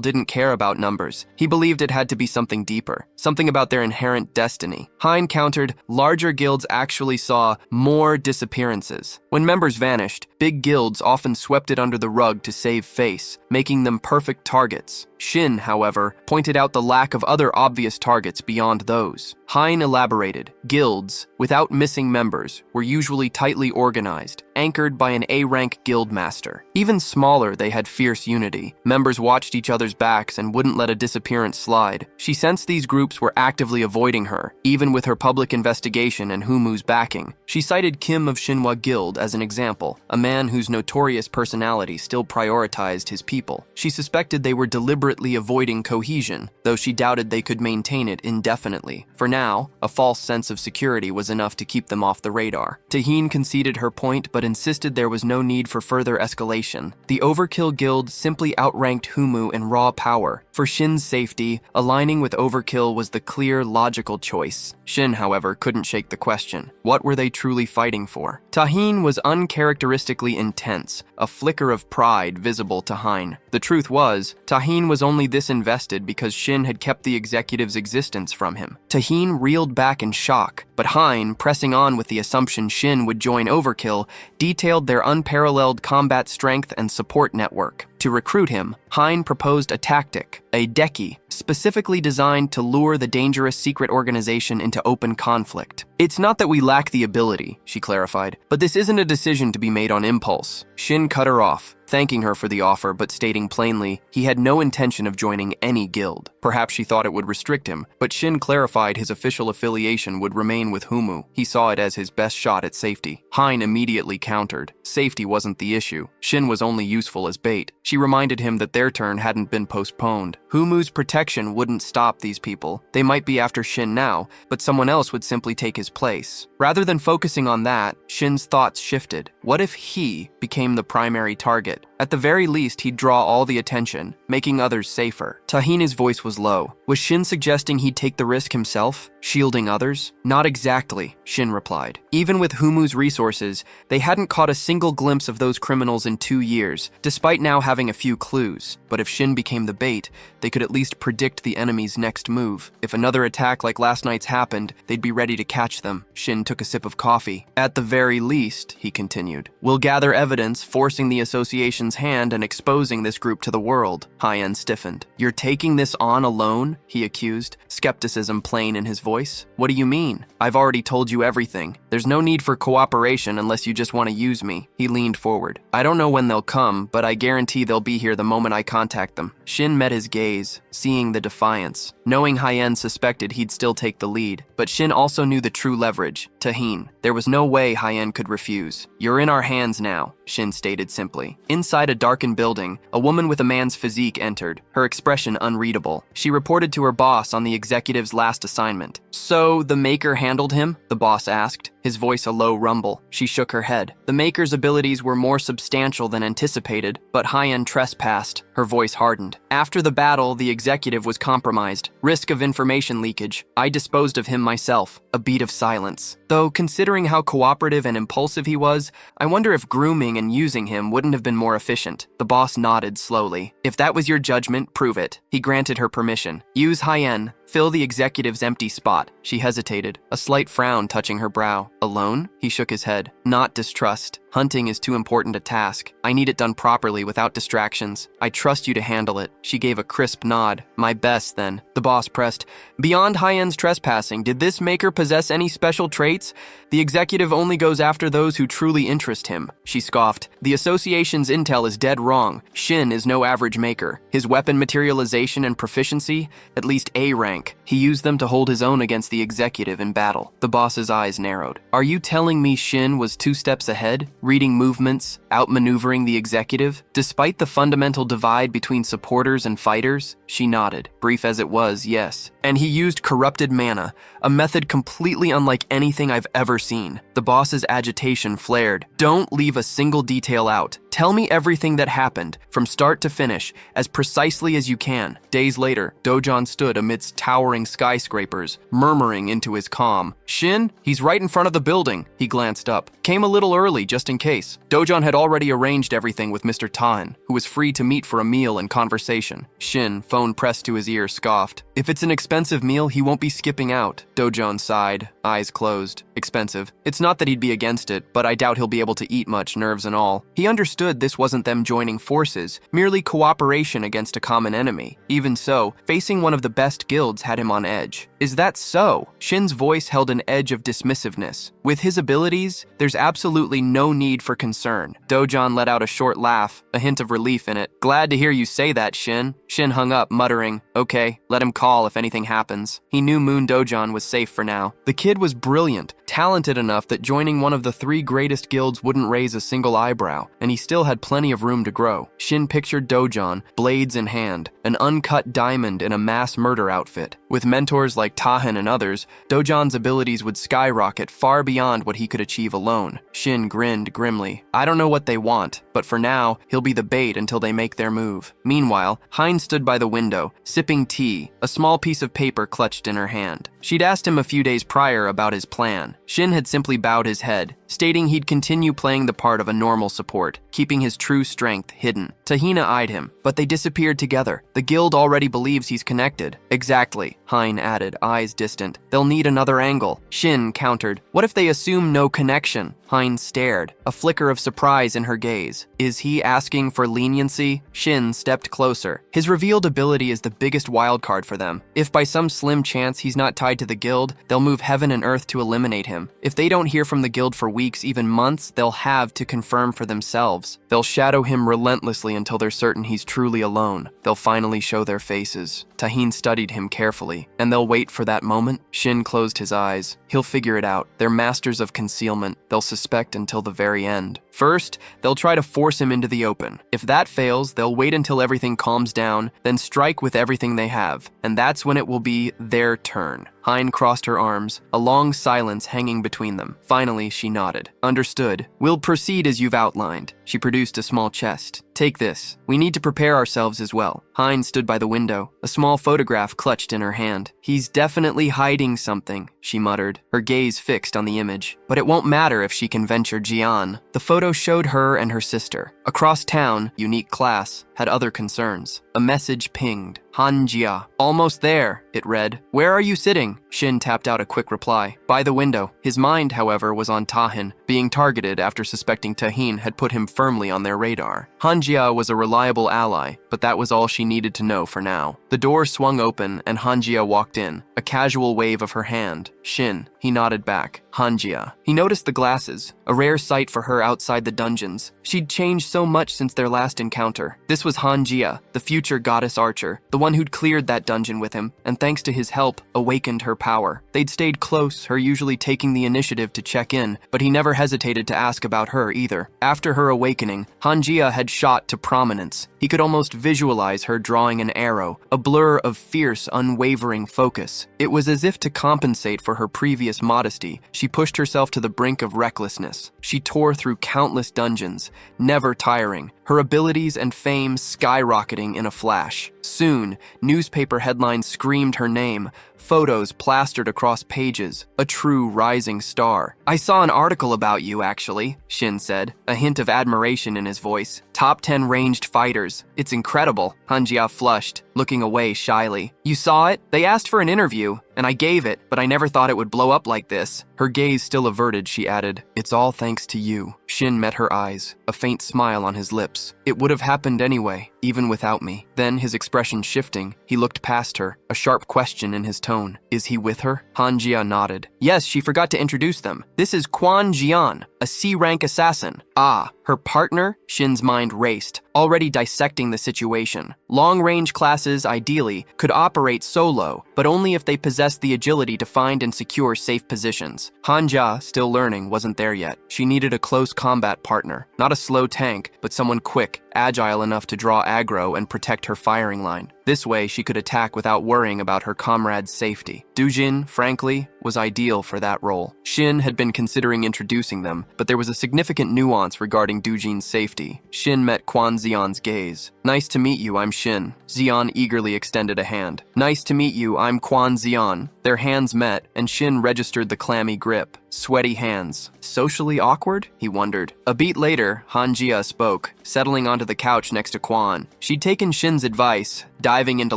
didn't care about numbers. He believed it had to be something deeper, something about their inherent destiny. Hein countered, larger guilds actually saw more disappearances. When members vanished, big guilds often swept it under the rug to save face, making them perfect targets. Shin, however, pointed out the lack of other obvious targets beyond those. Hein elaborated, guilds, without missing members, were usually tightly organized, anchored by an A-rank guild master. Even smaller, they had fierce unity. Members watched each other's backs and wouldn't let a disappearance slide. She sensed these groups were actively avoiding her, even with her public investigation and Humu's backing. She cited Kim of Shinhwa Guild as an example, a man whose notorious personality still prioritized his people. She suspected they were deliberately avoiding cohesion, though she doubted they could maintain it indefinitely. For now, a false sense of security was enough to keep them off the radar. Tahin conceded her point, but insisted there was no need for further escalation. The Overkill Guild simply outranked Humu in raw power. For Shin's safety, aligning with Overkill was the clear, logical choice. Shin, however, couldn't shake the question. What were they truly fighting for? Tahin was uncharacteristically intense, a flicker of pride visible to Hein. The truth was, Tahin was only this invested because Shin had kept the executive's existence from him. Tahin reeled back in shock, but Hein, pressing on with the assumption Shin would join Overkill, detailed their unparalleled combat strength and support network. To recruit him, Hein proposed a tactic, a deki, specifically designed to lure the dangerous secret organization into open conflict. It's not that we lack the ability, she clarified, but this isn't a decision to be made on impulse. Shin cut her off, thanking her for the offer but stating plainly he had no intention of joining any guild. Perhaps she thought it would restrict him, but Shin clarified his official affiliation would remain with Humu. He saw it as his best shot at safety. Hein immediately countered. Safety wasn't the issue. Shin was only useful as bait. She reminded him that their turn hadn't been postponed. Humu's protection wouldn't stop these people. They might be after Shin now, but someone else would simply take his place. Rather than focusing on that, Shin's thoughts shifted. What if he became the primary target? At the very least, he'd draw all the attention, making others safer. Tahini's voice was low. Was Shin suggesting he'd take the risk himself, shielding others? Not exactly, Shin replied. Even with Humu's resources, they hadn't caught a single glimpse of those criminals in 2 years, despite now having a few clues. But if Shin became the bait, they could at least predict the enemy's next move. If another attack like last night's happened, they'd be ready to catch them. Shin took a sip of coffee. At the very least, he continued, we'll gather evidence, forcing the association's hand and exposing this group to the world. Hein stiffened. You're taking this on alone? He accused, skepticism plain in his voice. What do you mean? I've already told you everything. There's no need for cooperation unless you just want to use me. He leaned forward. I don't know when they'll come, but I guarantee they'll be here the moment I contact them. Shin met his gaze, seeing the defiance. Knowing Hein suspected he'd still take the lead, but Shin also knew the true leverage, Tahin. There was no way Hein could refuse. You're in our hands now, Shin stated simply. Inside Inside a darkened building, a woman with a man's physique entered, her expression unreadable. She reported to her boss on the executive's last assignment. "So, the Maker handled him?" the boss asked, his voice a low rumble. She shook her head. The Maker's abilities were more substantial than anticipated, but Hyen trespassed. Her voice hardened. "After the battle, the executive was compromised. Risk of information leakage. I disposed of him myself." A beat of silence. Though, considering how cooperative and impulsive he was, I wonder if grooming and using him wouldn't have been more efficient. The boss nodded slowly. "If that was your judgment, prove it." He granted her permission. "Use Hyen. Fill the executive's empty spot." She hesitated, a slight frown touching her brow. "Alone?" He shook his head. "Not distrust. Hunting is too important a task. I need it done properly without distractions. I trust you to handle it." She gave a crisp nod. "My best, then." The boss pressed. "Beyond Hyen's trespassing, did this Maker possess any special traits? The executive only goes after those who truly interest him." She scoffed. "The association's intel is dead wrong. Shin is no average Maker. His weapon materialization and proficiency, at least A rank. He used them to hold his own against the executive in battle." The boss's eyes narrowed. "Are you telling me Shin was 2 steps ahead, reading movements, outmaneuvering the executive? Despite the fundamental divide between supporters and fighters?" She nodded. Brief as it was, yes. "And he used corrupted mana, a method completely unlike anything I've ever seen." The boss's agitation flared. "Don't leave a single detail out. Tell me everything that happened, from start to finish, as precisely as you can." Days later, Dojon stood amidst towering skyscrapers, murmuring into his calm. "Shin? He's right in front of the building." He glanced up. "Came a little early, just in case." Dojon had already arranged everything with Mr. Tan, who was free to meet for a meal and conversation. Shin, phone pressed to his ear, scoffed. "If it's an expensive meal, he won't be skipping out." Dojon sighed, eyes closed. "Expensive. It's not that he'd be against it, but I doubt he'll be able to eat much, nerves and all." He understood this wasn't them joining forces, merely cooperation against a common enemy. Even so, facing one of the best guilds had him on edge. "Is that so?" Shin's voice held an edge of dismissiveness. "With his abilities, there's absolutely no need for concern." Dojon let out a short laugh, a hint of relief in it. "Glad to hear you say that, Shin." Shin hung up, muttering, "Okay, let him call if anything happens." He knew Moon Dojon was safe for now. The kid was brilliant, talented enough that joining one of the 3 greatest guilds wouldn't raise a single eyebrow, and he still had plenty of room to grow. Shin pictured Dojon, blades in hand, an uncut diamond in a mass murder outfit. With mentors like Tahan and others, Dojon's abilities would skyrocket far beyond what he could achieve alone. Shin grinned grimly. "I don't know what they want, but for now, he'll be the bait until they make their move." Meanwhile, Hein stood by the window, sipping tea, a small piece of paper clutched in her hand. She'd asked him a few days prior about his plan. Shin had simply bowed his head, stating he'd continue playing the part of a normal support, keeping his true strength hidden. Tahina eyed him, but they disappeared together. "The guild already believes he's connected." "Exactly," Hein added, eyes distant. "They'll need another angle." Shin countered, "What if they assume no connection?" Hein stared, a flicker of surprise in her gaze. "Is he asking for leniency?" Shin stepped closer. "His revealed ability is the biggest wildcard for them. If by some slim chance he's not tied to the guild, they'll move heaven and earth to eliminate him. If they don't hear from the guild for weeks, even months, they'll have to confirm for themselves. They'll shadow him relentlessly until they're certain he's truly alone. They'll finally show their faces." Tahin studied him carefully. "And they'll wait for that moment?" Shin closed his eyes. "He'll figure it out. They're masters of concealment. They'll suspect until the very end. First, they'll try to force him into the open. If that fails, they'll wait until everything calms down, then strike with everything they have. And that's when it will be their turn." Hein crossed her arms, a long silence hanging between them. Finally, she nodded. "Understood. We'll proceed as you've outlined." She produced a small chest. "Take this. We need to prepare ourselves as well." Hein stood by the window, a small photograph clutched in her hand. "He's definitely hiding something," she muttered, her gaze fixed on the image. "But it won't matter if she can venture Jian." The photo showed her and her sister. Across town, unique class, had other concerns. A message pinged. "Hanjia. Almost there," it read. "Where are you sitting?" Shin tapped out a quick reply. "By the window." His mind, however, was on Tahin, being targeted after suspecting Tahin had put him firmly on their radar. Hanjia was a reliable ally, but that was all she needed to know for now. The door swung open and Hanjia walked in, a casual wave of her hand. "Shin." He nodded back. "Hanjia." He noticed the glasses, a rare sight for her outside the dungeons. She'd changed so much since their last encounter. This was Hanjia, the future goddess archer, the one one who'd cleared that dungeon with him, and thanks to his help, awakened her power. They'd stayed close, her usually taking the initiative to check in, but he never hesitated to ask about her either. After her awakening, Hanjia had shot to prominence. He could almost visualize her drawing an arrow, a blur of fierce, unwavering focus. It was as if to compensate for her previous modesty, she pushed herself to the brink of recklessness. She tore through countless dungeons, never tiring, her abilities and fame skyrocketing in a flash. Soon, newspaper headlines screamed her name, photos plastered across pages, a true rising star. "I saw an article about you, actually," Shin said, a hint of admiration in his voice. "Top 10 ranged fighters. It's incredible." Hanjia flushed, looking away shyly. "You saw it? They asked for an interview, and I gave it, but I never thought it would blow up like this." Her gaze still averted, she added, "It's all thanks to you." Shin met her eyes, a faint smile on his lips. "It would have happened anyway, even without me." Then, his expression shifting, he looked past her, a sharp question in his tone. "Is he with her?" Hanjia nodded. "Yes, she forgot to introduce them. This is Quan Jian, a C-rank assassin." "Ah, her partner?" Shin's mind raced, already dissecting the situation. Long-range classes, ideally, could operate solo, but only if they possessed the agility to find and secure safe positions. Hanjia, still learning, wasn't there yet. She needed a close combat partner, not a slow tank, but someone quick, agile enough to draw aggro and protect her firing line. This way, she could attack without worrying about her comrade's safety. Dujin, frankly, was ideal for that role. Shin had been considering introducing them, but there was a significant nuance regarding Dujin's safety. Shin met Quan Xian's gaze. "Nice to meet you, I'm Shin." Xian eagerly extended a hand. "Nice to meet you, I'm Quan Xian." Their hands met, and Shin registered the clammy grip. Sweaty hands. Socially awkward? He wondered. A beat later, Hanjia spoke, settling onto the couch next to Quan. She'd taken Shin's advice, diving into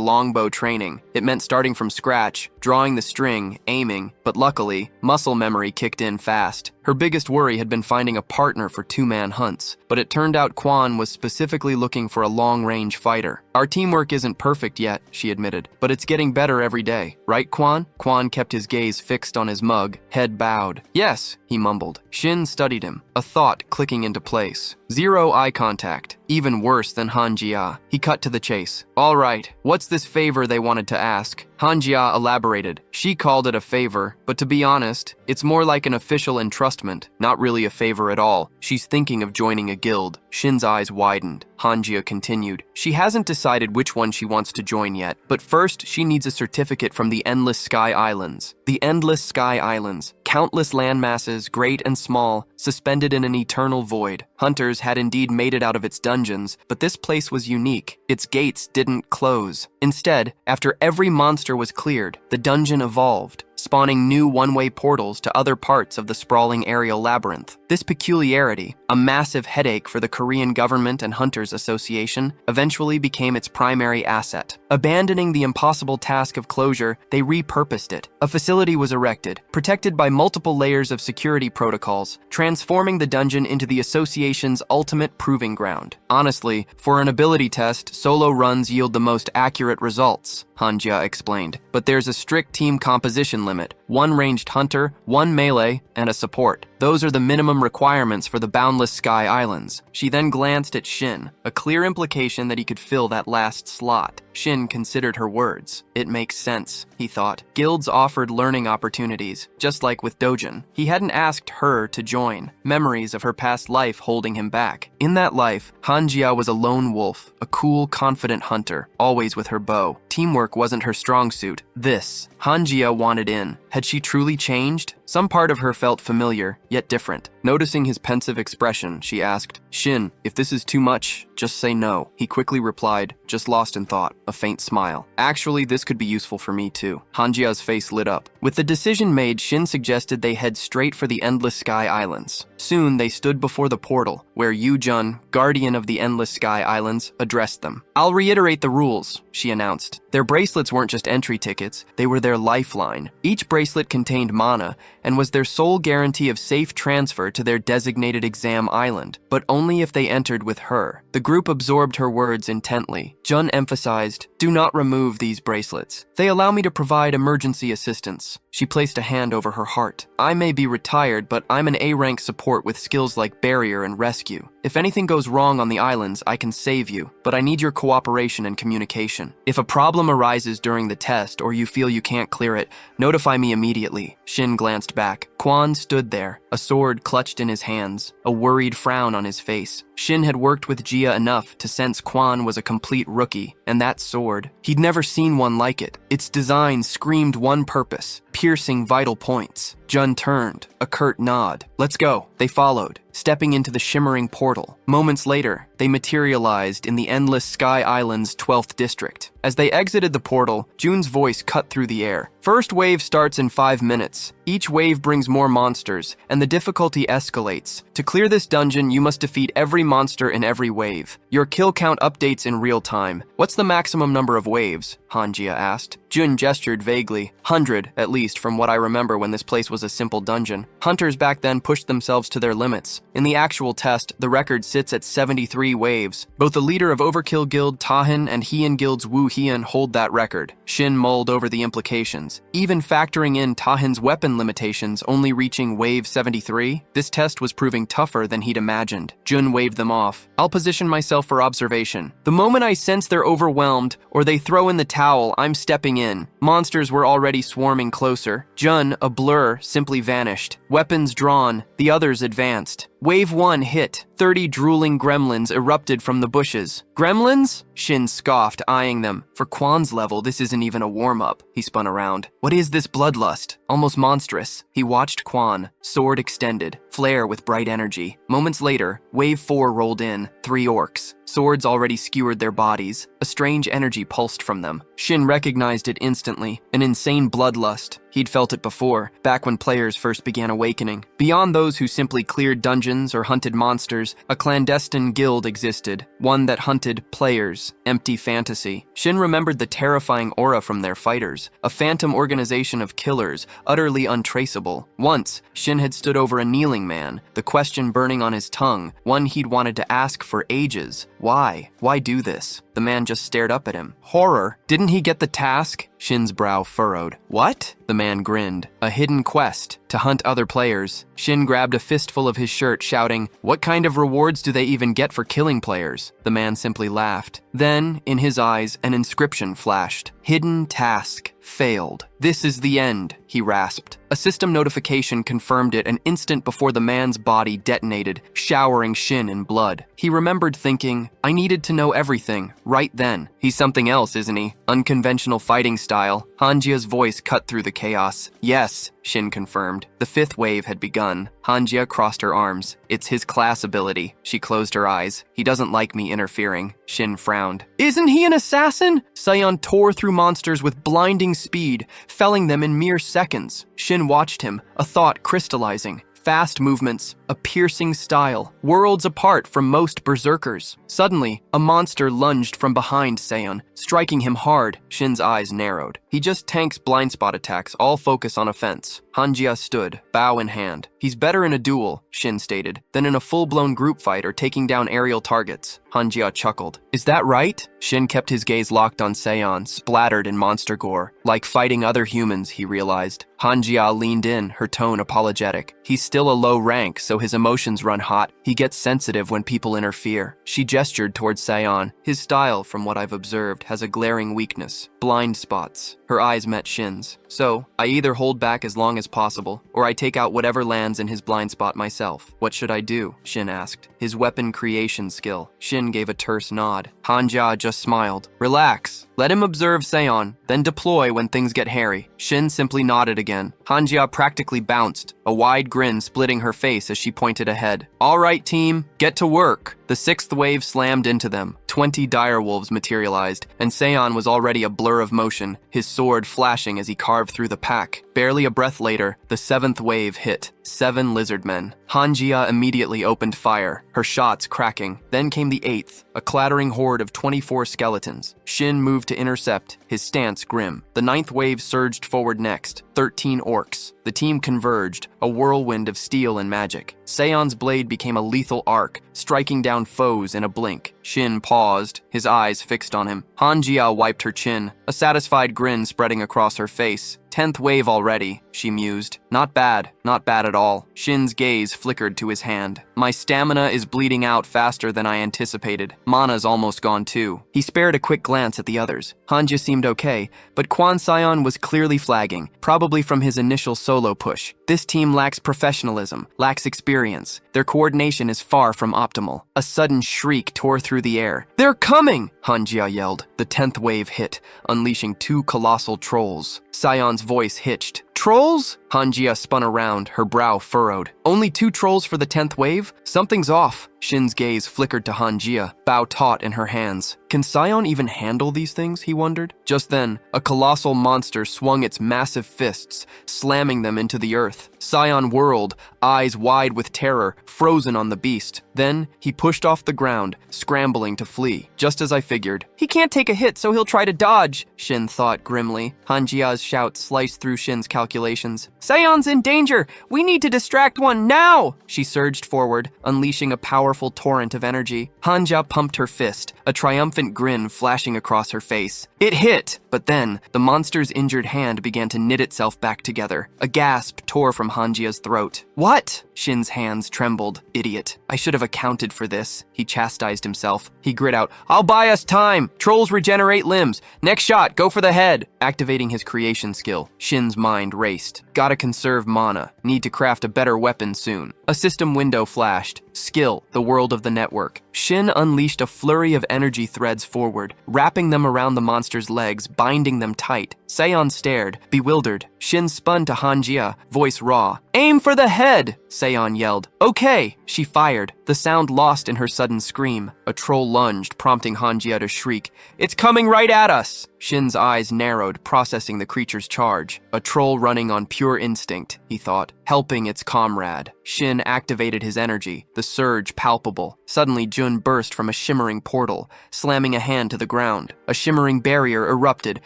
longbow training. It meant starting from scratch, drawing the string, aiming, but luckily, muscle memory kicked in fast. Her biggest worry had been finding a partner for two-man hunts, but it turned out Quan was specifically looking for a long-range fighter. "Our teamwork isn't perfect yet," she admitted, "but it's getting better every day. Right, Quan?" Quan kept his gaze fixed on his mug, head bowed. "Yes," he mumbled. Shin studied him, a thought clicking into place. Zero eye contact, even worse than Hanjia. He cut to the chase. "All right, what's this favor they wanted to ask?" Hanjia elaborated. She called it a favor, but to be honest, it's more like an official entrustment, not really a favor at all. She's thinking of joining a guild. Shin's eyes widened. Hanjia continued. "She hasn't decided which one she wants to join yet, but first she needs a certificate from the Endless Sky Islands. The Endless Sky Islands. Countless landmasses, great and small, suspended in an eternal void. Hunters had indeed made it out of its dungeons, but this place was unique. Its gates didn't close. Instead, after every monster was cleared, the dungeon evolved, spawning new one-way portals to other parts of the sprawling aerial labyrinth. This peculiarity, a massive headache for the Korean government and Hunters Association, eventually became its primary asset. Abandoning the impossible task of closure, they repurposed it. A facility was erected, protected by multiple layers of security protocols, transforming the dungeon into the association's ultimate proving ground. Honestly, for an ability test, solo runs yield the most accurate results, Hanjia explained. But there's a strict team composition limit. One ranged hunter, one melee, and a support. Those are the minimum requirements for the Boundless Sky Islands. She then glanced at Shin, a clear implication that he could fill that last slot. Shin considered her words. It makes sense, he thought. Guilds offered learning opportunities, just like with Dojin. He hadn't asked her to join, memories of her past life holding him back. In that life, Hanjia was a lone wolf, a cool, confident hunter, always with her bow. Teamwork wasn't her strong suit. This, Hanjia wanted in. Had she truly changed? Some part of her felt familiar, yet different. Noticing his pensive expression, she asked, "Shin, if this is too much, just say no." He quickly replied, just lost in thought, a faint smile. "Actually, this could be useful for me too." Hanjia's face lit up. With the decision made, Shin suggested they head straight for the Endless Sky Islands. Soon, they stood before the portal, where Yu-jun, guardian of the Endless Sky Islands, addressed them. "I'll reiterate the rules," she announced. Their bracelets weren't just entry tickets, they were their lifeline. Each bracelet contained mana, and was their sole guarantee of safe transfer to their designated exam island, but only if they entered with her. The group absorbed her words intently. Jun emphasized, Do not remove these bracelets. They allow me to provide emergency assistance. She placed a hand over her heart. I may be retired, but I'm an A-rank support with skills like barrier and rescue. If anything goes wrong on the islands, I can save you, but I need your cooperation and communication. If a problem arises during the test or you feel you can't clear it, notify me immediately. Shin glanced back. Kwon stood there, a sword clutched in his hands, a worried frown on his face. Shin had worked with Jia enough to sense Kwon was a complete rookie, and that sword, he'd never seen one like it. Its design screamed one purpose, piercing vital points. Jun turned, a curt nod. Let's go. They followed, stepping into the shimmering portal. Moments later, they materialized in the Endless Sky Island's 12th district. As they exited the portal, Jun's voice cut through the air. First wave starts in 5 minutes. Each wave brings more monsters, and the difficulty escalates. To clear this dungeon, you must defeat every monster in every wave. Your kill count updates in real time. What's the maximum number of waves? Hanjia asked. Jun gestured vaguely. 100, at least, from what I remember when this place was a simple dungeon. Hunters back then pushed themselves to their limits. In the actual test, the record sits at 73 waves. Both the leader of Overkill Guild, Tahan, and Heian Guild's Wu Heian hold that record. Shin mulled over the implications. Even factoring in Tahan's weapon limitations only reaching wave 73, this test was proving tougher than he'd imagined. Jun waved them off. I'll position myself for observation. The moment I sense they're overwhelmed, or they throw in the towel, I'm stepping in. Monsters were already swarming closer. Jun, a blur, simply vanished. Weapons drawn, the others advanced. Wave 1 hit. 30 drooling gremlins erupted from the bushes. Gremlins? Shin scoffed, eyeing them. For Kwon's level, this isn't even a warm-up. He spun around. What is this bloodlust? Almost monstrous. He watched Kwon, sword extended, flare with bright energy. Moments later, Wave 4 rolled in. 3 orcs. Swords already skewered their bodies. A strange energy pulsed from them. Shin recognized it instantly. An insane bloodlust. He'd felt it before, back when players first began awakening. Beyond those who simply cleared dungeons or hunted monsters, a clandestine guild existed, one that hunted players. Empty fantasy. Shin remembered the terrifying aura from their fighters, a phantom organization of killers, utterly untraceable. Once, Shin had stood over a kneeling man, the question burning on his tongue, one he'd wanted to ask for ages. Why? Why do this? The man just stared up at him. Horror. Didn't he get the task? Shin's brow furrowed. What? The man grinned. A hidden quest. To hunt other players. Shin grabbed a fistful of his shirt, shouting, "What kind of rewards do they even get for killing players?" The man simply laughed. Then, in his eyes, an inscription flashed. Hidden task. Failed. This is the end, he rasped. A system notification confirmed it an instant before the man's body detonated, showering Shin in blood. He remembered thinking, I needed to know everything, right then. He's something else, isn't he? Unconventional fighting style. Hanjia's voice cut through the chaos. Yes, Shin confirmed. The 5th wave had begun. Hanjia crossed her arms. It's his class ability. She closed her eyes. He doesn't like me interfering. Shin frowned. Isn't he an assassin? Sion tore through monsters with blinding speed, felling them in mere seconds. Shin watched him, a thought crystallizing. Fast movements, a piercing style, worlds apart from most berserkers. Suddenly, a monster lunged from behind Seon, striking him hard. Shin's eyes narrowed. He just tanks blind spot attacks, all focus on offense. Hanjia stood, bow in hand. He's better in a duel, Shin stated, than in a full-blown group fight or taking down aerial targets. Hanjia chuckled. Is that right? Shin kept his gaze locked on Seon, splattered in monster gore. Like fighting other humans, he realized. Hanjia leaned in, her tone apologetic. He's still a low rank, so his emotions run hot. He gets sensitive when people interfere. She gestured towards Seon. His style, from what I've observed, has a glaring weakness. Blind spots. Her eyes met Shin's. So, I either hold back as long as possible, or I take out whatever lands in his blind spot myself. What should I do? Shin asked. His weapon creation skill. Shin gave a terse nod. Hanjia just smiled. Relax. Let him observe Seon, then deploy when things get hairy. Shin simply nodded again. Hanjia practically bounced, a wide grin splitting her face as she pointed ahead. All right, team, get to work. The 6th wave slammed into them. 20 direwolves materialized, and Seon was already a blur of motion, his sword flashing as he carved through the pack. Barely a breath later, the 7th wave hit. 7 lizardmen. Hanjia immediately opened fire, her shots cracking. Then came the 8th, a clattering horde of 24 skeletons. Shin moved to intercept, his stance grim. The 9th wave surged forward next. 13 orcs. The team converged, a whirlwind of steel and magic. Seon's blade became a lethal arc, striking down foes in a blink. Shin paused, his eyes fixed on him. Hanjia wiped her chin, a satisfied grin spreading across her face. 10th wave already, she mused. Not bad at all. Shin's gaze flickered to his hand. My stamina is bleeding out faster than I anticipated. Mana's almost gone too. He spared a quick glance at the others. Hanja seemed okay, but Kwan Sion was clearly flagging, probably from his initial solo push. This team lacks professionalism, lacks experience. Their coordination is far from optimal. A sudden shriek tore through the air. They're coming! Hanjia yelled. The 10th wave hit, unleashing 2 colossal trolls. Sion's voice hitched. Trolls? Hanjia spun around, her brow furrowed. Only 2 trolls for the 10th wave? Something's off. Shin's gaze flickered to Hanjia, bow taut in her hands. Can Sion even handle these things, he wondered? Just then, a colossal monster swung its massive fists, slamming them into the earth. Sion whirled, eyes wide with terror, frozen on the beast. Then, he pushed off the ground, scrambling to flee. Just as I figured. He can't take a hit, so he'll try to dodge, Shin thought grimly. Hanjia's shout sliced through Shin's calculations. Sion's in danger! We need to distract one now! She surged forward, unleashing a powerful torrent of energy. Hanja pumped her fist, a triumphant grin flashing across her face. It hit! But then, the monster's injured hand began to knit itself back together. A gasp tore from Hanjia's throat. What? Shin's hands trembled. Idiot. I should have accounted for this. He chastised himself. He grit out, I'll buy us time! Trolls regenerate limbs. Next shot, go for the head! Activating his creation skill, Shin's mind raced. Gotta conserve mana. Need to craft a better weapon soon. A system window flashed. Skill, the world of the network. Shin unleashed a flurry of energy threads forward, wrapping them around the monster's legs, binding them tight. Seon stared, bewildered. Shin spun to Hanjia, voice raw. Aim for the head! Seon yelled. Okay! She fired, the sound lost in her sudden scream. A troll lunged, prompting Hanjia to shriek. It's coming right at us! Shin's eyes narrowed, processing the creature's charge. A troll running on pure instinct, he thought, helping its comrade. Shin activated his energy, the surge palpable. Suddenly, Jun burst from a shimmering portal, slamming a hand to the ground. A shimmering barrier erupted,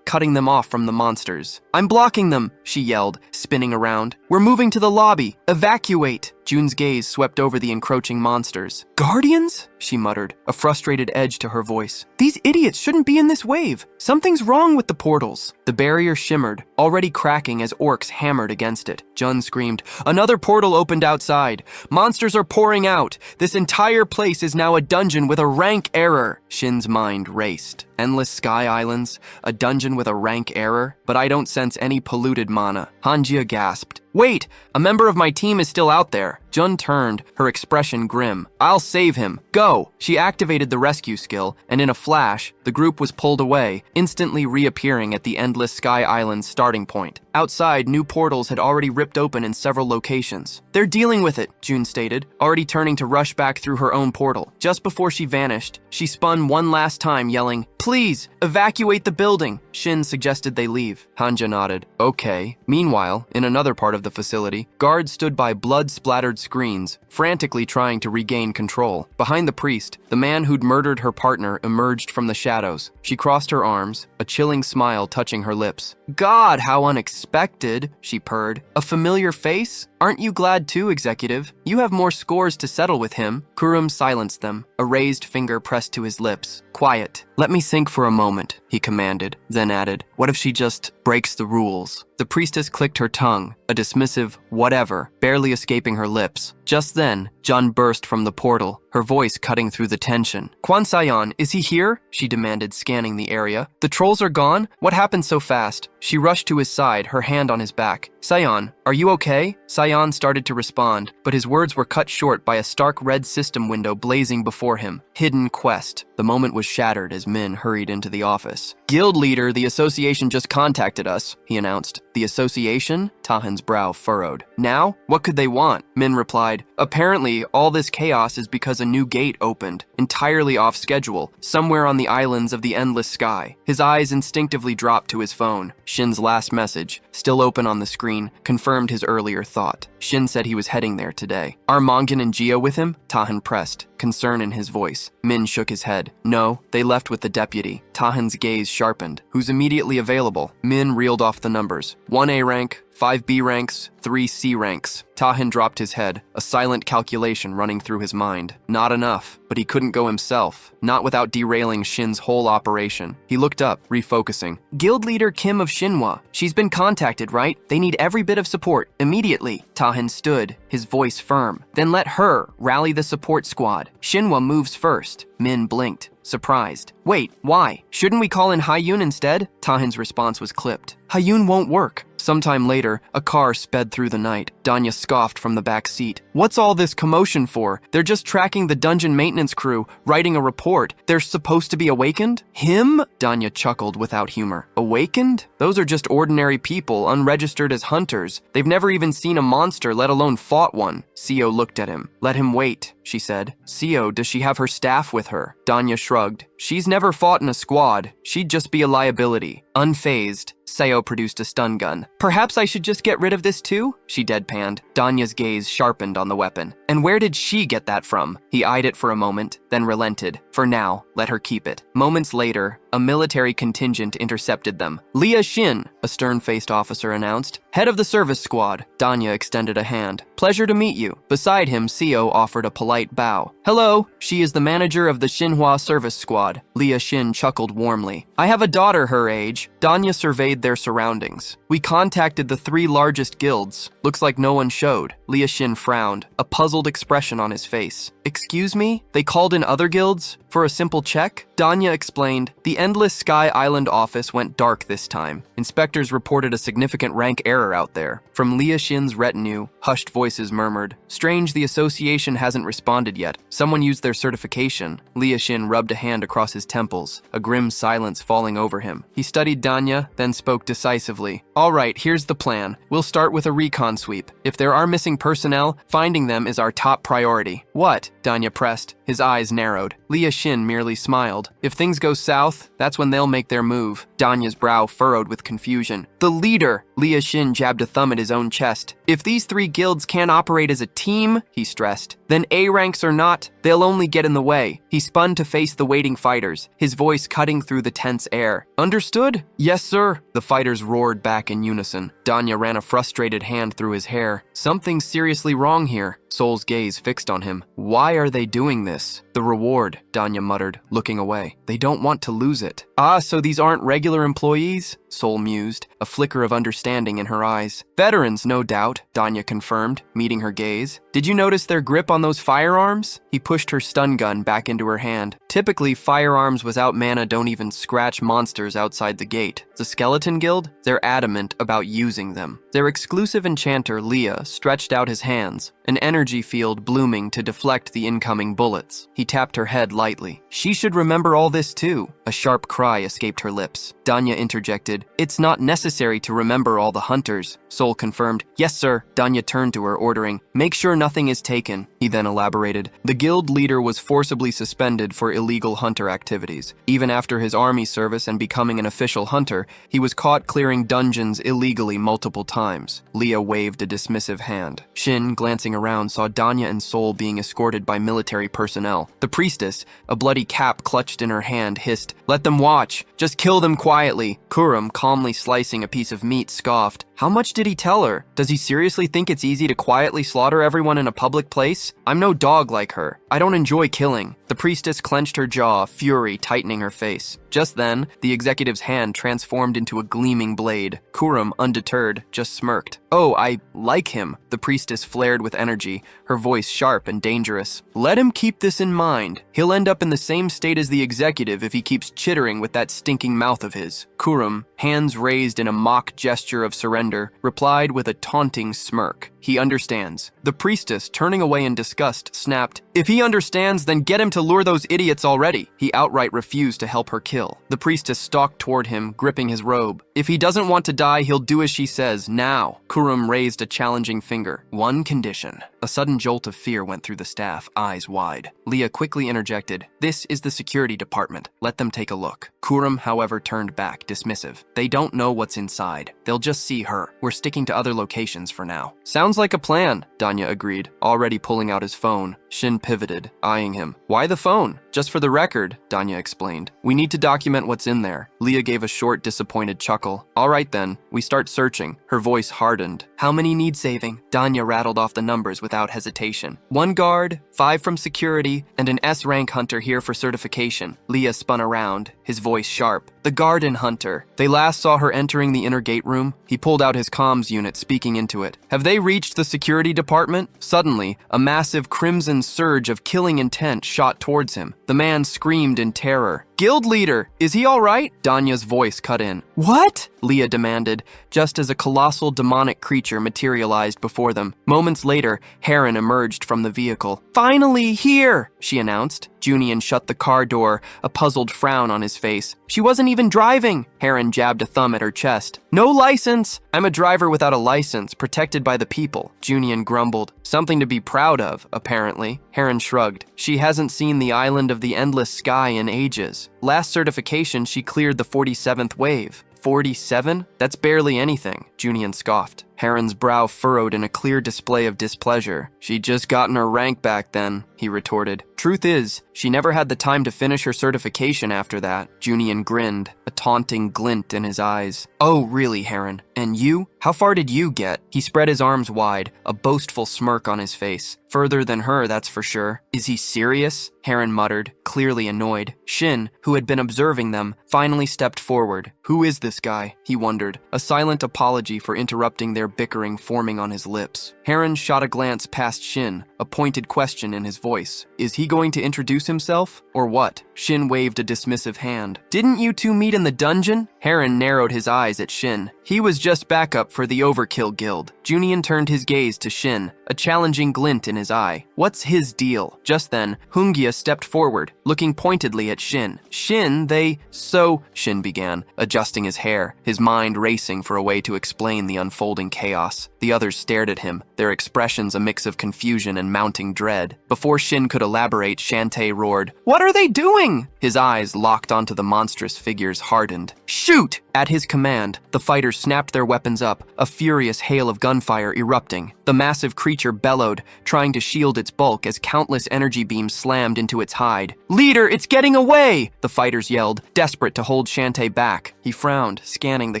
cutting them off from the monsters. I'm blocking them, she yelled, spinning around. We're moving to the lobby. Evacuate! Jun's gaze swept over the encroaching monsters. Guardians? She muttered, a frustrated edge to her voice. These idiots shouldn't be in this wave. Something's wrong with the portals. The barrier shimmered, already cracking as orcs hammered against it. Jun screamed, Another portal opened outside. Monsters are pouring out. This entire place is now a dungeon with a rank error. Shin's mind raced. Endless sky islands, a dungeon with a rank error, but I don't sense any polluted mana. Hanjia gasped. Wait, a member of my team is still out there. Jun turned, her expression grim. I'll save him. Go! She activated the rescue skill, and in a flash, the group was pulled away, instantly reappearing at the Endless Sky Island's starting point. Outside, new portals had already ripped open in several locations. They're dealing with it, Jun stated, already turning to rush back through her own portal. Just before she vanished, she spun one last time, yelling, Please, evacuate the building. Shin suggested they leave. Hanja nodded. Okay. Meanwhile, in another part of the facility, guards stood by blood-splattered screens, frantically trying to regain control. Behind the priest, the man who'd murdered her partner emerged from the shadows. She crossed her arms, a chilling smile touching her lips. God, how unexpected, she purred. A familiar face? Aren't you glad too, Executive? You have more scores to settle with him. Kurum silenced them, a raised finger pressed to his lips. Quiet. Let me think for a moment, he commanded, then added, What if she just breaks the rules? The priestess clicked her tongue, a dismissive whatever, barely escaping her lips. Just then, Jun burst from the portal, her voice cutting through the tension. Kwan Sayon, is he here? She demanded, scanning the area. The trolls are gone? What happened so fast? She rushed to his side, her hand on his back. Sayon, are you okay? Sayon started to respond, but his words were cut short by a stark red system window blazing before him. Hidden quest. The moment was shattered as Min hurried into the office. Guild leader, the association just contacted us, he announced. The association? Tahan's brow furrowed. Now? What could they want? Min replied, Apparently, all this chaos is because a new gate opened, entirely off schedule, somewhere on the islands of the Endless Sky. His eyes instinctively dropped to his phone. Shin's last message, still open on the screen, confirmed his earlier thought. Shin said he was heading there today. Are Mongan and Geo with him? Tahan pressed. concern in his voice. Min shook his head. No, they left with the deputy. Tahan's gaze sharpened. Who's immediately available? Min reeled off the numbers. 1 A rank, 5 B ranks, 3 C ranks. Tahan dropped his head, a silent calculation running through his mind. Not enough, but he couldn't go himself, not without derailing Shin's whole operation. He looked up, refocusing. Guild leader Kim of Shinhwa. She's been contacted, right? They need every bit of support, immediately. Tahan stood, his voice firm. Then let her rally the support squad. Shinhwa moves first. Min blinked, surprised. Wait, why? Shouldn't we call in Hyun instead? Tahan's response was clipped. Hyun won't work. Sometime later, a car sped through the night. Danya scoffed from the back seat. What's all this commotion for? They're just tracking the dungeon maintenance crew, writing a report. They're supposed to be awakened? Him? Danya chuckled without humor. Awakened? Those are just ordinary people, unregistered as hunters. They've never even seen a monster, let alone fought one. Seo looked at him. Let him wait, she said. Seo, does she have her staff with her? Danya shrugged. She's never fought in a squad. She'd just be a liability. Unfazed, Seo produced a stun gun. Perhaps I should just get rid of this too? She deadpanned. Danya's gaze sharpened on the weapon. And where did she get that from? He eyed it for a moment, then relented. For now, let her keep it. Moments later, a military contingent intercepted them. Leah Shin, a stern-faced officer announced. Head of the service squad. Danya extended a hand. Pleasure to meet you. Beside him, Seo offered a polite bow. Hello, she is the manager of the Shinhwa service squad. Leah Shin chuckled warmly. I have a daughter her age. Danya surveyed their surroundings. We contacted the 3 largest guilds. Looks like no one showed. Leah Shin frowned, a puzzled expression on his face. Excuse me? They called in other guilds? For a simple check? Danya explained. The Endless Sky Island office went dark this time. Inspectors reported a significant rank error out there. From Leah Shin's retinue, hushed voices murmured. Strange the association hasn't responded yet. Someone used their certification. Leah Shin rubbed a hand across his temples, a grim silence falling over him. He studied Danya, then spoke decisively. All right, here's the plan. We'll start with a recon sweep. If there are missing personnel, finding them is our top priority. What? Danya pressed. His eyes narrowed. Leah Shin merely smiled. If things go south, that's when they'll make their move. Danya's brow furrowed with confusion. The leader! Leah Shin jabbed a thumb at his own chest. If these 3 guilds can't operate as a team, he stressed, then A ranks or not, they'll only get in the way. He spun to face the waiting fighters, his voice cutting through the tense air. Understood? Yes, sir. The fighters roared back in unison. Danya ran a frustrated hand through his hair. Something's seriously wrong here. Soul's gaze fixed on him. Why are they doing this? The reward, Danya muttered, looking away. They don't want to lose it. Ah, so these aren't regular employees? Soul mused, a flicker of understanding in her eyes. Veterans, no doubt, Danya confirmed, meeting her gaze. Did you notice their grip on those firearms? He pushed her stun gun back into her hand. Typically, firearms without mana don't even scratch monsters outside the gate. The Skeleton Guild? They're adamant about using them. Their exclusive enchanter, Leah, stretched out his hands, an energy field blooming to deflect the incoming bullets. He tapped her head lightly. She should remember all this too. A sharp cry escaped her lips. Danya interjected. It's not necessary to remember all the hunters. Soul confirmed. Yes, sir. Danya turned to her, ordering, make sure nothing is taken. He then elaborated. The guild leader was forcibly suspended for illegal hunter activities. Even after his army service and becoming an official hunter, he was caught clearing dungeons illegally multiple times. Leah waved a dismissive hand. Shin, glancing around, saw Danya and Soul being escorted by military personnel. The priestess, a bloody cap clutched in her hand, hissed, Let them watch. Just kill them quietly. Kurum, calmly slicing a piece of meat, scoffed. How much did he tell her? Does he seriously think it's easy to quietly slaughter everyone in a public place? I'm no dog like her. I don't enjoy killing. The priestess clenched her jaw, fury tightening her face. Just then, the executive's hand transformed into a gleaming blade. Kurum, undeterred, just smirked. Oh, I like him. The priestess flared with energy, her voice sharp and dangerous. Let him keep this in mind. He'll end up in the same state as the executive if he keeps chittering with that stinking mouth of his. Kurum, hands raised in a mock gesture of surrender, replied with a taunting smirk. He understands. The priestess, turning away in disgust, snapped, If he understands, then get him to lure those idiots already. He outright refused to help her kill. The priestess stalked toward him, gripping his robe. If he doesn't want to die, he'll do as she says, now. Kurum raised a challenging finger. One condition. A sudden jolt of fear went through the staff, eyes wide. Leah quickly interjected, "This is the security department. Let them take a look." Kurum, however, turned back, dismissive. "They don't know what's inside. They'll just see her. We're sticking to other locations for now." "Sounds like a plan," Danya agreed, already pulling out his phone. Shin pivoted, eyeing him. "Why the phone?" "Just for the record," Danya explained. "We need to document what's in there." Leah gave a short, disappointed chuckle. "All right then, we start searching." Her voice hardened. "How many need saving?" Danya rattled off the numbers without hesitation. "1 guard, 5 from security, and an S-rank hunter here for certification." Leah spun around, his voice sharp. "The garden hunter. They last saw her entering the inner gate room." He pulled out his comms unit, speaking into it. "Have they reached the security department?" Suddenly, a massive crimson surge of killing intent shot towards him. The man screamed in terror. "Guild leader, is he all right?" Danya's voice cut in. "What?" Leah demanded, just as a colossal demonic creature materialized before them. Moments later, Heron emerged from the vehicle. "Finally, here!" she announced. Junian shut the car door, a puzzled frown on his face. "She wasn't even driving." Heron jabbed a thumb at her chest. "No license." "I'm a driver without a license, protected by the people," Junian grumbled. "Something to be proud of, apparently." Heron shrugged. "She hasn't seen the island of the endless sky in ages. Last certification, she cleared the 47th wave." 47? That's barely anything, Junian scoffed. Heron's brow furrowed in a clear display of displeasure. "She'd just gotten her rank back then," he retorted. "Truth is, she never had the time to finish her certification after that." Junian grinned, a taunting glint in his eyes. "Oh, really, Heron? And you? How far did you get?" He spread his arms wide, a boastful smirk on his face. "Further than her, that's for sure." "Is he serious?" Heron muttered, clearly annoyed. Shin, who had been observing them, finally stepped forward. "Who is this guy?" he wondered, a silent apology for interrupting their bickering forming on his lips. Heron shot a glance past Shin, a pointed question in his voice. "Is he going to introduce himself, or what?" Shin waved a dismissive hand. "Didn't you two meet in the dungeon?" Heron narrowed his eyes at Shin. "He was just backup for the Overkill Guild." Junian turned his gaze to Shin, a challenging glint in his eye. "What's his deal?" Just then, Hungia stepped forward, looking pointedly at Shin. "Shin, So," Shin began, adjusting his hair, his mind racing for a way to explain the unfolding chaos. The others stared at him, their expressions a mix of confusion and mounting dread. Before Shin could elaborate, Shantae roared, "What are they doing?" His eyes, locked onto the monstrous figures, hardened. "Shoot!" At his command, the fighters snapped their weapons up, a furious hail of gunfire erupting. The massive creature bellowed, trying to shield its bulk as countless energy beams slammed into its hide. "Leader, it's getting away!" the fighters yelled, desperate to hold Shantae back. He frowned, scanning the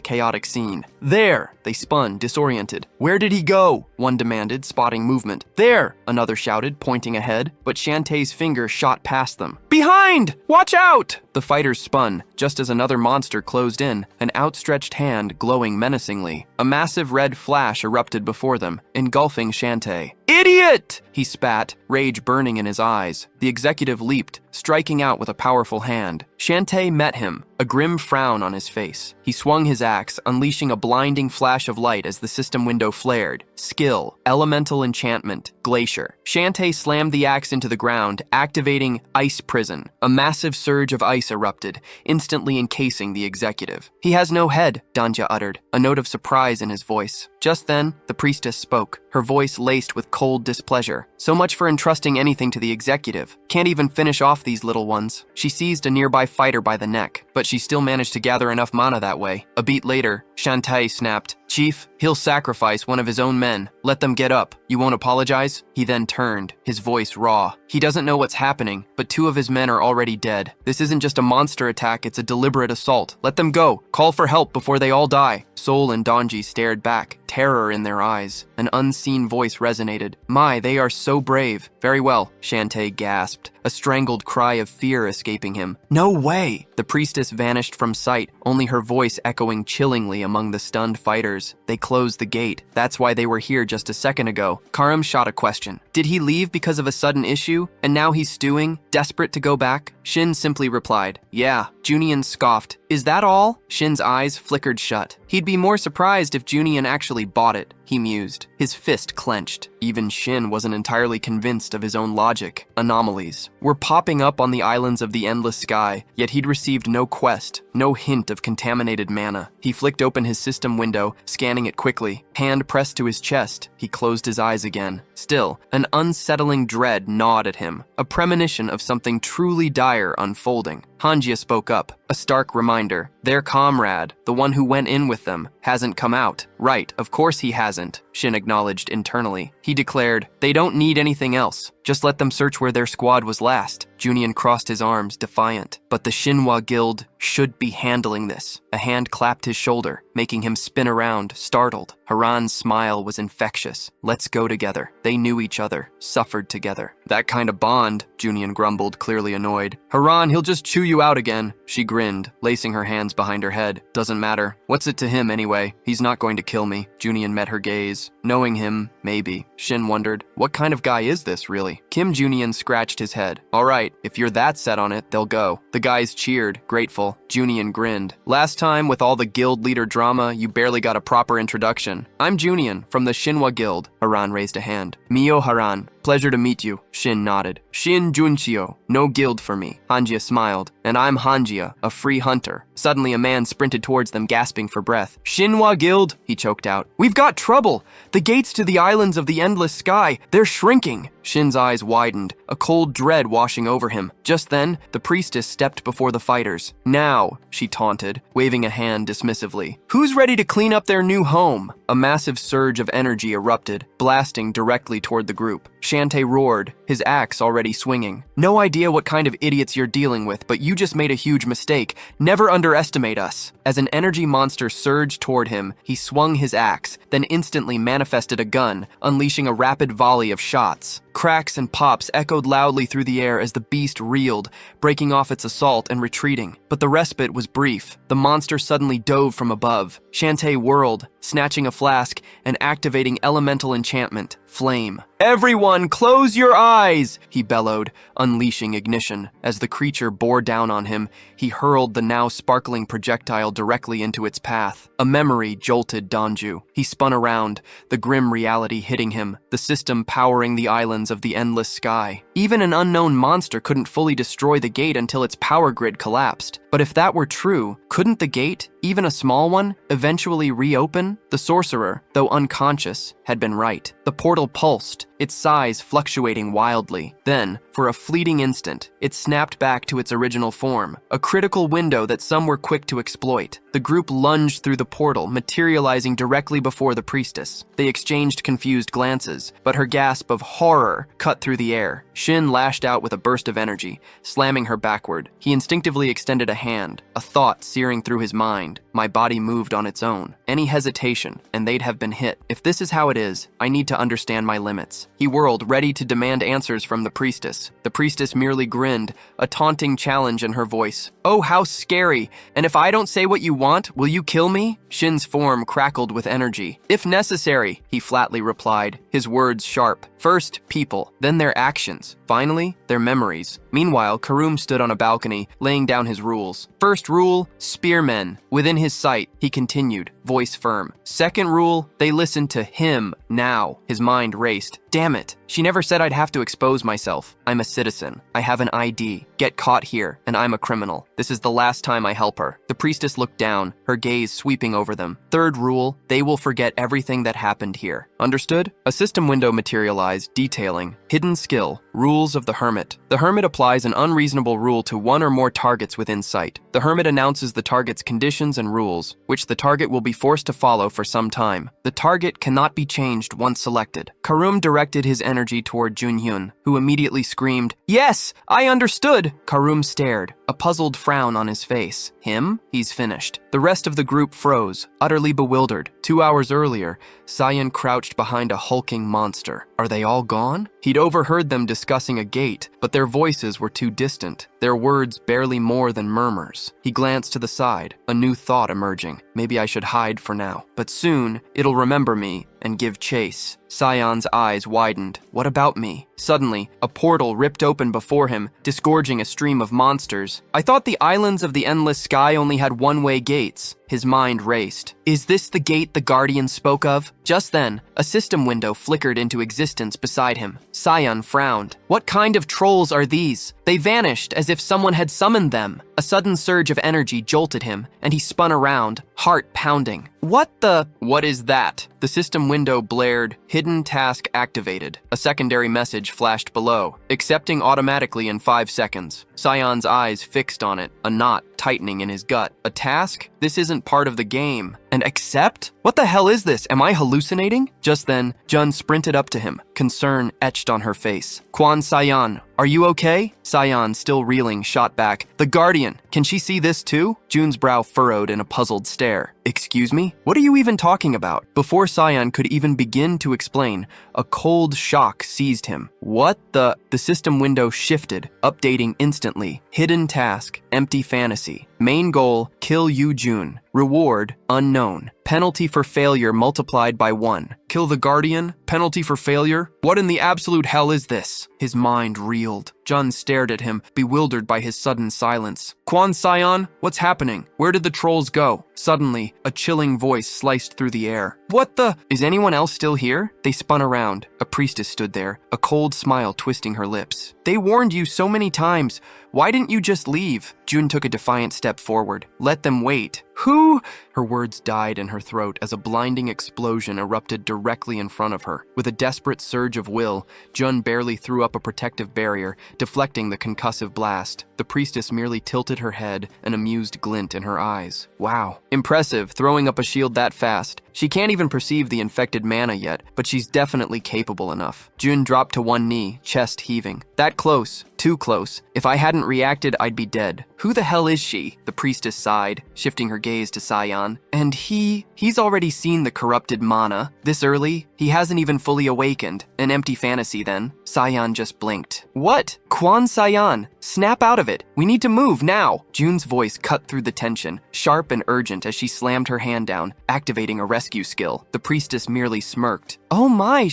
chaotic scene. "There!" They spun, disoriented. "Where did he go?" one demanded, spotting movement. "There!" another shouted, pointing ahead, but Shantae's finger shot past them. "Behind! Watch out!" The fighters spun, just as another monster closed in, an outstretched hand glowing menacingly. A massive red flash erupted before them, engulfing Shantae. "Idiot!" he spat, rage burning in his eyes. The executive leaped, striking out with a powerful hand. Shantae met him, a grim frown on his face. He swung his axe, unleashing a blinding flash of light as the system window flared. Skill, elemental enchantment, glacier. Shantae slammed the axe into the ground, activating Ice Prison. A massive surge of ice erupted, instantly encasing the executive. "He has no head," Danja uttered, a note of surprise in his voice. Just then, the priestess spoke, her voice laced with cold displeasure. "So much for entrusting anything to the executive. Can't even finish off these little ones." She seized a nearby fighter by the neck, but she still managed to gather enough mana that way. A beat later, Shantae snapped, "Chief, he'll sacrifice one of his own men. Let them get up. You won't apologize?" He then turned, his voice raw. "He doesn't know what's happening, but 2 of his men are already dead. This isn't just a monster attack, it's a deliberate assault. Let them go. Call for help before they all die." Sol and Donji stared back, terror in their eyes. An unseen voice resonated. "My, they are so brave." "Very well," Shantae gasped, a strangled cry of fear escaping him. "No way!" The priestess vanished from sight, only her voice echoing chillingly among the stunned fighters. "They closed the gate. That's why they were here just a second ago." Karam shot a question. "Did he leave because of a sudden issue, and now he's stewing, desperate to go back?" Shin simply replied, "Yeah." Junian scoffed. "Is that all?" Shin's eyes flickered shut. He'd be more surprised if Junian actually bought it, he mused, his fist clenched. Even Shin wasn't entirely convinced of his own logic. Anomalies were popping up on the islands of the endless sky, yet he'd received no quest, no hint of contaminated mana. He flicked open his system window, scanning it quickly. Hand pressed to his chest, he closed his eyes again. Still, an unsettling dread gnawed at him, a premonition of something truly dire unfolding. Hanjia spoke up, a stark reminder. Their comrade, the one who went in with them, hasn't come out. Right, of course he hasn't, Shin acknowledged internally. He declared, they don't need anything else. Just let them search where their squad was last. Junian crossed his arms, defiant. But the Shinhwa Guild should be handling this. A hand clapped his shoulder, making him spin around, startled. Haran's smile was infectious. Let's go together. They knew each other, suffered together. That kind of bond, Junian grumbled, clearly annoyed. Haran, he'll just chew you out again. She grinned, lacing her hands behind her head. Doesn't matter. What's it to him anyway? He's not going to kill me. Junian met her gaze. Knowing him, maybe. Shin wondered, what kind of guy is this, really? Kim Junian scratched his head. All right, if you're that set on it, they'll go. The guys cheered, grateful. Junian grinned. Last time, with all the guild leader drama, you barely got a proper introduction. I'm Junian, from the Shinhwa Guild. Haran raised a hand. Mio Haran. Pleasure to meet you. Shin nodded. Shin Junchio. No guild for me. Hanjia smiled. And I'm Hanjia, a free hunter. Suddenly, a man sprinted towards them, gasping for breath. Shinhwa Guild, he choked out. We've got trouble. The gates to the islands of the endless sky, they're shrinking. Shin's eyes widened, a cold dread washing over him. Just then, the priestess stepped before the fighters. Now, she taunted, waving a hand dismissively. Who's ready to clean up their new home? A massive surge of energy erupted, blasting directly toward the group. Shantae roared, his axe already swinging. No idea what kind of idiots you're dealing with, but you just made a huge mistake. Never underestimate us. As an energy monster surged toward him, he swung his axe, then instantly manifested a gun, unleashing a rapid volley of shots. Cracks and pops echoed loudly through the air as the beast reeled, breaking off its assault and retreating. But the respite was brief. The monster suddenly dove from above. Shantae whirled, snatching a flask and activating elemental enchantment, Flame. Everyone, close your eyes, he bellowed, unleashing ignition. As the creature bore down on him, he hurled the now sparkling projectile directly into its path. A memory jolted Donju. He spun around, the grim reality hitting him, the system powering the islands of the endless sky. Even an unknown monster couldn't fully destroy the gate until its power grid collapsed. But if that were true, couldn't the gate, even a small one, eventually reopen? The sorcerer, though unconscious, had been right. The portal pulsed, its size fluctuating wildly. Then, for a fleeting instant, it snapped back to its original form, a critical window that some were quick to exploit. The group lunged through the portal, materializing directly before the priestess. They exchanged confused glances, but her gasp of horror cut through the air. Shin lashed out with a burst of energy, slamming her backward. He instinctively extended a hand, a thought searing through his mind. My body moved on its own. Any hesitation, and they'd have been hit. If this is how it is, I need to understand my limits. He whirled, ready to demand answers from the priestess. The priestess merely grinned, a taunting challenge in her voice. Oh, how scary! And if I don't say what you want, will you kill me? Shin's form crackled with energy. If necessary, he flatly replied, his words sharp. First, people, then their actions. Finally, their memories. Meanwhile, Karum stood on a balcony, laying down his rules. First rule, spearmen. Within his sight, he continued, voice firm. Second rule, they listen to him now. His mind raced. Damn it. She never said I'd have to expose myself. I'm a citizen. I have an ID. Get caught here, and I'm a criminal. This is the last time I help her. The priestess looked down, her gaze sweeping over them. Third rule, they will forget everything that happened here. Understood? A system window materialized, detailing hidden skill, rules of the hermit. The hermit applies an unreasonable rule to one or more targets within sight. The hermit announces the target's conditions and rules, which the target will be forced to follow for some time. The target cannot be changed once selected. Karum directed his energy toward Junhyun, who immediately screamed, Yes, I understood! Karum stared, a puzzled frown on his face. Him? He's finished. The rest of the group froze, utterly bewildered. 2 hours earlier, Sayan crouched behind a hulking monster. Are they all gone? He'd overheard them discussing a gate, but their voices were too distant, their words barely more than murmurs. He glanced to the side, a new thought emerging. Maybe I should hide for now. But soon, it'll remember me and give chase. Sayan's eyes widened. What about me? Suddenly, a portal ripped open before him, disgorging a stream of monsters. I thought the islands of the endless sky only had one-way gates. His mind raced. Is this the gate the Guardian spoke of? Just then, a system window flickered into existence beside him. Sion frowned. What kind of trolls are these? They vanished as if someone had summoned them. A sudden surge of energy jolted him, and he spun around, heart pounding. What is that? The system window blared, hidden task activated. A secondary message flashed below, accepting automatically in 5 seconds. Sion's eyes fixed on it, a knot tightening in his gut. A task? This isn't part of the game. And accept? What the hell is this? Am I hallucinating? Just then, Jun sprinted up to him, concern etched on her face. Quan Sion, are you okay? Sion, still reeling, shot back. The Guardian, can she see this too? Jun's brow furrowed in a puzzled stare. Excuse me? What are you even talking about? Before Sion could even begin to explain, a cold shock seized him. What the? The system window shifted, updating instantly. Hidden task, empty fantasy. Main goal, kill Yu Jun. Reward, unknown. Penalty for failure multiplied by 1. Kill the Guardian? Penalty for failure? What in the absolute hell is this? His mind reeled. Jun stared at him, bewildered by his sudden silence. Quan Sion, what's happening? Where did the trolls go? Suddenly, a chilling voice sliced through the air. What the? Is anyone else still here? They spun around. A priestess stood there, a cold smile twisting her lips. They warned you so many times. Why didn't you just leave? Jun took a defiant step forward. Let them wait. Who? Her words died in her throat as a blinding explosion erupted directly in front of her. With a desperate surge of will, Jun barely threw up a protective barrier, deflecting the concussive blast. The priestess merely tilted her head, an amused glint in her eyes. Wow. Impressive, throwing up a shield that fast. She can't even perceive the infected mana yet, but she's definitely capable enough. Jun dropped to one knee, chest heaving. That close. Too close. If I hadn't reacted, I'd be dead. Who the hell is she? The priestess sighed, shifting her gaze to Sion. And he's already seen the corrupted mana. This early? He hasn't even fully awakened. An empty fantasy then. Sion just blinked. What? Quan Sion, snap out of it. We need to move now. Jun's voice cut through the tension, sharp and urgent as she slammed her hand down, activating a rescue skill. The priestess merely smirked. Oh my,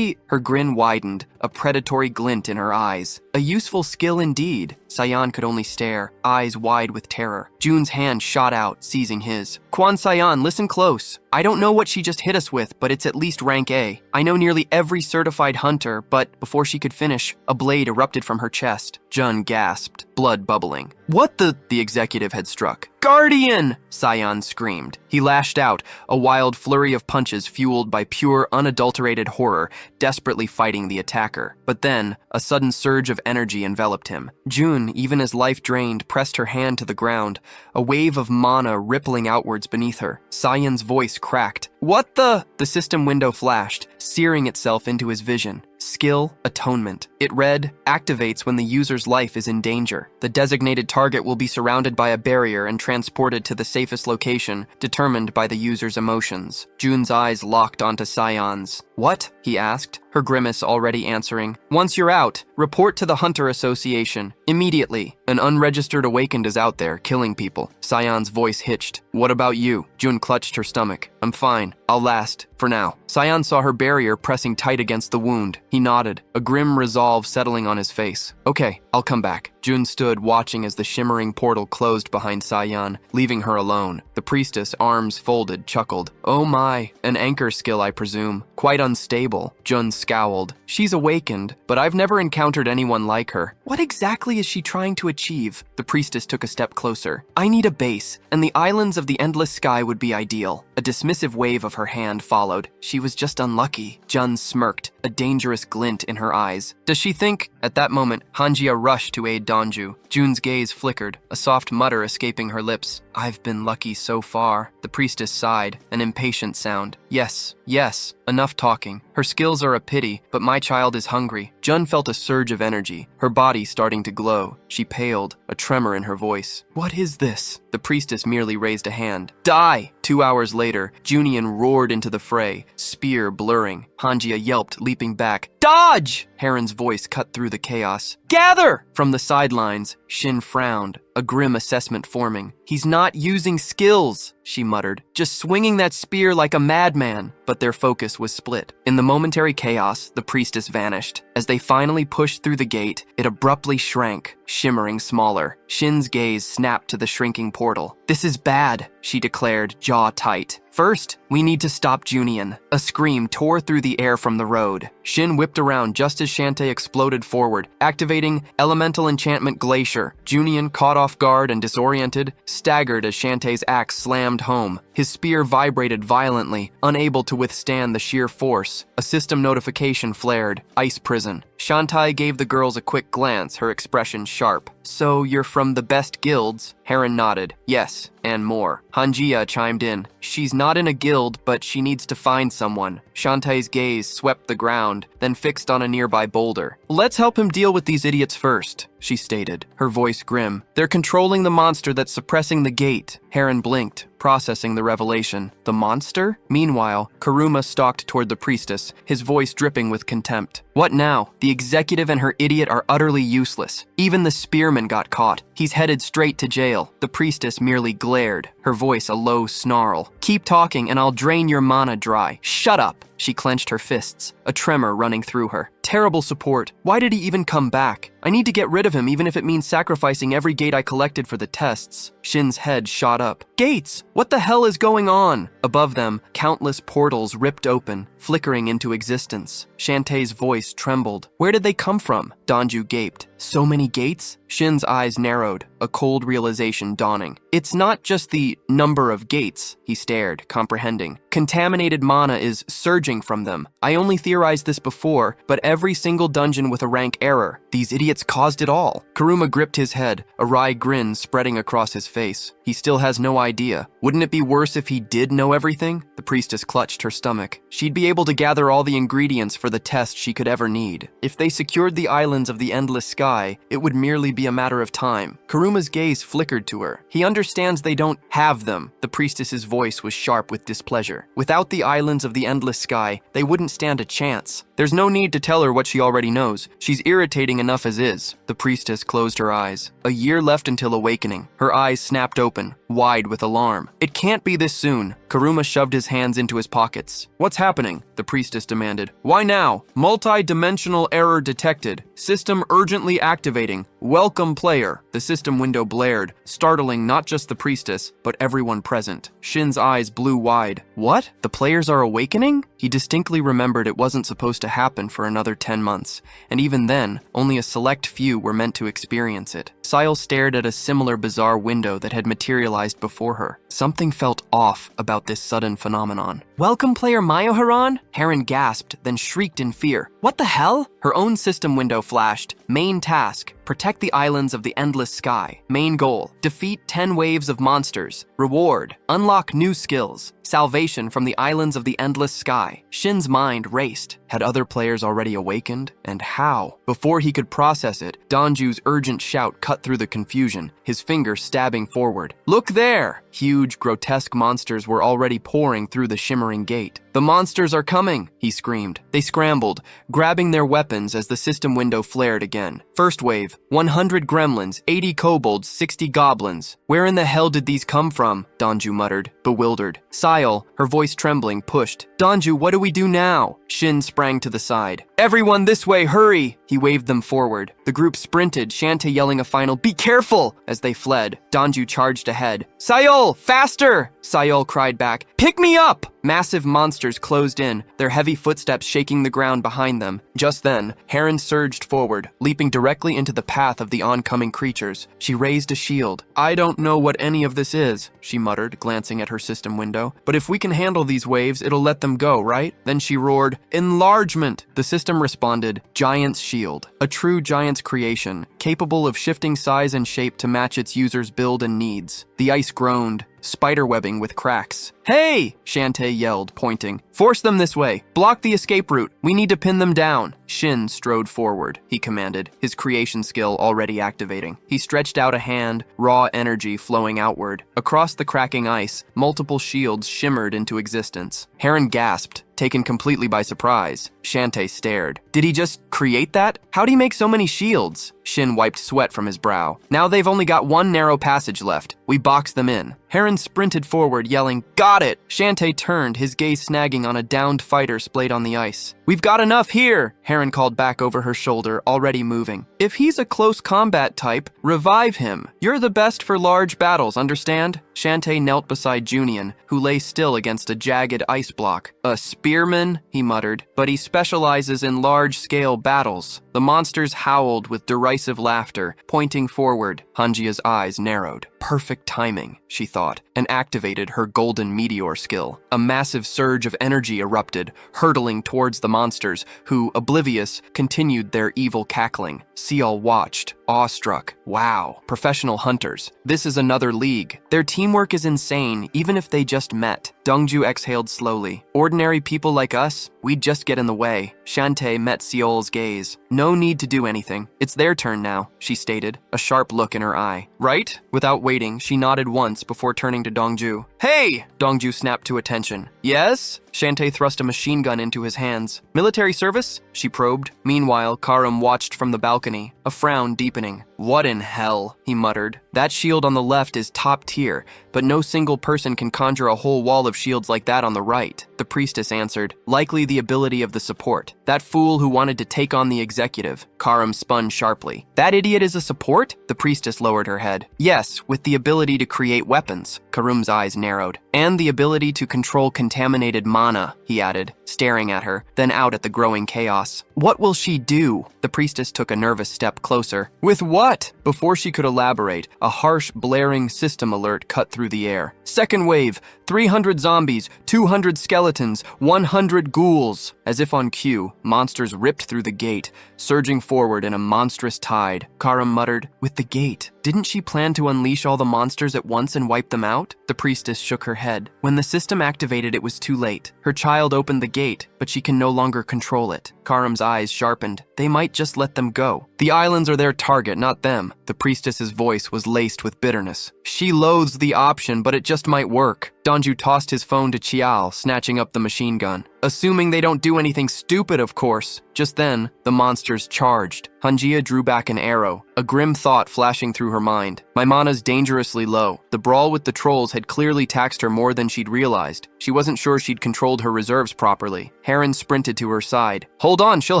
her grin widened, a predatory glint in her eyes. A useful skill indeed. Sion could only stare, eyes wide with terror. Jun's hand shot out, seizing his. Quan Sion, listen close. I don't know what she just hit us with, but it's at least rank A. I know nearly every certified hunter, but before she could finish, a blade erupted from her chest. Jun gasped, blood bubbling. What the executive had struck. Guardian! Sion screamed. He lashed out, a wild flurry of punches fueled by pure, unadulterated horror, desperately fighting the attacker. But then, a sudden surge of energy enveloped him. Jun, even as life drained, pressed her hand to the ground, a wave of mana rippling outwards beneath her. Sion's voice cracked. What the? The system window flashed, searing itself into his vision. Skill, Atonement. It read, activates when the user's life is in danger. The designated target will be surrounded by a barrier and transported to the safest location, determined by the user's emotions. Jun's eyes locked onto Sion's. What? He asked, her grimace already answering. Once you're out, report to the Hunter Association. Immediately. An unregistered awakened is out there, killing people. Sion's voice hitched. What about you? Jun clutched her stomach. I'm fine. I'll last. For now. Sion saw her barrier pressing tight against the wound. He nodded, a grim resolve settling on his face. Okay, I'll come back. Jun stood watching as the shimmering portal closed behind Sion, leaving her alone. The priestess, arms folded, chuckled. Oh my, an anchor skill, I presume. Quite unstable. Jun scowled. She's awakened, but I've never encountered anyone like her. What exactly is she trying to achieve? The priestess took a step closer. I need a base, and the islands of the endless sky would be ideal. A dismissive wave of her hand followed. She was just unlucky. Jun smirked, a dangerous glint in her eyes. Does she think? At that moment, Hanjia rushed to aid Donju. Jun's gaze flickered, a soft mutter escaping her lips. I've been lucky so far. The priestess sighed, an impatient sound. Yes, enough talking. Her skills are a pity, but my child is hungry. Jun felt a surge of energy, her body starting to glow. She paled, a tremor in her voice. What is this? The priestess merely raised a hand. Die! 2 hours later, Junian roared into the fray, spear blurring. Hanjia yelped, leaping back. Dodge! Heron's voice cut through the chaos. Gather! From the sidelines, Shin frowned, a grim assessment forming. "He's not using skills," she muttered, "just swinging that spear like a madman." But their focus was split. In the momentary chaos, the priestess vanished. As they finally pushed through the gate, it abruptly shrank, shimmering smaller. Shin's gaze snapped to the shrinking portal. "This is bad," she declared, jaw tight. "First, we need to stop Junian." A scream tore through the air from the road. Shin whipped around just as Shantae exploded forward, activating Elemental Enchantment Glacier. Junian, caught off guard and disoriented, staggered as Shantae's axe slammed home. His spear vibrated violently, unable to withstand the sheer force. A system notification flared. Ice prison. Shantae gave the girls a quick glance, her expression sharp. "So you're from the best guilds?" Heron nodded. "Yes, and more." Hanjia chimed in. "She's not in a guild, but she needs to find someone." Shantae's gaze swept the ground, then fixed on a nearby boulder. "Let's help him deal with these idiots first," she stated, her voice grim. "They're controlling the monster that's suppressing the gate." Heron blinked, processing the revelation. The monster? Meanwhile, Kuruma stalked toward the priestess, his voice dripping with contempt. "What now? The executive and her idiot are utterly useless. Even the spearman got caught. He's headed straight to jail." The priestess merely glared, her voice a low snarl. "Keep talking and I'll drain your mana dry." "Shut up!" She clenched her fists, a tremor running through her. "Terrible support. Why did he even come back? I need to get rid of him even if it means sacrificing every gate I collected for the tests." Shin's head shot up. "Gates! What the hell is going on?" Above them, countless portals ripped open, flickering into existence. Shantae's voice trembled. "Where did they come from?" Donju gaped. "So many gates?" Shin's eyes narrowed, a cold realization dawning. "It's not just the number of gates," he stared, comprehending. "Contaminated mana is surging from them. I only theorized this before, but every single dungeon with a rank error. These idiots caused it all." Kuruma gripped his head, a wry grin spreading across his face. He still has no idea. Wouldn't it be worse if he did know everything? The priestess clutched her stomach. She'd be able to gather all the ingredients for the test she could ever need. If they secured the islands of the endless sky, it would merely be a matter of time. Kuruma's gaze flickered to her. He understands they don't have them. The priestess's voice was sharp with displeasure. Without the islands of the endless sky, they wouldn't stand a chance. There's no need to tell her what she already knows. She's irritating enough as is. The priestess closed her eyes. A year left until awakening. Her eyes snapped open, wide with alarm. "It can't be this soon." Kuruma shoved his hands into his pockets. "What's happening?" the priestess demanded. "Why now? Multi-dimensional error detected. System urgently activating. Welcome player." The system window blared, startling not just the priestess, but everyone present. Shin's eyes blew wide. "What? The players are awakening?" He distinctly remembered it wasn't supposed to happen for another 10 months, and even then, only a select few were meant to experience it. Sile stared at a similar bizarre window that had materialized before her. Something felt off about this sudden phenomenon. "Welcome player Mayoharan?" Heron gasped, then shrieked in fear. "What the hell?" Her own system window flashed. Main task: protect the islands of the endless sky. Main goal: defeat 10 waves of monsters. Reward: unlock new skills. Salvation from the islands of the endless sky. Shin's mind raced. Had other players already awakened? And how? Before he could process it, Donju's urgent shout cut through the confusion, his finger stabbing forward. "Look there!" Huge, grotesque monsters were already pouring through the shimmering gate. "The monsters are coming!" he screamed. They scrambled, grabbing their weapons as the system window flared again. First wave: 100 gremlins, 80 kobolds, 60 goblins. "Where in the hell did these come from?" Donju muttered, bewildered. Sile, her voice trembling, pushed. "Donju, what do we do now?" Shin sprang to the side. "Everyone this way, hurry!" He waved them forward. The group sprinted, Shantae yelling a final, "Be careful!" as they fled. Donju charged ahead. "Sayol, faster!" Sayol cried back. "Pick me up!" Massive monsters closed in, their heavy footsteps shaking the ground behind them. Just then, Heron surged forward, leaping directly into the path of the oncoming creatures. She raised a shield. "I don't know what any of this is," she muttered, glancing at her system window. "But if we can handle these waves, it'll let them go, right?" Then she roared, "Enlargement!" The system responded, "Giant's Shield." A true giant's creation, capable of shifting size and shape to match its user's build and needs. The ice groaned, spiderwebbing with cracks. "Hey!" Shantae yelled, pointing. "Force them this way. Block the escape route. We need to pin them down." Shin strode forward, he commanded, his creation skill already activating. He stretched out a hand, raw energy flowing outward. Across the cracking ice, multiple shields shimmered into existence. Heron gasped, taken completely by surprise. Shantae stared. Did he just create that? How'd he make so many shields? Shin wiped sweat from his brow. Now they've only got one narrow passage left. We box them in. Heron sprinted forward, yelling, "Got it!" Shantae turned, his gaze snagging on a downed fighter splayed on the ice. "We've got enough here!" Heron called back over her shoulder, already moving. "If he's a close combat type, revive him. You're the best for large battles, understand?" Shantae knelt beside Junian, who lay still against a jagged ice block. "A spearman?" he muttered, "but he specializes in large-scale battles." The monsters howled with derisive laughter, pointing forward. Hanjia's eyes narrowed. Perfect timing, she thought, and activated her golden meteor skill. A massive surge of energy erupted, hurtling towards the monsters, who, oblivious, continued their evil cackling. Seol watched, awestruck. Wow, professional hunters. This is another league. Their teamwork is insane, even if they just met. Dongju exhaled slowly. Ordinary people like us, we'd just get in the way. Shantae met Seol's gaze. "No need to do anything. It's their turn now," she stated, a sharp look in her eye. "Right?" Without waiting, she nodded once before turning to Dongju. "Hey!" Dongju snapped to attention. "Yes?" Shantae thrust a machine gun into his hands. "Military service?" she probed. Meanwhile, Karam watched from the balcony, a frown deepening. "What in hell?" he muttered. "That shield on the left is top tier, but no single person can conjure a whole wall of shields like that on the right." The priestess answered, "Likely the ability of the support. That fool who wanted to take on the executive." Karam spun sharply. "That idiot is a support?" The priestess lowered her head. "Yes, with the ability to create weapons." Karum's eyes narrowed. "And the ability to control contaminated mana," he added, staring at her, then out at the growing chaos. "What will she do?" The priestess took a nervous step closer. "With what?" Before she could elaborate, a harsh, blaring system alert cut through the air. "Second wave, 300 zombies, 200 skeletons, 100 ghouls." As if on cue, monsters ripped through the gate, surging forward in a monstrous tide. Karam muttered, "With the gate, didn't she plan to unleash all the monsters at once and wipe them out?" The priestess shook her head. When the system activated, it was too late. Her child opened the gate, but she can no longer control it. Karam's eyes sharpened. They might just let them go. "The islands are their target, not them." The priestess's voice was laced with bitterness. "She loathes the option, but it just might work." Donju tossed his phone to Chial, snatching up the machine gun. "Assuming they don't do anything stupid, of course." Just then, the monsters charged. Hanjia drew back an arrow, a grim thought flashing through her mind. "My mana's dangerously low." The brawl with the trolls had clearly taxed her more than she'd realized. She wasn't sure she'd controlled her reserves properly. Heron sprinted to her side. "Hold on, she'll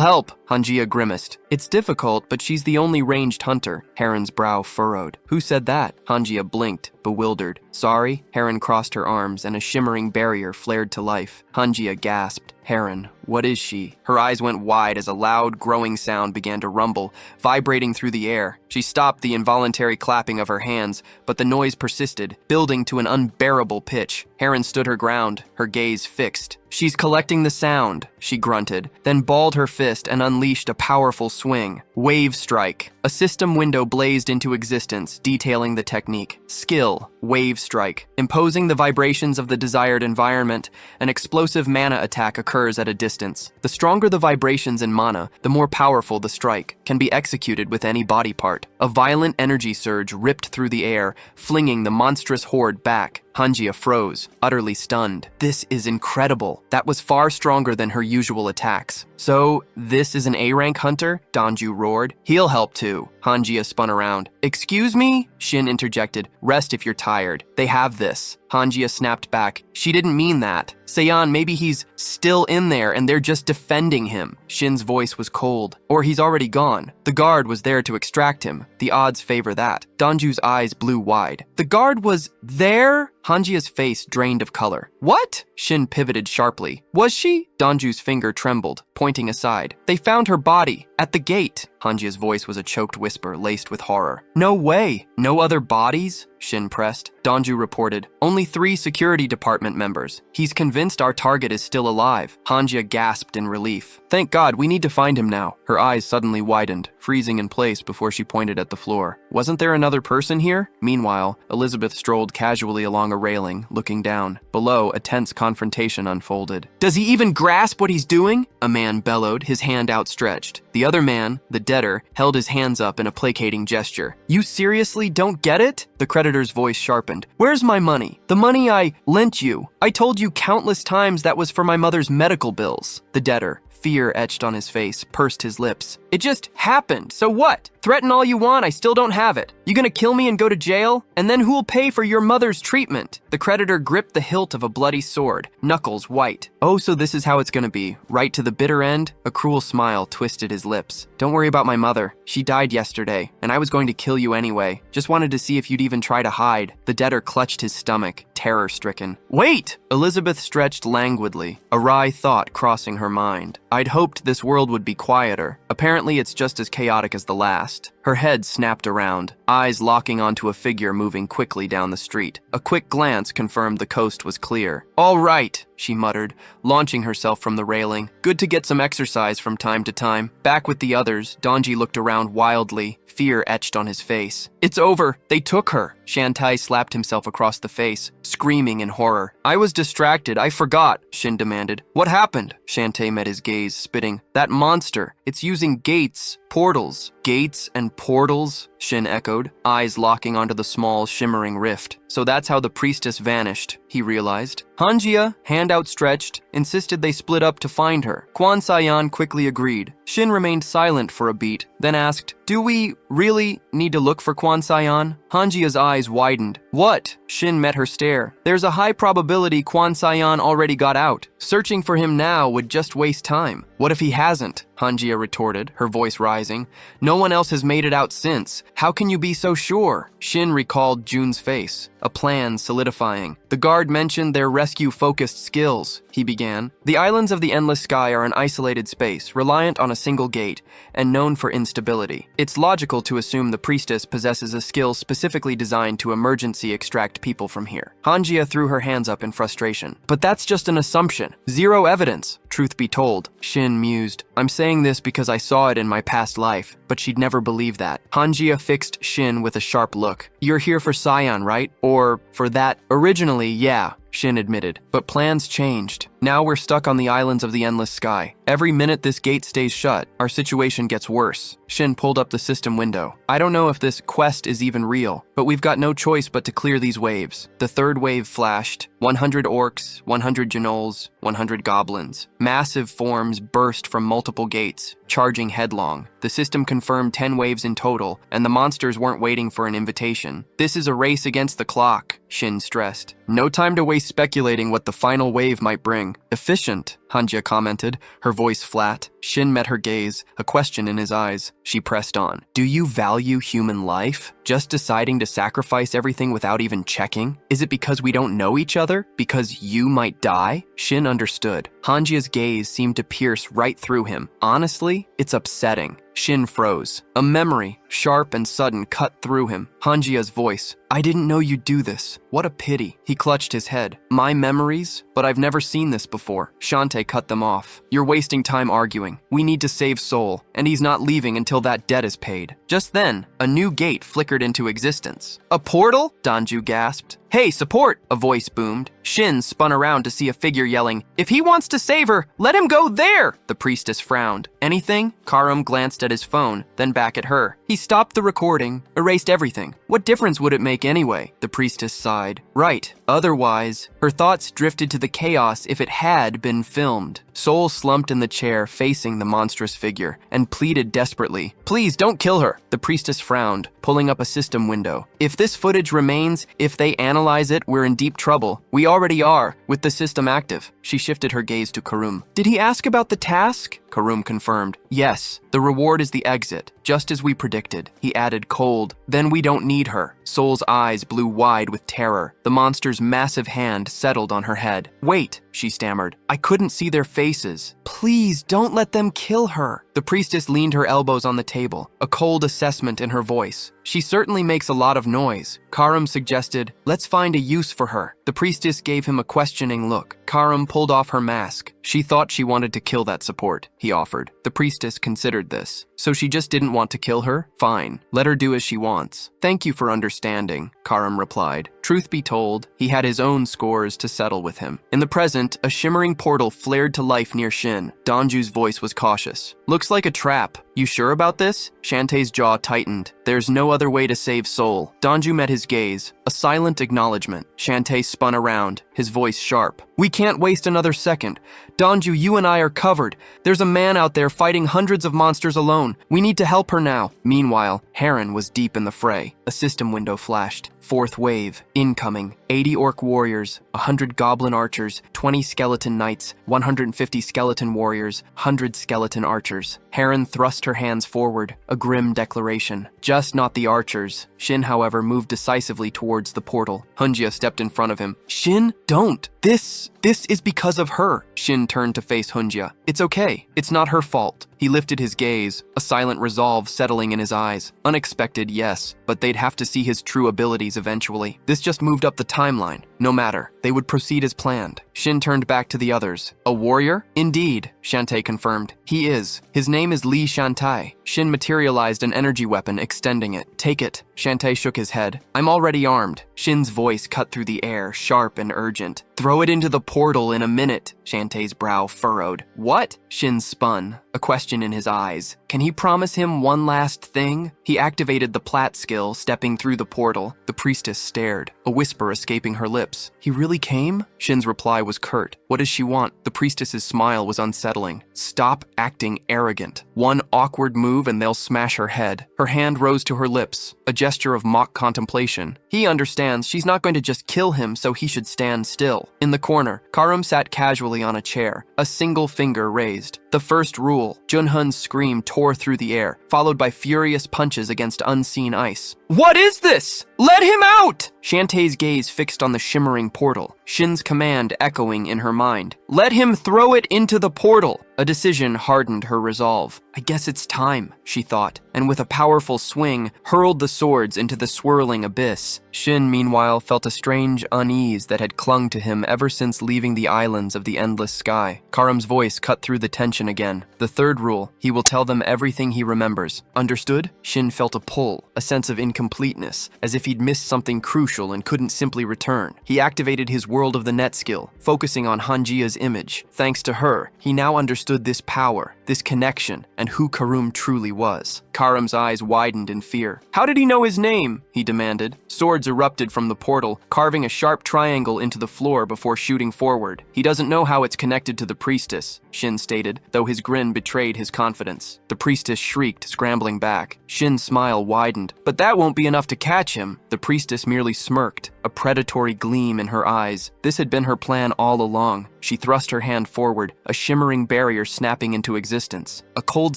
help." Hanjia grimaced. "It's difficult, but she's the only ranged hunter." Heron's brow furrowed. "Who said that?" Hanjia blinked, bewildered. "Sorry?" Heron crossed her arms, and a shimmering barrier flared to life. Hanjia gasped. "Heron, what is she?" Her eyes went wide as a loud, growing sound began to rumble, vibrating through the air. She stopped the involuntary clapping of her hands, but the noise persisted, building to an unbearable pitch. Heron stood her ground, her gaze fixed. "She's collecting the sound," she grunted, then balled her fist and unleashed a powerful swing. Wave strike. A system window blazed into existence, detailing the technique. Skill, wave strike. Imposing the vibrations of the desired environment, an explosive mana attack occurs at a distance. The stronger the vibrations in mana, the more powerful the strike, can be executed with any body part. A violent energy surge ripped through the air, flinging the monstrous horde back. Hanjia froze, utterly stunned. "This is incredible." That was far stronger than her usual attacks. "So, this is an A-rank hunter?" Donju roared. "He'll help too." Hanjia spun around. "Excuse me?" Shin interjected. "Rest if you're tired. They have this." Hanjia snapped back. "She didn't mean that. Seyan, maybe he's still in there and they're just defending him." Shin's voice was cold. "Or he's already gone. The guard was there to extract him. The odds favor that." Donju's eyes blew wide. "The guard was there?" Hanjia's face drained of color. "What?" Shin pivoted sharply. "Was she?" Donju's finger trembled, pointing aside. "They found her body at the gate." Hanjia's voice was a choked whisper laced with horror. "No way. No other bodies?" Shin pressed. Donju reported, "Only 3 security department members. He's convinced our target is still alive." Hanjia gasped in relief. "Thank God, we need to find him now." Her eyes suddenly widened, freezing in place before she pointed at the floor. "Wasn't there another person here?" Meanwhile, Elizabeth strolled casually along a railing, looking down. Below, a tense confrontation unfolded. "Does he even grasp what he's doing?" A man bellowed, his hand outstretched. The other man, the debtor, held his hands up in a placating gesture. "You seriously don't get it?" The creditor's voice sharpened. "Where's my money? The money I lent you. I told you countless times that was for my mother's medical bills." The debtor, Fear etched on his face, pursed his lips. It just happened, so what? Threaten all you want, I still don't have it. You gonna kill me and go to jail? And then who'll pay for your mother's treatment? The creditor gripped the hilt of a bloody sword, knuckles white. Oh, so this is how it's gonna be, right to the bitter end? A cruel smile twisted his lips. Don't worry about my mother. She died yesterday, and I was going to kill you anyway. Just wanted to see if you'd even try to hide. The debtor clutched his stomach, terror-stricken. Wait! Elizabeth stretched languidly, a wry thought crossing her mind. I'd hoped this world would be quieter. Apparently it's just as chaotic as the last. Her head snapped around, eyes locking onto a figure moving quickly down the street. A quick glance confirmed the coast was clear. All right, she muttered, launching herself from the railing. Good to get some exercise from time to time. Back with the others, Donji looked around wildly, fear etched on his face. It's over. They took her. Shantai slapped himself across the face, screaming in horror. I was distracted. I forgot, Shin demanded. What happened? Shantai met his gaze, spitting. That monster. It's using gates, portals. Gates and portals? Shin echoed, eyes locking onto the small, shimmering rift. So that's how the priestess vanished, he realized. Hanjia, hand outstretched, insisted they split up to find her. Kwan Sayan quickly agreed. Shin remained silent for a beat, then asked, Do we really need to look for Kwan Sayan? Hanjia's eyes widened. What? Shin met her stare. There's a high probability Kwan Sayan already got out. Searching for him now would just waste time. What if he hasn't? Hanjia retorted, her voice rising. No one else has made it out since. How can you be so sure? Shin recalled Jun's face, a plan solidifying. The guard mentioned their rescue-focused skills, he began. The islands of the Endless Sky are an isolated space, reliant on a single gate, and known for instability. It's logical to assume the priestess possesses a skill specifically designed to emergency extract people from here. Hanjia threw her hands up in frustration. But that's just an assumption. Zero evidence. Truth be told, Shin mused. I'm saying this because I saw it in my past life, but she'd never believe that. Hanjia fixed Shin with a sharp look. You're here for Sion, right? Or for that? Originally, yeah, Shin admitted, but plans changed. Now we're stuck on the islands of the Endless Sky. Every minute this gate stays shut, our situation gets worse. Shin pulled up the system window. I don't know if this quest is even real, but we've got no choice but to clear these waves. The third wave flashed. 100 orcs, 100 gnolls, 100 goblins. Massive forms burst from multiple gates, charging headlong. The system confirmed 10 waves in total, and the monsters weren't waiting for an invitation. This is a race against the clock, Shin stressed. No time to waste speculating what the final wave might bring. Efficient, Hanjia commented, her voice flat. Shin met her gaze, a question in his eyes. She pressed on. Do you value human life? Just deciding to sacrifice everything without even checking? Is it because we don't know each other? Because you might die? Shin understood. Hanjia's gaze seemed to pierce right through him. Honestly, it's upsetting. Shin froze. A memory, sharp and sudden, cut through him. Hanjia's voice. I didn't know you'd do this. What a pity. He clutched his head. My memories? But I've never seen this before. Shantae cut them off. You're wasting time arguing. We need to save Sol, and he's not leaving until that debt is paid. Just then, a new gate flickered into existence. A portal? Danju gasped. Hey, support! A voice boomed. Shin spun around to see a figure yelling, If he wants to save her, let him go there! The priestess frowned. Anything? Karam glanced at his phone, then back at her. He stopped the recording, erased everything. What difference would it make anyway? The priestess sighed. Right. Otherwise, her thoughts drifted to the chaos if it had been filmed. Sol slumped in the chair facing the monstrous figure and pleaded desperately. Please don't kill her. The priestess frowned, pulling up a system window. If this footage remains, if they analyze it, we're in deep trouble. We already are, with the system active. She shifted her gaze to Karum. Did he ask about the task? Karum confirmed. Yes, the reward is the exit, just as we predicted. He added cold. Then we don't need her. Sol's eyes blew wide with terror. The monster's massive hand settled on her head. Wait, she stammered. I couldn't see their faces. Please don't let them kill her. The priestess leaned her elbows on the table, a cold assessment in her voice. She certainly makes a lot of noise. Karam suggested, let's find a use for her. The priestess gave him a questioning look. Karam pulled off her mask. She thought she wanted to kill that support, he offered. The priestess considered this. So she just didn't want to kill her? Fine. Let her do as she wants. Thank you for understanding, Karam replied. Truth be told, he had his own scores to settle with him. In the present, a shimmering portal flared to life near Shin. Donju's voice was cautious. Looks like a trap. You sure about this? Shantae's jaw tightened. There's no other way to save Seoul. Donju met his gaze, a silent acknowledgement. Shantae spun around, his voice sharp. We can't waste another second. Donju, you and I are covered. There's a man out there fighting hundreds of monsters alone. We need to help her now. Meanwhile, Heron was deep in the fray. A system window flashed. Fourth wave, incoming. 80 orc warriors, 100 goblin archers, 20 skeleton knights, 150 skeleton warriors, 100 skeleton archers. Heron thrust her hands forward, a grim declaration. Just not the archers. Shin, however, moved decisively towards the portal. Hunjia stepped in front of him. Shin, don't! This is because of her. Shin turned to face Hunjia. It's okay. It's not her fault. He lifted his gaze, a silent resolve settling in his eyes. Unexpected, yes, but they'd have to see his true abilities eventually. This just moved up the timeline. No matter. They would proceed as planned. Shin turned back to the others. A warrior? Indeed, Shantae confirmed. He is. His name is Li Shantai. Shin materialized an energy weapon, extending it. Take it. Shantae shook his head. I'm already armed. Shin's voice cut through the air, sharp and urgent. Throw it into the portal in a minute. Shantae's brow furrowed. What? Shin spun, a question in his eyes. Can he promise him one last thing? He activated the plat skill, stepping through the portal. The priestess stared, a whisper escaping her lips. He really came? Shin's reply was curt. What does she want? The priestess's smile was unsettling. Stop acting arrogant. One awkward move and they'll smash her head. Her hand rose to her lips, a gesture of mock contemplation. He understands she's not going to just kill him, so he should stand still. In the corner, Karum sat casually on a chair, a single finger raised. The first rule. Junhun's scream tore through the air, followed by furious punches against unseen ice. What is this? Let him out! Shantae's gaze fixed on the shimmering portal, Shin's command echoing in her mind. Let him throw it into the portal! A decision hardened her resolve. I guess it's time, she thought, and with a powerful swing, hurled the swords into the swirling abyss. Shin, meanwhile, felt a strange unease that had clung to him ever since leaving the islands of the endless sky. Karum's voice cut through the tension again. The third rule, he will tell them everything he remembers. Understood? Shin felt a pull, a sense of incompleteness, as if he'd missed something crucial and couldn't simply return. He activated his World of the Net skill, focusing on Hanjia's image. Thanks to her, he now understood this power, this connection, and who Karum truly was. Karum's eyes widened in fear. How did he know his name? He demanded. Swords erupted from the portal, carving a sharp triangle into the floor before shooting forward. He doesn't know how it's connected to the priestess, Shin stated, though his grin betrayed his confidence. The priestess shrieked, scrambling back. Shin's smile widened. But that won't be enough to catch him. The priestess merely smirked, a predatory gleam in her eyes. This had been her plan all along. She thrust her hand forward, a shimmering barrier snapping into existence. A cold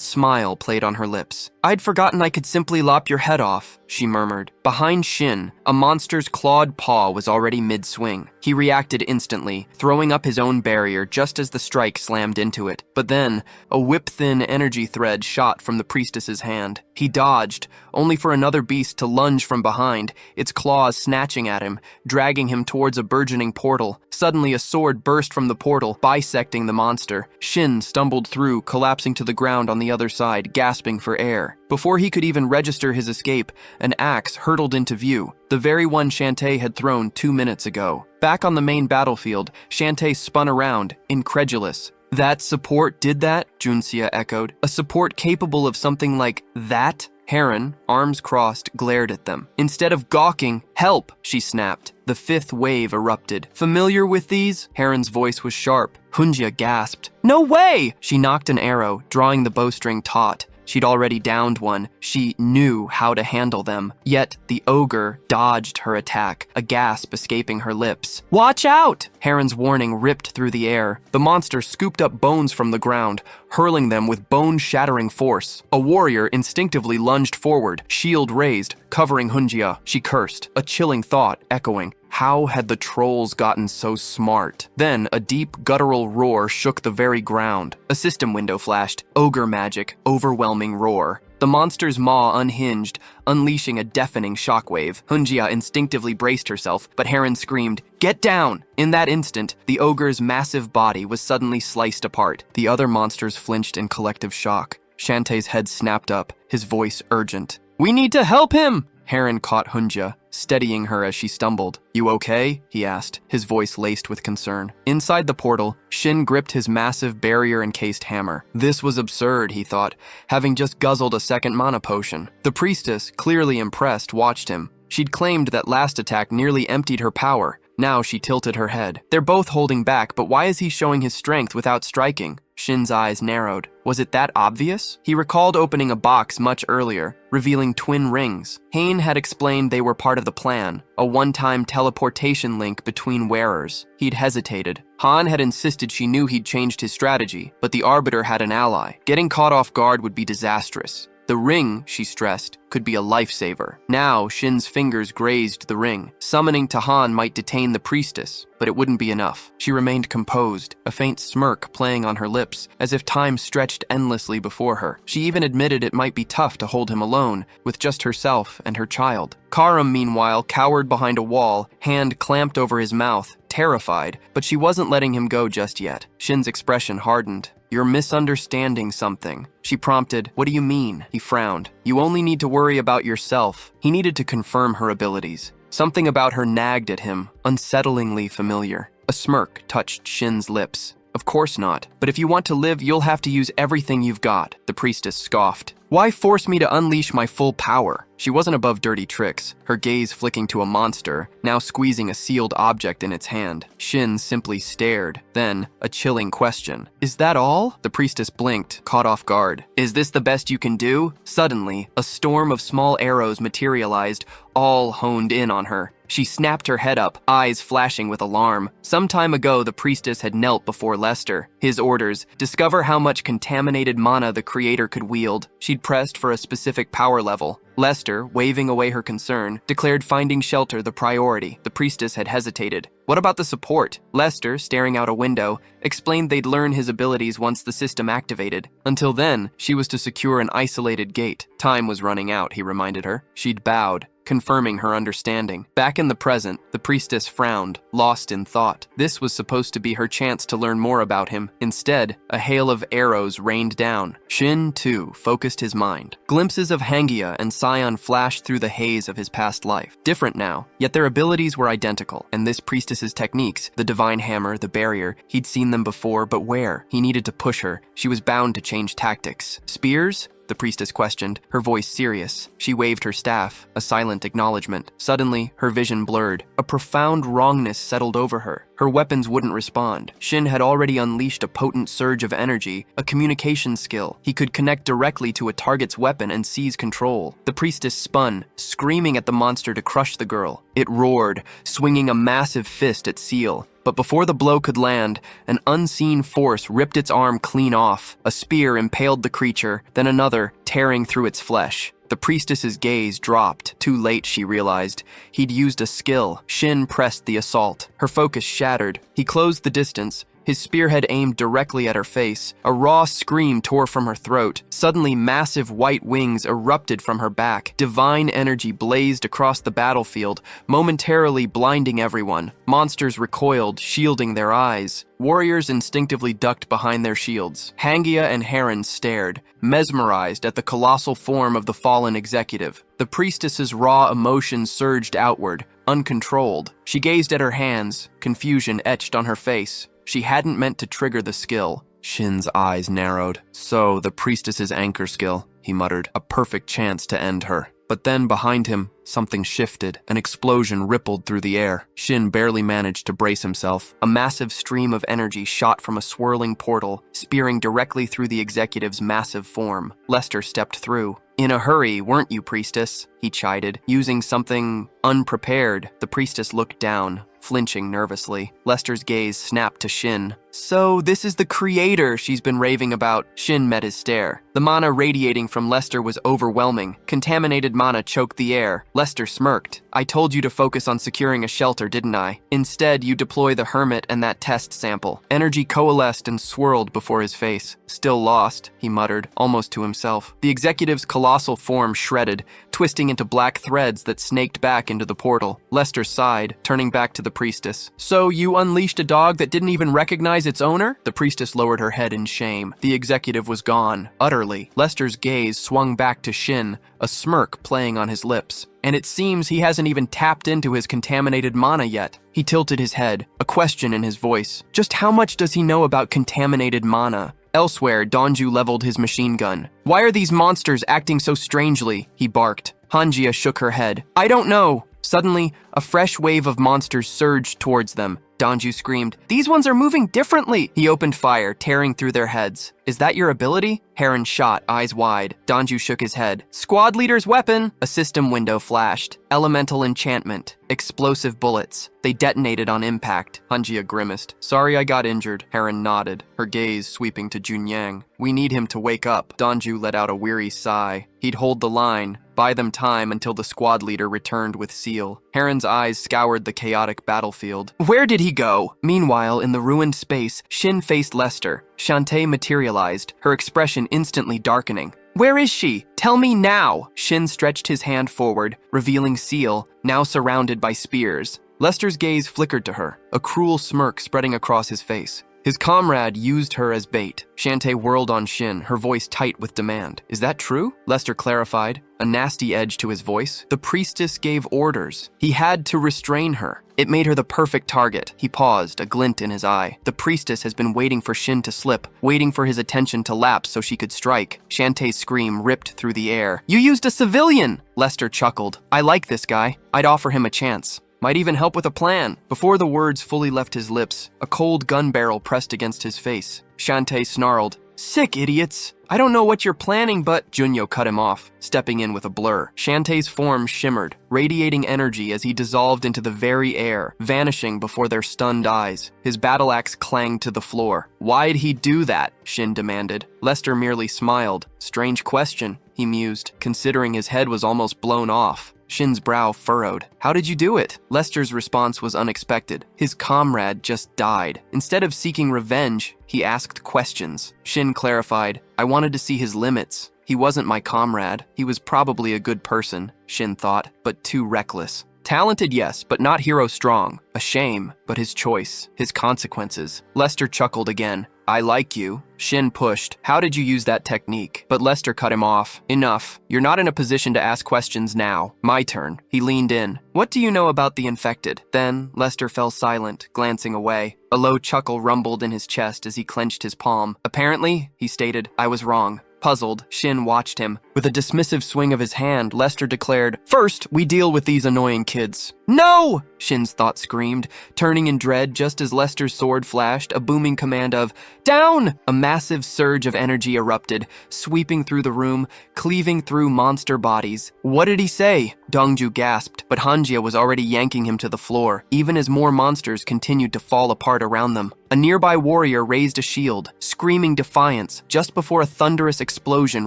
smile played on her lips. I'd forgotten I could simply lop your head off, she murmured. Behind Shin, a monster's clawed paw was already mid-swing. He reacted instantly, throwing up his own barrier just as the strike slammed into it. But then, a whip-thin energy thread shot from the priestess's hand. He dodged, only for another beast to lunge from behind, its claws snatching at him, dragging him towards a burgeoning portal. Suddenly, a sword burst from the portal, bisecting the monster. Shin stumbled through, collapsing to the ground on the other side, gasping for air. Before he could even register his escape, an axe hurtled into view, the very one Shantae had thrown 2 minutes ago. Back on the main battlefield, Shantae spun around, incredulous. That support did that? Junxia echoed. A support capable of something like that? Heron, arms crossed, glared at them. Instead of gawking, help, she snapped. The fifth wave erupted. Familiar with these? Heron's voice was sharp. Hunjia gasped. No way! She knocked an arrow, drawing the bowstring taut. She'd already downed one. She knew how to handle them. Yet the ogre dodged her attack, a gasp escaping her lips. Watch out! Heron's warning ripped through the air. The monster scooped up bones from the ground, hurling them with bone-shattering force. A warrior instinctively lunged forward, shield raised, covering Hunjia. She cursed, a chilling thought echoing. How had the trolls gotten so smart? Then a deep, guttural roar shook the very ground. A system window flashed. Ogre magic. Overwhelming roar. The monster's maw unhinged, unleashing a deafening shockwave. Hunjia instinctively braced herself, but Heron screamed, "Get down!" In that instant, the ogre's massive body was suddenly sliced apart. The other monsters flinched in collective shock. Shantae's head snapped up, his voice urgent. "We need to help him!" Heron caught Hunjia. steadying her as she stumbled. "You okay?" he asked, his voice laced with concern. Inside the portal, Shin gripped his massive barrier-encased hammer. This was absurd, he thought, having just guzzled a second mana potion. The priestess, clearly impressed, watched him. She'd claimed that last attack nearly emptied her power. Now she tilted her head. They're both holding back, but why is he showing his strength without striking? Shin's eyes narrowed. Was it that obvious? He recalled opening a box much earlier, revealing twin rings. Hain had explained they were part of the plan, a one-time teleportation link between wearers. He'd hesitated. Han had insisted she knew he'd changed his strategy, but the Arbiter had an ally. Getting caught off guard would be disastrous. The ring, she stressed, could be a lifesaver. Now, Shin's fingers grazed the ring. Summoning to Han might detain the priestess, but it wouldn't be enough. She remained composed, a faint smirk playing on her lips, as if time stretched endlessly before her. She even admitted it might be tough to hold him alone, with just herself and her child. Karam, meanwhile, cowered behind a wall, hand clamped over his mouth, terrified, but she wasn't letting him go just yet. Shin's expression hardened. "You're misunderstanding something," she prompted. "What do you mean?" He frowned. "You only need to worry about yourself." He needed to confirm her abilities. Something about her nagged at him, unsettlingly familiar. A smirk touched Shin's lips. "Of course not. But if you want to live, you'll have to use everything you've got," the priestess scoffed. "Why force me to unleash my full power?" She wasn't above dirty tricks, her gaze flicking to a monster, now squeezing a sealed object in its hand. Shin simply stared. Then, a chilling question. "Is that all?" The priestess blinked, caught off guard. "Is this the best you can do?" Suddenly, a storm of small arrows materialized, all honed in on her. She snapped her head up, eyes flashing with alarm. Some time ago, the priestess had knelt before Lester. His orders: discover how much contaminated mana the creator could wield. She'd pressed for a specific power level. Lester, waving away her concern, declared finding shelter the priority. The priestess had hesitated. "What about the support?" Lester, staring out a window, explained they'd learn his abilities once the system activated. Until then, she was to secure an isolated gate. Time was running out, he reminded her. She'd bowed, confirming her understanding. Back in the present, the priestess frowned, lost in thought. This was supposed to be her chance to learn more about him. Instead, a hail of arrows rained down. Shin, too, focused his mind. Glimpses of Hangia and Sion flashed through the haze of his past life. Different now, yet their abilities were identical, and this priestess's techniques, the divine hammer, the barrier, he'd seen them before, but where? He needed to push her. She was bound to change tactics. Spears? The priestess questioned, her voice serious. She waved her staff, a silent acknowledgement. Suddenly, her vision blurred. A profound wrongness settled over her. Her weapons wouldn't respond. Shin had already unleashed a potent surge of energy, a communication skill. He could connect directly to a target's weapon and seize control. The priestess spun, screaming at the monster to crush the girl. It roared, swinging a massive fist at Seal. But before the blow could land, an unseen force ripped its arm clean off. A spear impaled the creature, then another, tearing through its flesh. The priestess's gaze dropped. Too late, she realized. He'd used a skill. Shin pressed the assault. Her focus shattered. He closed the distance, his spearhead aimed directly at her face. A raw scream tore from her throat. Suddenly, massive white wings erupted from her back. Divine energy blazed across the battlefield, momentarily blinding everyone. Monsters recoiled, shielding their eyes. Warriors instinctively ducked behind their shields. Hangia and Heron stared, mesmerized at the colossal form of the fallen executive. The priestess's raw emotion surged outward, uncontrolled. She gazed at her hands, confusion etched on her face. She hadn't meant to trigger the skill. Shin's eyes narrowed. So, the priestess's anchor skill, he muttered. A perfect chance to end her. But then, behind him, something shifted. An explosion rippled through the air. Shin barely managed to brace himself. A massive stream of energy shot from a swirling portal, spearing directly through the executive's massive form. Lester stepped through. "In a hurry, weren't you, priestess?" he chided, using something unprepared. The priestess looked down, flinching nervously. Lester's gaze snapped to Shin. "So, this is the creator she's been raving about." Shin met his stare. The mana radiating from Lester was overwhelming. Contaminated mana choked the air. Lester smirked. "I told you to focus on securing a shelter, didn't I? Instead, you deploy the hermit and that test sample." Energy coalesced and swirled before his face. "Still lost," he muttered, almost to himself. The executive's colossal form shredded, twisting into black threads that snaked back into the portal. Lester sighed, turning back to the priestess. "So you unleashed a dog that didn't even recognize Despise its owner? The priestess lowered her head in shame. The executive was gone, utterly. Lester's gaze swung back to Shin, a smirk playing on his lips. And it seems he hasn't even tapped into his contaminated mana yet. He tilted his head, a question in his voice. Just how much does he know about contaminated mana? Elsewhere, Donju leveled his machine gun. Why are these monsters acting so strangely? He barked. Hanjia shook her head. I don't know. Suddenly, a fresh wave of monsters surged towards them. Donju screamed, "These ones are moving differently!" He opened fire, tearing through their heads. Is that your ability? Heron shot, eyes wide. Donju shook his head. Squad leader's weapon! A system window flashed. Elemental enchantment. Explosive bullets. They detonated on impact. Hanjia grimaced. Sorry I got injured. Heron nodded, her gaze sweeping to Junyang. We need him to wake up. Donju let out a weary sigh. He'd hold the line, buy them time until the squad leader returned with Seal. Heron's eyes scoured the chaotic battlefield. Where did he go? Meanwhile, in the ruined space, Shin faced Lester. Shantae materialized, her expression instantly darkening. Where is she? Tell me now! Shin stretched his hand forward, revealing Seal, now surrounded by spears. Lester's gaze flickered to her, a cruel smirk spreading across his face. His comrade used her as bait. Shantae whirled on Shin, her voice tight with demand. Is that true? Lester clarified, a nasty edge to his voice. The priestess gave orders. He had to restrain her. It made her the perfect target. He paused, a glint in his eye. The priestess has been waiting for Shin to slip, waiting for his attention to lapse so she could strike. Shantae's scream ripped through the air. You used a civilian! Lester chuckled. I like this guy. I'd offer him a chance. Might even help with a plan. Before the words fully left his lips, a cold gun barrel pressed against his face. Shantae snarled, Sick idiots! I don't know what you're planning, but… Junyo cut him off, stepping in with a blur. Shantae's form shimmered, radiating energy as he dissolved into the very air, vanishing before their stunned eyes. His battle axe clanged to the floor. Why'd he do that? Shin demanded. Lester merely smiled. Strange question, he mused, considering his head was almost blown off. Shin's brow furrowed. How did you do it? Lester's response was unexpected. His comrade just died. Instead of seeking revenge, he asked questions. Shin clarified, I wanted to see his limits. He wasn't my comrade. He was probably a good person, Shin thought, but too reckless. Talented, yes, but not hero strong. A shame, but his choice, his consequences. Lester chuckled again. I like you. Shin pushed. How did you use that technique? But Lester cut him off. Enough. You're not in a position to ask questions now. My turn. He leaned in. What do you know about the infected? Then Lester fell silent, glancing away. A low chuckle rumbled in his chest as he clenched his palm. Apparently, he stated, I was wrong. Puzzled, Shin watched him. With a dismissive swing of his hand, Lester declared, First, we deal with these annoying kids. No! Shin's thought screamed, turning in dread just as Lester's sword flashed, a booming command of, Down! A massive surge of energy erupted, sweeping through the room, cleaving through monster bodies. What did he say? Dongju gasped, but Hanjia was already yanking him to the floor, even as more monsters continued to fall apart around them. A nearby warrior raised a shield, screaming defiance, just before a thunderous explosion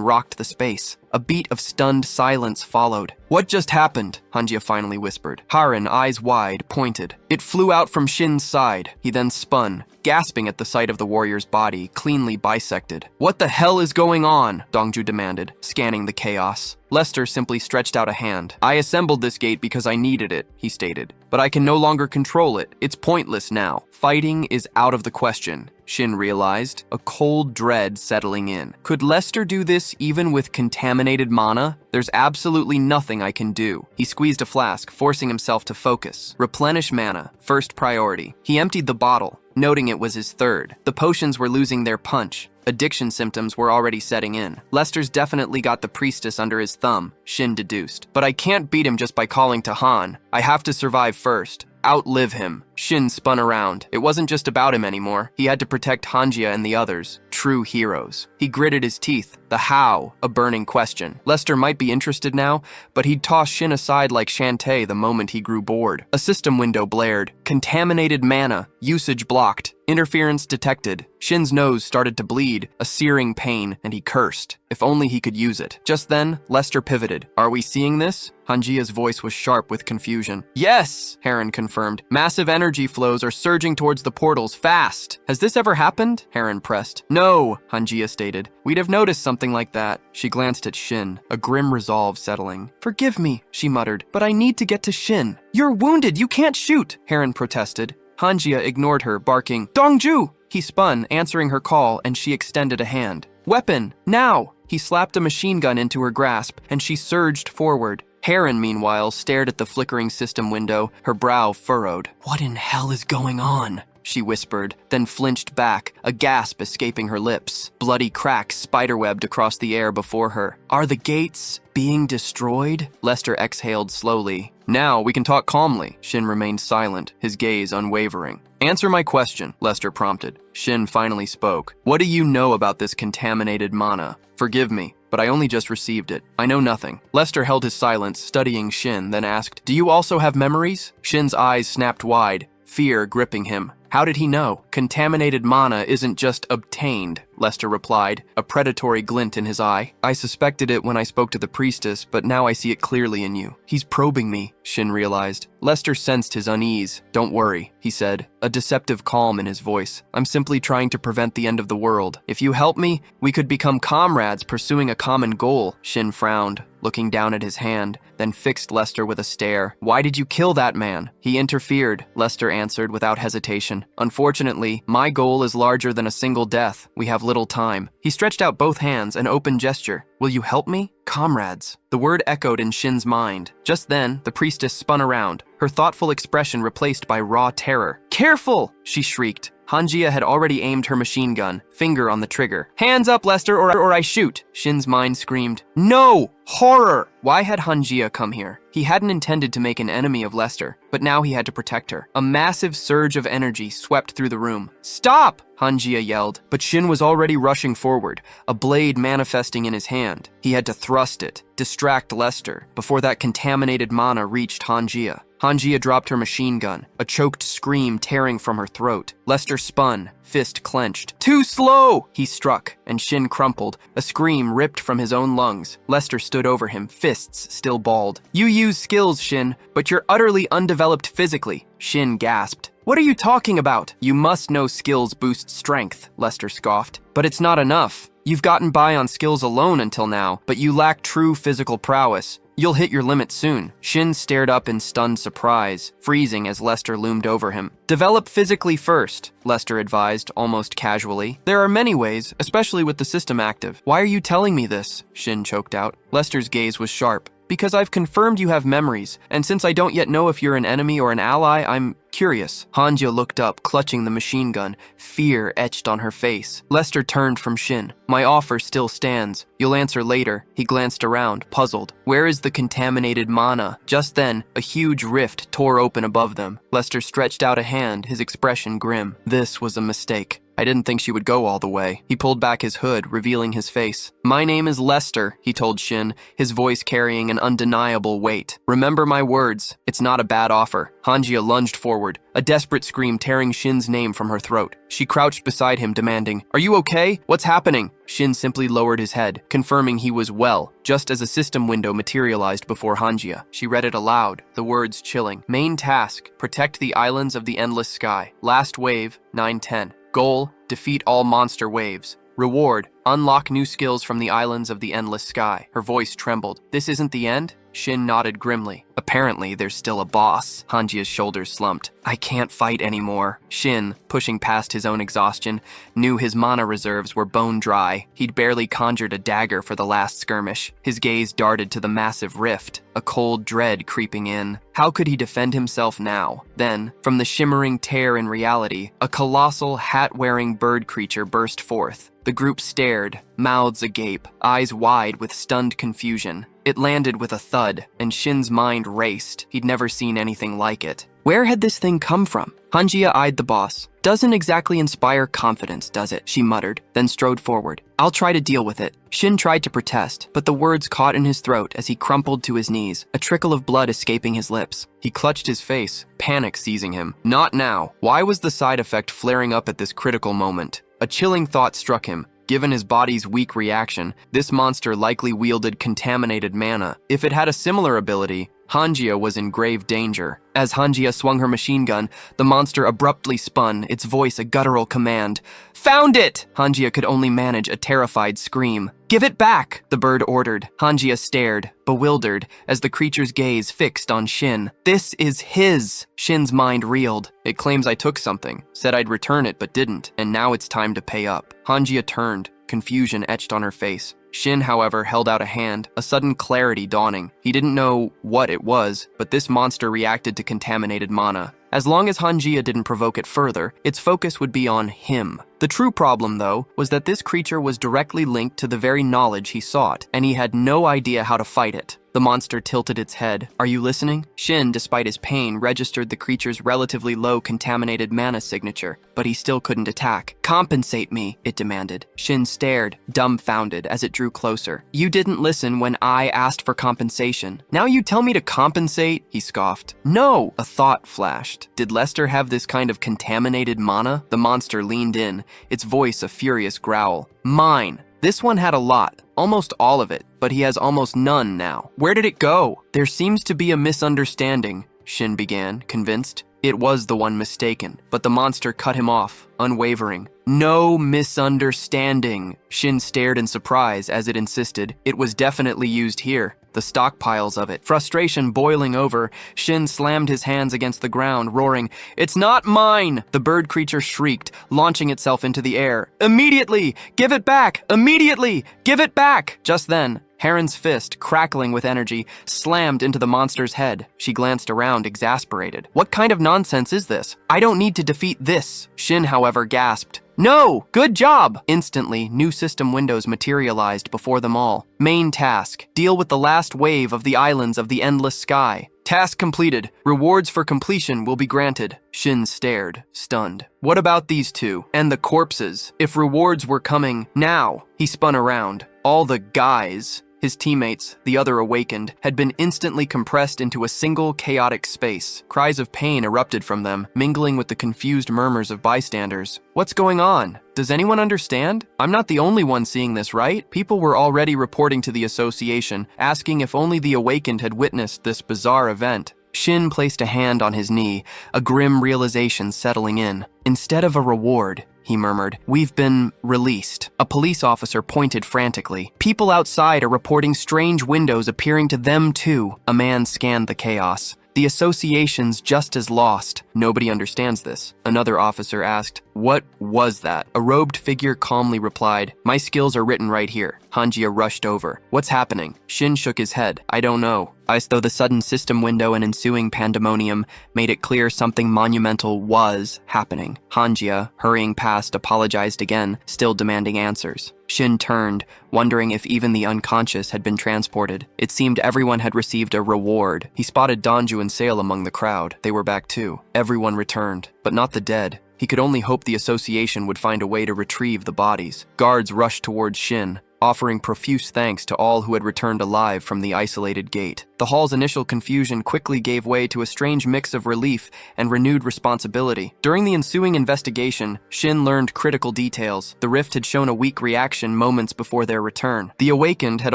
rocked the space. A beat of stunned silence followed. What just happened? Hanjia finally whispered. Haran, eyes wide, pointed. It flew out from Shin's side. He then spun, gasping at the sight of the warrior's body, cleanly bisected. What the hell is going on? Dongju demanded, scanning the chaos. Lester simply stretched out a hand. I assembled this gate because I needed it, he stated. But I can no longer control it. It's pointless now. Fighting is out of the question. Shin realized, a cold dread settling in. Could Lester do this even with contaminated mana? There's absolutely nothing I can do. He squeezed a flask, forcing himself to focus. Replenish mana, first priority. He emptied the bottle, noting it was his third. The potions were losing their punch. Addiction symptoms were already setting in. Lester's definitely got the priestess under his thumb, Shin deduced. But I can't beat him just by calling to Han. I have to survive first. Outlive him. Shin spun around. It wasn't just about him anymore. He had to protect Hanjia and the others. True heroes. He gritted his teeth. The how, a burning question. Lester might be interested now, but he'd toss Shin aside like Shantae the moment he grew bored. A system window blared. Contaminated mana. Usage blocked. Interference detected. Shin's nose started to bleed, a searing pain, and he cursed. If only he could use it. Just then, Lester pivoted. Are we seeing this? Hanjia's voice was sharp with confusion. Yes, Heron confirmed. Massive energy flows are surging towards the portals fast. Has this ever happened? Heron pressed. No, Hanjia stated. We'd have noticed something like that. She glanced at Shin, a grim resolve settling. Forgive me, she muttered, but I need to get to Shin. You're wounded, you can't shoot, Heron protested. Hanjia ignored her, barking, Dongju! He spun, answering her call, and she extended a hand. Weapon, now! He slapped a machine gun into her grasp, and she surged forward. Heron, meanwhile, stared at the flickering system window, her brow furrowed. What in hell is going on? She whispered, then flinched back, a gasp escaping her lips. Bloody cracks spiderwebbed across the air before her. Are the gates being destroyed? Lester exhaled slowly. Now we can talk calmly. Shin remained silent, his gaze unwavering. Answer my question, Lester prompted. Shin finally spoke. What do you know about this contaminated mana? Forgive me, but I only just received it. I know nothing. Lester held his silence, studying Shin, then asked, Do you also have memories? Shin's eyes snapped wide, fear gripping him. How did he know? Contaminated mana isn't just obtained, Lester replied, a predatory glint in his eye. I suspected it when I spoke to the priestess, but now I see it clearly in you. He's probing me, Shin realized. Lester sensed his unease. Don't worry, he said, a deceptive calm in his voice. I'm simply trying to prevent the end of the world. If you help me, we could become comrades pursuing a common goal. Shin frowned, looking down at his hand, then fixed Lester with a stare. Why did you kill that man? He interfered, Lester answered without hesitation. Unfortunately, my goal is larger than a single death. We have little time. He stretched out both hands, an open gesture. Will you help me? Comrades. The word echoed in Shin's mind. Just then, the priestess spun around, her thoughtful expression replaced by raw terror. Careful! She shrieked. Hanjia had already aimed her machine gun, finger on the trigger. Hands up, Lester, or I shoot! Shin's mind screamed. No! Horror! Why had Hanjia come here? He hadn't intended to make an enemy of Lester, but now he had to protect her. A massive surge of energy swept through the room. Stop! Hanjia yelled, but Shin was already rushing forward, a blade manifesting in his hand. He had to thrust it, distract Lester, before that contaminated mana reached Hanjia. Hanjia dropped her machine gun, a choked scream tearing from her throat. Lester spun, fist clenched. Too slow! He struck, and Shin crumpled, a scream ripped from his own lungs. Lester stood over him, fists still balled. You use skills, Shin, but you're utterly undeveloped physically. Shin gasped. What are you talking about? You must know skills boost strength, Lester scoffed. But it's not enough. You've gotten by on skills alone until now, but you lack true physical prowess. You'll hit your limit soon. Shin stared up in stunned surprise, freezing as Lester loomed over him. Develop physically first, Lester advised, almost casually. There are many ways, especially with the system active. Why are you telling me this? Shin choked out. Lester's gaze was sharp. Because I've confirmed you have memories, and since I don't yet know if you're an enemy or an ally, I'm curious. Hanjia looked up, clutching the machine gun, fear etched on her face. Lester turned from Shin. My offer still stands. You'll answer later. He glanced around, puzzled. Where is the contaminated mana? Just then, a huge rift tore open above them. Lester stretched out a hand, his expression grim. This was a mistake. I didn't think she would go all the way. He pulled back his hood, revealing his face. My name is Lester, he told Shin, his voice carrying an undeniable weight. Remember my words. It's not a bad offer. Hanjia lunged forward, a desperate scream tearing Shin's name from her throat. She crouched beside him, demanding, Are you okay? What's happening? Shin simply lowered his head, confirming he was well, just as a system window materialized before Hanjia. She read it aloud, the words chilling. Main task, protect the islands of the endless sky. Last wave, 910. Goal, defeat all monster waves. Reward, unlock new skills from the islands of the endless sky. Her voice trembled. This isn't the end? Shin nodded grimly. Apparently, there's still a boss. Hanjia's shoulders slumped. I can't fight anymore. Shin, pushing past his own exhaustion, knew his mana reserves were bone dry. He'd barely conjured a dagger for the last skirmish. His gaze darted to the massive rift, a cold dread creeping in. How could he defend himself now? Then, from the shimmering tear in reality, a colossal, hat-wearing bird creature burst forth. The group stared, mouths agape, eyes wide with stunned confusion. It landed with a thud, and Shin's mind raced. He'd never seen anything like it. Where had this thing come from? Hanjia eyed the boss. Doesn't exactly inspire confidence, does it? She muttered, then strode forward. I'll try to deal with it. Shin tried to protest, but the words caught in his throat as he crumpled to his knees, a trickle of blood escaping his lips. He clutched his face, panic seizing him. Not now. Why was the side effect flaring up at this critical moment? A chilling thought struck him. Given his body's weak reaction, this monster likely wielded contaminated mana. If it had a similar ability, Hanjia was in grave danger. As Hanjia swung her machine gun, the monster abruptly spun, its voice a guttural command. Found it! Hanjia could only manage a terrified scream. Give it back, the bird ordered. Hanjia stared, bewildered, as the creature's gaze fixed on Shin. This is his! Shin's mind reeled. It claims I took something, said I'd return it but didn't, and now it's time to pay up. Hanjia turned, confusion etched on her face. Shin, however, held out a hand, a sudden clarity dawning. He didn't know what it was, but this monster reacted to contaminated mana. As long as Hanjia didn't provoke it further, its focus would be on him. The true problem, though, was that this creature was directly linked to the very knowledge he sought, and he had no idea how to fight it. The monster tilted its head. Are you listening? Shin, despite his pain, registered the creature's relatively low contaminated mana signature, but he still couldn't attack. Compensate me, it demanded. Shin stared, dumbfounded, as it drew closer. You didn't listen when I asked for compensation. Now you tell me to compensate? He scoffed. No! A thought flashed. Did Lester have this kind of contaminated mana? The monster leaned in, its voice a furious growl. Mine! This one had a lot, almost all of it, but he has almost none now. Where did it go? There seems to be a misunderstanding, Shin began, convinced. It was the one mistaken, but the monster cut him off, unwavering. No misunderstanding. Shin stared in surprise as it insisted. It was definitely used here. The stockpiles of it. Frustration boiling over, Shin slammed his hands against the ground, roaring, It's not mine! The bird creature shrieked, launching itself into the air. Immediately! Give it back! Immediately! Give it back! Just then, Heron's fist, crackling with energy, slammed into the monster's head. She glanced around, exasperated. What kind of nonsense is this? I don't need to defeat this. Shin, however, gasped. No! Good job! Instantly, new system windows materialized before them all. Main task. Deal with the last wave of the islands of the endless sky. Task completed. Rewards for completion will be granted. Shin stared, stunned. What about these two? And the corpses? If rewards were coming now. He spun around. All the guys, his teammates, the other awakened, had been instantly compressed into a single chaotic space. Cries of pain erupted from them, mingling with the confused murmurs of bystanders. What's going on? Does anyone understand? I'm not the only one seeing this, right? People were already reporting to the association, asking if only the awakened had witnessed this bizarre event. Shin placed a hand on his knee, a grim realization settling in. Instead of a reward, he murmured, we've been released. A police officer pointed frantically. People outside are reporting strange windows appearing to them too. A man scanned the chaos. The association's just as lost. Nobody understands this. Another officer asked, what was that? A robed figure calmly replied, my skills are written right here. Hanjia rushed over. What's happening? Shin shook his head. I don't know. As though the sudden system window and ensuing pandemonium made it clear something monumental was happening. Hanjia, hurrying past, apologized again, still demanding answers. Shin turned, wondering if even the unconscious had been transported. It seemed everyone had received a reward. He spotted Donju and Sale among the crowd. They were back too. Everyone returned, but not the dead. He could only hope the association would find a way to retrieve the bodies. Guards rushed towards Shin, offering profuse thanks to all who had returned alive from the isolated gate. The hall's initial confusion quickly gave way to a strange mix of relief and renewed responsibility. During the ensuing investigation, Shin learned critical details. The rift had shown a weak reaction moments before their return. The awakened had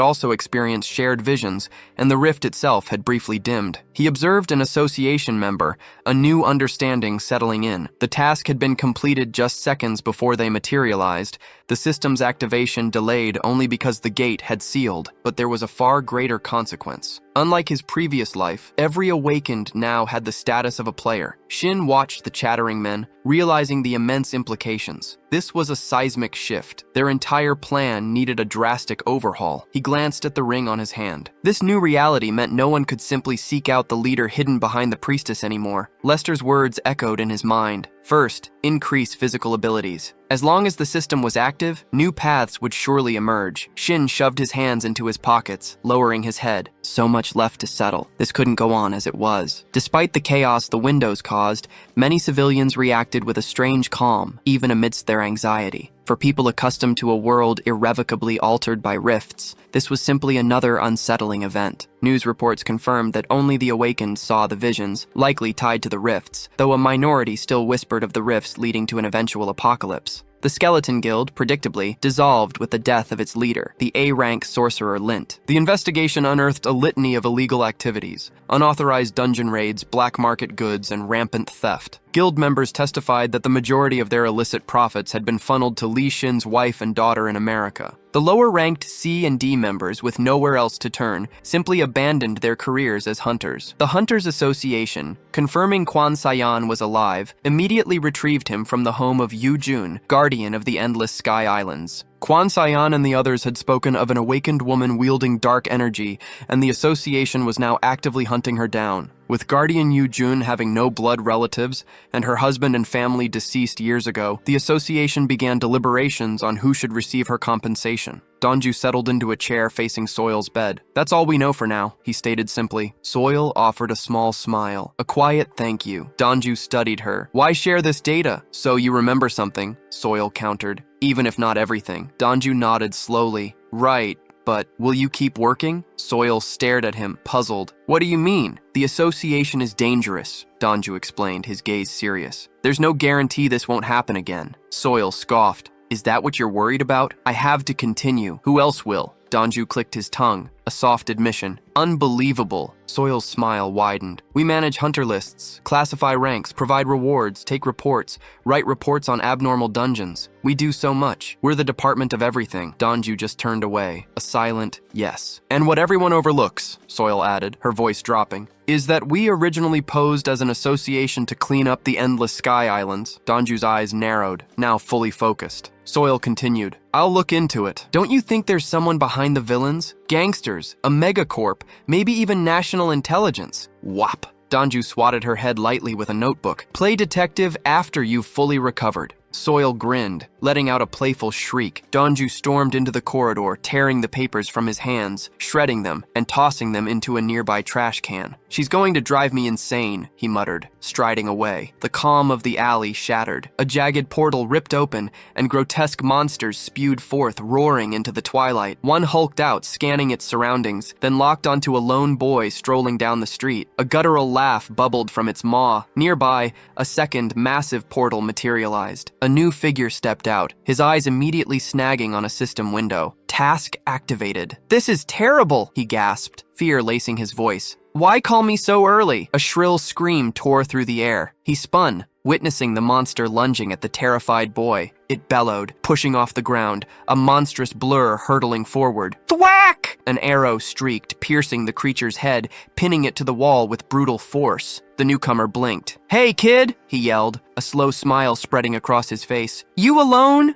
also experienced shared visions, and the rift itself had briefly dimmed. He observed an association member, a new understanding settling in. The task had been completed just seconds before they materialized. The system's activation delayed only because the gate had sealed, but there was a far greater consequence. Unlike his previous life, every awakened now had the status of a player. Shin watched the chattering men, realizing the immense implications. This was a seismic shift. Their entire plan needed a drastic overhaul. He glanced at the ring on his hand. This new reality meant no one could simply seek out the leader hidden behind the priestess anymore. Lester's words echoed in his mind. First, increase physical abilities. As long as the system was active, new paths would surely emerge. Shin shoved his hands into his pockets, lowering his head. So much left to settle. This couldn't go on as it was. Despite the chaos the windows caused, many civilians reacted with a strange calm, even amidst their anxiety. For people accustomed to a world irrevocably altered by rifts, this was simply another unsettling event. News reports confirmed that only the awakened saw the visions, likely tied to the rifts, though a minority still whispered of the rifts leading to an eventual apocalypse. The Skeleton Guild, predictably, dissolved with the death of its leader, the A-rank sorcerer Lint. The investigation unearthed a litany of illegal activities, unauthorized dungeon raids, black market goods, and rampant theft. Guild members testified that the majority of their illicit profits had been funneled to Li Shin's wife and daughter in America. The lower-ranked C and D members, with nowhere else to turn, simply abandoned their careers as hunters. The Hunters Association, confirming Kwan Sayan was alive, immediately retrieved him from the home of Yu Jun, guardian of the Endless Sky Islands. Kwan Sayan and the others had spoken of an awakened woman wielding dark energy, and the association was now actively hunting her down. With Guardian Yu Jun having no blood relatives and her husband and family deceased years ago, the association began deliberations on who should receive her compensation. Donju settled into a chair facing Soil's bed. "That's all we know for now," he stated simply. Soil offered a small smile. "A quiet thank you." Donju studied her. "Why share this data? So you remember something," Soil countered. "Even if not everything." Donju nodded slowly. "Right. But will you keep working?" Soil stared at him, puzzled. "What do you mean?" "The association is dangerous," Donju explained, his gaze serious. "There's no guarantee this won't happen again." Soil scoffed. "Is that what you're worried about? I have to continue. Who else will?" Donju clicked his tongue, a soft admission. "Unbelievable." Soil's smile widened. "We manage hunter lists, classify ranks, provide rewards, take reports, write reports on abnormal dungeons. We do so much. We're the department of everything." Donju just turned away, a silent yes. "And what everyone overlooks," Soil added, her voice dropping, "is that we originally posed as an association to clean up the Endless Sky Islands." Donju's eyes narrowed, now fully focused. Soil continued. "I'll look into it. Don't you think there's someone behind the villains? Gangsters, a megacorp, maybe even national intelligence?" Whop! Donju swatted her head lightly with a notebook. "Play detective after you've fully recovered." Soil grinned, letting out a playful shriek. Donju stormed into the corridor, tearing the papers from his hands, shredding them, and tossing them into a nearby trash can. "She's going to drive me insane," he muttered, striding away. The calm of the alley shattered. A jagged portal ripped open, and grotesque monsters spewed forth, roaring into the twilight. One hulked out, scanning its surroundings, then locked onto a lone boy strolling down the street. A guttural laugh bubbled from its maw. Nearby, a second, massive portal materialized. A new figure stepped out, his eyes immediately snagging on a system window. "Task activated." "This is terrible," he gasped, fear lacing his voice. "Why call me so early?" A shrill scream tore through the air. He spun, witnessing the monster lunging at the terrified boy. It bellowed, pushing off the ground, a monstrous blur hurtling forward. Thwack! An arrow streaked, piercing the creature's head, pinning it to the wall with brutal force. The newcomer blinked. "Hey, kid!" he yelled, a slow smile spreading across his face. "You alone?"